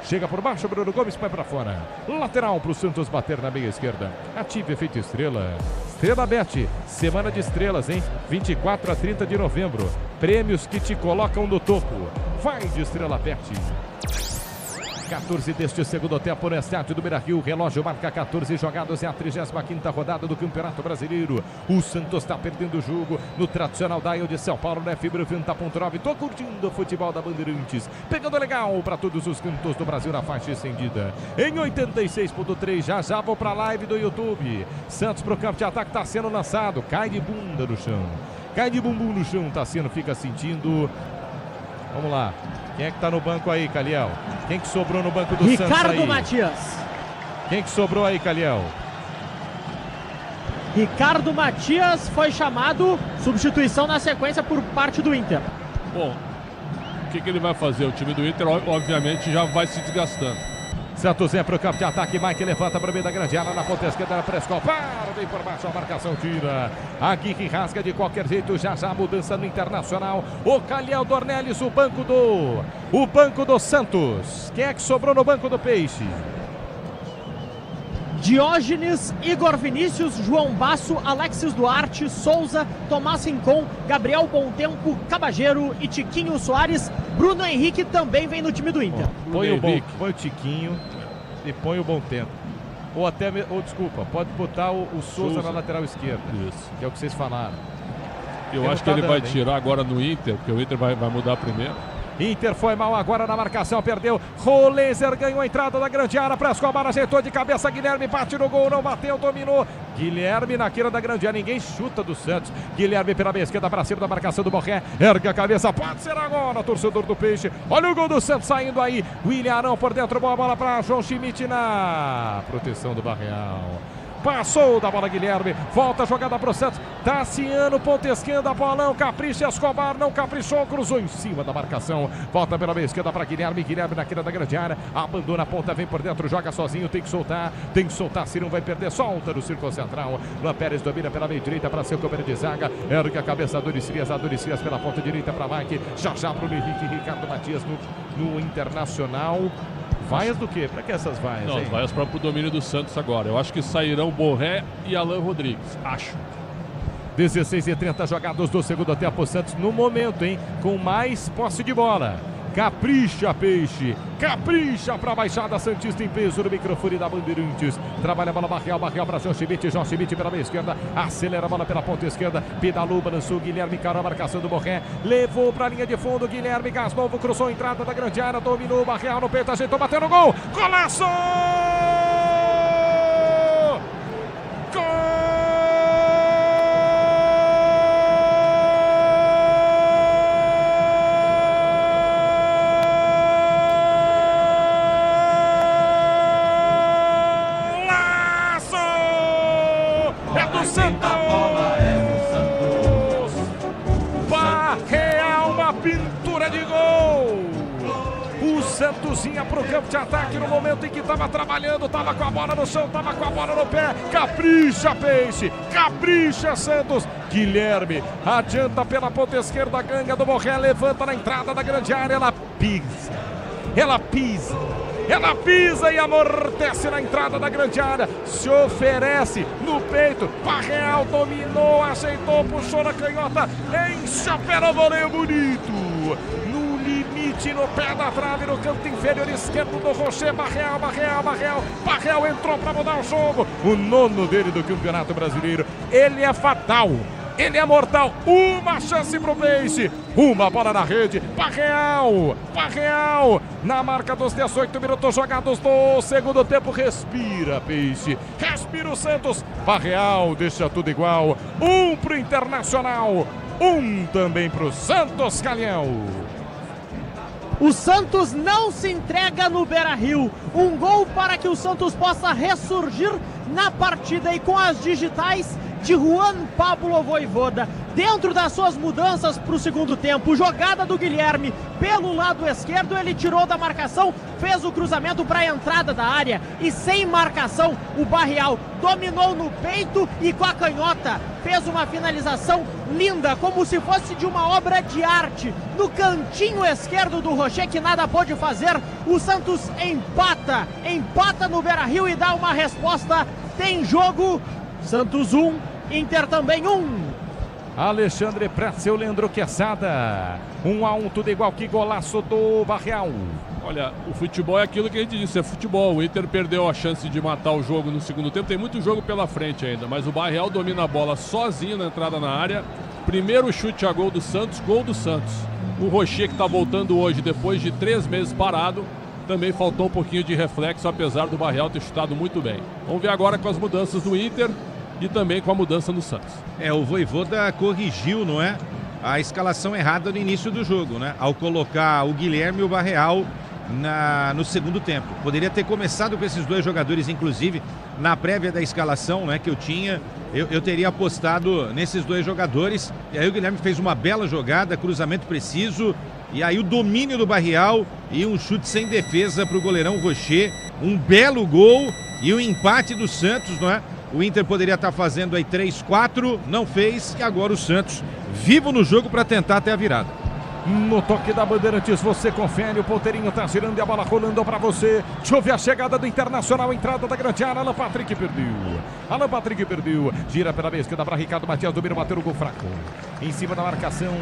Chega por baixo, Bruno Gomes vai para fora. Lateral para o Santos bater na meia esquerda. Ative efeito estrela. Estrela Bet, semana de estrelas, hein? 24 a 30 de novembro. Prêmios que te colocam no topo. Vai de Estrela Bet. 14 deste segundo tempo no estádio do Beira-Rio. O relógio marca 14 jogados. É a 35ª rodada do Campeonato Brasileiro. O Santos está perdendo o jogo no tradicional dial de São Paulo, né? Fibra 90.9. Tô curtindo o futebol da Bandeirantes. Pegando legal para todos os cantos do Brasil na faixa estendida. Em 86.3, já vou para a live do YouTube. Santos pro campo de ataque, está sendo lançado. Cai de bunda no chão. Cai de bumbum no chão, Tassiano fica sentindo. Vamos lá. Quem é que tá no banco aí, Caliel? Quem que sobrou no banco do Santos aí? Ricardo Matias. Quem que sobrou aí, Caliel? Ricardo Matias foi chamado, substituição na sequência por parte do Inter. Bom, o que ele vai fazer? O time do Inter, obviamente, já vai se desgastando. Santos é para o campo de ataque, Mike levanta para o meio da grande área, na ponta esquerda, na Prescol, vem por baixo, a marcação tira. Aguirre rasga de qualquer jeito, já a mudança no Internacional. O Calhau Dornelles, o banco do Santos. Quem é que sobrou no banco do Peixe? Diógenes, Igor Vinícius, João Basso, Alexis Duarte, Souza, Tomás Rincon, Gabriel Bontempo, Cabageiro e Tiquinho Soares. Bruno Henrique também vem no time do Inter. Põe o Tiquinho e põe o Bontempo. Desculpa, pode botar o Souza na lateral esquerda. Isso. Que é o que vocês falaram. Eu acho que ele vai tirar agora no Inter, porque o Inter vai mudar primeiro. Inter foi mal agora na marcação, perdeu. Roleiser ganhou a entrada da grande área. Prescobar ajeitou de cabeça. Guilherme bate no gol, não bateu, dominou. Guilherme na queira da grande área. Ninguém chuta do Santos. Guilherme pela meia esquerda para cima da marcação do Borré. Ergue a cabeça, pode ser agora, torcedor do Peixe. Olha o gol do Santos saindo aí. William Arão por dentro, boa bola para João Schmidt na proteção do Barreal. Passou da bola Guilherme, volta a jogada para o Santos, Tassiano, ponta esquerda, Paulão, capricha, Escobar, não caprichou, cruzou em cima da marcação, volta pela meia esquerda para Guilherme, Guilherme na queira da grande área, abandona a ponta, vem por dentro, joga sozinho, tem que soltar, se não vai perder, solta no círculo central, Luan Pérez domina pela meia direita para seu companheiro de zaga, ergue a cabeça, Adoricias pela ponta direita para Mike, já Bruno Henrique, Ricardo Matias no Internacional. Vaias do quê? Para que essas vaias? Não, as vaias para o domínio do Santos agora. Eu acho que sairão Borré e Alan Rodrigues. Acho. 16:30 jogados do segundo tempo. O Santos no momento, hein? Com mais posse de bola. Capricha, Peixe. Capricha para a Baixada Santista em peso no microfone da Bandeirantes. Trabalha a bola Barreal para João Schmidt pela meia esquerda. Acelera a bola pela ponta esquerda. Pedalou, balançou. Guilherme encarou a marcação do Borré. Levou para a linha de fundo. Guilherme Gasnovo cruzou a entrada da grande área. Dominou o Barreal no peito. Ajeitou, bateu no gol. Golaço! Gol! pintura de gol. O Santos ia pro campo de ataque no momento em que estava trabalhando, estava com a bola no chão, estava com a bola no pé. Capricha, Peixe, capricha, Santos. Guilherme adianta pela ponta esquerda, Ganga do Borré, levanta na entrada da grande área, ela pisa e amortece na entrada da grande área, se oferece no peito, Barreal dominou, ajeitou, puxou na canhota, enxapela o voleio bonito, no limite, no pé da trave, no canto inferior esquerdo do Rocher. Barreal entrou para mudar o jogo, o nono dele do Campeonato Brasileiro, ele é fatal. Ele é mortal, uma chance pro Peixe, uma bola na rede, Barreal, na marca dos 18 minutos jogados do segundo tempo, respira Peixe, respira o Santos, Barreal deixa tudo igual, um pro Internacional, um também pro Santos, Calhão. O Santos não se entrega no Beira-Rio, um gol para que o Santos possa ressurgir na partida e com as digitais de Juan Pablo Vojvoda, dentro das suas mudanças para o segundo tempo, jogada do Guilherme pelo lado esquerdo, ele tirou da marcação, fez o cruzamento para a entrada da área e sem marcação o Barreal dominou no peito e com a canhota fez uma finalização linda, como se fosse de uma obra de arte, no cantinho esquerdo do Rocher, que nada pôde fazer. O Santos empata no Beira-Rio e dá uma resposta, tem jogo, Santos 1, Inter também 1. Alexandre Pretzel, Leandro Quesada, 1-1, tudo igual, que golaço do Barreal. Olha, o futebol é aquilo que a gente disse, é futebol. O Inter perdeu a chance de matar o jogo no segundo tempo, tem muito jogo pela frente ainda, mas o Barreal domina a bola sozinho na entrada na área. Primeiro chute a gol do Santos, gol do Santos. O Rocher, que está voltando hoje depois de 3 meses parado, também faltou um pouquinho de reflexo, apesar do Barreal ter chutado muito bem. Vamos ver agora com as mudanças do Inter e também com a mudança no Santos. O Vojvoda corrigiu, não é? A escalação errada no início do jogo, né? Ao colocar o Guilherme e o Barreal no segundo tempo. Poderia ter começado com esses dois jogadores, inclusive, na prévia da escalação, né, que eu tinha. Eu teria apostado nesses dois jogadores. E aí o Guilherme fez uma bela jogada, cruzamento preciso. E aí o domínio do Barreal e um chute sem defesa para o goleirão Rocher. Um belo gol e o empate do Santos, não é? O Inter poderia estar fazendo aí 3-4, não fez, e agora o Santos vivo no jogo para tentar até a virada. No toque da Bandeirantes, você confere, o ponteirinho tá girando e a bola rolando para você. Deixa eu ver a chegada do Internacional, entrada da grande área, Alan Patrick perdeu. Gira pela vez, que dá para Ricardo Matias, domina, bateu o gol fraco. Em cima da marcação,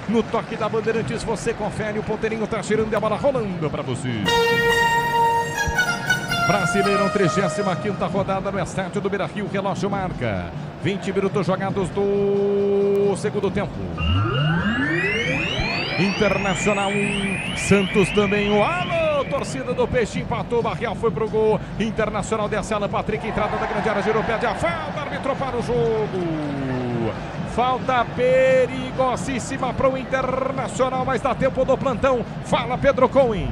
no toque da Bandeirantes, você confere, o ponteirinho tá girando e a bola rolando para você. Brasileirão, 35ª rodada no estádio do Beira-Rio, relógio marca 20 minutos jogados do segundo tempo. Internacional 1, Santos também 1. Alô, torcida do Peixe empatou, Barreal foi pro gol. Internacional desce, Alan Patrick, entrada da grande área, girou, pede a falta, árbitro para o jogo. Falta perigosíssima para o Internacional, mas dá tempo do plantão. Fala, Pedro Cohen.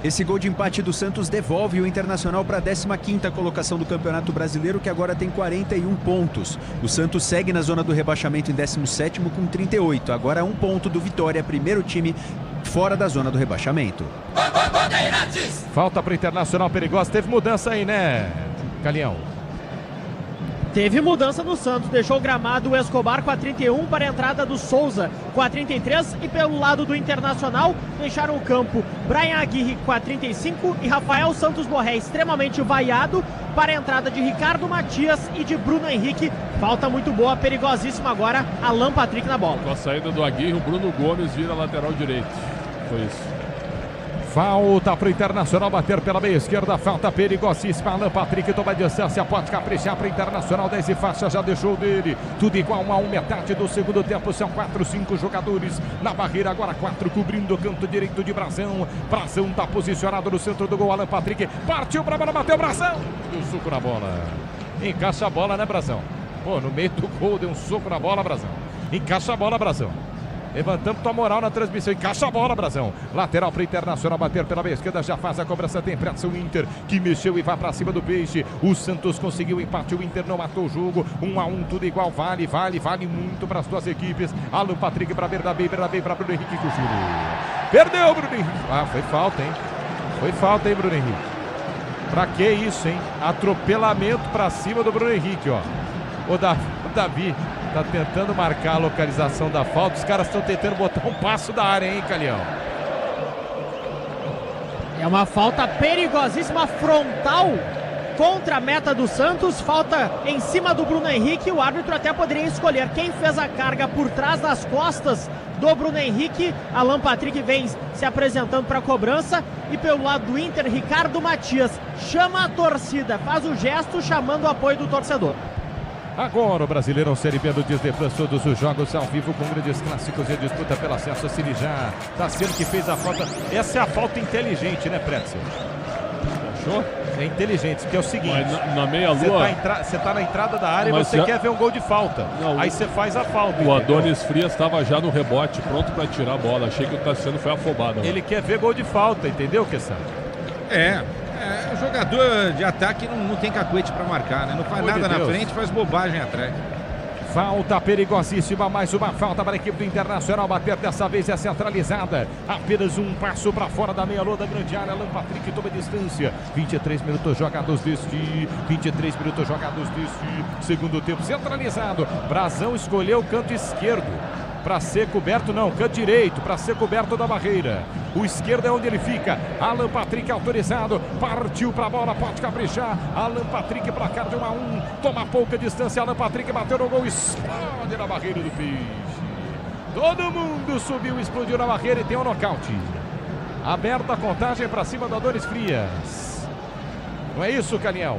Esse gol de empate do Santos devolve o Internacional para a 15ª colocação do Campeonato Brasileiro, que agora tem 41 pontos. O Santos segue na zona do rebaixamento em 17º com 38. Agora 1 ponto do Vitória, primeiro time fora da zona do rebaixamento. Falta para o Internacional, perigosa. Teve mudança aí, né, Calhão? Teve mudança no Santos, deixou o gramado o Escobar com a 31 para a entrada do Souza com a 33 e pelo lado do Internacional deixaram o campo Brian Aguirre com a 35 e Rafael Santos Borré extremamente vaiado para a entrada de Ricardo Matias e de Bruno Henrique. Falta muito boa, perigosíssima agora, Alan Patrick na bola. Com a saída do Aguirre, o Bruno Gomes vira lateral direito. Foi isso. Falta para o Internacional bater pela meia esquerda, falta perigosíssima, Alan Patrick toma distância, pode caprichar para o Internacional, 10 e faixa, já deixou dele, tudo igual a 1, metade do segundo tempo, são 4, 5 jogadores na barreira, agora 4 cobrindo o canto direito de Brazão está posicionado no centro do gol, Alan Patrick, partiu para a bola, bateu Brazão, deu um soco na bola, encaixa a bola, né, Brazão? Pô, no meio do gol, deu um soco na bola, Brazão, encaixa a bola, Brazão. Levantamos tua moral na transmissão. Encaixa a bola, Brazão. Lateral para o Internacional bater pela meia esquerda. Já faz a cobrança. Tem pressa o Inter, que mexeu e vai para cima do Peixe. O Santos conseguiu o empate. O Inter não matou o jogo. 1-1, tudo igual. Vale muito para as duas equipes. Alan Patrick para Bernabé para Bruno Henrique. Perdeu o Bruno Henrique. Ah, foi falta, hein? Foi falta, hein, Bruno Henrique? Pra que isso, hein? Atropelamento para cima do Bruno Henrique, ó. O Davi tá tentando marcar a localização da falta. Os caras estão tentando botar um passo da área, hein, Calhão? É uma falta perigosíssima, frontal contra a meta do Santos. Falta em cima do Bruno Henrique. O árbitro até poderia escolher quem fez a carga por trás das costas do Bruno Henrique. Alan Patrick vem se apresentando para a cobrança. E pelo lado do Inter, Ricardo Matias chama a torcida, faz o gesto chamando o apoio do torcedor. Agora o Brasileirão Série B do Disney Plus, todos os jogos ao vivo com grandes clássicos e disputa pelo acesso a Cirijá. Tassiano que fez a falta. Essa é a falta inteligente, né, Pretzel? Achou? É inteligente, porque é o seguinte. Na meia-lua. Você tá na entrada da área e você quer ver um gol de falta. Não, aí você faz a falta. O Adonis Frias estava já no rebote, pronto para tirar a bola. Achei que o Tassiano foi afobado. Ele quer ver gol de falta, entendeu, Kessar? O jogador de ataque não tem cacuete para marcar, né? Não faz nada na frente, faz bobagem atrás. Falta perigosíssima, mais uma falta para a equipe do Internacional bater, dessa vez é centralizada. Apenas um passo para fora da meia-lua da grande área. Alan Patrick toma distância. 23 minutos jogados deste. Segundo tempo centralizado. Brazão escolheu o canto esquerdo para ser coberto, não, canto direito, para ser coberto da barreira. O esquerdo é onde ele fica. Alan Patrick autorizado, partiu para a bola, pode caprichar. Alan Patrick para cá de 1-1, toma pouca distância. Alan Patrick bateu no gol, explode na barreira do Peixe. Todo mundo subiu, explodiu na barreira e tem um nocaute. Aberta a contagem para cima do Adonis Frias. Não é isso, Caniel?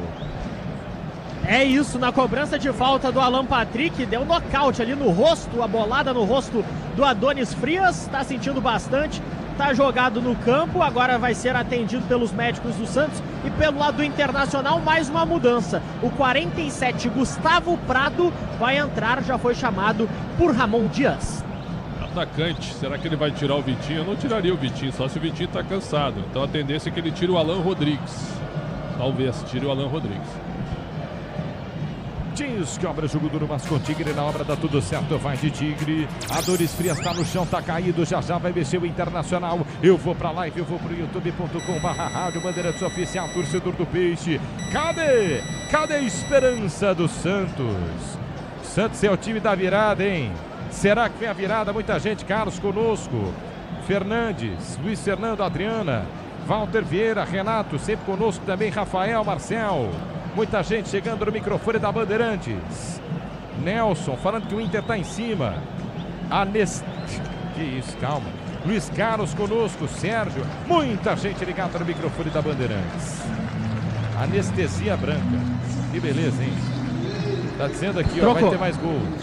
É isso, na cobrança de falta do Alan Patrick, deu nocaute ali no rosto, a bolada no rosto do Adonis Frias, tá sentindo bastante, tá jogado no campo, agora vai ser atendido pelos médicos do Santos. E pelo lado do Internacional, mais uma mudança, o 47, Gustavo Prado, vai entrar, já foi chamado por Ramon Dias. Atacante, será que ele vai tirar o Vitinho? Eu não tiraria o Vitinho, só se o Vitinho tá cansado, então a tendência é que ele tire o Alan Rodrigues, talvez tire o Alan Rodrigues. Diz que obra jogo duro, mas com Tigre na obra dá tudo certo, vai de Tigre. Adonis Frias tá no chão, tá caído, já vai mexer o Internacional. Eu vou pra live, eu vou pro youtube.com/rádio Bandeirantes Oficial, torcedor do Peixe. Cadê a esperança do Santos? Santos é o time da virada, hein? Será que vem a virada? Muita gente, Carlos conosco. Fernandes, Luiz Fernando, Adriana, Walter Vieira, Renato, sempre conosco também, Rafael, Marcel. Muita gente chegando no microfone da Bandeirantes. Nelson falando que o Inter tá em cima. Que isso, calma. Luiz Carlos conosco, Sérgio. Muita gente ligada no microfone da Bandeirantes. Anestesia branca. Que beleza, hein? Tá dizendo aqui, ó, vai ter mais gols.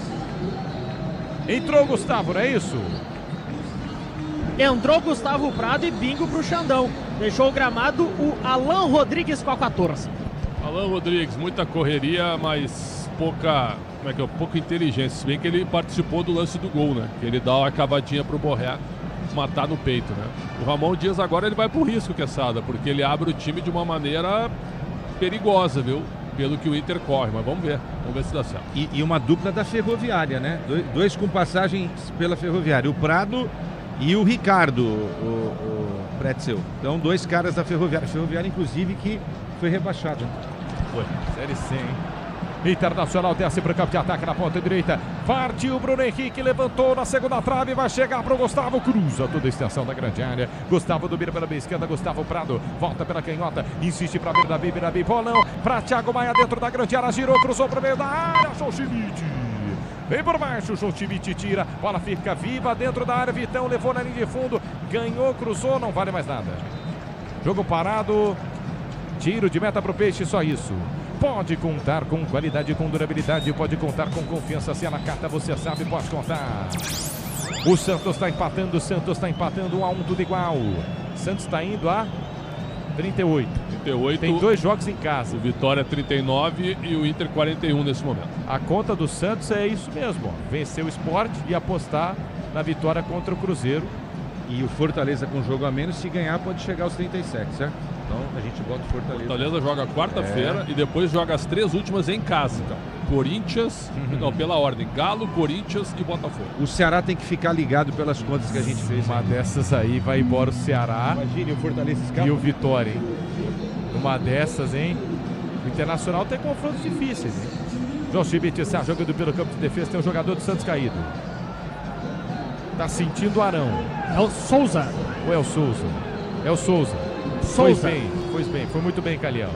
Entrou o Gustavo, não é isso? Entrou Gustavo Prado e bingo pro Xandão. Deixou o gramado o Alan Rodrigues com a 14. Alan Rodrigues, muita correria, mas pouca inteligência. Se bem que ele participou do lance do gol, né? Que ele dá uma cavadinha pro Borré matar no peito, né? O Ramon Dias agora ele vai pro risco, Quesada, porque ele abre o time de uma maneira perigosa, viu? Pelo que o Inter corre, mas vamos ver se dá certo. E uma dupla da Ferroviária, né? Dois com passagens pela Ferroviária, o Prado e o Ricardo, o Pretzel. Então, dois caras da Ferroviária. Ferroviária, inclusive, que foi rebaixado. Foi, Série C, hein? Internacional desce para o campo de ataque na ponta direita. Partiu Bruno Henrique, levantou na segunda trave, vai chegar para o Gustavo, cruza toda a extensão da grande área. Gustavo domina pela esquerda, Gustavo Prado volta pela canhota, insiste para Bernabé, bolão para Thiago Maia dentro da grande área, girou, cruzou para o meio da área, João Schmidt. Vem por baixo, João Schmidt tira, bola fica viva dentro da área, Vitão levou na linha de fundo, ganhou, cruzou, não vale mais nada. Jogo parado, tiro de meta para o Peixe, só isso. Pode contar com qualidade, com durabilidade, pode contar com confiança. Se é na carta, você sabe, pode contar. O Santos está empatando, 1-1, tudo igual. Santos está indo a 38. Tem 2 jogos em casa. O Vitória 39 e o Inter 41 nesse momento. A conta do Santos é isso mesmo, ó. Vencer o Sport e apostar na vitória contra o Cruzeiro. E o Fortaleza com jogo a menos, se ganhar, pode chegar aos 37, certo? Então a gente bota o Fortaleza. Fortaleza joga quarta-feira e depois joga as 3 últimas em casa. Corinthians, não, pela ordem, Galo, Corinthians e Botafogo. O Ceará tem que ficar ligado pelas contas que a gente fez. Uma dessas aí vai embora o Ceará. Imagine o Fortaleza escapa. E o Vitória, hein? Uma dessas, hein? O Internacional tem confrontos difíceis, hein? João Schmidt está jogando pelo campo de defesa, tem um jogador do Santos caído. Tá sentindo o Arão. É o Souza. Ou é o Souza? É o Souza. Souza. Foi bem, foi muito bem, Calião.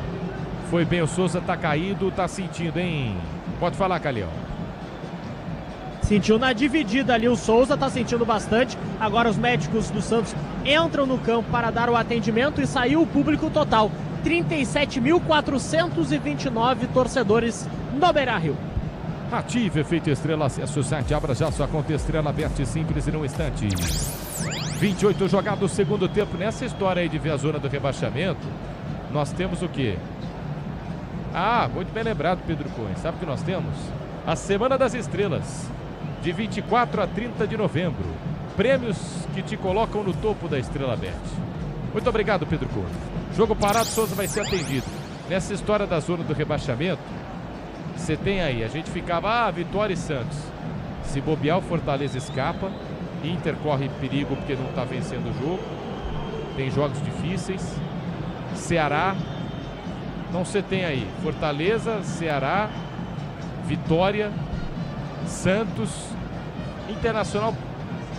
Foi bem, o Souza tá caído, tá sentindo, hein? Pode falar, Calião. Sentiu na dividida ali, o Souza tá sentindo bastante. Agora os médicos do Santos entram no campo para dar o atendimento e saiu o público total. 37.429 torcedores no Beira-Rio. Ative Efeito Estrela, acesse o site, abra já sua conta Estrela, Bete simples em um instante. 28 jogados, segundo tempo. Nessa história aí de ver a zona do rebaixamento, nós temos o quê? Ah, muito bem lembrado, Pedro Cunha. Sabe o que nós temos? A Semana das Estrelas, de 24 a 30 de novembro. Prêmios que te colocam no topo da Estrela Bet. Muito obrigado, Pedro Cunha. Jogo parado, Souza vai ser atendido. Nessa história da zona do rebaixamento, você tem aí, a gente ficava, Vitória e Santos. Se bobear, o Fortaleza escapa. Inter corre perigo porque não está vencendo o jogo. Tem jogos difíceis. Ceará. Então você tem aí Fortaleza, Ceará, Vitória, Santos, Internacional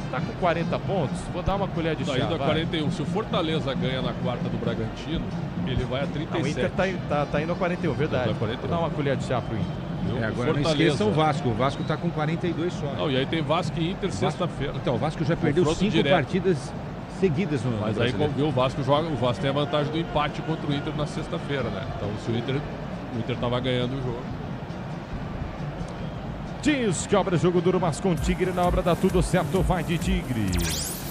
está com 40 pontos. Vou dar uma colher de chá. Ainda 41. Se o Fortaleza ganha na quarta do Bragantino, ele vai a 37. O Inter tá indo a 41, verdade. Vou dar uma colher de chá pro Inter. Agora não esqueça o Vasco. O Vasco tá com 42 só. Não, e aí tem Vasco e Inter sexta-feira. Então, o Vasco já perdeu 5 partidas seguidas no Mas aí, como viu, o Vasco joga, o Vasco tem a vantagem do empate contra o Inter na sexta-feira, né? Então, se o Inter tava ganhando o jogo. Diz que obra jogo duro, mas com Tigre na obra dá tudo certo, vai de Tigre.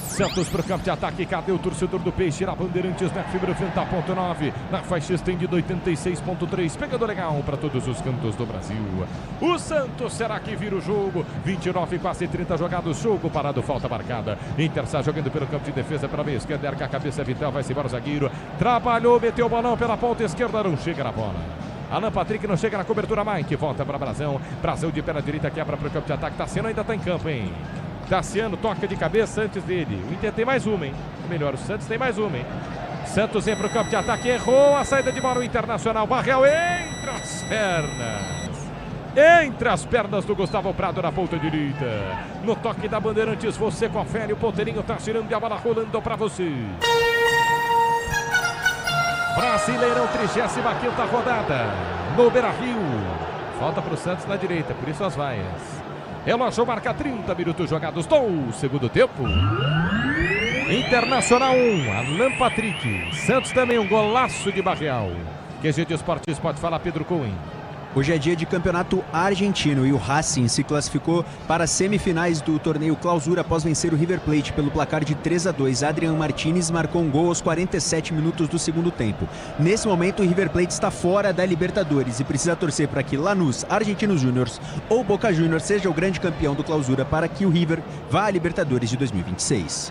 Santos pro campo de ataque, cadê o torcedor do Peixe? Na Bandeirantes, na fibra 90.9, na faixa estendida 86.3, pegando legal para todos os cantos do Brasil. O Santos, será que vira o jogo? 29, quase 30 jogados, jogo parado, falta marcada. Inter está jogando pelo campo de defesa, pela meia esquerda, erga a cabeça, Vital, vai-se embora o zagueiro. Trabalhou, meteu o balão pela ponta esquerda, não chega na bola. Alan Patrick não chega na cobertura, Mike volta para Brazão. Brazão de perna direita, quebra para o campo de ataque. Tassiano ainda está em campo, hein? Tassiano toca de cabeça antes dele. O Inter tem mais uma, hein? Ou melhor, o Santos tem mais uma, hein? Santos vem para o campo de ataque, errou a saída de bola, o Internacional. Barrel entre as pernas. Entre as pernas do Gustavo Prado na ponta direita. No toque da Bandeirantes, você confere. O ponteirinho tá tirando e a bola rolando para você. Brasileirão, 35ª rodada no Beira-Rio. Falta para o Santos na direita, por isso as vaias. Relógio marca 30 minutos jogados do segundo tempo. Internacional 1, Alan Patrick. Santos também um golaço de Barreal. QG de Esportes, pode falar, Pedro Cohen. Hoje é dia de campeonato argentino e o Racing se classificou para as semifinais do torneio Clausura após vencer o River Plate pelo placar de 3-2. Adrian Martínez marcou um gol aos 47 minutos do segundo tempo. Nesse momento, o River Plate está fora da Libertadores e precisa torcer para que Lanús, Argentinos Júniors ou Boca Juniors seja o grande campeão do Clausura para que o River vá à Libertadores de 2026.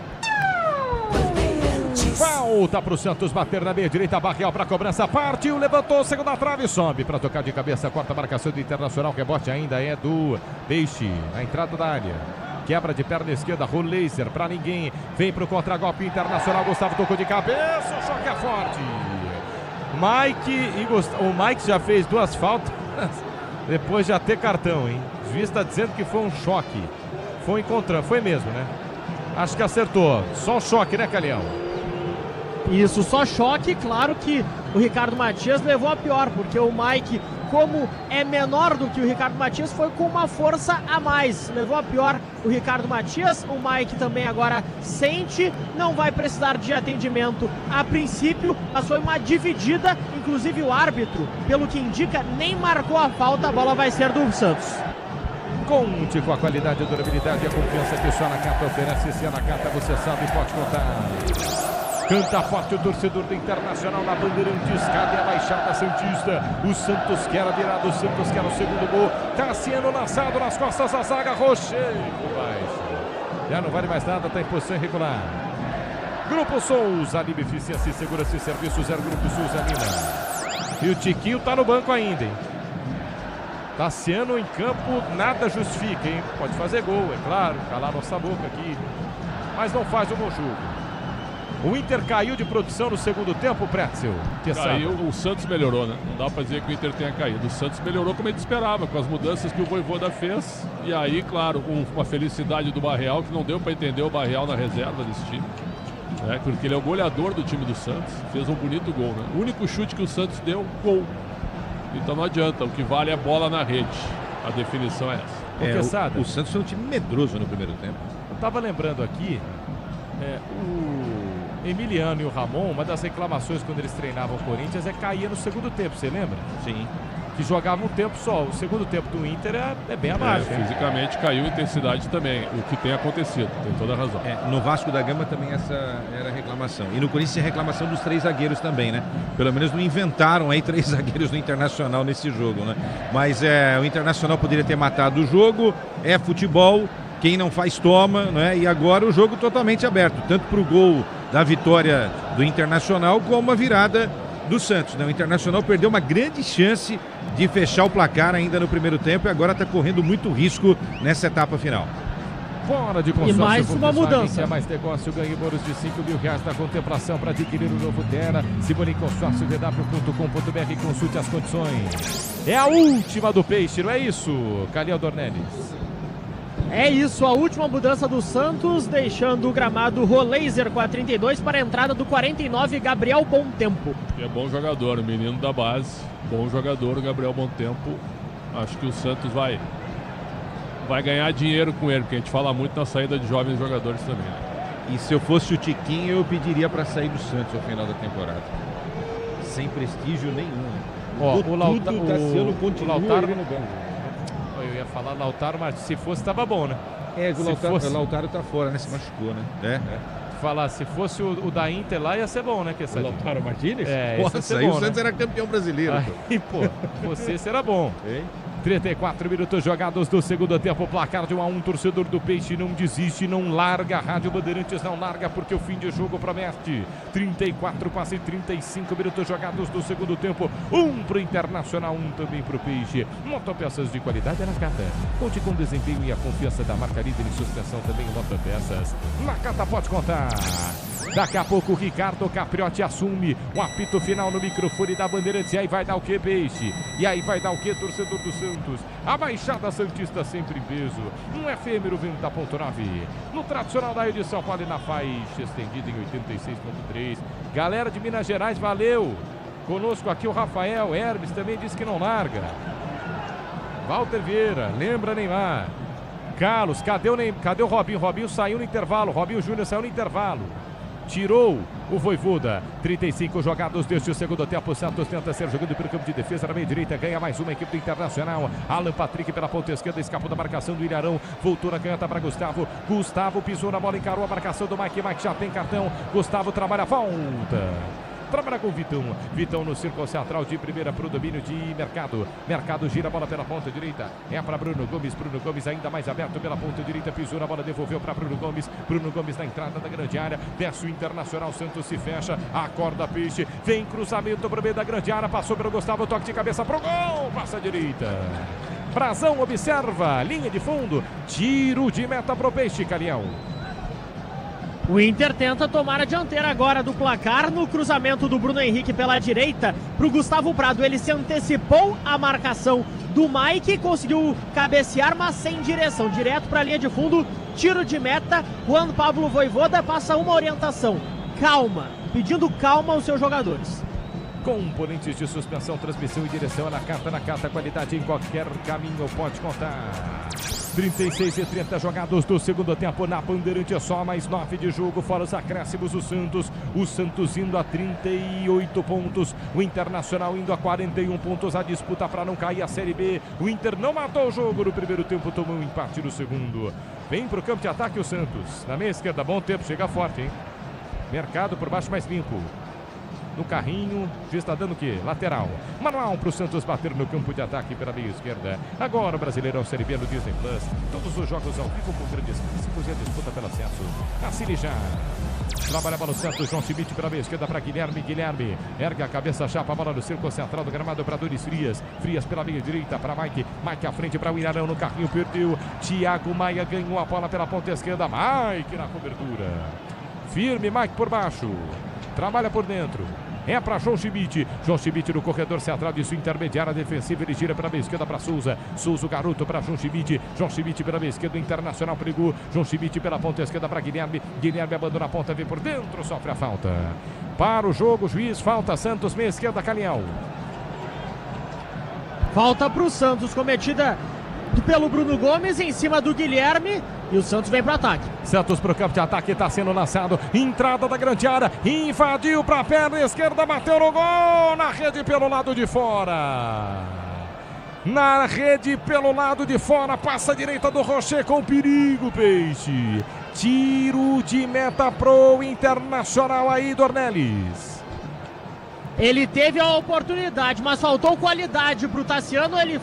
Falta para o Santos bater na meia direita, Barreal para a cobrança, partiu, levantou, segunda trave, sobe para tocar de cabeça, quarta marcação do Internacional, rebote ainda é do Peixe, na entrada da área, quebra de perna esquerda, rolo laser para ninguém, vem para o contragolpe Internacional, Gustavo tocou de cabeça, o choque é forte, o Mike já fez 2 faltas, depois de já ter cartão, hein, o juiz está dizendo que foi um choque, foi encontrando, foi mesmo, né, acho que acertou, só choque, né, Calhão? Isso, só choque. Claro que o Ricardo Matias levou a pior, porque o Mike, como é menor do que o Ricardo Matias, foi com uma força a mais. Levou a pior o Ricardo Matias. O Mike também agora sente, não vai precisar de atendimento a princípio, mas foi uma dividida. Inclusive o árbitro, pelo que indica, nem marcou a falta. A bola vai ser do Santos. Conte com a qualidade, a durabilidade e a confiança que só a Nakata oferece. Se a Nakata você sabe, pode contar. Canta forte o torcedor do Internacional na Bandeirantes, cadê a Baixada Santista? O Santos quer a virada, o Santos quer o segundo gol. Tassiano lançado nas costas da zaga, Rocheiro baixo. Já não vale mais nada, está em posição irregular. Grupo Souza, Lima Eficiência e Segurança e Serviços, era o Grupo Souza Lima. E o Tiquinho tá no banco ainda, hein? Tassiano em campo, nada justifica, hein? Pode fazer gol, é claro, calar nossa boca aqui, mas não faz um bom jogo. O Inter caiu de produção no segundo tempo, Pretzel. Caiu, o Santos melhorou, né? Não dá pra dizer que o Inter tenha caído. O Santos melhorou como a gente esperava, com as mudanças que o Vojvoda fez. E aí, claro, uma felicidade do Barreal, que não deu pra entender o Barreal na reserva desse time. Porque ele é o goleador do time do Santos. Fez um bonito gol, né? O único chute que o Santos deu, gol. Então não adianta, o que vale é a bola na rede. A definição é essa. O Santos foi um time medroso no primeiro tempo. Eu tava lembrando aqui, o Emiliano e o Ramon, uma das reclamações quando eles treinavam o Corinthians é cair no segundo tempo, você lembra? Sim. Que jogava um tempo só. O segundo tempo do Inter é bem abaixo. Fisicamente caiu a intensidade também, o que tem acontecido, tem toda a razão. No Vasco da Gama também essa era a reclamação. E no Corinthians é reclamação dos 3 zagueiros também, né? Pelo menos não inventaram aí 3 zagueiros do Internacional nesse jogo, né? Mas o Internacional poderia ter matado o jogo, é futebol, quem não faz toma, né? E agora o jogo totalmente aberto, tanto para o gol da vitória do Internacional como a virada do Santos, né? O Internacional perdeu uma grande chance de fechar o placar ainda no primeiro tempo e agora está correndo muito risco nessa etapa final. Fora de consórcio. E mais uma mudança. Quer mais negócio, ganhe bônus de R$5.000 na contemplação para adquirir o novo Terra. Simone Consórcio, vw.com.br, consulte as condições. É a última do Peixe, não é isso, Calhão Dornelles? É isso, a última mudança do Santos, deixando o gramado Rolaser com a 32 para a entrada do 49, Gabriel Bontempo. É bom jogador, menino da base, bom jogador, Gabriel Bontempo. Acho que o Santos vai ganhar dinheiro com ele, porque a gente fala muito na saída de jovens jogadores também. Né? E se eu fosse o Tiquinho, eu pediria para sair do Santos ao final da temporada. Sem prestígio nenhum. O Lautaro no banco. Eu ia falar Lautaro, mas se fosse, tava bom, né? O Lautaro tá fora, né? Se machucou, né? Falar, se fosse o da Inter lá, ia ser bom, né? O Lautaro Martínez? Nossa, aí o Santos era campeão brasileiro. Aí, pô, você será bom. 34 minutos jogados do segundo tempo, placar de 1-1, torcedor do Peixe não desiste, não larga, a Rádio Bandeirantes não larga, porque o fim de jogo promete. 34, quase 35 minutos jogados do segundo tempo, 1 pro Internacional, 1 também pro Peixe. Motopeças de qualidade é Nakata. Conte com o desempenho e a confiança da marca líder em suspensão também em Motopeças. Nakata pode contar. Daqui a pouco o Ricardo Capriotti assume o apito final no microfone da Bandeirantes. E aí vai dar o que, Peixe? E aí vai dar o que, torcedor do Santos? A Baixada Santista sempre em peso. Um efêmero 90.9. No tradicional da edição, pode na faixa estendida em 86.3. Galera de Minas Gerais, valeu! Conosco aqui o Rafael Hermes também disse que não larga. Walter Vieira, lembra Neymar. Carlos, cadê o Robinho? Robinho saiu no intervalo. Robinho Júnior saiu no intervalo. Tirou o Vojvoda. 35 jogados deste segundo tempo. O Santos tenta ser jogando pelo campo de defesa na meia direita. Ganha mais uma equipe do Internacional. Alan Patrick pela ponta esquerda. Escapou da marcação do Ilharão. Voltou na canhota para Gustavo. Gustavo pisou na bola, encarou a marcação do Mike. Mike já tem cartão. Gustavo trabalha a volta. Trabalha com o Vitão. Vitão no círculo central de primeira para o domínio de Mercado. Mercado gira a bola pela ponta direita. É para Bruno Gomes. Bruno Gomes ainda mais aberto pela ponta direita. Pisou na bola, devolveu para Bruno Gomes. Bruno Gomes na entrada da grande área. Desce o Internacional. Santos se fecha. Acorda Peixe. Vem cruzamento para o meio da grande área. Passou pelo Gustavo. Toque de cabeça para o gol. Passa a direita. Brazão observa. Linha de fundo. Tiro de meta para o Peixe, Calião. O Inter tenta tomar a dianteira agora do placar no cruzamento do Bruno Henrique pela direita para o Gustavo Prado. Ele se antecipou à marcação do Mike, conseguiu cabecear, mas sem direção. Direto para a linha de fundo, tiro de meta. Juan Pablo Vojvoda passa uma orientação. Calma, pedindo calma aos seus jogadores. Componentes de suspensão, transmissão e direção na carta, qualidade em qualquer caminho, pode contar. 36 e 30 jogados do segundo tempo na Bandeirante, só mais 9 de jogo, fora os acréscimos. O Santos indo a 38 pontos, o Internacional indo a 41 pontos, a disputa para não cair a Série B. O Inter não matou o jogo no primeiro tempo, tomou um empate no segundo. Vem pro campo de ataque o Santos, na meia esquerda, bom tempo, chega forte, hein? Mercado por baixo mais limpo. no carrinho. Já está dando o quê? Lateral. Manual para o Santos bater no campo de ataque pela meia esquerda. Agora o Brasileirão Série B no Disney Plus. Todos os jogos ao vivo com grandes clássicos e a disputa pelo acesso. Assine já. Trabalha para o Santos, João Schmidt pela meia esquerda para Guilherme. Guilherme ergue a cabeça, chapa a bola no círculo central do gramado para Donis Frias. Frias pela meia direita para Mike. Mike à frente para o Ilharão no carrinho, perdeu. Thiago Maia ganhou a bola pela ponta esquerda. Mike na cobertura. Firme, Mike por baixo. Trabalha por dentro. É para João Schmidt. João Schmidt no corredor central de sua intermediária defensiva. Ele gira pela meia esquerda para Souza. Souza, o garoto para João Schmidt. João Schmidt pela meia esquerda. Internacional pegou. João Schmidt pela ponta esquerda para Guilherme. Guilherme abandona a ponta, vem por dentro, sofre a falta. Para o jogo, juiz, falta. Santos, meia esquerda, Calião. Falta para o Santos, cometida pelo Bruno Gomes em cima do Guilherme. E o Santos vem para o ataque. Santos para o campo de ataque, está sendo lançado. Entrada da grande área, invadiu para a perna esquerda, bateu no gol. Na rede pelo lado de fora. Na rede pelo lado de fora, passa a direita do Rocher com perigo, Peixe. Tiro de meta pro Internacional aí, Dornelles. Ele teve a oportunidade, mas faltou qualidade para o Tassiano. Ele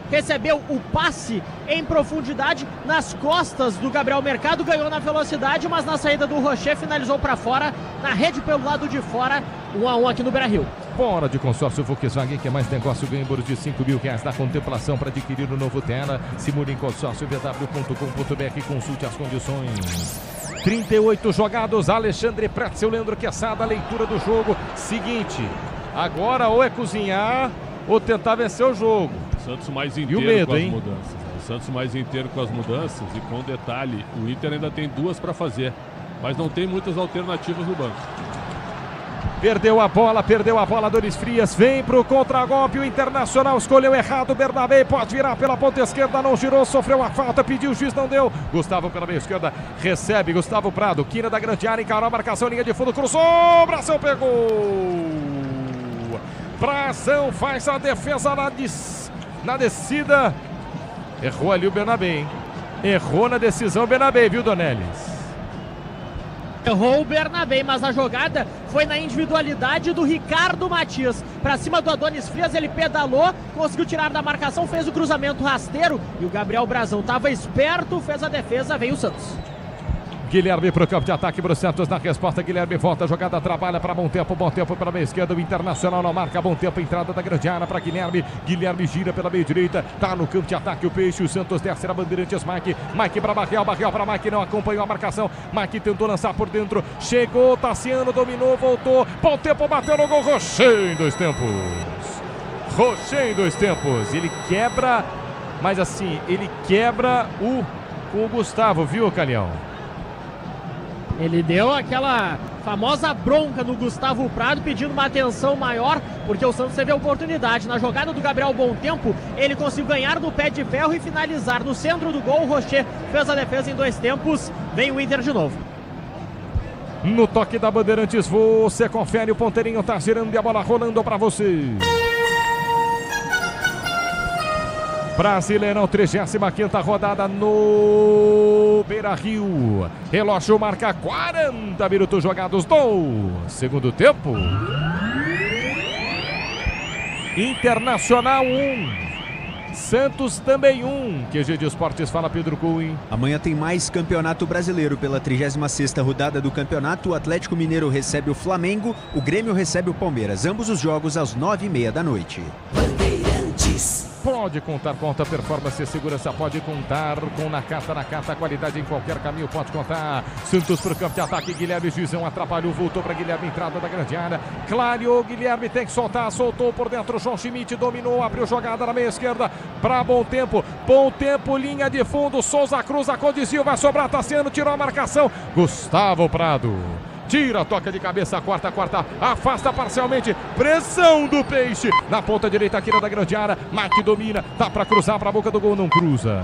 recebeu o passe em profundidade nas costas do Gabriel Mercado, ganhou na velocidade, mas na saída do Rocher finalizou para fora, na rede pelo lado de fora. 1-1 aqui no Beira-Rio. Bora de consórcio Volkswagen, que é mais negócio, ganha bônus de R$5.000 na contemplação para adquirir o novo Tela. Se mude em consórcio vw.com.br, consulte as condições. 38 jogados, Alexandre Pretzel, Leandro Quesada, a leitura do jogo. Seguinte, agora ou é cozinhar ou tentar vencer o jogo. Santos mais inteiro medo, com as hein? mudanças. O Santos mais inteiro com as mudanças e com detalhe, o Inter ainda tem 2 para fazer, mas não tem muitas alternativas no banco. Perdeu a bola, Donis Frias, vem pro contragolpe, o Internacional escolheu errado, Bernabé pode virar pela ponta esquerda, não girou, sofreu a falta, pediu, o juiz não deu. Gustavo pela meia esquerda, recebe, Gustavo Prado, quina da grande área, encarou a marcação, linha de fundo, cruzou, Bração pegou. Bração faz a defesa na descida. Errou ali o Bernabé, hein? Errou na decisão o Bernabé, viu, Dornelles? Errou o Bernabé, mas a jogada foi na individualidade do Ricardo Matias. Para cima do Adonis Frias, ele pedalou, conseguiu tirar da marcação, fez o cruzamento rasteiro e o Gabriel Brazão estava esperto, fez a defesa, veio o Santos. Guilherme para o campo de ataque para o Santos, na resposta Guilherme volta, a jogada trabalha para bom tempo para a meia esquerda, o Internacional não marca, bom tempo, entrada da grande área para Guilherme, Guilherme gira pela meia direita, tá no campo de ataque o Peixe, o Santos desce na Bandeirantes, Mike para Barreal para Mike, não acompanhou a marcação, Mike tentou lançar por dentro, chegou, Tassiano dominou, voltou, bom tempo, bateu no gol, Rocher em 2 tempos, ele quebra, mas assim, ele quebra com o Gustavo, viu, Calhão? Ele deu aquela famosa bronca no Gustavo Prado, pedindo uma atenção maior, porque o Santos teve a oportunidade. Na jogada do Gabriel Bom Tempo, ele conseguiu ganhar no pé de ferro e finalizar no centro do gol. O Rocher fez a defesa em 2 tempos. Vem o Inter de novo. No toque da Bandeirantes, você confere, o ponteirinho tá girando e a bola rolando para você. Brasileirão, 35ª rodada no Beira-Rio. Relógio marca 40 minutos jogados do segundo tempo. Internacional 1. Santos também 1. QG de Esportes, fala Pedro Cunha. Amanhã tem mais Campeonato Brasileiro pela 36ª rodada do campeonato. O Atlético Mineiro recebe o Flamengo, o Grêmio recebe o Palmeiras. Ambos os jogos às 9h30 da noite. Bandeirantes. Pode contar com alta performance e segurança, pode contar com Nakata, qualidade em qualquer caminho, pode contar. Santos para o campo de ataque, Guilherme Gizão atrapalhou, voltou para Guilherme, entrada da grande área, clareou, Guilherme tem que soltar, soltou por dentro, João Schmidt dominou, abriu jogada na meia esquerda para Bom Tempo, linha de fundo, Souza cruza com desvio, vai sobrar, Tassiano tirou a marcação, Gustavo Prado. Tira, toca de cabeça, quarta, afasta parcialmente, pressão do Peixe, na ponta direita aqui da grande área, Mike domina, dá para cruzar para a boca do gol, não cruza.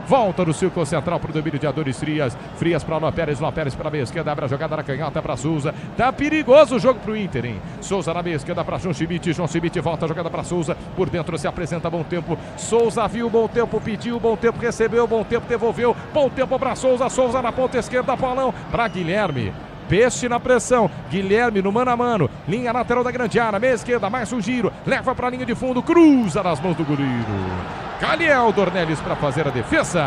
Volta no círculo central para o domínio de Adonis Frias. Frias para Luan Pérez para a meia esquerda, abre a jogada na canhota para Souza. Tá perigoso o jogo para o Inter, hein? Souza na meia esquerda para João Schmidt volta a jogada para Souza. Por dentro se apresenta Bom Tempo. Souza viu Bom Tempo, pediu, Bom Tempo recebeu, Bom Tempo devolveu. Bom Tempo para Souza, Souza na ponta esquerda, Paulão para Guilherme. Peixe na pressão. Guilherme no mano a mano. Linha lateral da grande área. Meia esquerda, mais um giro. Leva para a linha de fundo. Cruza nas mãos do goleiro. Caliel Dornelles para fazer a defesa.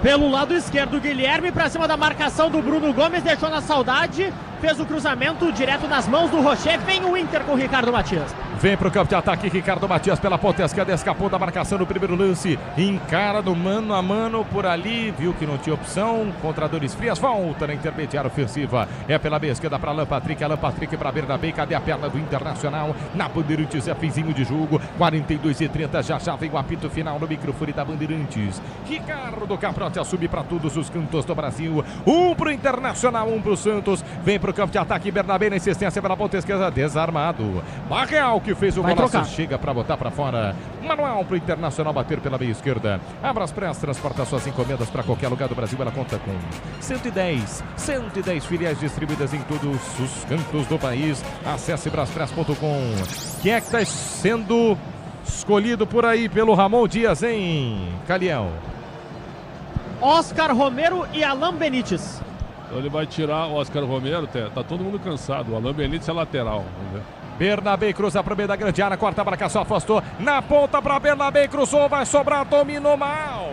Pelo lado esquerdo, Guilherme para cima da marcação do Bruno Gomes. Deixou na saudade. Fez o cruzamento direto nas mãos do Rocher. Vem o Inter com o Ricardo Matias. Vem para o campo de ataque Ricardo Matias pela ponta esquerda. Escapou da marcação no primeiro lance. Encara no mano a mano por ali. Viu que não tinha opção. Contra Dores Frias. Volta na intermediária ofensiva. É pela meia esquerda para Alan Patrick. Alan Patrick para Bernabé. Cadê a perna do Internacional? Na Bandeirantes é finzinho de jogo. 42:30. Já vem o apito final no microfone da Bandeirantes. Ricardo Caprotti assume para todos os cantos do Brasil. Um para o Internacional, um para o Santos. Vem para o campo de ataque, Bernabé na insistência pela ponta esquerda, desarmado. Barreal que fez o golaço, chega para botar para fora. Manuel para o Internacional bater pela meia esquerda. A Braspress transporta suas encomendas para qualquer lugar do Brasil. Ela conta com 110 filiais distribuídas em todos os cantos do país. Acesse braspress.com. Quem é que está sendo escolhido por aí pelo Ramon Dias, hein, Caliel? Oscar Romero e Alan Benítez. Então ele vai tirar o Oscar Romero, tá todo mundo cansado. O Alan Benítez é lateral. Vamos ver. Bernabé cruza para o meio da grande área, quarta marcação, afastou. Na ponta para Bernabé, cruzou, vai sobrar, dominou mal.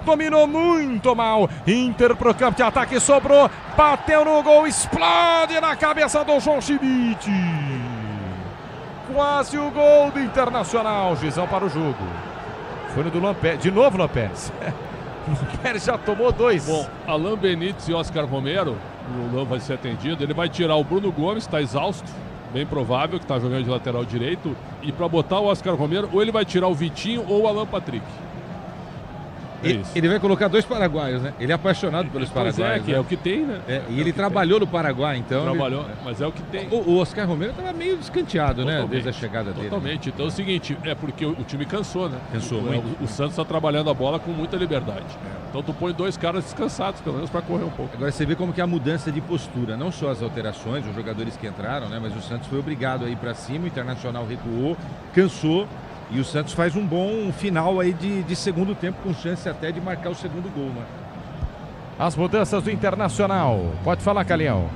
Dominou muito mal. Inter pro campo de ataque, sobrou, bateu no gol, explode na cabeça do João Schmidt. Quase o gol do Internacional. Juizão para o jogo. Foi no do Lampérez, de novo Lampérez. O Pérez já tomou 2. Bom, Alan Benítez e Oscar Romero, o Lula vai ser atendido. Ele vai tirar o Bruno Gomes, está exausto, bem provável, que está jogando de lateral direito. E para botar o Oscar Romero, ou ele vai tirar o Vitinho ou o Alan Patrick. Ele vai colocar 2 paraguaios, né? Ele é apaixonado pelos paraguaios. Que é o que tem, né? E ele trabalhou no Paraguai, então. Trabalhou, mas é o que tem. O Oscar Romero estava meio descanteado, né? Desde a chegada dele. Totalmente. Então é o seguinte, é porque o time cansou, né? Cansou muito. O Santos está trabalhando a bola com muita liberdade. Então tu põe 2 caras descansados, pelo menos, para correr um pouco. Agora você vê como que é a mudança de postura, não só as alterações, os jogadores que entraram, né? Mas o Santos foi obrigado a ir para cima, o Internacional recuou, cansou. E o Santos faz um bom final aí de segundo tempo, com chance até de marcar o segundo gol, né? As mudanças do Internacional. Pode falar, Caliel.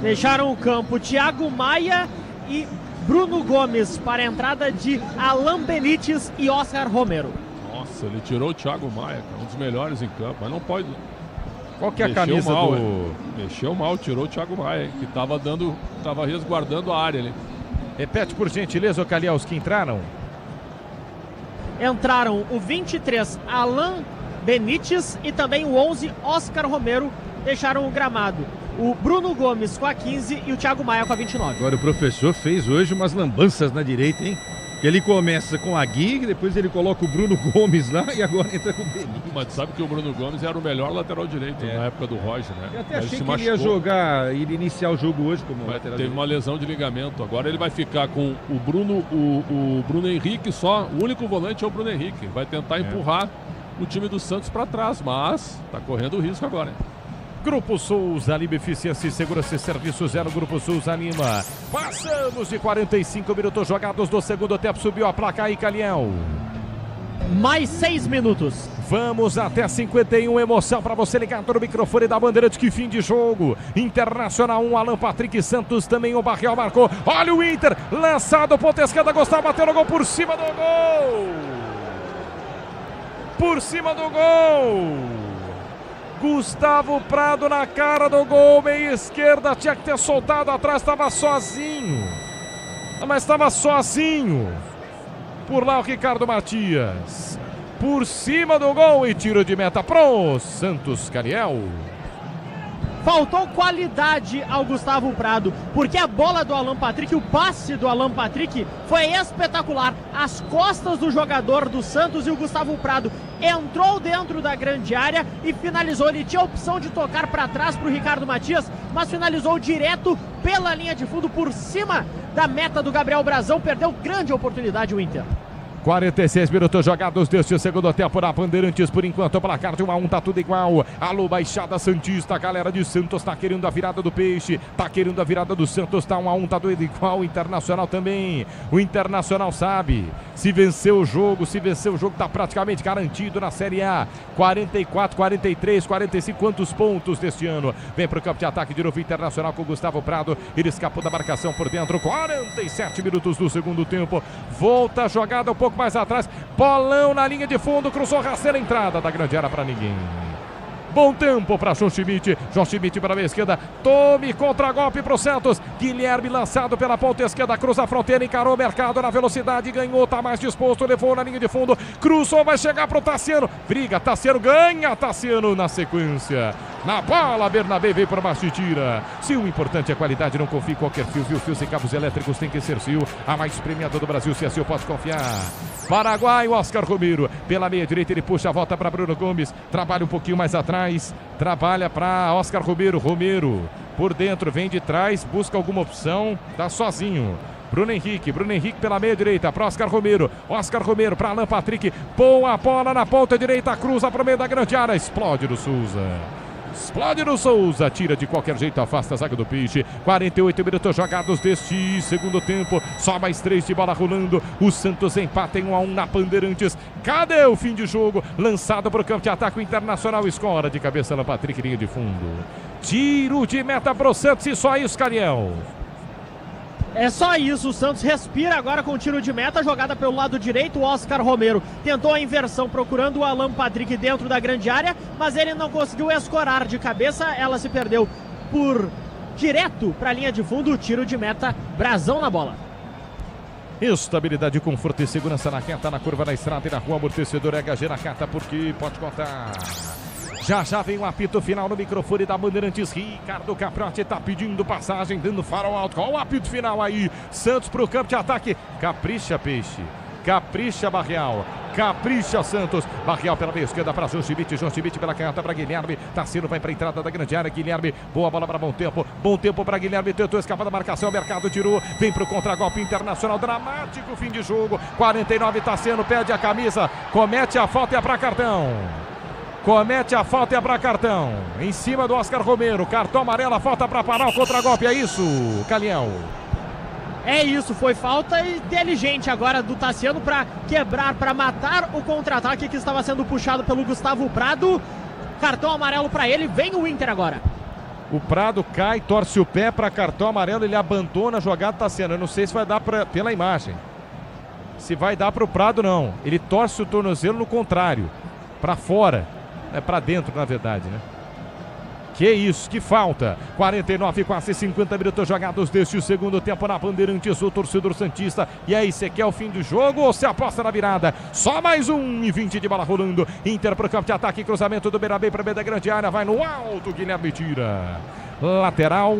Deixaram o campo Thiago Maia e Bruno Gomes para a entrada de Alan Benítez e Oscar Romero. Nossa, ele tirou o Thiago Maia, um dos melhores em campo, mas não pode. Qual que é a camisa mal, do... Mexeu mal, tirou o Thiago Maia, que estava resguardando a área ali. Repete, por gentileza, Caliel, os que entraram. Entraram o 23, Alan Benítez, e também o 11, Oscar Romero, deixaram o gramado. O Bruno Gomes com a 15 e o Thiago Maia com a 29. Agora o professor fez hoje umas lambanças na direita, hein? Ele começa com a Gui, depois ele coloca o Bruno Gomes lá e agora entra com o Benítez. Mas sabe que o Bruno Gomes era o melhor lateral direito na época do Roger, né? Eu até achei que ele ia jogar, ele iniciar o jogo hoje como lateral direito. Teve uma lesão de ligamento. Agora ele vai ficar com o Bruno Henrique só. O único volante é o Bruno Henrique. Vai tentar empurrar o time do Santos para trás, mas tá correndo o risco agora, hein? Grupo Souza Lima, eficiência e segurança e serviço zero. Grupo Souza Lima. Passamos de 45 minutos jogados do segundo tempo. Subiu a placa aí, Caliel. Mais 6 minutos. Vamos até 51. Emoção para você ligado no microfone da Bandeirantes. Que fim de jogo. Internacional 1, Alan Patrick Santos também. O Barreal marcou. Olha o Inter. Lançado, ponta esquerda. Gustavo bateu no gol por cima do gol. Por cima do gol. Gustavo Prado na cara do gol, meia esquerda, tinha que ter soltado atrás, estava sozinho. Mas estava sozinho. Por lá o Ricardo Matias. Por cima do gol e tiro de meta pro Santos, Caliel. Faltou qualidade ao Gustavo Prado, porque a bola do Alan Patrick, o passe do Alan Patrick foi espetacular. As costas do jogador do Santos e o Gustavo Prado entrou dentro da grande área e finalizou. Ele tinha a opção de tocar para trás para o Ricardo Matias, mas finalizou direto pela linha de fundo, por cima da meta do Gabriel Brazão. Perdeu grande oportunidade o Inter. 46 minutos jogados deste segundo tempo na Bandeirantes. Por enquanto o placar de 1-1, tá tudo igual. Alô, Baixada Santista, a galera de Santos tá querendo a virada do Peixe, tá querendo a virada do Santos, tá 1-1, tá tudo igual. O Internacional também, o Internacional sabe, se vencer o jogo tá praticamente garantido na Série A. 44, 43, 45, quantos pontos deste ano? Vem pro campo de ataque de novo o Internacional com o Gustavo Prado, ele escapou da marcação por dentro. 47 minutos do segundo tempo, volta a jogada um pouco mais atrás, bolão na linha de fundo, cruzou, rasteira, entrada da grande área para ninguém. Bom tempo para João Schmidt para a esquerda, tome contra-golpe para o Santos, Guilherme lançado pela ponta esquerda, cruza a fronteira, encarou o mercado na velocidade, ganhou, tá mais disposto, levou na linha de fundo, cruzou, vai chegar para o Tassiano, briga, Tassiano ganha, Tassiano na sequência, na bola, Bernabé veio por baixo e tira. Se o importante é a qualidade, não confie em qualquer fio, fios e cabos elétricos tem que ser Sil, a mais premiada do Brasil, se é Sil pode confiar. Paraguai, Oscar Romero, pela meia direita ele puxa a volta para Bruno Gomes, trabalha um pouquinho mais atrás, trabalha para Oscar Romero, por dentro, vem de trás, busca alguma opção, tá sozinho. Bruno Henrique pela meia direita para Oscar Romero para Alan Patrick, boa bola na ponta direita, cruza para o meio da grande área, explode no Souza, tira de qualquer jeito, afasta a zaga do Peixe. 48 minutos jogados deste segundo tempo, só mais 3 de bola rolando, o Santos empata em 1-1 na Bandeirantes. Cadê o fim de jogo? Lançado para o campo de ataque, o Internacional escora de cabeça na Patrick, linha de fundo, tiro de meta para o Santos e só isso, Cariel. É só isso, o Santos respira agora com o tiro de meta, jogada pelo lado direito, o Oscar Romero tentou a inversão procurando o Alan Patrick dentro da grande área, mas ele não conseguiu escorar de cabeça, ela se perdeu por direto para a linha de fundo, o tiro de meta, brasão na bola. Estabilidade, conforto e segurança na reta, na curva, na estrada e na rua, amortecedor HG na carta, porque pode contar. Já vem o apito final no microfone da Bandeirantes. Ricardo Capriotti tá pedindo passagem, dando farol alto. Qual o apito final aí? Santos pro campo de ataque. Capricha, Peixe. Capricha, Barreal. Capricha, Santos. Barreal pela meia esquerda para João Schmidt pela canhota para Guilherme. Tassiano vai para a entrada da grande área. Guilherme, boa bola para Bom Tempo para Guilherme. Tentou escapar da marcação. Mercado tirou. Vem pro contra-golpe Internacional. Dramático fim de jogo. 49, Tassiano perde a camisa. Comete a falta e é para cartão. Em cima do Oscar Romero. Cartão amarelo, a falta para parar o contra-golpe. É isso, Caliel? É isso, foi falta inteligente agora do Tassiano para quebrar, para matar o contra-ataque que estava sendo puxado pelo Gustavo Prado. Cartão amarelo para ele, vem o Inter agora. O Prado cai, torce o pé para cartão amarelo, ele abandona a jogada, Tassiano. Eu não sei se vai dar pela imagem. Se vai dar para o Prado, não. Ele torce o tornozelo no contrário, para fora. É para dentro, na verdade, né? Que isso, que falta. 49, quase 50 minutos jogados deste segundo tempo na Bandeirantes, o torcedor santista. E aí, você quer o fim do jogo ou você aposta na virada? Só mais 1:20 de bola rolando. Inter pro campo de ataque, cruzamento do Beirabé para meio da grande área. Vai no alto, Guilherme tira. Lateral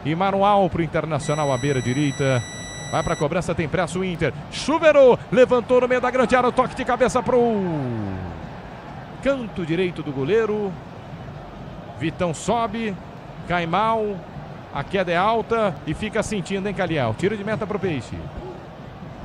e manual pro Internacional à beira direita. Vai para a cobrança, tem pressa o Inter. Chuveirou, levantou no meio da grande área, o toque de cabeça pro canto direito do goleiro. Vitão sobe, cai mal, a queda é alta e fica sentindo, hein, Caliel? Tiro de meta pro Peixe.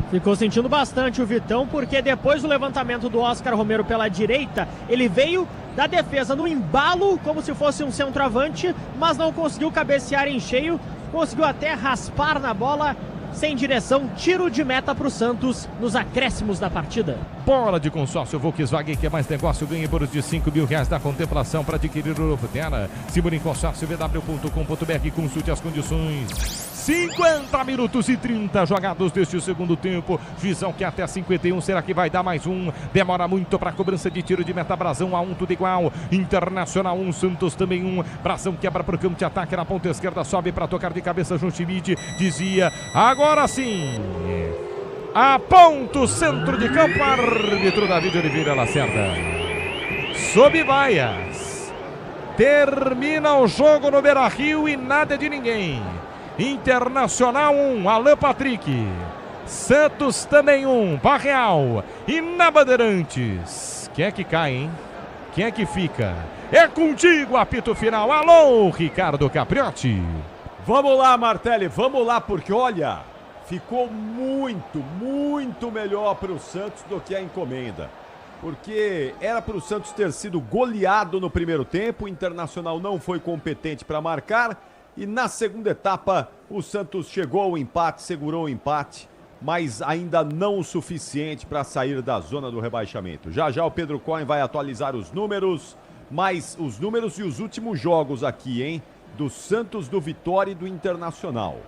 Ficou sentindo bastante o Vitão, porque depois do levantamento do Oscar Romero pela direita, ele veio da defesa no embalo, como se fosse um centroavante, mas não conseguiu cabecear em cheio, conseguiu até raspar na bola, sem direção, tiro de meta para o Santos nos acréscimos da partida. Bola de consórcio Volkswagen, que é mais negócio, ganha bônus de R$5.000 da contemplação para adquirir o novo Terra. Simule em consórcio vw.com.br, consulte as condições. 50 minutos e 30 jogados deste segundo tempo. Juizão que até 51, será que vai dar mais um? Demora muito para a cobrança de tiro de meta. Brasão a 1, tudo igual. Internacional 1, Santos também 1. Brasão quebra para o campo de ataque na ponta esquerda, sobe para tocar de cabeça. João Schmidt dizia, agora sim. Aponta o centro de campo, árbitro David Oliveira Lacerda. Sob vaias. Termina o jogo no Beira-Rio e nada de ninguém. Internacional 1, Alan Patrick. Santos também 1, Barreal. E na Bandeirantes, quem é que cai, hein? Quem é que fica? É contigo, apito final. Alô, Ricardo Capriotti. Vamos lá, Martelli, vamos lá, porque olha, ficou muito, muito melhor para o Santos do que a encomenda. Porque era para o Santos ter sido goleado no primeiro tempo, o Internacional não foi competente para marcar e na segunda etapa o Santos chegou ao empate, segurou o empate, mas ainda não o suficiente para sair da zona do rebaixamento. Já já o Pedro Cohen vai atualizar os números, mas os números e os últimos jogos aqui, hein? Do Santos, do Vitória e do Internacional.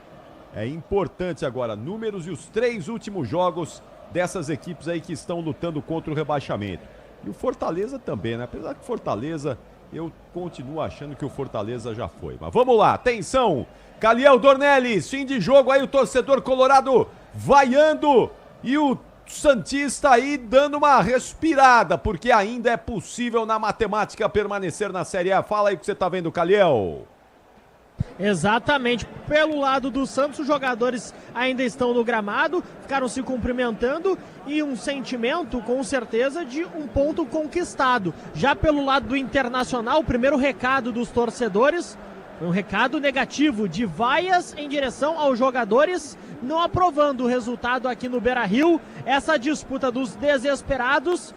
É importante agora, números e os 3 últimos jogos dessas equipes aí que estão lutando contra o rebaixamento. E o Fortaleza também, né? Apesar que Fortaleza, eu continuo achando que o Fortaleza já foi. Mas vamos lá, atenção! Caliel Dornelles, fim de jogo aí, o torcedor colorado vaiando e o santista aí dando uma respirada, porque ainda é possível na matemática permanecer na Série A. Fala aí o que você tá vendo, Caliel. Exatamente, pelo lado do Santos, os jogadores ainda estão no gramado, ficaram se cumprimentando e um sentimento, com certeza, de um ponto conquistado. Já pelo lado do Internacional, o primeiro recado dos torcedores, um recado negativo de vaias em direção aos jogadores, não aprovando o resultado aqui no Beira-Rio. Essa disputa dos desesperados,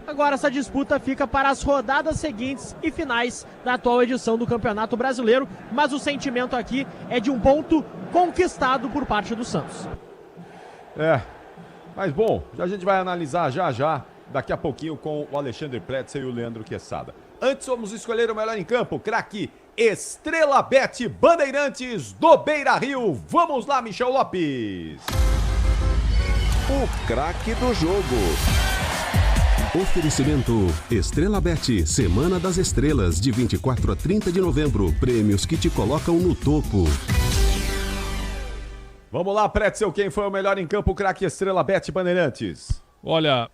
agora essa disputa fica para as rodadas seguintes e finais da atual edição do Campeonato Brasileiro, mas o sentimento aqui é de um ponto conquistado por parte do Santos. Mas bom, a gente vai analisar já, daqui a pouquinho com o Alexandre Pretzel e o Leandro Quesada. Antes vamos escolher o melhor em campo, craque Estrela Bet Bandeirantes do Beira-Rio. Vamos lá, Michel Lopes. O craque do jogo. Oferecimento Estrela Bet, Semana das Estrelas, de 24 a 30 de novembro. Prêmios que te colocam no topo. Vamos lá, Pretzel, quem foi o melhor em campo, craque Estrela Bet Bandeirantes? Olha,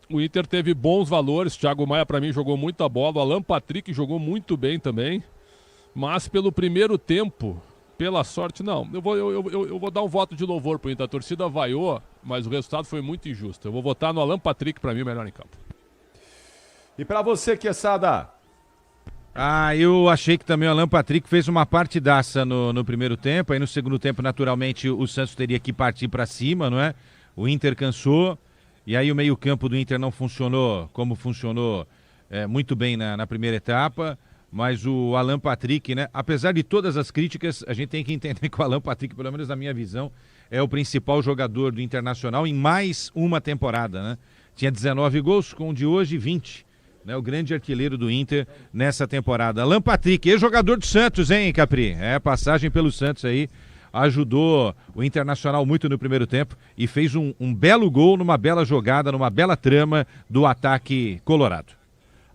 o Inter teve bons valores, Thiago Maia para mim jogou muita bola, o Alan Patrick jogou muito bem também, mas pelo primeiro tempo, pela sorte, não, eu vou dar um voto de louvor pro Inter, a torcida vaiou, mas o resultado foi muito injusto. Eu vou votar no Alan Patrick, para mim o melhor em campo. E para você, Quesada? Eu achei que também o Alan Patrick fez uma partidaça no primeiro tempo, aí no segundo tempo, naturalmente, o Santos teria que partir para cima, não é? O Inter cansou, e aí o meio-campo do Inter não funcionou como funcionou muito bem na primeira etapa, mas o Alan Patrick, né? Apesar de todas as críticas, a gente tem que entender que o Alan Patrick, pelo menos na minha visão, é o principal jogador do Internacional em mais uma temporada, né? Tinha 19 gols, com o de hoje 20. Né, o grande artilheiro do Inter nessa temporada. Alan Patrick, ex-jogador do Santos, hein, Capri? Passagem pelo Santos aí, ajudou o Internacional muito no primeiro tempo e fez um belo gol numa bela jogada, numa bela trama do ataque colorado.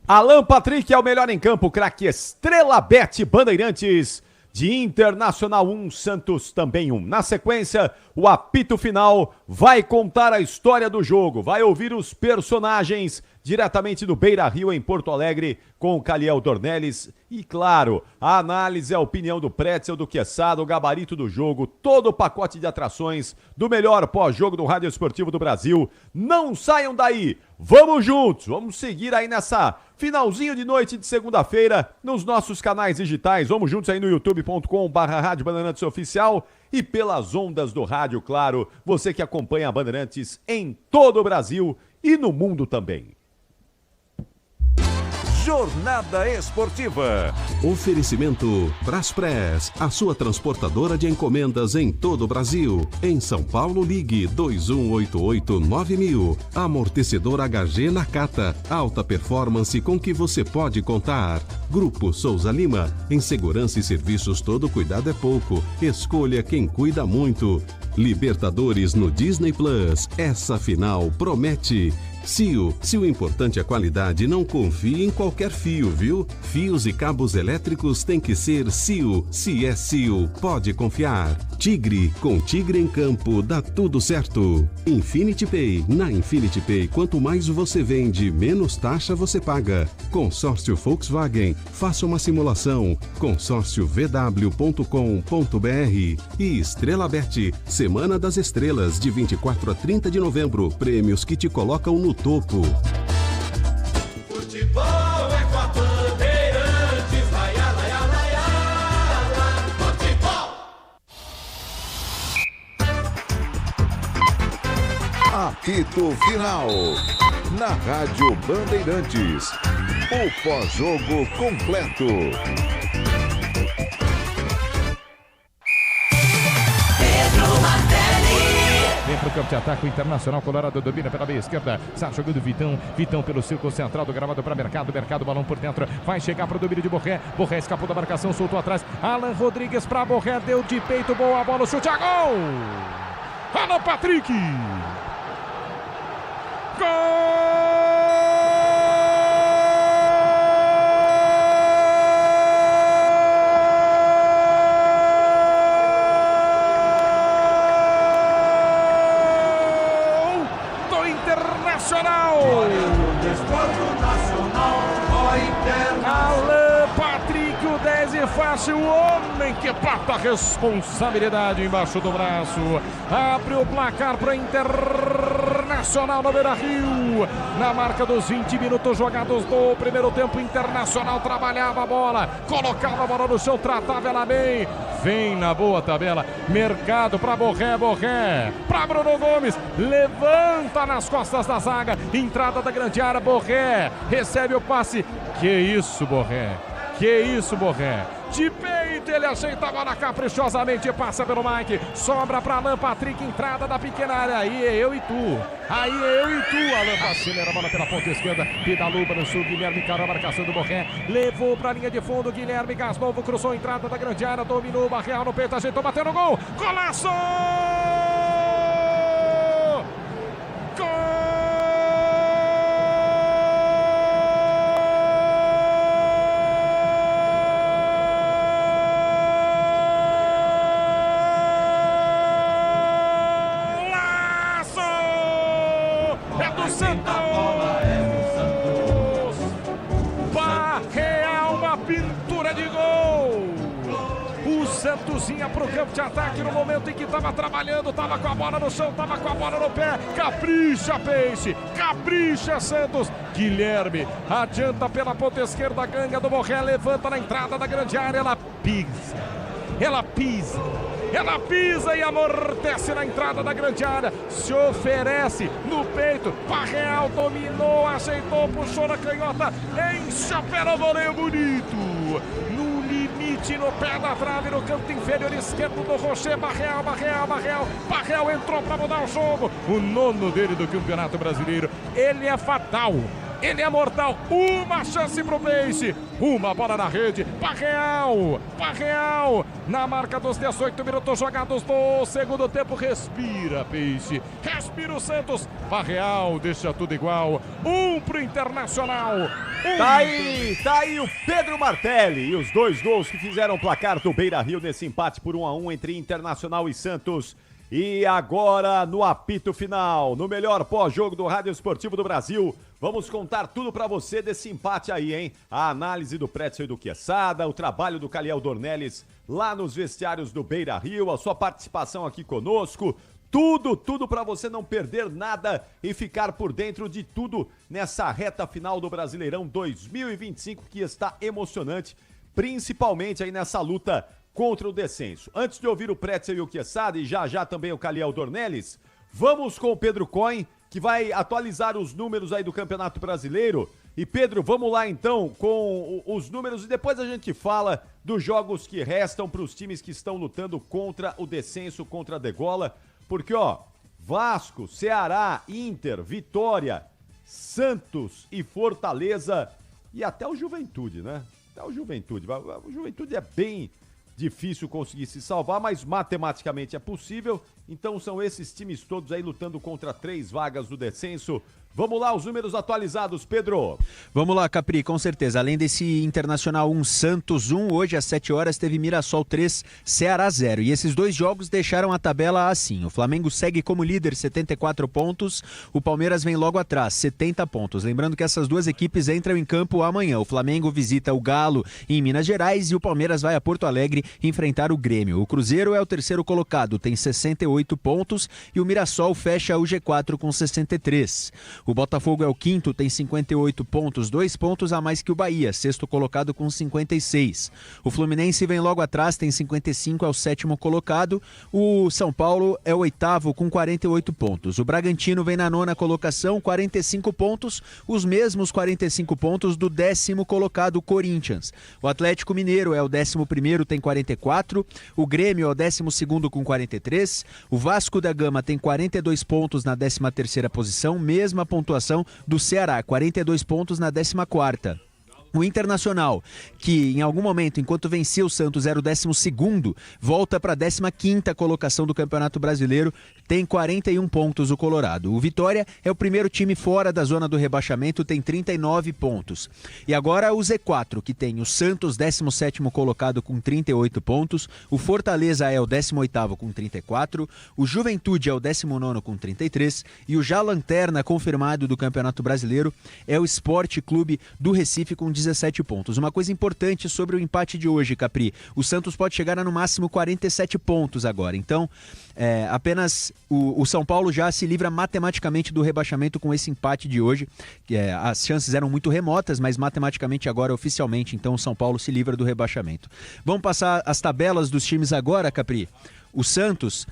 Alan Patrick é o melhor em campo, craque Estrela Bet Bandeirantes, de Internacional 1, Santos também 1. Na sequência, o apito final vai contar a história do jogo, vai ouvir os personagens diretamente do Beira-Rio, em Porto Alegre, com o Caliel Dornelles. E, claro, a análise, a opinião do Pretzel, do Quesada, o gabarito do jogo, todo o pacote de atrações do melhor pós-jogo do Rádio Esportivo do Brasil. Não saiam daí! Vamos juntos! Vamos seguir aí nessa finalzinho de noite de segunda-feira nos nossos canais digitais. Vamos juntos aí no youtube.com/Rádio Bandeirantes Oficial e pelas ondas do rádio, claro, você que acompanha a Bandeirantes em todo o Brasil e no mundo também. Jornada Esportiva. Oferecimento Braspress, a sua transportadora de encomendas em todo o Brasil. Em São Paulo, ligue 2188-9000. Amortecedor HG Nakata, alta performance com que você pode contar. Grupo Souza Lima, em segurança e serviços todo cuidado é pouco. Escolha quem cuida muito. Libertadores no Disney Plus, essa final promete. CIO, se o importante é a qualidade, não confie em qualquer fio, viu? Fios e cabos elétricos tem que ser CIO. Se é CIO, pode confiar. Tigre, com Tigre em campo, dá tudo certo. Infinity Pay. Na Infinity Pay, quanto mais você vende, menos taxa você paga. Consórcio Volkswagen. Faça uma simulação. consórciovw.com.br. E Estrela Bet, Semana das Estrelas, de 24 a 30 de novembro. Prêmios que te colocam no topo. Futebol é com a Bandeirantes, laia, laia, laia, futebol. Apito Final. Na Rádio Bandeirantes. O pós-jogo completo. Vem pro campo de ataque, o Internacional Colorado domina pela meia esquerda, está jogando Vitão, Vitão pelo círculo central do gramado para Mercado, balão por dentro, vai chegar pro domínio de Borré, Borré escapou da marcação, soltou atrás, Alan Rodrigues para Borré, deu de peito, boa bola, o chute a gol! Alan Patrick! Gol! Alan Patrick, o 10 e fácil, o homem que pata a responsabilidade embaixo do braço, abre o placar para Internacional no Beira-Rio, na marca dos 20 minutos jogados do primeiro tempo. Internacional trabalhava a bola, colocava a bola no chão, tratava ela bem, vem na boa tabela, Mercado para Borré, Borré para Bruno Gomes, levanta nas costas da zaga, entrada da grande área, Borré recebe o passe, que isso Borré, que isso Borré, de peito ele ajeita a bola caprichosamente, passa pelo Mike, sobra para Alan Patrick, entrada da pequena área, aí é eu e tu, Alan Patrick, acelera a bola pela ponta esquerda, Pidaluba no sul, Guilherme encarou a marcação do Borré, levou para a linha de fundo, Guilherme Gasnovo cruzou a entrada da grande área, dominou o Barreal no peito, ajeitou, bateu no gol, golaço! Santos ia pro campo de ataque no momento em que estava trabalhando, estava com a bola no chão, estava com a bola no pé, capricha Peixe, capricha Santos, Guilherme adianta pela ponta esquerda, ganga do Borré, levanta na entrada da grande área, ela pisa e amortece na entrada da grande área, se oferece no peito, Barreal dominou, ajeitou, puxou na canhota, enxapela o voleio bonito, no limite, no pé da trave, no canto inferior esquerdo do Rocher, Barreal entrou para mudar o jogo, o nono dele do Campeonato Brasileiro, ele é fatal. Ele é mortal, uma chance pro Peixe, uma bola na rede, Barreal, na marca dos 18 minutos jogados do segundo tempo, respira Peixe, respira o Santos, Barreal deixa tudo igual, pro Internacional. Tá aí o Pedro Martelli e os dois gols que fizeram o placar do Beira-Rio nesse empate por 1-1 entre Internacional e Santos. E agora, no apito final, no melhor pós-jogo do Rádio Esportivo do Brasil, vamos contar tudo pra você desse empate aí, hein? A análise do Pretzel e do Quesada, o trabalho do Caliel Dornelles lá nos vestiários do Beira-Rio, a sua participação aqui conosco, tudo pra você não perder nada e ficar por dentro de tudo nessa reta final do Brasileirão 2025, que está emocionante, principalmente aí nessa luta contra o descenso. Antes de ouvir o Pretzel e o Quesada e já também o Caliel Dornelles, vamos com o Pedro Coin, que vai atualizar os números aí do Campeonato Brasileiro. E Pedro, vamos lá então com os números e depois a gente fala dos jogos que restam para os times que estão lutando contra o descenso, contra a degola, porque Vasco, Ceará, Inter, Vitória, Santos e Fortaleza e até o Juventude, né? Até o Juventude. O Juventude é bem difícil conseguir se salvar, mas matematicamente é possível. Então são esses times todos aí lutando contra 3 vagas do descenso. Vamos lá, os números atualizados, Pedro. Vamos lá, Capri, com certeza. Além desse Internacional 1, Santos 1, hoje às 7 horas teve Mirassol 3, Ceará 0. E esses dois jogos deixaram a tabela assim. O Flamengo segue como líder, 74 pontos. O Palmeiras vem logo atrás, 70 pontos. Lembrando que essas duas equipes entram em campo amanhã. O Flamengo visita o Galo em Minas Gerais e o Palmeiras vai a Porto Alegre enfrentar o Grêmio. O Cruzeiro é o terceiro colocado, tem 68 pontos e o Mirassol fecha o G4 com 63. O Botafogo é o quinto, tem 58 pontos, 2 pontos a mais que o Bahia, sexto colocado com 56. O Fluminense vem logo atrás, tem 55, é o sétimo colocado. O São Paulo é o oitavo com 48 pontos. O Bragantino vem na nona colocação, 45 pontos, os mesmos 45 pontos do décimo colocado, Corinthians. O Atlético Mineiro é o 11º, tem 44. O Grêmio é o 12º com 43. O Vasco da Gama tem 42 pontos na 13ª posição, mesma pontuação do Ceará, 42 pontos na 14ª. O Internacional, que em algum momento, enquanto vencia o Santos, era o 12º, volta para a 15ª colocação do Campeonato Brasileiro, tem 41 pontos o Colorado. O Vitória é o primeiro time fora da zona do rebaixamento, tem 39 pontos. E agora o Z4, que tem o Santos, 17º colocado com 38 pontos, o Fortaleza é o 18º com 34, o Juventude é o 19º com 33 e o já lanterna confirmado do Campeonato Brasileiro é o Sport Clube do Recife com 17 pontos. Uma coisa importante sobre o empate de hoje, Capri, o Santos pode chegar a no máximo 47 pontos agora, então apenas o São Paulo já se livra matematicamente do rebaixamento com esse empate de hoje, as chances eram muito remotas, mas matematicamente agora, oficialmente, então o São Paulo se livra do rebaixamento. Vamos passar as tabelas dos times agora, Capri? O Santos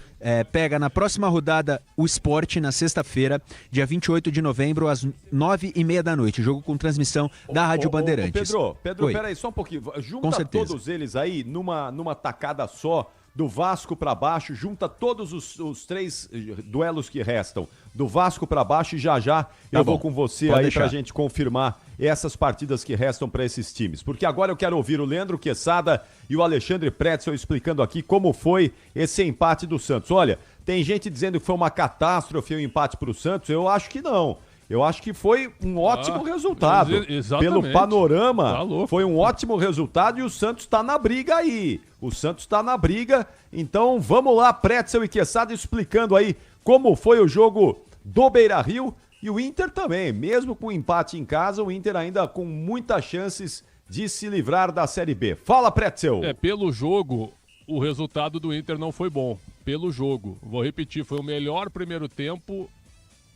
pega na próxima rodada o Sport na sexta-feira, dia 28 de novembro, às 9h30 da noite. Jogo com transmissão da Rádio Bandeirantes. Pedro, peraí, só um pouquinho. Junta todos eles aí numa tacada só, do Vasco para baixo, junta todos os 3 duelos que restam. Do Vasco para baixo e já eu vou com você aí pra gente confirmar essas partidas que restam para esses times. Porque agora eu quero ouvir o Leandro Quesada e o Alexandre Pretzel explicando aqui como foi esse empate do Santos. Olha, tem gente dizendo que foi uma catástrofe o empate pro Santos, eu acho que não. Eu acho que foi um ótimo resultado. Exatamente. Pelo panorama, foi um ótimo resultado e o Santos está na briga aí. O Santos está na briga. Então vamos lá, Pretzel e Quesada explicando aí como foi o jogo do Beira-Rio e o Inter também. Mesmo com o empate em casa, o Inter ainda com muitas chances de se livrar da Série B. Fala, Pretzel. Pelo jogo, o resultado do Inter não foi bom. Pelo jogo. Vou repetir, foi o melhor primeiro tempo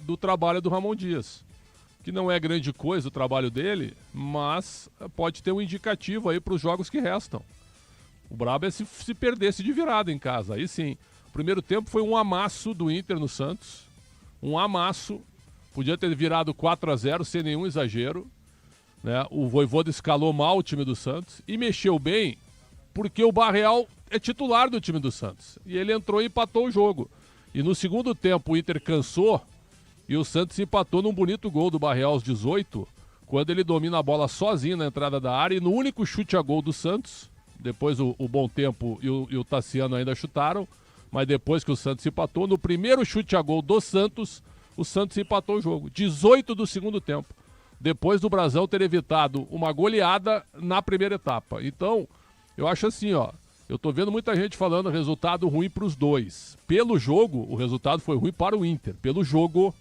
do trabalho do Ramon Dias, que não é grande coisa o trabalho dele, mas pode ter um indicativo aí para os jogos que restam. O brabo é se perdesse de virada em casa, aí sim. O primeiro tempo foi um amasso do Inter no Santos, um amasso, podia ter virado 4-0 sem nenhum exagero, né? O Vojvoda escalou mal o time do Santos e mexeu bem porque o Barreal é titular do time do Santos, e ele entrou e empatou o jogo. E no segundo tempo o Inter cansou, e o Santos empatou num bonito gol do Barreal aos 18, quando ele domina a bola sozinho na entrada da área e no único chute a gol do Santos, depois o Bom Tempo e o Tassiano ainda chutaram, mas depois que o Santos empatou, no primeiro chute a gol do Santos, o Santos empatou o jogo, 18 do segundo tempo, depois do Brasão ter evitado uma goleada na primeira etapa. Então, eu acho assim, eu tô vendo muita gente falando resultado ruim para os dois. Pelo jogo, o resultado foi ruim para o Inter, pelo jogo,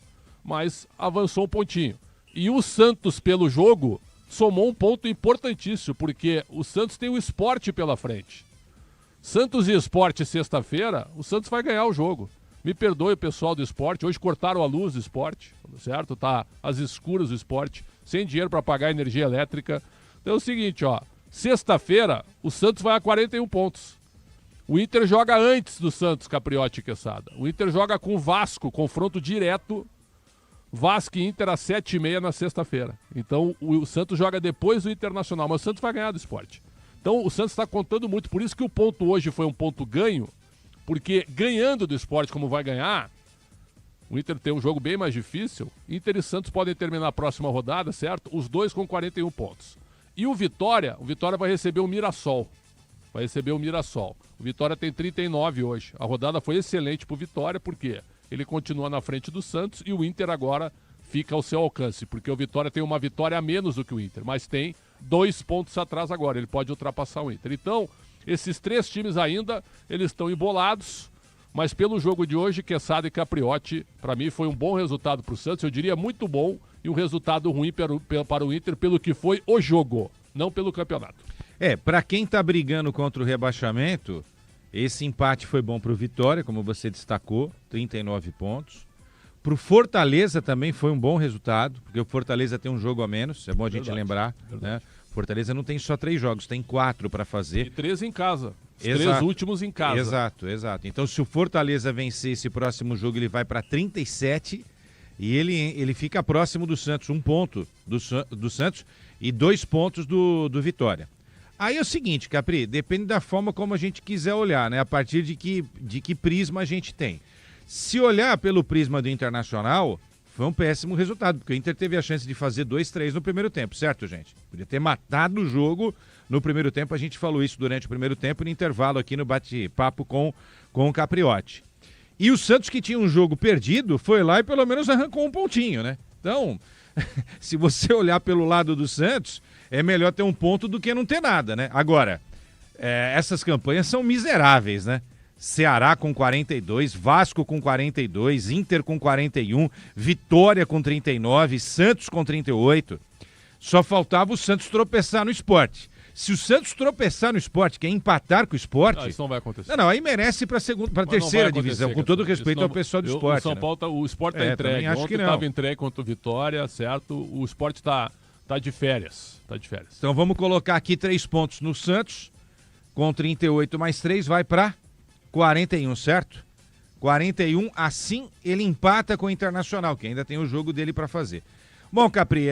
mas avançou um pontinho. E o Santos, pelo jogo, somou um ponto importantíssimo, porque o Santos tem o Sport pela frente. Santos e Sport sexta-feira, o Santos vai ganhar o jogo. Me perdoe o pessoal do Sport, hoje cortaram a luz do Sport, certo? Tá às escuras do Sport, sem dinheiro para pagar energia elétrica. Então é o seguinte, sexta-feira o Santos vai a 41 pontos. O Inter joga antes do Santos, Capriotti e Quesada. O Inter joga com o Vasco, confronto direto, Vasco e Inter às 7h30 na sexta-feira. Então o Santos joga depois do Internacional, mas o Santos vai ganhar do Sport. Então o Santos está contando muito, por isso que o ponto hoje foi um ponto ganho, porque ganhando do Sport como vai ganhar, o Inter tem um jogo bem mais difícil, Inter e Santos podem terminar a próxima rodada, certo? Os dois com 41 pontos. E o Vitória vai receber o Mirassol. O Vitória tem 39 hoje. A rodada foi excelente pro Vitória, porque ele continua na frente do Santos e o Inter agora fica ao seu alcance, porque o Vitória tem uma vitória a menos do que o Inter, mas tem 2 pontos atrás agora, ele pode ultrapassar o Inter. Então, esses 3 times ainda, eles estão embolados, mas pelo jogo de hoje, Quesada e Capriotti, para mim foi um bom resultado para o Santos, eu diria muito bom, e um resultado ruim para o Inter pelo que foi o jogo, não pelo campeonato. Para quem tá brigando contra o rebaixamento, esse empate foi bom pro Vitória, como você destacou, 39 pontos. Pro Fortaleza também foi um bom resultado, porque o Fortaleza tem um jogo a menos, é bom a gente lembrar, né? Fortaleza não tem só 3 jogos, tem 4 para fazer. E 3 em casa. Os 3 últimos em casa. Exato. Então, se o Fortaleza vencer esse próximo jogo, ele vai para 37 e ele fica próximo do Santos, 1 ponto do Santos e 2 pontos do Vitória. Aí é o seguinte, Capri, depende da forma como a gente quiser olhar, né? A partir de que prisma a gente tem. Se olhar pelo prisma do Internacional, foi um péssimo resultado, porque o Inter teve a chance de fazer 2-3 no primeiro tempo, certo, gente? Podia ter matado o jogo no primeiro tempo, a gente falou isso durante o primeiro tempo, no intervalo aqui no bate-papo com o Capriotti. E o Santos, que tinha um jogo perdido, foi lá e pelo menos arrancou um pontinho, né? Então, se você olhar pelo lado do Santos, é melhor ter um ponto do que não ter nada, né? Agora, essas campanhas são miseráveis, né? Ceará com 42, Vasco com 42, Inter com 41, Vitória com 39, Santos com 38. Só faltava o Santos tropeçar no Sport. Se o Santos tropeçar no Sport, que é empatar com o Sport... Isso não vai acontecer. Não, aí merece para a terceira divisão, com todo respeito ao pessoal do Sport. O São Paulo, o Sport está entregue. Acho que não. Estava entregue contra o Vitória, certo? O Sport está de férias. Tá de férias. Então vamos colocar aqui 3 pontos no Santos, com 38 mais 3, vai para 41, certo? 41, assim ele empata com o Internacional, que ainda tem o jogo dele para fazer. Bom, Capri,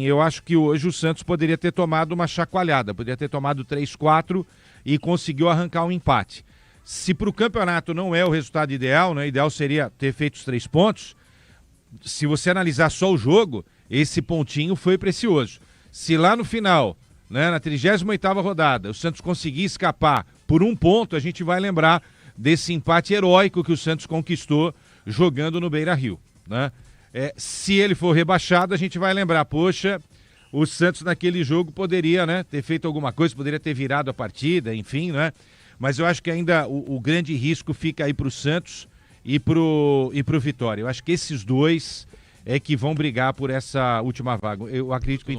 eu acho que hoje o Santos poderia ter tomado uma chacoalhada, poderia ter tomado 3-4 e conseguiu arrancar um empate. Se para o campeonato não é o resultado ideal, né? O ideal seria ter feito os 3 pontos. Se você analisar só o jogo, esse pontinho foi precioso. Se lá no final, né, na 38ª rodada, o Santos conseguir escapar por 1 ponto, a gente vai lembrar desse empate heróico que o Santos conquistou jogando no Beira-Rio, né? Se ele for rebaixado, a gente vai lembrar, poxa, o Santos naquele jogo poderia, né, ter feito alguma coisa, poderia ter virado a partida, enfim, né? Mas eu acho que ainda o grande risco fica aí pro Santos e pro Vitória. Eu acho que esses dois é que vão brigar por essa última vaga. Eu acredito que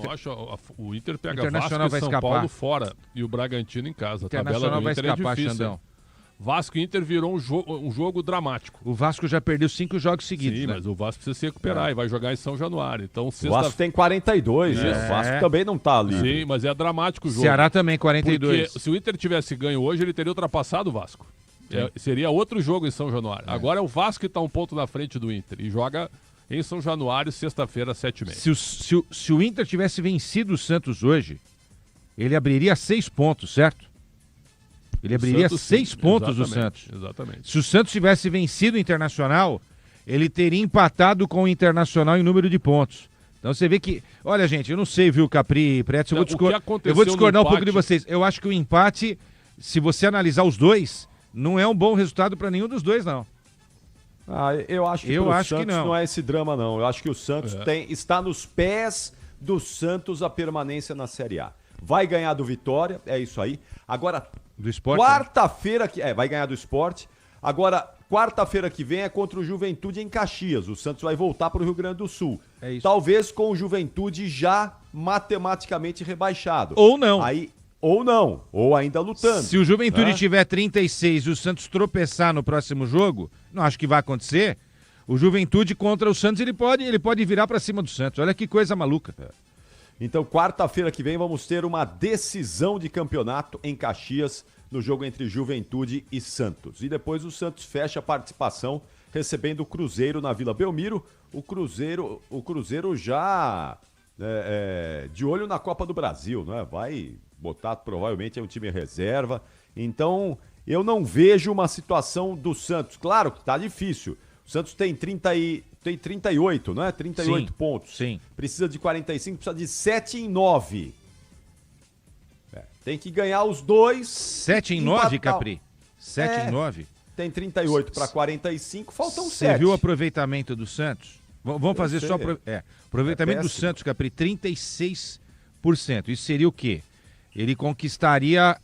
o Inter pega Vasco e São Paulo fora e o Bragantino em casa. A tabela do Inter é difícil. Xandão. Vasco e Inter virou um jogo dramático. O Vasco já perdeu 5 jogos seguidos. Sim, né? Mas o Vasco precisa se recuperar e vai jogar em São Januário. Então, o Vasco tem 42, o Vasco também não tá ali. Sim, mas é dramático o jogo. Ceará também 42. Porque se o Inter tivesse ganho hoje, ele teria ultrapassado o Vasco. Seria outro jogo em São Januário. Agora é o Vasco que está 1 ponto na frente do Inter e joga em São Januário, sexta-feira, 7h30. Se o Inter tivesse vencido o Santos hoje, ele abriria 6 pontos, certo? Ele abriria 6 pontos do Santos. Exatamente. Se o Santos tivesse vencido o Internacional, ele teria empatado com o Internacional em número de pontos. Então você vê que... Olha, gente, eu não sei, viu, Capri e Preto, eu vou discordar um pouco de vocês. Eu acho que o empate, se você analisar os dois, não é um bom resultado para nenhum dos dois, não. Eu acho que o Santos não é esse drama, não. Eu acho que o Santos está nos pés do Santos a permanência na Série A. Vai ganhar do Vitória, é isso aí. Agora, do Sport, quarta-feira vai ganhar do Sport. Agora, quarta-feira que vem é contra o Juventude em Caxias. O Santos vai voltar para o Rio Grande do Sul. É isso. Talvez com o Juventude já matematicamente rebaixado. Ou não. Ou não, ou ainda lutando. Se o Juventude tiver 36 e o Santos tropeçar no próximo jogo, não acho que vai acontecer. O Juventude contra o Santos, ele pode virar para cima do Santos. Olha que coisa maluca. Então, quarta-feira que vem, vamos ter uma decisão de campeonato em Caxias, no jogo entre Juventude e Santos. E depois o Santos fecha a participação, recebendo o Cruzeiro na Vila Belmiro. O Cruzeiro já de olho na Copa do Brasil, né? Vai botar provavelmente um time reserva. Então, eu não vejo uma situação do Santos. Claro que tá difícil. O Santos tem 38, não é? 38 pontos. Sim. Precisa de 45, precisa de 7 em 9. Tem que ganhar os dois. 7 em 9, Capri? 7 em 9? Tem 38 para 45, faltam 7. Você viu o aproveitamento do Santos? Vamos fazer só... aproveitamento do Santos, Capri, 36%. Isso seria o quê? Ele conquistaria...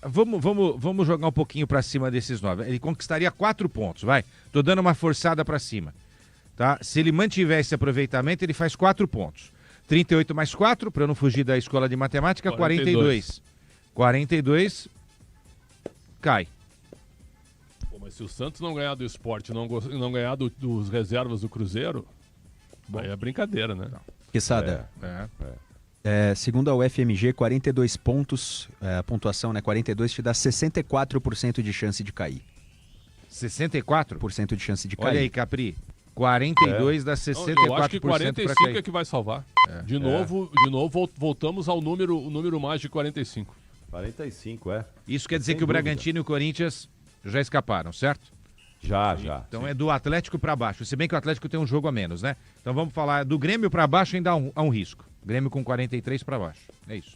Vamos jogar um pouquinho para cima desses 9. Ele conquistaria 4 pontos, vai. Tô dando uma forçada para cima. Tá? Se ele mantiver esse aproveitamento, ele faz 4 pontos. 38 mais 4, para eu não fugir da escola de matemática, 42. 42 cai. Mas se o Santos não ganhar do Sport, não ganhar dos reservas do Cruzeiro, aí é brincadeira, né? Quesada. Segundo a UFMG, 42 pontos, a pontuação, né? 42 te dá 64% de chance de cair. 64% de chance de cair. Olha aí, Capri. 42 dá 64%. Eu acho que 45 é que vai salvar. De novo, voltamos ao número mais de 45. 45, é. Isso quer dizer que o Bragantino e o Corinthians já escaparam, certo? Já. Então é do Atlético para baixo. Se bem que o Atlético tem um jogo a menos, né? Então vamos falar do Grêmio para baixo, ainda há um risco. Grêmio com 43 para baixo. É isso.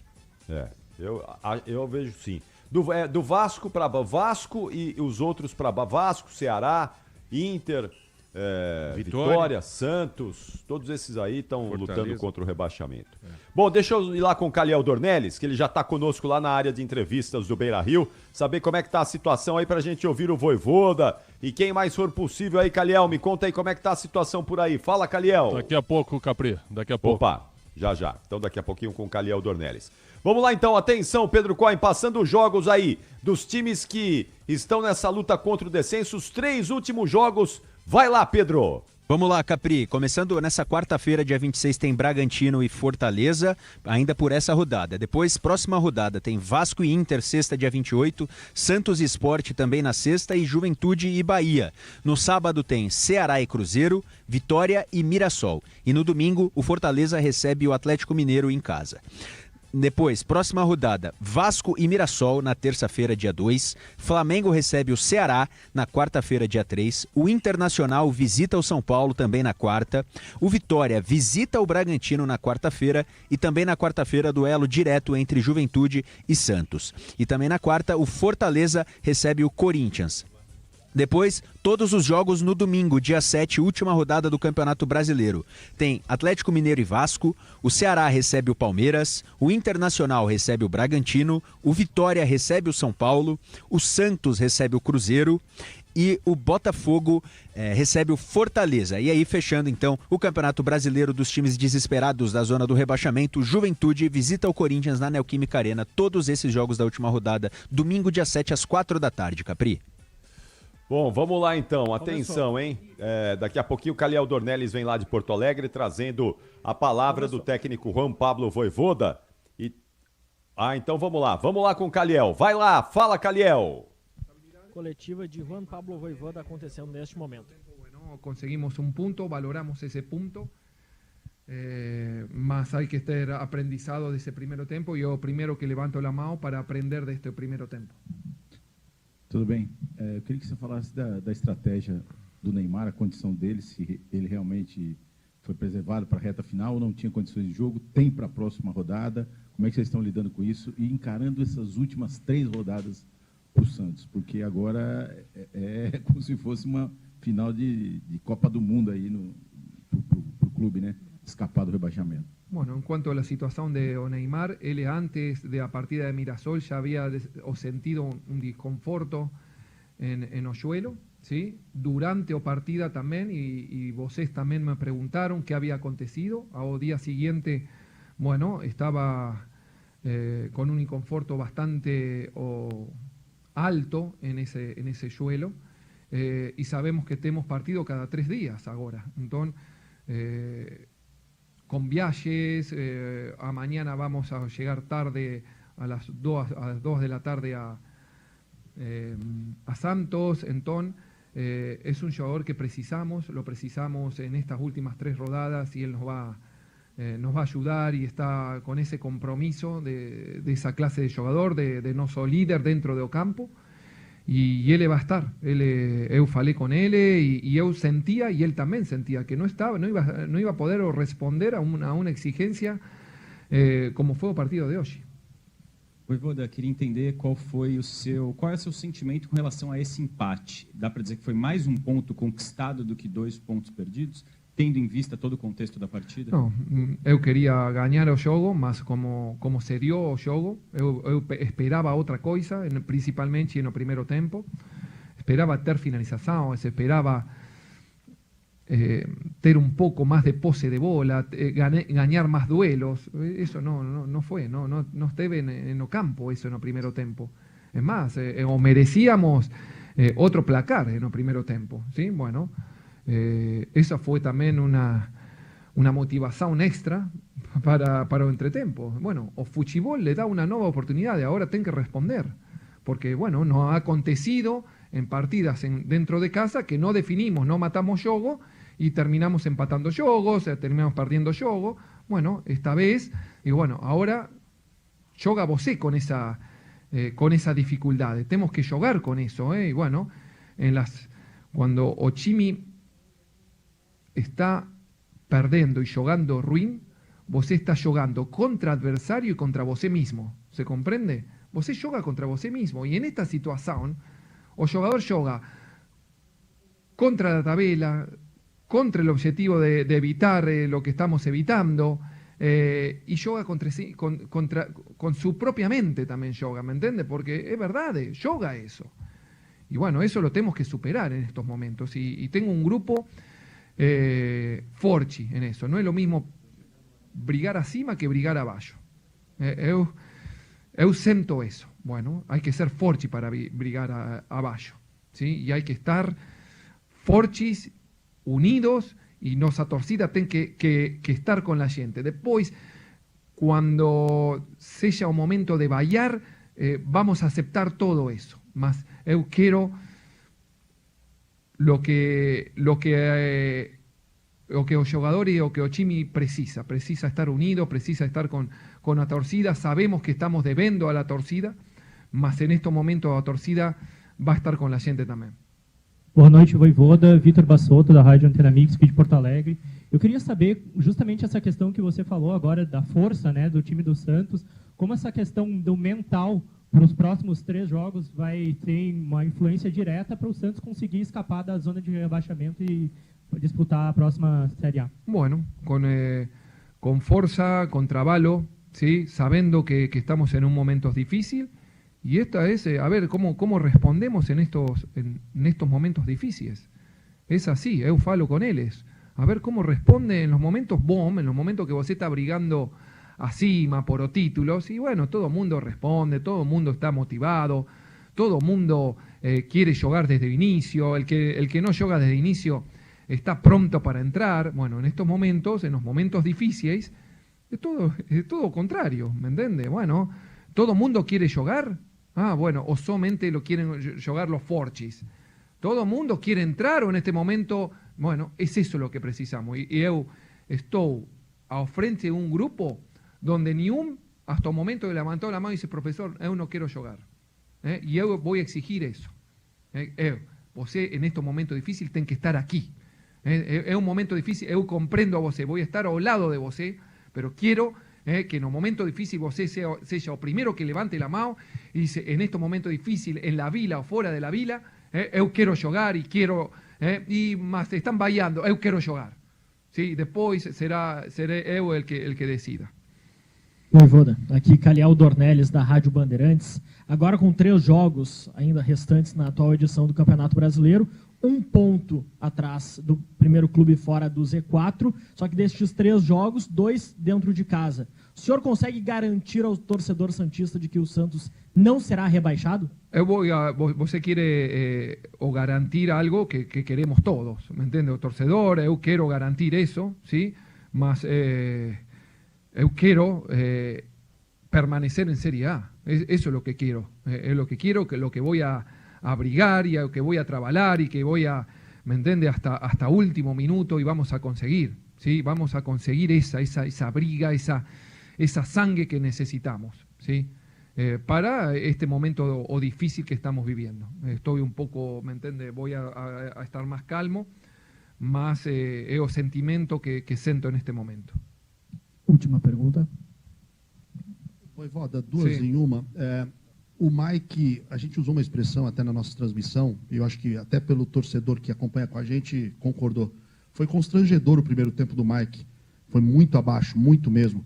Eu vejo sim. Do Vasco para Vasco e os outros para Vasco, Ceará, Inter, Vitória, Santos, todos esses aí estão lutando contra o rebaixamento. Bom, deixa eu ir lá com o Caliel Dornelles, que ele já está conosco lá na área de entrevistas do Beira-Rio, saber como é que tá a situação aí pra gente ouvir o Vojvoda e quem mais for possível aí, Caliel, me conta aí como é que tá a situação por aí. Fala, Caliel. Daqui a pouco, Capri, daqui a pouco. Opa, já. Então daqui a pouquinho com o Caliel Dornelles. Vamos lá então, atenção, Pedro Cohen, passando os jogos aí dos times que estão nessa luta contra o descenso, os 3 últimos jogos. Vai lá, Pedro! Vamos lá, Capri. Começando nessa quarta-feira, dia 26, tem Bragantino e Fortaleza, ainda por essa rodada. Depois, próxima rodada, tem Vasco e Inter, sexta, dia 28, Santos e Sport também na sexta e Juventude e Bahia. No sábado tem Ceará e Cruzeiro, Vitória e Mirassol. E no domingo, o Fortaleza recebe o Atlético Mineiro em casa. Depois, próxima rodada, Vasco e Mirassol na terça-feira, dia 2. Flamengo recebe o Ceará na quarta-feira, dia 3. O Internacional visita o São Paulo também na quarta. O Vitória visita o Bragantino na quarta-feira. E também na quarta-feira, duelo direto entre Juventude e Santos. E também na quarta, o Fortaleza recebe o Corinthians. Depois, todos os jogos no domingo, dia 7, última rodada do Campeonato Brasileiro. Tem Atlético Mineiro e Vasco, o Ceará recebe o Palmeiras, o Internacional recebe o Bragantino, o Vitória recebe o São Paulo, o Santos recebe o Cruzeiro e o Botafogo recebe o Fortaleza. E aí, fechando então o Campeonato Brasileiro dos times desesperados da zona do rebaixamento, Juventude visita o Corinthians na Neoquímica Arena. Todos esses jogos da última rodada, domingo, dia 7, às 4 da tarde, Capri. Bom, vamos lá então, atenção, hein? Daqui a pouquinho o Caliel Dornelles vem lá de Porto Alegre trazendo a palavra do técnico Juan Pablo Vojvoda. Então vamos lá com o Caliel. Vai lá, fala, Caliel. Coletiva de Juan Pablo Vojvoda acontecendo neste momento. Conseguimos un punto, valoramos ese punto, mas hay que estar aprendizado de ese primeiro tempo. Yo primero que levanto la mão para aprender de este primeiro tempo. Tudo bem. Eu queria que você falasse da estratégia do Neymar, a condição dele, se ele realmente foi preservado para a reta final ou não tinha condições de jogo, tem para a próxima rodada, como é que vocês estão lidando com isso e encarando essas últimas 3 rodadas para o Santos, porque agora é como se fosse uma final de Copa do Mundo aí pro clube, né? Escapar do rebaixamento. Bueno, en cuanto a la situación de Neymar, él antes de la partida de Mirassol ya había sentido un desconforto en Oyuelo, ¿sí? Durante la partida también, y vocês también me preguntaron qué había acontecido. Al día siguiente, bueno, estaba con un inconforto bastante alto en ese Oyuelo, y sabemos que tenemos partido cada 3 días ahora. Entonces, con viajes, a mañana vamos a llegar tarde a las 2 de la tarde a Santos. Entonces es un jugador que lo precisamos en estas últimas 3 rodadas y él nos va a ayudar y está con ese compromiso de esa clase de jugador, de nuestro líder dentro del campo. Y él va a estar, eu falei con él y eu sentía, y él también sentía que no iba a poder responder a una exigencia como fue el partido de hoje. Vojvoda, queria entender qual é o seu sentimento com relação a esse empate. Dá para dizer que foi mais um ponto conquistado do que 2 pontos perdidos, tendo em vista todo o contexto da partida? Não, eu queria ganhar o jogo, mas como se deu o jogo, eu esperava outra coisa, principalmente no primeiro tempo. Esperava ter finalização, esperava ter um pouco mais de posse de bola, ganhar mais duelos. Isso não foi, não esteve no campo isso no primeiro tempo. É mais, o merecíamos outro placar no primeiro tempo. ¿Sí? Bueno, essa foi também uma motivação extra para o entretempo. Bueno, o futebol le dá uma nova oportunidade, agora tem que responder, porque, bueno, nos ha acontecido en partidas dentro de casa que no definimos, no matamos jogo y terminamos empatando jogos, terminamos perdiendo jogo. Bueno, esta vez, y bueno, ahora joga você con esa dificultad. Tenemos que jugar con eso, y bueno, cuando o time está perdendo y jugando ruim, você está jugando contra adversario y contra você mismo. ¿Se comprende? Você joga contra você mismo. Y en esta situación, o jugador joga contra la tabela, contra el objetivo de evitar lo que estamos evitando, y joga con su propia mente también joga, ¿me entiende? Porque es verdad, joga eso. Y bueno, eso lo tenemos que superar en estos momentos. Y tengo un grupo forte en eso. No es lo mismo brigar acima que brigar abajo. Eu siento eso. Bueno, hay que ser forte para brigar abajo, ¿sí? Y hay que estar fortes, unidos, y nossa torcida tem que estar con la gente. Después, cuando sea un momento de bailar, vamos a aceptar todo eso. Mas eu quiero lo que o jogador y o que o time precisa estar unido, precisa estar con la torcida. Sabemos que estamos devendo a la torcida, mas en estos momentos a torcida va a estar con la gente também. Boa noite, Voivoda. Vitor Bassotto, da Rádio Antena Mix, de Porto Alegre. Eu queria saber justamente essa questão que você falou agora da força, né, do time do Santos, como essa questão do mental para os próximos 3 jogos vai ter uma influência direta para o Santos conseguir escapar da zona de rebaixamento e disputar a próxima Série A. Bueno, con fuerza, con trabalho, ¿sí? Sabiendo que estamos en un momento difícil. Y esta es, a ver, cómo respondemos en estos momentos difíciles. Es así, eu falo con eles. A ver cómo responde en los momentos bomb, en los momentos que vos está brigando acima por títulos. Y bueno, todo el mundo responde, todo el mundo está motivado, todo el mundo quiere jugar desde el inicio. El que no juega desde el inicio está pronto para entrar. Bueno, en estos momentos, en los momentos difíciles, es todo contrario, ¿me entiendes? Bueno, todo el mundo quiere jugar. Bueno, o solamente lo quieren jugar los fortes. Todo el mundo quiere entrar o en este momento, bueno, es eso lo que precisamos. Y eu estoy al frente de un grupo donde hasta el momento que levantó la mano y dice, profesor, eu no quiero jugar. Y eu voy a exigir eso. Você en estos momentos difíciles tem que estar aquí. Es un momento difícil, eu comprendo a você, voy a estar al lado de você, pero quiero que en un momento difícil você sea el primero que levante la mano y dice, en estos momentos difíciles, en la vila o fuera de la vila, eu quiero jugar y quiero, y más están vaiando, eu quiero jugar. ¿Sí? Después seré eu el que decida. Voivoda, aqui Caliel Dornelles, da Rádio Bandeirantes. Agora com 3 jogos ainda restantes na atual edição do Campeonato Brasileiro, 1 ponto atrás do primeiro clube fora do Z4, só que destes 3 jogos, 2 dentro de casa. O senhor consegue garantir ao torcedor santista de que o Santos não será rebaixado? Você quer garantir algo que queremos todos, ¿me entiende? O torcedor, eu quero garantir eso, ¿sí? Mas eu quero permanecer en Serie A. Eso es lo que quiero. Es lo que quiero, lo que voy a abrigar y que voy a trabajar y que voy a, ¿me entiende? Hasta último minuto y vamos a conseguir, ¿sí? Vamos a conseguir esa briga, esa sangre que necesitamos, ¿sí? Para este momento difícil que estamos viviendo. Estoy un poco, ¿me entiende? Voy a estar más calmo, más el sentimiento que siento en este momento. Última pergunta. Voivoda, 2 em uma. O Mike, a gente usou uma expressão até na nossa transmissão, e eu acho que até pelo torcedor que acompanha com a gente concordou. Foi constrangedor o primeiro tempo do Mike. Foi muito abaixo, muito mesmo.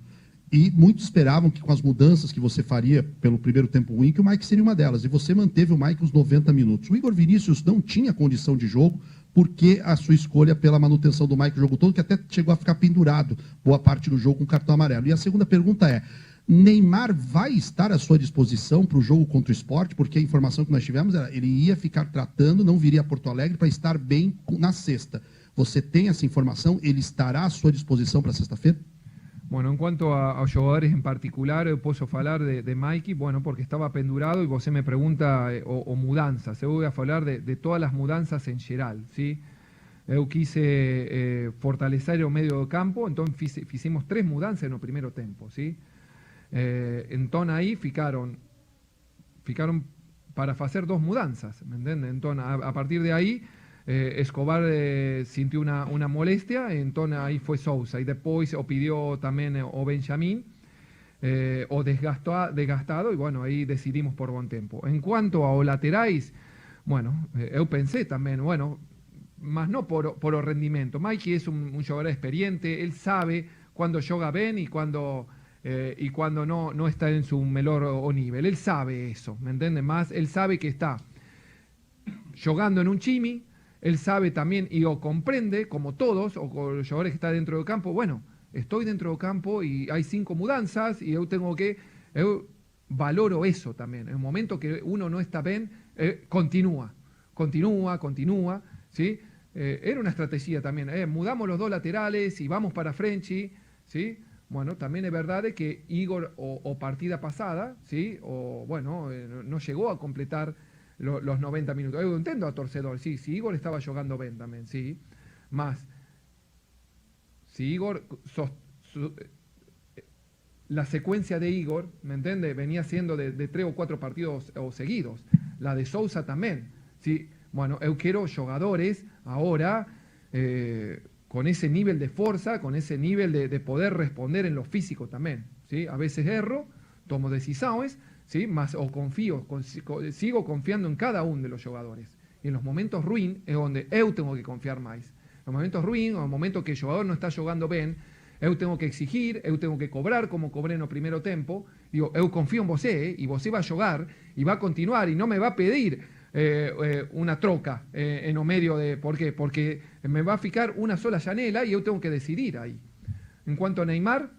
E muitos esperavam que com as mudanças que você faria pelo primeiro tempo ruim, que o Mike seria uma delas. E você manteve o Mike os 90 minutos. O Igor Vinícius não tinha condição de jogo, porque a sua escolha pela manutenção do Mike o jogo todo, que até chegou a ficar pendurado boa parte do jogo com cartão amarelo. E a segunda pergunta é, Neymar vai estar à sua disposição para o jogo contra o Sport, porque a informação que nós tivemos era ele ia ficar tratando, não viria a Porto Alegre para estar bem na sexta. Você tem essa informação? Ele estará à sua disposição para sexta-feira? Bueno, en cuanto a jugadores en particular, eu posso falar de Mikey, bueno, porque estaba pendurado y você me pregunta o mudanças. Eu vou falar de todas as mudanças em geral, ¿sí? Eu quise fortalecer o medio do campo, então fizemos 3 mudanças no primeiro tempo, ¿sí? Então aí ficaram para fazer 2 mudanças, ¿me entende? Então a partir de aí Escobar sintió una molestia, entonces ahí fue Sousa, y después o pidió también o Benjamín, o desgastado, y bueno, ahí decidimos por buen tiempo. En cuanto a los laterais, bueno, yo pensé también, bueno, más no por el rendimiento. Mikey es un jugador experiente, él sabe cuando juega bien y cuando no está en su mejor nivel. Él sabe eso, ¿me entiendes? Más, él sabe que está jugando en un chimi. Él sabe también y o comprende, como todos, o con los jugadores que están dentro del campo, bueno, estoy dentro del campo y hay 5 mudanzas y yo valoro eso también. En el momento que uno no está bien, continúa, ¿sí? Era una estrategia también, mudamos los 2 laterales y vamos para Frenchy, ¿sí? Bueno, también es verdad que Igor o partida pasada, ¿sí? O bueno, no llegó a completar los 90 minutos. Yo entiendo a torcedor, sí, si Igor estaba jugando bien también, sí. Más, si Igor, la secuencia de Igor, ¿me entiende? Venía siendo de 3 o 4 partidos seguidos. La de Sousa también, sí. Bueno, yo quiero jugadores ahora con ese nivel de fuerza, con ese nivel de poder responder en lo físico también, sí. A veces erro, tomo decisiones, ¿sí? Más o sigo confiando en cada uno de los jugadores. Y en los momentos ruins es donde yo tengo que confiar más. En los momentos ruins, o en los momentos que el jugador no está jugando bien, yo tengo que exigir, yo tengo que cobrar como cobré en el primer tiempo. Digo, yo confío en vos, y vos va a jugar, y va a continuar, y no me va a pedir una troca en el medio de... ¿Por qué? Porque me va a ficar una sola janela y yo tengo que decidir ahí. En cuanto a Neymar,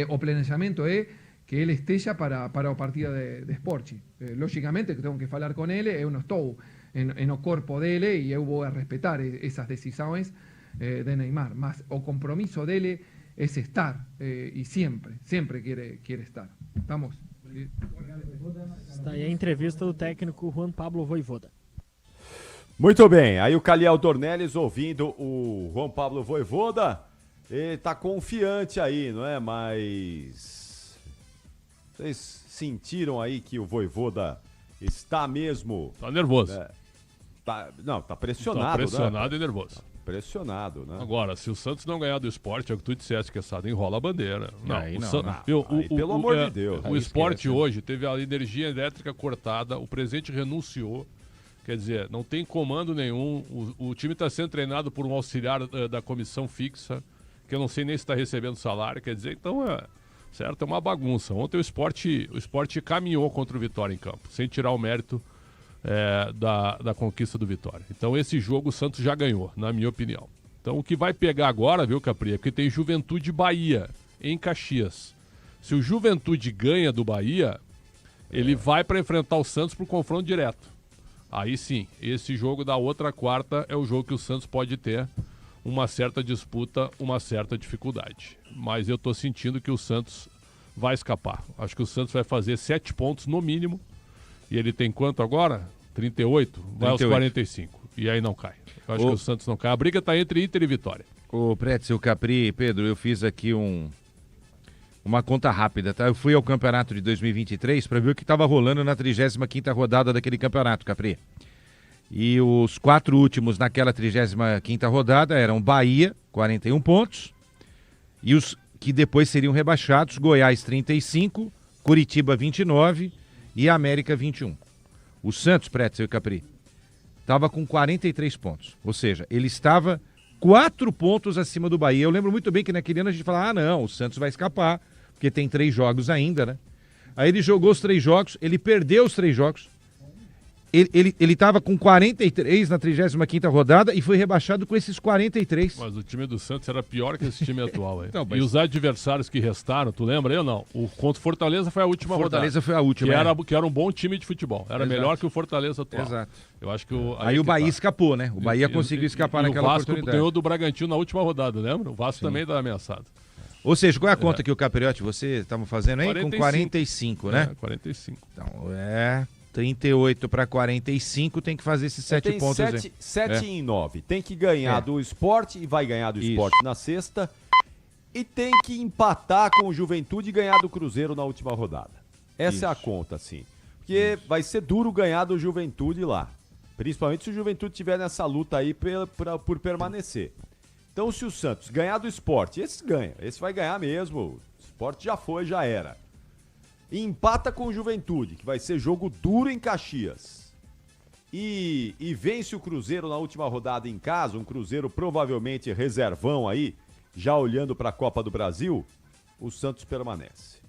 o planejamiento es que ele esteja para o partido de Sporting. Lógicamente que tengo que falar con ele, eu não estou no corpo dele e eu vou a respetar essas decisões de Neymar, mas o compromiso dele es estar y siempre quiere estar. ¿Estamos? Está aí a entrevista do técnico Juan Pablo Voivoda. Muito bem, aí o Caliel Dornelles ouvindo o Juan Pablo Voivoda, ele tá confiante aí, não é? Mas vocês sentiram aí que o Voivoda está mesmo... Tá nervoso. Tá pressionado. Tá pressionado, né? E nervoso. Tá pressionado, né? Agora, se o Santos não ganhar do Sport, é o que tu disseste, que essa enrola a bandeira. Pelo amor de Deus. O Sport hoje teve a energia elétrica cortada, o presidente renunciou. Quer dizer, não tem comando nenhum. O time está sendo treinado por um auxiliar da comissão fixa, que eu não sei nem se está recebendo salário. Quer dizer, então certo, é uma bagunça. Ontem o Sport caminhou contra o Vitória em campo, sem tirar o mérito da conquista do Vitória. Então esse jogo o Santos já ganhou, na minha opinião. Então o que vai pegar agora, viu, Capri, é porque tem Juventude Bahia em Caxias. Se o Juventude ganha do Bahia, ele vai para enfrentar o Santos para o confronto direto. Aí sim, esse jogo da outra quarta é o jogo que o Santos pode ter uma certa disputa, uma certa dificuldade. Mas eu estou sentindo que o Santos vai escapar. Acho que o Santos vai fazer 7 pontos no mínimo. E ele tem quanto agora? 38? Vai 38. Aos 45. E aí não cai. Eu acho que o Santos não cai. A briga está entre Inter e Vitória. Ô, Pretzel, Capri, Pedro, eu fiz aqui uma conta rápida, tá? Eu fui ao campeonato de 2023 para ver o que estava rolando na 35ª rodada daquele campeonato, Capri. E os 4 últimos naquela 35ª rodada eram Bahia, 41 pontos, e os que depois seriam rebaixados, Goiás, 35, Curitiba, 29 e América, 21. O Santos, Pretzel e Capri, estava com 43 pontos, ou seja, ele estava 4 pontos acima do Bahia. Eu lembro muito bem que naquele ano a gente falava, não, o Santos vai escapar, porque tem 3 jogos ainda, né? Aí ele jogou os 3 jogos, ele perdeu os 3 jogos, Ele estava com 43 na 35ª rodada e foi rebaixado com esses 43. Mas o time do Santos era pior que esse time atual aí. Então, mas... E os adversários que restaram, tu lembra aí ou não? O contra o Fortaleza foi a última rodada. Fortaleza foi a última, que era um bom time de futebol. Era melhor que o Fortaleza atual. Exato. Eu acho que aí o Bahia escapou, né? O Bahia conseguiu escapar naquela oportunidade. O Vasco ganhou do Bragantino na última rodada, lembra? O Vasco também estava ameaçado. Ou seja, qual é a conta que o Capriotti, você estava fazendo aí? 45. Com 45, né? 45. Então, 38 para 45, tem que fazer esses 7 pontos aí. 7 em 9. Tem que ganhar do Sport e vai ganhar do Sport na sexta. E tem que empatar com o Juventude e ganhar do Cruzeiro na última rodada. Essa é a conta, sim. Porque vai ser duro ganhar do Juventude lá. Principalmente se o Juventude estiver nessa luta aí por permanecer. Então, se o Santos ganhar do Sport, esse ganha. Esse vai ganhar mesmo. O Sport já foi, já era. E empata com o Juventude, que vai ser jogo duro em Caxias. E vence o Cruzeiro na última rodada em casa, um Cruzeiro provavelmente reservão aí, já olhando para a Copa do Brasil, o Santos permanece.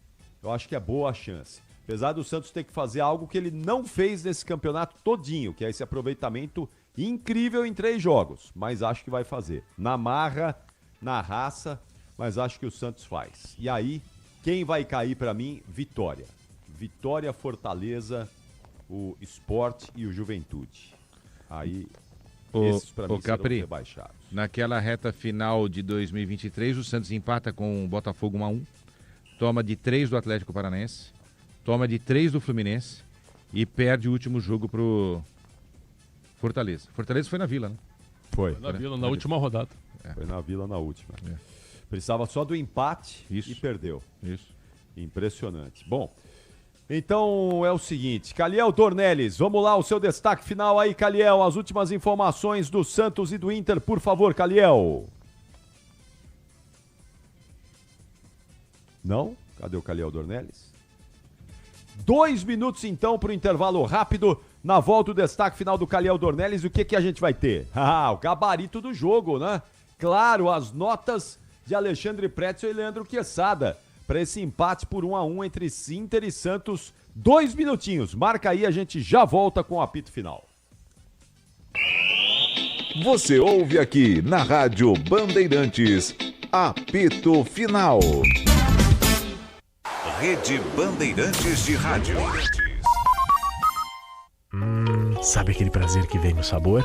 Eu acho que é boa a chance. Apesar do Santos ter que fazer algo que ele não fez nesse campeonato todinho, que é esse aproveitamento incrível em 3 jogos. Mas acho que vai fazer. Na marra, na raça, mas acho que o Santos faz. E aí... Quem vai cair para mim? Vitória. Vitória, Fortaleza, o Sport e o Juventude. Aí, esses para mim serão rebaixados. Naquela reta final de 2023, o Santos empata com o Botafogo 1-1, toma de 3 do Atlético Paranaense, toma de 3 do Fluminense e perde o último jogo pro Fortaleza. Fortaleza foi na Vila, né? Foi na Vila, na última rodada. Foi na Vila na última. Precisava só do empate e perdeu. Isso. Impressionante. Bom, então é o seguinte, Caliel Dornelles, vamos lá, o seu destaque final aí, Caliel, as últimas informações do Santos e do Inter, por favor, Caliel. Não? Cadê o Caliel Dornelles? 2 minutos então para o intervalo rápido. Na volta o destaque final do Caliel Dornelles, o que a gente vai ter? O gabarito do jogo, né? Claro, as notas de Alexandre Pretzel e Leandro Quesada para esse empate por 1-1 entre Inter e Santos. 2 minutinhos, marca aí, a gente já volta com o apito final. Você ouve aqui na Rádio Bandeirantes, apito final. Rede Bandeirantes de Rádio. Sabe aquele prazer que vem no sabor?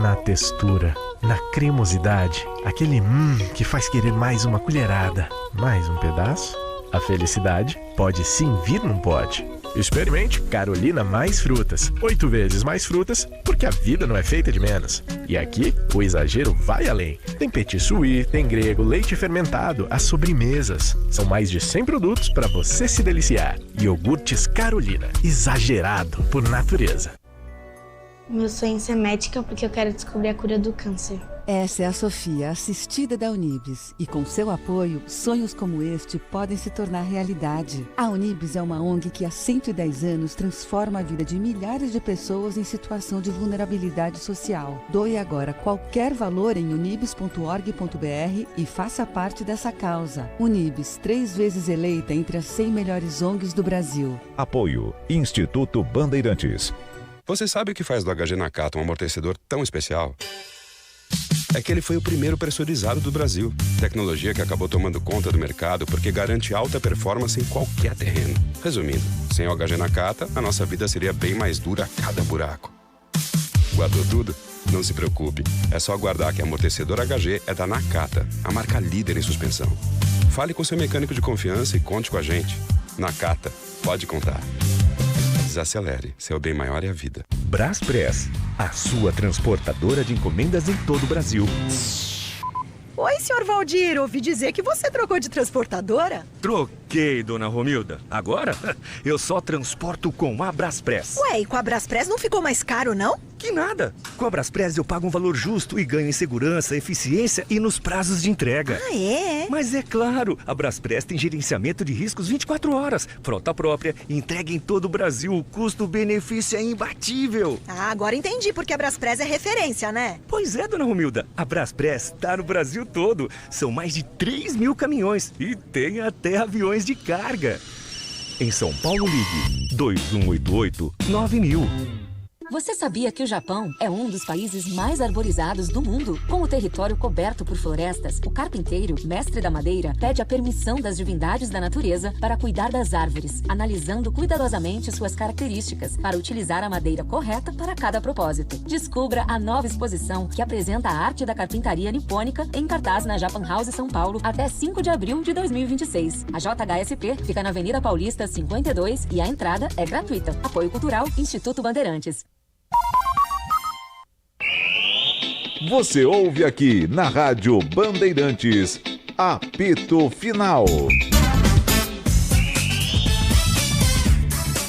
Na textura, na cremosidade, aquele que faz querer mais uma colherada, mais um pedaço? A felicidade pode sim vir num pote. Experimente Carolina Mais Frutas. 8 vezes mais frutas, porque a vida não é feita de menos. E aqui, o exagero vai além. Tem petit suí, tem grego, leite fermentado, as sobremesas. São mais de 100 produtos para você se deliciar. Iogurtes Carolina, exagerado por natureza. Meu sonho é ser médica porque eu quero descobrir a cura do câncer. Essa é a Sofia, assistida da Unibis. E com seu apoio, sonhos como este podem se tornar realidade. A Unibis é uma ONG que há 110 anos transforma a vida de milhares de pessoas em situação de vulnerabilidade social. Doe agora qualquer valor em unibis.org.br e faça parte dessa causa. Unibis, 3 vezes eleita entre as 100 melhores ONGs do Brasil. Apoio Instituto Bandeirantes. Você sabe o que faz do HG Nakata um amortecedor tão especial? É que ele foi o primeiro pressurizado do Brasil. Tecnologia que acabou tomando conta do mercado porque garante alta performance em qualquer terreno. Resumindo, sem o HG Nakata, a nossa vida seria bem mais dura a cada buraco. Guardou tudo? Não se preocupe. É só guardar que amortecedor HG é da Nakata, a marca líder em suspensão. Fale com seu mecânico de confiança e conte com a gente. Nakata, pode contar. Desacelere, seu bem maior é a vida. Braspress, a sua transportadora de encomendas em todo o Brasil. Oi, senhor Valdir, ouvi dizer que você trocou de transportadora? Troquei, dona Romilda. Agora, eu só transporto com a Braspress. Ué, e com a Braspress não ficou mais caro, não? Que nada. Com a Braspress eu pago um valor justo e ganho em segurança, eficiência e nos prazos de entrega. Ah, é? Mas é claro, a Braspress tem gerenciamento de riscos 24 horas, frota própria, entrega em todo o Brasil, o custo-benefício é imbatível. Ah, agora entendi porque a Braspress é referência, né? Pois é, dona Romilda, a Braspress tá no Brasil todo. São mais de 3 mil caminhões e tem até aviões de carga. Em São Paulo, ligue 2188-9000. Você sabia que o Japão é um dos países mais arborizados do mundo? Com o território coberto por florestas, o carpinteiro, mestre da madeira, pede a permissão das divindades da natureza para cuidar das árvores, analisando cuidadosamente suas características, para utilizar a madeira correta para cada propósito. Descubra a nova exposição que apresenta a arte da carpintaria nipônica em cartaz na Japan House São Paulo até 5 de abril de 2026. A JHSP fica na Avenida Paulista 52 e a entrada é gratuita. Apoio Cultural Instituto Bandeirantes. Você ouve aqui na Rádio Bandeirantes, apito final.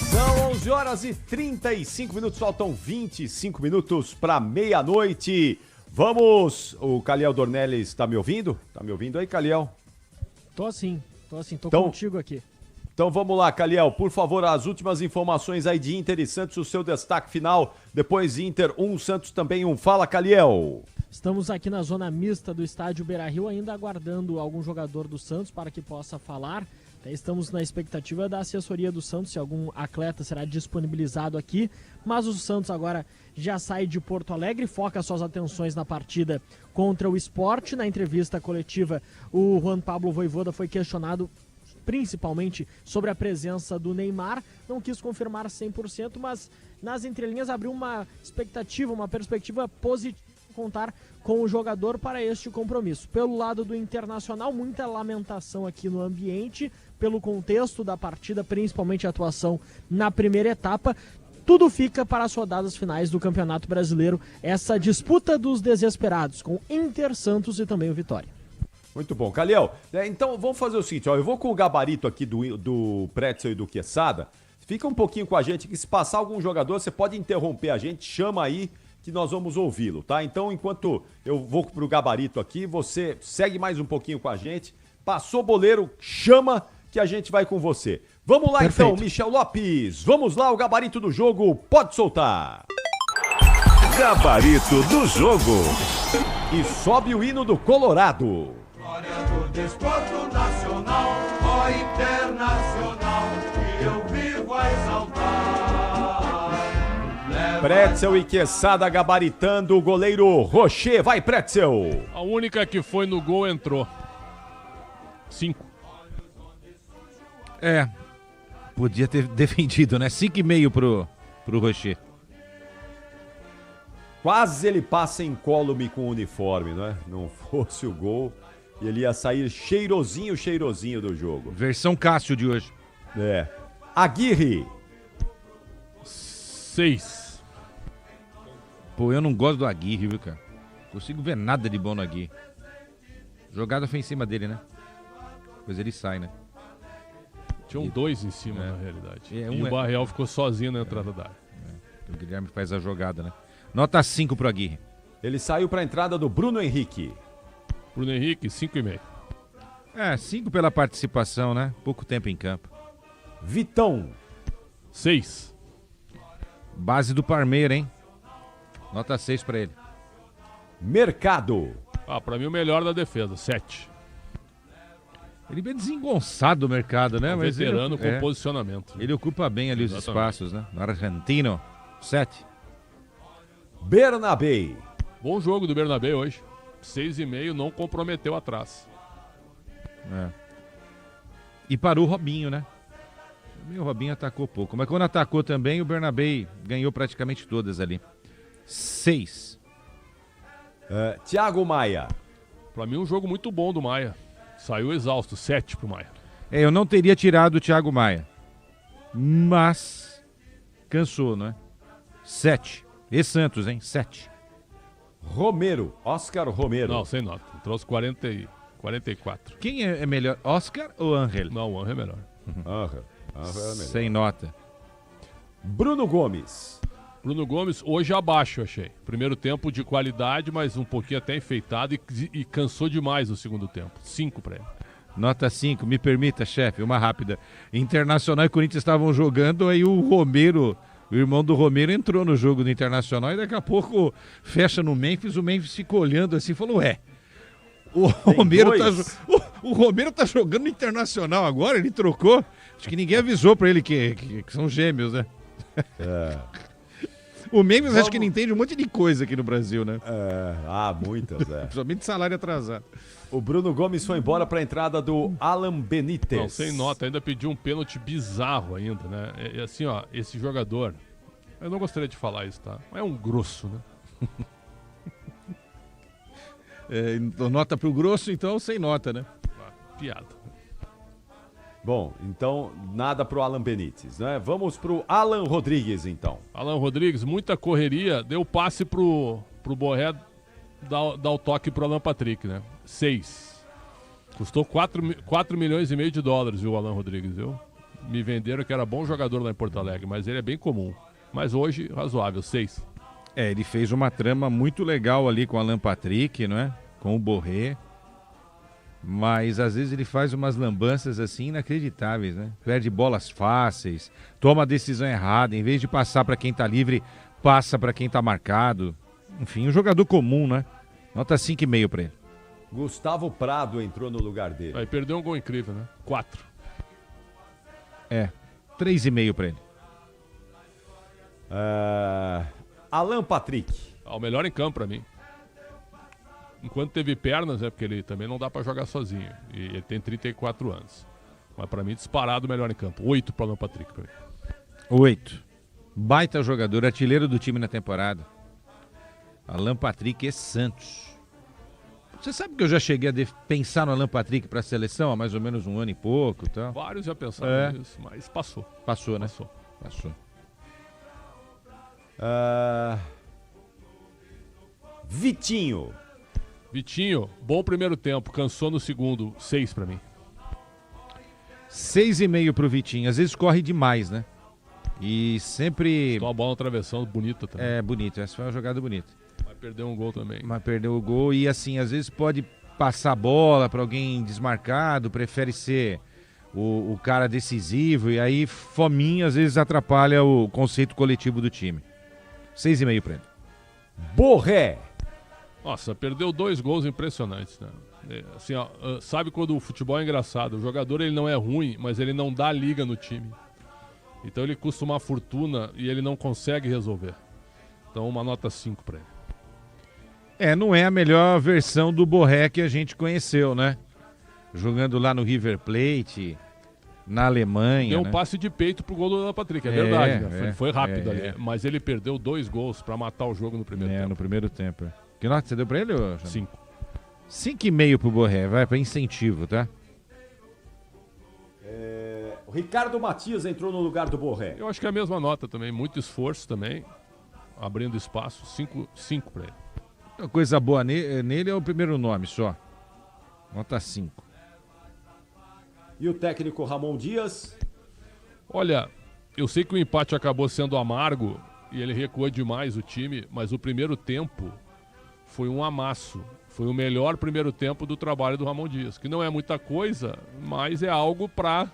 São 11 horas e 35 minutos, faltam 25 minutos para meia-noite. Vamos, o Caliel Dornelles está me ouvindo? Tá me ouvindo aí, Caliel? Tô Então, contigo aqui. Então vamos lá, Caliel, por favor, as últimas informações aí de Inter e Santos, o seu destaque final, depois Inter 1, Santos também 1. Fala, Caliel. Estamos aqui na zona mista do estádio Beira-Rio, ainda aguardando algum jogador do Santos para que possa falar. Estamos na expectativa da assessoria do Santos, se algum atleta será disponibilizado aqui, mas o Santos agora já sai de Porto Alegre, foca suas atenções na partida contra o Sport. Na entrevista coletiva, o Juan Pablo Vojvoda foi questionado principalmente sobre a presença do Neymar, não quis confirmar 100%, mas nas entrelinhas abriu uma expectativa, uma perspectiva positiva de contar com o jogador para este compromisso. Pelo lado do Internacional, muita lamentação aqui no ambiente, pelo contexto da partida, principalmente a atuação na primeira etapa. Tudo fica para as rodadas finais do Campeonato Brasileiro, essa disputa dos desesperados, com Inter, Santos e também o Vitória. Muito bom. Caliel, então vamos fazer o seguinte, ó, eu vou com o gabarito aqui do Pretzel e do Quesada, fica um pouquinho com a gente, que se passar algum jogador, você pode interromper a gente, chama aí que nós vamos ouvi-lo, tá? Então, enquanto eu vou pro gabarito aqui, você segue mais um pouquinho com a gente, passou boleiro, chama que a gente vai com você. Vamos lá. Perfeito. Então, Michel Lopes, vamos lá, o gabarito do jogo, pode soltar. Gabarito do jogo. E sobe o hino do Colorado. Glória do desporto nacional, ó internacional, que eu vivo a exaltar. Pretzel e Quesada gabaritando o goleiro Rocher. Vai, Pretzel. A única que foi no gol entrou. 5. Podia ter defendido, né? 5,5 pro Rocher. Quase ele passa incólume com o uniforme, não é? Não fosse o gol, ele ia sair cheirosinho do jogo. Versão Cássio de hoje. Aguirre. 6. Pô, eu não gosto do Aguirre, viu, cara? Consigo ver nada de bom no Aguirre. Jogada foi em cima dele, né? Depois ele sai, né? Tinham 2 em cima, na realidade. E o Barreal ficou sozinho na entrada da área. O Guilherme faz a jogada, né? Nota 5 pro Aguirre. Ele saiu para a entrada do Bruno Henrique. Bruno Henrique, 5,5. 5 pela participação, né? Pouco tempo em campo. Vitão. 6. Base do Parmeira, hein? Nota 6 pra ele. Mercado. Pra mim o melhor da defesa, 7. Ele é bem desengonçado o Mercado, né? Mas veterano com posicionamento. Ele ocupa bem ali os espaços, né? No Argentino, 7. Bernabé. Bom jogo do Bernabé hoje. 6,5, não comprometeu atrás. E parou o Robinho, né? O Robinho atacou pouco. Mas quando atacou também, o Bernabé ganhou praticamente todas ali. 6. Thiago Maia. Pra mim um jogo muito bom do Maia. Saiu exausto, 7 pro Maia. Eu não teria tirado o Thiago Maia. Mas cansou, né? 7. E Santos, hein? 7. Romero, Oscar Romero. Não, sem nota. Trouxe 44. Quem é melhor, Oscar ou Ángel? Não, o Ángel é melhor. Ángel é melhor. Sem nota. Bruno Gomes. Bruno Gomes, hoje abaixo, eu achei. Primeiro tempo de qualidade, mas um pouquinho até enfeitado e cansou demais no segundo tempo. 5 pra ele. Nota 5, me permita, chefe, uma rápida. Internacional e Corinthians estavam jogando, aí o Romero, o irmão do Romero, entrou no jogo do Internacional e daqui a pouco fecha no Memphis, o Memphis ficou olhando assim e falou, o Romero tá jogando no Internacional agora, ele trocou. Acho que ninguém avisou pra ele que são gêmeos, né? O Mendes acho que não entende um monte de coisa aqui no Brasil, né? Muitas, Principalmente salário atrasado. O Bruno Gomes foi embora para a entrada do Alan Benítez. Não, sem nota, ainda pediu um pênalti bizarro ainda, né? É assim, ó, esse jogador, eu não gostaria de falar isso, tá? É um grosso, né? Nota pro grosso, então sem nota, né? Piada. Bom, então nada pro Alan Benítez, né? Vamos pro Alan Rodrigues, então. Alan Rodrigues, muita correria, deu passe pro Borré dar o toque pro Alan Patrick, né? 6. Custou 4 milhões e meio de dólares, viu, o Alan Rodrigues, viu? Me venderam que era bom jogador lá em Porto Alegre, mas ele é bem comum. Mas hoje, razoável, 6. Ele fez uma trama muito legal ali com o Alan Patrick, não é? Com o Borré. Mas às vezes ele faz umas lambanças assim inacreditáveis, né? Perde bolas fáceis, toma a decisão errada, em vez de passar para quem tá livre, passa para quem tá marcado. Enfim, um jogador comum, né? Nota 5,5 para ele. Gustavo Prado entrou no lugar dele. Aí perdeu um gol incrível, né? 4. 3,5 para ele. Alan Patrick. O melhor em campo para mim. Enquanto teve pernas, porque ele também não dá pra jogar sozinho. E ele tem 34 anos. Mas pra mim, disparado o melhor em campo. 8 pro Alan Patrick. Pra mim. 8. Baita jogador, artilheiro do time na temporada. Alan Patrick e Santos. Você sabe que eu já cheguei a pensar no Alan Patrick pra seleção há mais ou menos um ano e pouco e tal? Vários já pensaram nisso, mas passou. Passou, né? Passou. Vitinho, bom primeiro tempo, cansou no segundo, 6 pra mim. 6,5 pro Vitinho, às vezes corre demais, né? E sempre... Uma bola na travessão, bonita também. É, bonito, essa foi uma jogada bonita. Mas perdeu um gol também. Mas perdeu o gol e assim, às vezes pode passar a bola pra alguém desmarcado, prefere ser o cara decisivo e aí fominha às vezes atrapalha o conceito coletivo do time. 6,5 pra ele. Borré. Nossa, perdeu 2 gols impressionantes, né? Assim, ó, sabe quando o futebol é engraçado? O jogador ele não é ruim, mas ele não dá liga no time. Então ele custa uma fortuna e ele não consegue resolver. Então uma nota 5 pra ele. Não é a melhor versão do Borré que a gente conheceu, né? Jogando lá no River Plate, na Alemanha. Deu um né? passe de peito pro gol do Alan Patrick, é verdade, né? Foi rápido ali. Mas ele perdeu 2 gols pra matar o jogo no primeiro tempo. No primeiro tempo. Que nota você deu pra ele, ô? 5. 5,5 pro Borré, vai, pra incentivo, tá? O Ricardo Matias entrou no lugar do Borré. Eu acho que é a mesma nota também, muito esforço também, abrindo espaço, 5 pra ele. Uma coisa boa nele é o primeiro nome só. Nota 5. E o técnico Ramon Dias? Olha, eu sei que o empate acabou sendo amargo e ele recuou demais o time, mas o primeiro tempo foi um amasso. Foi o melhor primeiro tempo do trabalho do Ramon Dias, que não é muita coisa, mas é algo para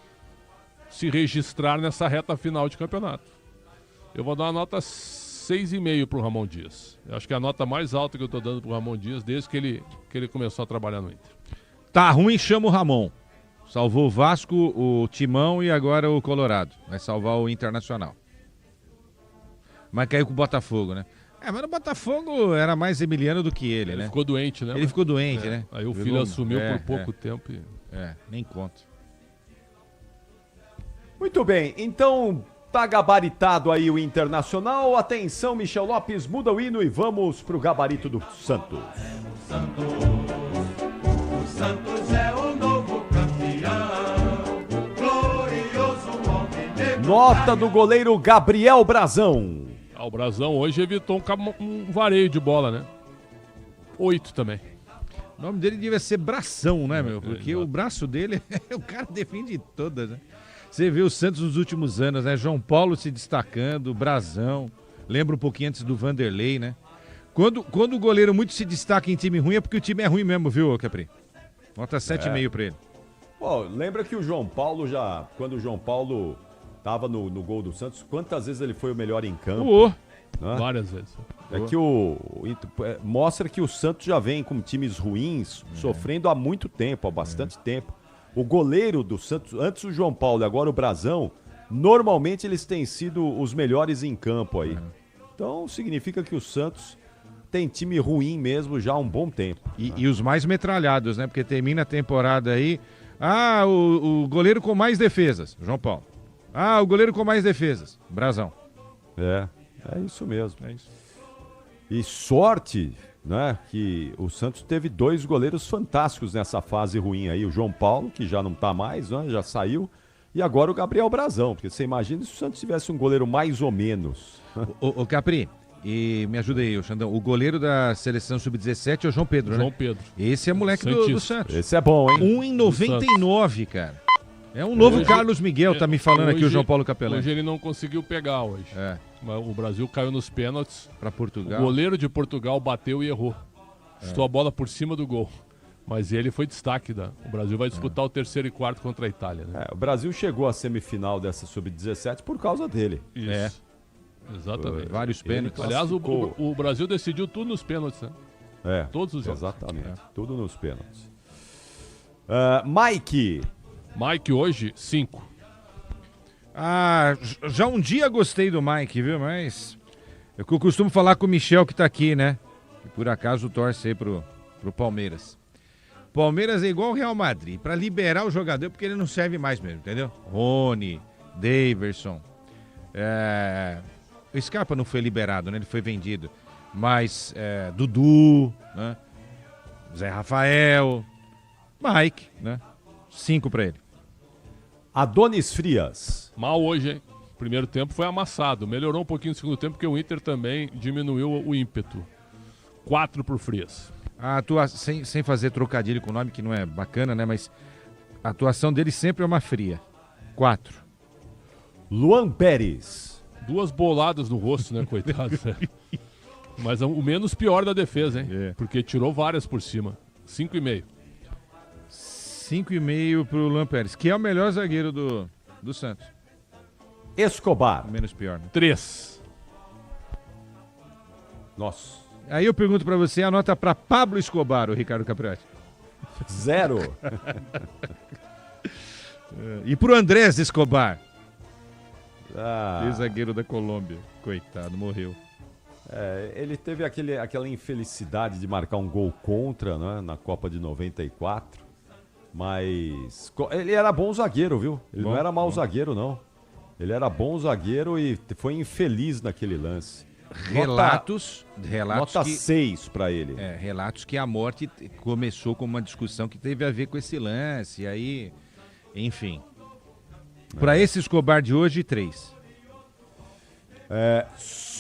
se registrar nessa reta final de campeonato. Eu vou dar uma nota 6,5 pro Ramon Dias. Eu acho que é a nota mais alta que eu tô dando pro Ramon Dias desde que ele começou a trabalhar no Inter. Tá ruim, chama o Ramon. Salvou o Vasco, o Timão e agora o Colorado. Vai salvar o Internacional. Mas caiu com o Botafogo, né? Mas o Botafogo era mais Emiliano do que ele, né? Ficou doente, né? Ele ficou doente, né? Aí o filho assumiu por pouco tempo. Nem conta. Muito bem, então tá gabaritado aí o Internacional. Atenção, Michel Lopes, muda o hino e vamos pro gabarito do Santos. O Santos é o novo campeão, glorioso alvinegro. Nota do goleiro Gabriel Brazão. O Brazão hoje evitou um vareio de bola, né? 8 também. O nome dele devia ser Bração, né, meu? Porque o braço dele, o cara defende todas, né? Você vê o Santos nos últimos anos, né? João Paulo se destacando, Brazão. Lembra um pouquinho antes do Vanderlei, né? Quando o goleiro muito se destaca em time ruim, é porque o time é ruim mesmo, viu, Capri? Nota 7,5 pra ele. Pô, lembra que o João Paulo quando o João Paulo tava no gol do Santos, quantas vezes ele foi o melhor em campo? Né? Várias vezes. É que mostra que o Santos já vem com times ruins, sofrendo há muito tempo, há bastante tempo. O goleiro do Santos, antes o João Paulo e agora o Brazão, normalmente eles têm sido os melhores em campo aí. Então significa que o Santos tem time ruim mesmo já há um bom tempo. E os mais metralhados, né? Porque termina a temporada aí. O goleiro com mais defesas, João Paulo. O goleiro com mais defesas, Brazão. É isso mesmo. É isso. E sorte, né, que o Santos teve 2 goleiros fantásticos nessa fase ruim aí. O João Paulo, que já não tá mais, né, já saiu. E agora o Gabriel Brazão. Porque você imagina se o Santos tivesse um goleiro mais ou menos. Ô Capri, e me ajuda aí, Xandão. O goleiro da seleção sub-17 é o João Pedro, João né? Pedro. Esse é moleque do Santos. Esse é bom, hein? 1,99, cara. É um novo Carlos Miguel, tá me falando aqui o João Paulo Capelão. Hoje ele não conseguiu pegar hoje. O Brasil caiu nos pênaltis. Para Portugal. O goleiro de Portugal bateu e errou. Chutou a bola por cima do gol. Mas ele foi destaque. O Brasil vai disputar o 3º e 4º contra a Itália. Né? O Brasil chegou à semifinal dessa sub-17 por causa dele. Isso. Exatamente. Vários pênaltis. Aliás, o Brasil decidiu tudo nos pênaltis, né? Todos os jogos. Exatamente. Tudo nos pênaltis. Mike hoje, 5. Já um dia gostei do Mike, viu? Mas eu costumo falar com o Michel que tá aqui, né? Que por acaso torce aí pro Palmeiras. Palmeiras é igual o Real Madrid, pra liberar o jogador porque ele não serve mais mesmo, entendeu? Rony, Daverson. O Scarpa não foi liberado, né? Ele foi vendido. Mas Dudu, né? Zé Rafael, Mike, né? 5 pra ele. Adonis Frias. Mal hoje, hein? Primeiro tempo foi amassado. Melhorou um pouquinho no segundo tempo, porque o Inter também diminuiu o ímpeto. 4 pro Frias. Sem fazer trocadilho com o nome, que não é bacana, né? Mas a atuação dele sempre é uma fria. 4. Luan Pérez. 2 boladas no rosto, né, coitado. Mas o menos pior da defesa, hein? Porque tirou várias por cima. 5,5. 5,5 pro Luan Pérez, que é o melhor zagueiro do Santos. Escobar. Menos pior, né? 3. Nossa. Aí eu pergunto pra você a nota pra Pablo Escobar, o Ricardo Capriotti. 0. E pro Andrés Escobar. Ex-zagueiro da Colômbia. Coitado, morreu. Ele teve aquela infelicidade de marcar um gol contra, né, na Copa de 94. Mas ele era bom zagueiro, viu? Ele não era mau zagueiro, não. Ele era bom zagueiro e foi infeliz naquele lance. Relatos nota 6 pra ele. Relatos que a morte começou com uma discussão que teve a ver com esse lance. Aí, enfim. Pra esse Escobar de hoje, 3.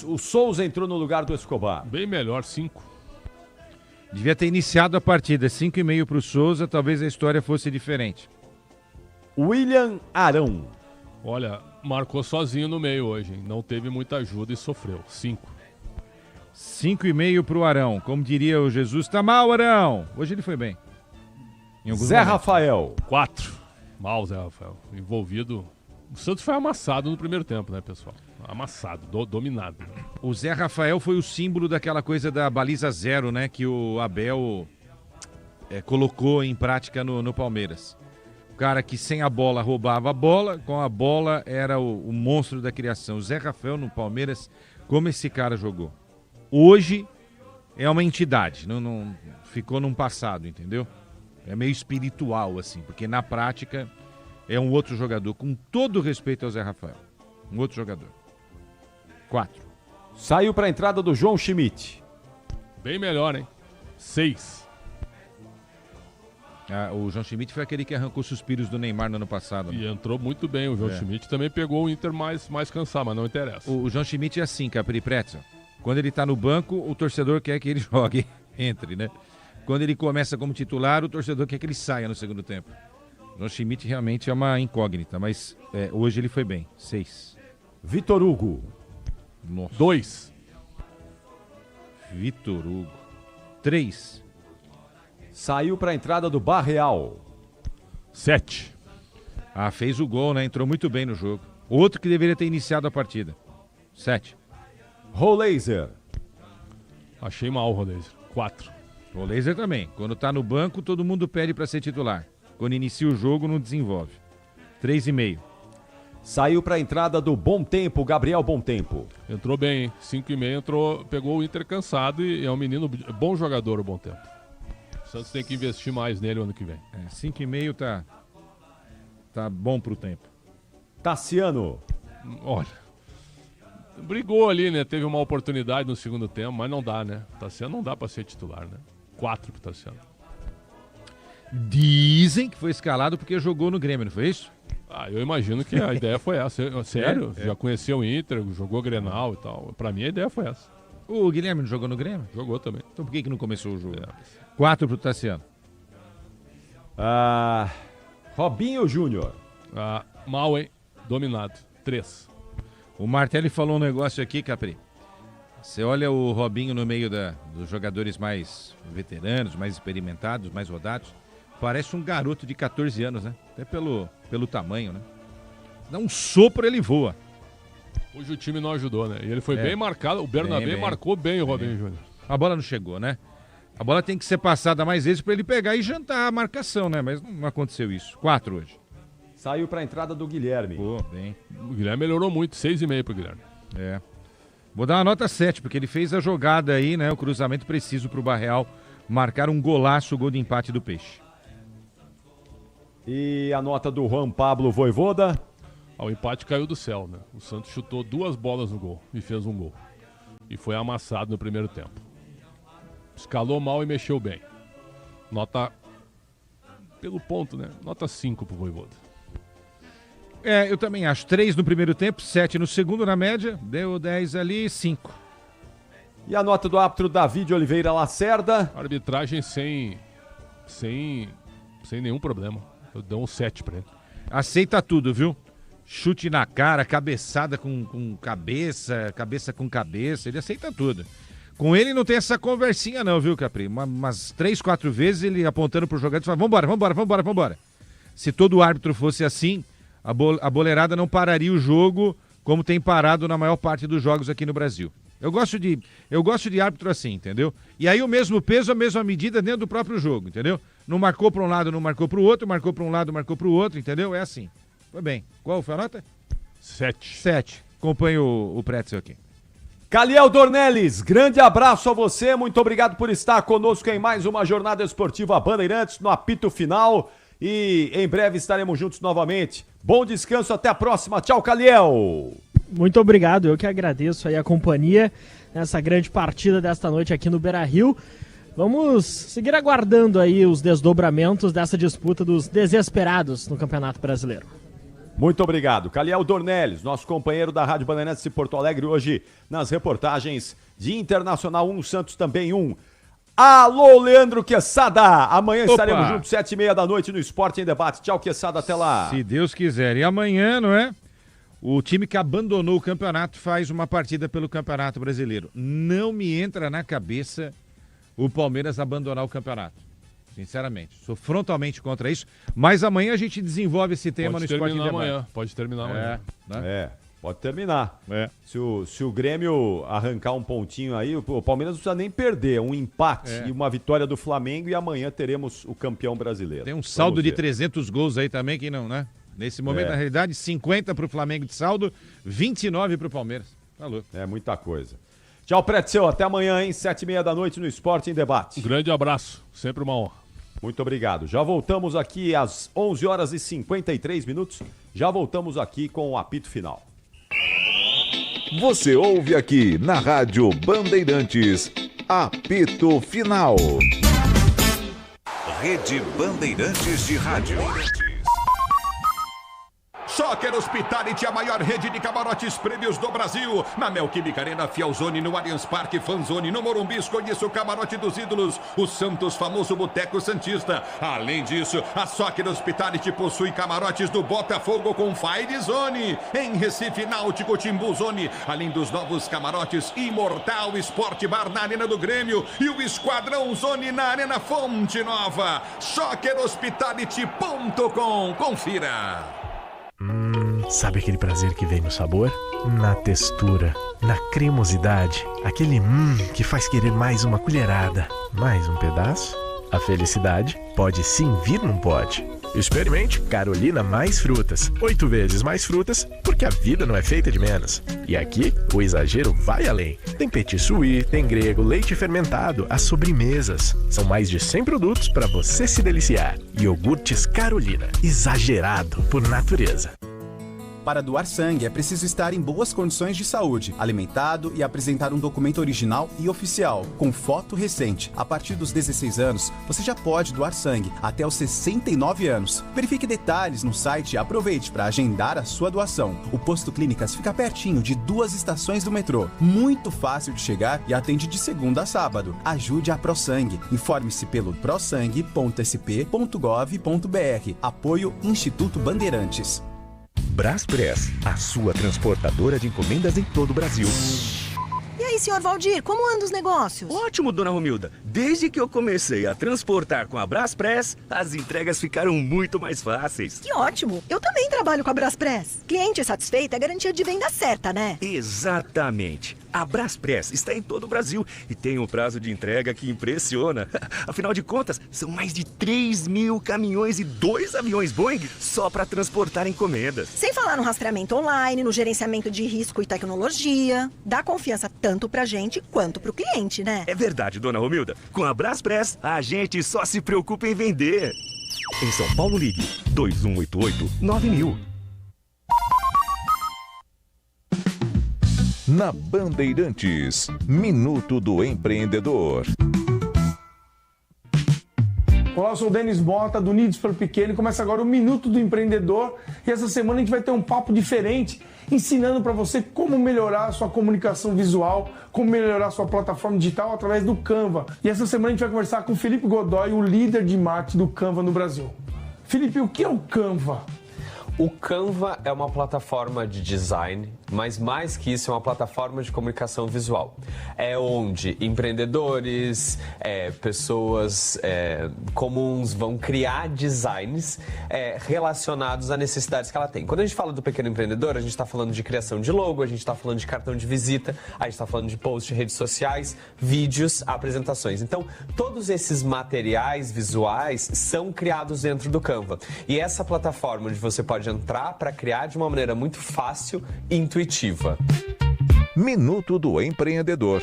O Souza entrou no lugar do Escobar. Bem melhor, 5. Devia ter iniciado a partida, 5,5 pro Souza, talvez a história fosse diferente. William Arão. Olha, marcou sozinho no meio hoje, hein? Não teve muita ajuda e sofreu. 5. 5,5 pro Arão. Como diria o Jesus, tá mal, Arão. Hoje ele foi bem. Zé Rafael. 4. Mal, Zé Rafael. Envolvido. O Santos foi amassado no primeiro tempo, né, pessoal? Amassado, dominado. O Zé Rafael foi o símbolo daquela coisa da baliza 0, né? Que o Abel colocou em prática no Palmeiras. O cara que sem a bola roubava a bola, com a bola era o monstro da criação. O Zé Rafael no Palmeiras, como esse cara jogou. Hoje é uma entidade, não ficou num passado, entendeu? É meio espiritual, assim, porque na prática é um outro jogador, com todo respeito ao Zé Rafael. Um outro jogador. 4. Saiu para a entrada do João Schmidt. Bem melhor, hein? 6. O João Schmidt foi aquele que arrancou suspiros do Neymar no ano passado. Né? E entrou muito bem. O João Schmidt também pegou o Inter mais cansado, mas não interessa. O João Schmidt é assim, Capri Pretzel. Quando ele tá no banco, o torcedor quer que ele jogue, entre, né? Quando ele começa como titular, o torcedor quer que ele saia no segundo tempo. O João Schmidt realmente é uma incógnita, mas hoje ele foi bem. 6. Vitor Hugo. Nossa. 2. Vitor Hugo. 3. Saiu para a entrada do Barreal. 7. Fez o gol, né? Entrou muito bem no jogo. Outro que deveria ter iniciado a partida. 7. Rolaser. Achei mal o Rolaser. 4. Rolaser também. Quando tá no banco, todo mundo pede para ser titular. Quando inicia o jogo, não desenvolve. 3,5. Saiu para a entrada do Bom Tempo, Gabriel Bom Tempo. Entrou bem, 5,5 entrou, pegou o Inter cansado e é um menino bom jogador o Bom Tempo. O Santos tem que investir mais nele o ano que vem. 5,5 tá bom pro tempo. Tassiano. Olha, brigou ali, né? Teve uma oportunidade no segundo tempo, mas não dá, né? Tassiano não dá pra ser titular, né? 4 pro Tassiano. Dizem que foi escalado porque jogou no Grêmio, não foi isso? Eu imagino que a ideia foi essa. Sério? Já conhecia o Inter, jogou Grenal e tal. Pra mim a ideia foi essa. O Guilherme não jogou no Grêmio? Jogou também. Então por que não começou o jogo? 4 pro Tassiano. Robinho Júnior. Mal, hein? Dominado. 3. O Martelli falou um negócio aqui, Capri. Você olha o Robinho no meio dos jogadores mais veteranos, mais experimentados, mais rodados. Parece um garoto de 14 anos, né? Até pelo tamanho, né? Dá um sopro, ele voa. Hoje o time não ajudou, né? E ele foi bem marcado. O Bernabé marcou bem o Robinho Júnior. A bola não chegou, né? A bola tem que ser passada mais vezes para ele pegar e jantar a marcação, né? Mas não aconteceu isso. 4 hoje. Saiu para a entrada do Guilherme. Bem. O Guilherme melhorou muito, 6,5 pro Guilherme. Vou dar uma nota 7, porque ele fez a jogada aí, né? O cruzamento preciso pro Barreal marcar um golaço, o gol de empate do Peixe. E a nota do Juan Pablo Vojvoda? O empate caiu do céu, né? O Santos chutou 2 bolas no gol e fez um gol. E foi amassado no primeiro tempo. Escalou mal e mexeu bem. Nota pelo ponto, né? Nota 5 pro Vojvoda. Eu também acho. 3 no primeiro tempo, 7 no segundo na média. Deu 10 ali, 5. E a nota do árbitro David Oliveira Lacerda? Arbitragem sem nenhum problema. Eu dou um 7 pra ele. Aceita tudo, viu? Chute na cara, cabeçada com cabeça, cabeça com cabeça. Ele aceita tudo. Com ele não tem essa conversinha não, viu, Capri? Umas 3, 4 vezes ele apontando pro jogador e fala, vambora. Se todo árbitro fosse assim, a boleirada não pararia o jogo como tem parado na maior parte dos jogos aqui no Brasil. Eu gosto de árbitro assim, entendeu? E aí o mesmo peso, a mesma medida dentro do próprio jogo, entendeu? Não marcou para um lado, não marcou para o outro, marcou para um lado, marcou para o outro, entendeu? É assim. Foi bem. Qual foi a nota? 7. Acompanho o Pretzel aqui. Caliel Dornelles, grande abraço a você, muito obrigado por estar conosco em mais uma jornada esportiva Bandeirantes no apito final e em breve estaremos juntos novamente. Bom descanso, até a próxima. Tchau, Caliel. Muito obrigado, eu que agradeço aí a companhia nessa grande partida desta noite aqui no Beira-Rio. Vamos seguir aguardando aí os desdobramentos dessa disputa dos desesperados no Campeonato Brasileiro. Muito obrigado. Caliel Dornelles, nosso companheiro da Rádio Bandeirantes de Porto Alegre, hoje nas reportagens de Internacional 1, Santos também 1. Alô, Leandro Quesada! Amanhã estaremos juntos, 7h30 da noite no Esporte em Debate. Tchau, Quesada, até lá. Se Deus quiser. E amanhã, não é? O time que abandonou o campeonato faz uma partida pelo Campeonato Brasileiro. Não me entra na cabeça o Palmeiras abandonar o campeonato. Sinceramente, sou frontalmente contra isso. Mas amanhã a gente desenvolve esse tema no Esporte em Debate. Pode terminar amanhã. Pode terminar. Se o Grêmio arrancar um pontinho aí, o Palmeiras não precisa nem perder. Um empate e uma vitória do Flamengo e amanhã teremos o campeão brasileiro. Tem um saldo de 300 gols aí também que não, né? Nesse momento, na realidade, 50 pro Flamengo de saldo, 29 pro Palmeiras. Tá louco. É muita coisa. Tchau, Pretzel. Até amanhã, hein? 7h30 da noite no Esporte em Debate. Um grande abraço. Sempre uma honra. Muito obrigado. Já voltamos aqui às 11h53. Já voltamos aqui com o apito final. Você ouve aqui na Rádio Bandeirantes, apito final. Rede Bandeirantes de Rádio. Soccer Hospitality, a maior rede de camarotes prêmios do Brasil. Na Neoquímica Arena, Fielzone, no Allianz Parque, Fanzone, no Morumbi, conheça o camarote dos ídolos, o Santos, famoso Boteco Santista. Além disso, a Soccer Hospitality possui camarotes do Botafogo com Fire Zone, em Recife, Náutico, Timbu Zone, além dos novos camarotes Imortal Sport Bar na Arena do Grêmio e o Esquadrão Zone na Arena Fonte Nova. SoccerHospitality.com. Confira. Sabe aquele prazer que vem no sabor? Na textura, na cremosidade, aquele que faz querer mais uma colherada. Mais um pedaço? A felicidade pode sim vir num pote. Experimente Carolina Mais Frutas. 8 vezes mais frutas, porque a vida não é feita de menos. E aqui, o exagero vai além. Tem petit suí, tem grego, leite fermentado, as sobremesas. São mais de 100 produtos para você se deliciar. Iogurtes Carolina. Exagerado por natureza. Para doar sangue, é preciso estar em boas condições de saúde, alimentado e apresentar um documento original e oficial, com foto recente. A partir dos 16 anos, você já pode doar sangue, até os 69 anos. Verifique detalhes no site e aproveite para agendar a sua doação. O Posto Clínicas fica pertinho de 2 estações do metrô. Muito fácil de chegar e atende de segunda a sábado. Ajude a ProSangue. Informe-se pelo prosangue.sp.gov.br. Apoio Instituto Bandeirantes. Braspress, a sua transportadora de encomendas em todo o Brasil. E aí, senhor Valdir, como andam os negócios? Ótimo, dona Romilda. Desde que eu comecei a transportar com a Braspress, as entregas ficaram muito mais fáceis. Que ótimo! Eu também trabalho com a Braspress. Cliente satisfeito é garantia de venda certa, né? Exatamente. A Braspress está em todo o Brasil e tem um prazo de entrega que impressiona. Afinal de contas, são mais de 3.000 caminhões e 2 aviões Boeing só para transportar encomendas. Sem falar no rastreamento online, no gerenciamento de risco e tecnologia. Dá confiança tanto pra gente quanto pro cliente, né? É verdade, dona Romilda. Com a Braspress, a gente só se preocupa em vender. Em São Paulo, ligue 2188-9000. Na Bandeirantes, Minuto do Empreendedor. Olá, eu sou o Denis Bota, do Unidos pelo Pequeno, e começa agora o Minuto do Empreendedor. E essa semana a gente vai ter um papo diferente, ensinando para você como melhorar a sua comunicação visual, como melhorar a sua plataforma digital através do Canva. E essa semana a gente vai conversar com o Felipe Godoy, o líder de marketing do Canva no Brasil. Felipe, o que é o Canva? O Canva é uma plataforma de design, mas mais que isso é uma plataforma de comunicação visual. É onde empreendedores, pessoas comuns vão criar designs relacionados a necessidades que ela tem. Quando a gente fala do pequeno empreendedor, a gente está falando de criação de logo, a gente está falando de cartão de visita, a gente está falando de posts de redes sociais, vídeos, apresentações. Então, todos esses materiais visuais são criados dentro do Canva. E essa plataforma onde você pode entrar para criar de uma maneira muito fácil e intuitiva. Minuto do Empreendedor.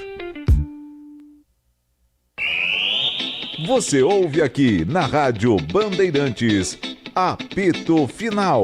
Você ouve aqui na Rádio Bandeirantes, Apito Final.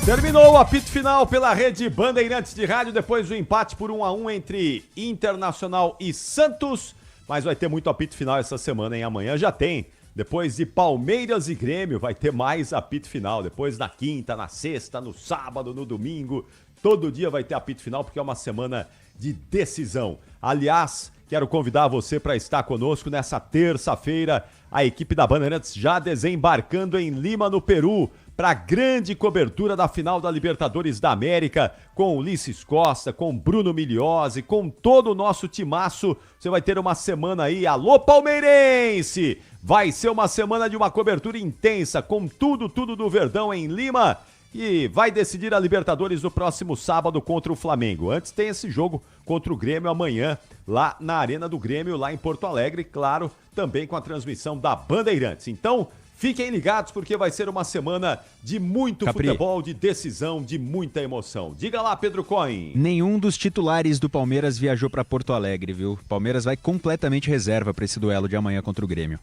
Terminou o apito final pela rede Bandeirantes de Rádio, depois do empate por 1-1 entre Internacional e Santos. Mas vai ter muito apito final essa semana, hein? Amanhã já tem. Depois de Palmeiras e Grêmio, vai ter mais apito final. Depois na quinta, na sexta, no sábado, no domingo. Todo dia vai ter apito final, porque é uma semana de decisão. Aliás, quero convidar você para estar conosco nessa terça-feira. A equipe da Bandeirantes já desembarcando em Lima, no Peru, para a grande cobertura da final da Libertadores da América, com Ulisses Costa, com Bruno Migliozzi, com todo o nosso timaço. Você vai ter uma semana aí, alô palmeirense! Vai ser uma semana de uma cobertura intensa, com tudo do Verdão em Lima, e vai decidir a Libertadores no próximo sábado contra o Flamengo. Antes tem esse jogo contra o Grêmio amanhã, lá na Arena do Grêmio, lá em Porto Alegre, claro, também com a transmissão da Bandeirantes. Então, fiquem ligados, porque vai ser uma semana de muito futebol, de decisão, de muita emoção. Diga lá, Pedro Cohen. Nenhum dos titulares do Palmeiras viajou para Porto Alegre, viu? Palmeiras vai completamente reserva para esse duelo de amanhã contra o Grêmio.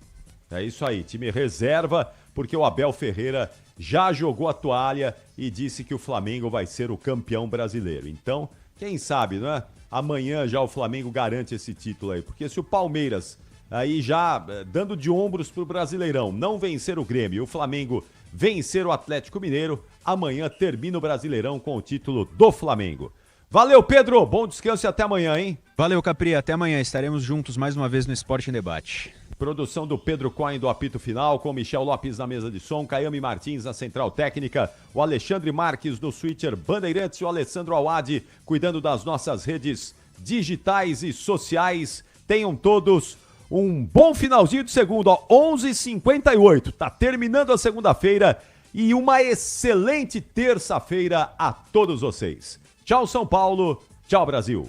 É isso aí, time reserva, porque o Abel Ferreira já jogou a toalha e disse que o Flamengo vai ser o campeão brasileiro. Então, quem sabe, né? Amanhã já o Flamengo garante esse título aí, porque se o Palmeiras aí já dando de ombros pro Brasileirão não vencer o Grêmio e o Flamengo vencer o Atlético Mineiro, amanhã termina o Brasileirão com o título do Flamengo. Valeu, Pedro, bom descanso e até amanhã, hein? Valeu, Capri, até amanhã, estaremos juntos mais uma vez no Esporte em Debate. Produção do Pedro Cohen do Apito Final, com Michel Lopes na mesa de som, Caiame Martins na central técnica, o Alexandre Marques no switcher Bandeirantes e o Alessandro Awad cuidando das nossas redes digitais e sociais. Tenham todos um bom finalzinho de segunda, ó, 11h58. Tá terminando a segunda-feira e uma excelente terça-feira a todos vocês. Tchau, São Paulo. Tchau, Brasil.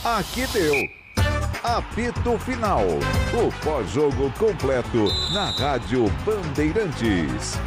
Aqui deu. Apito Final. O pós-jogo completo na Rádio Bandeirantes.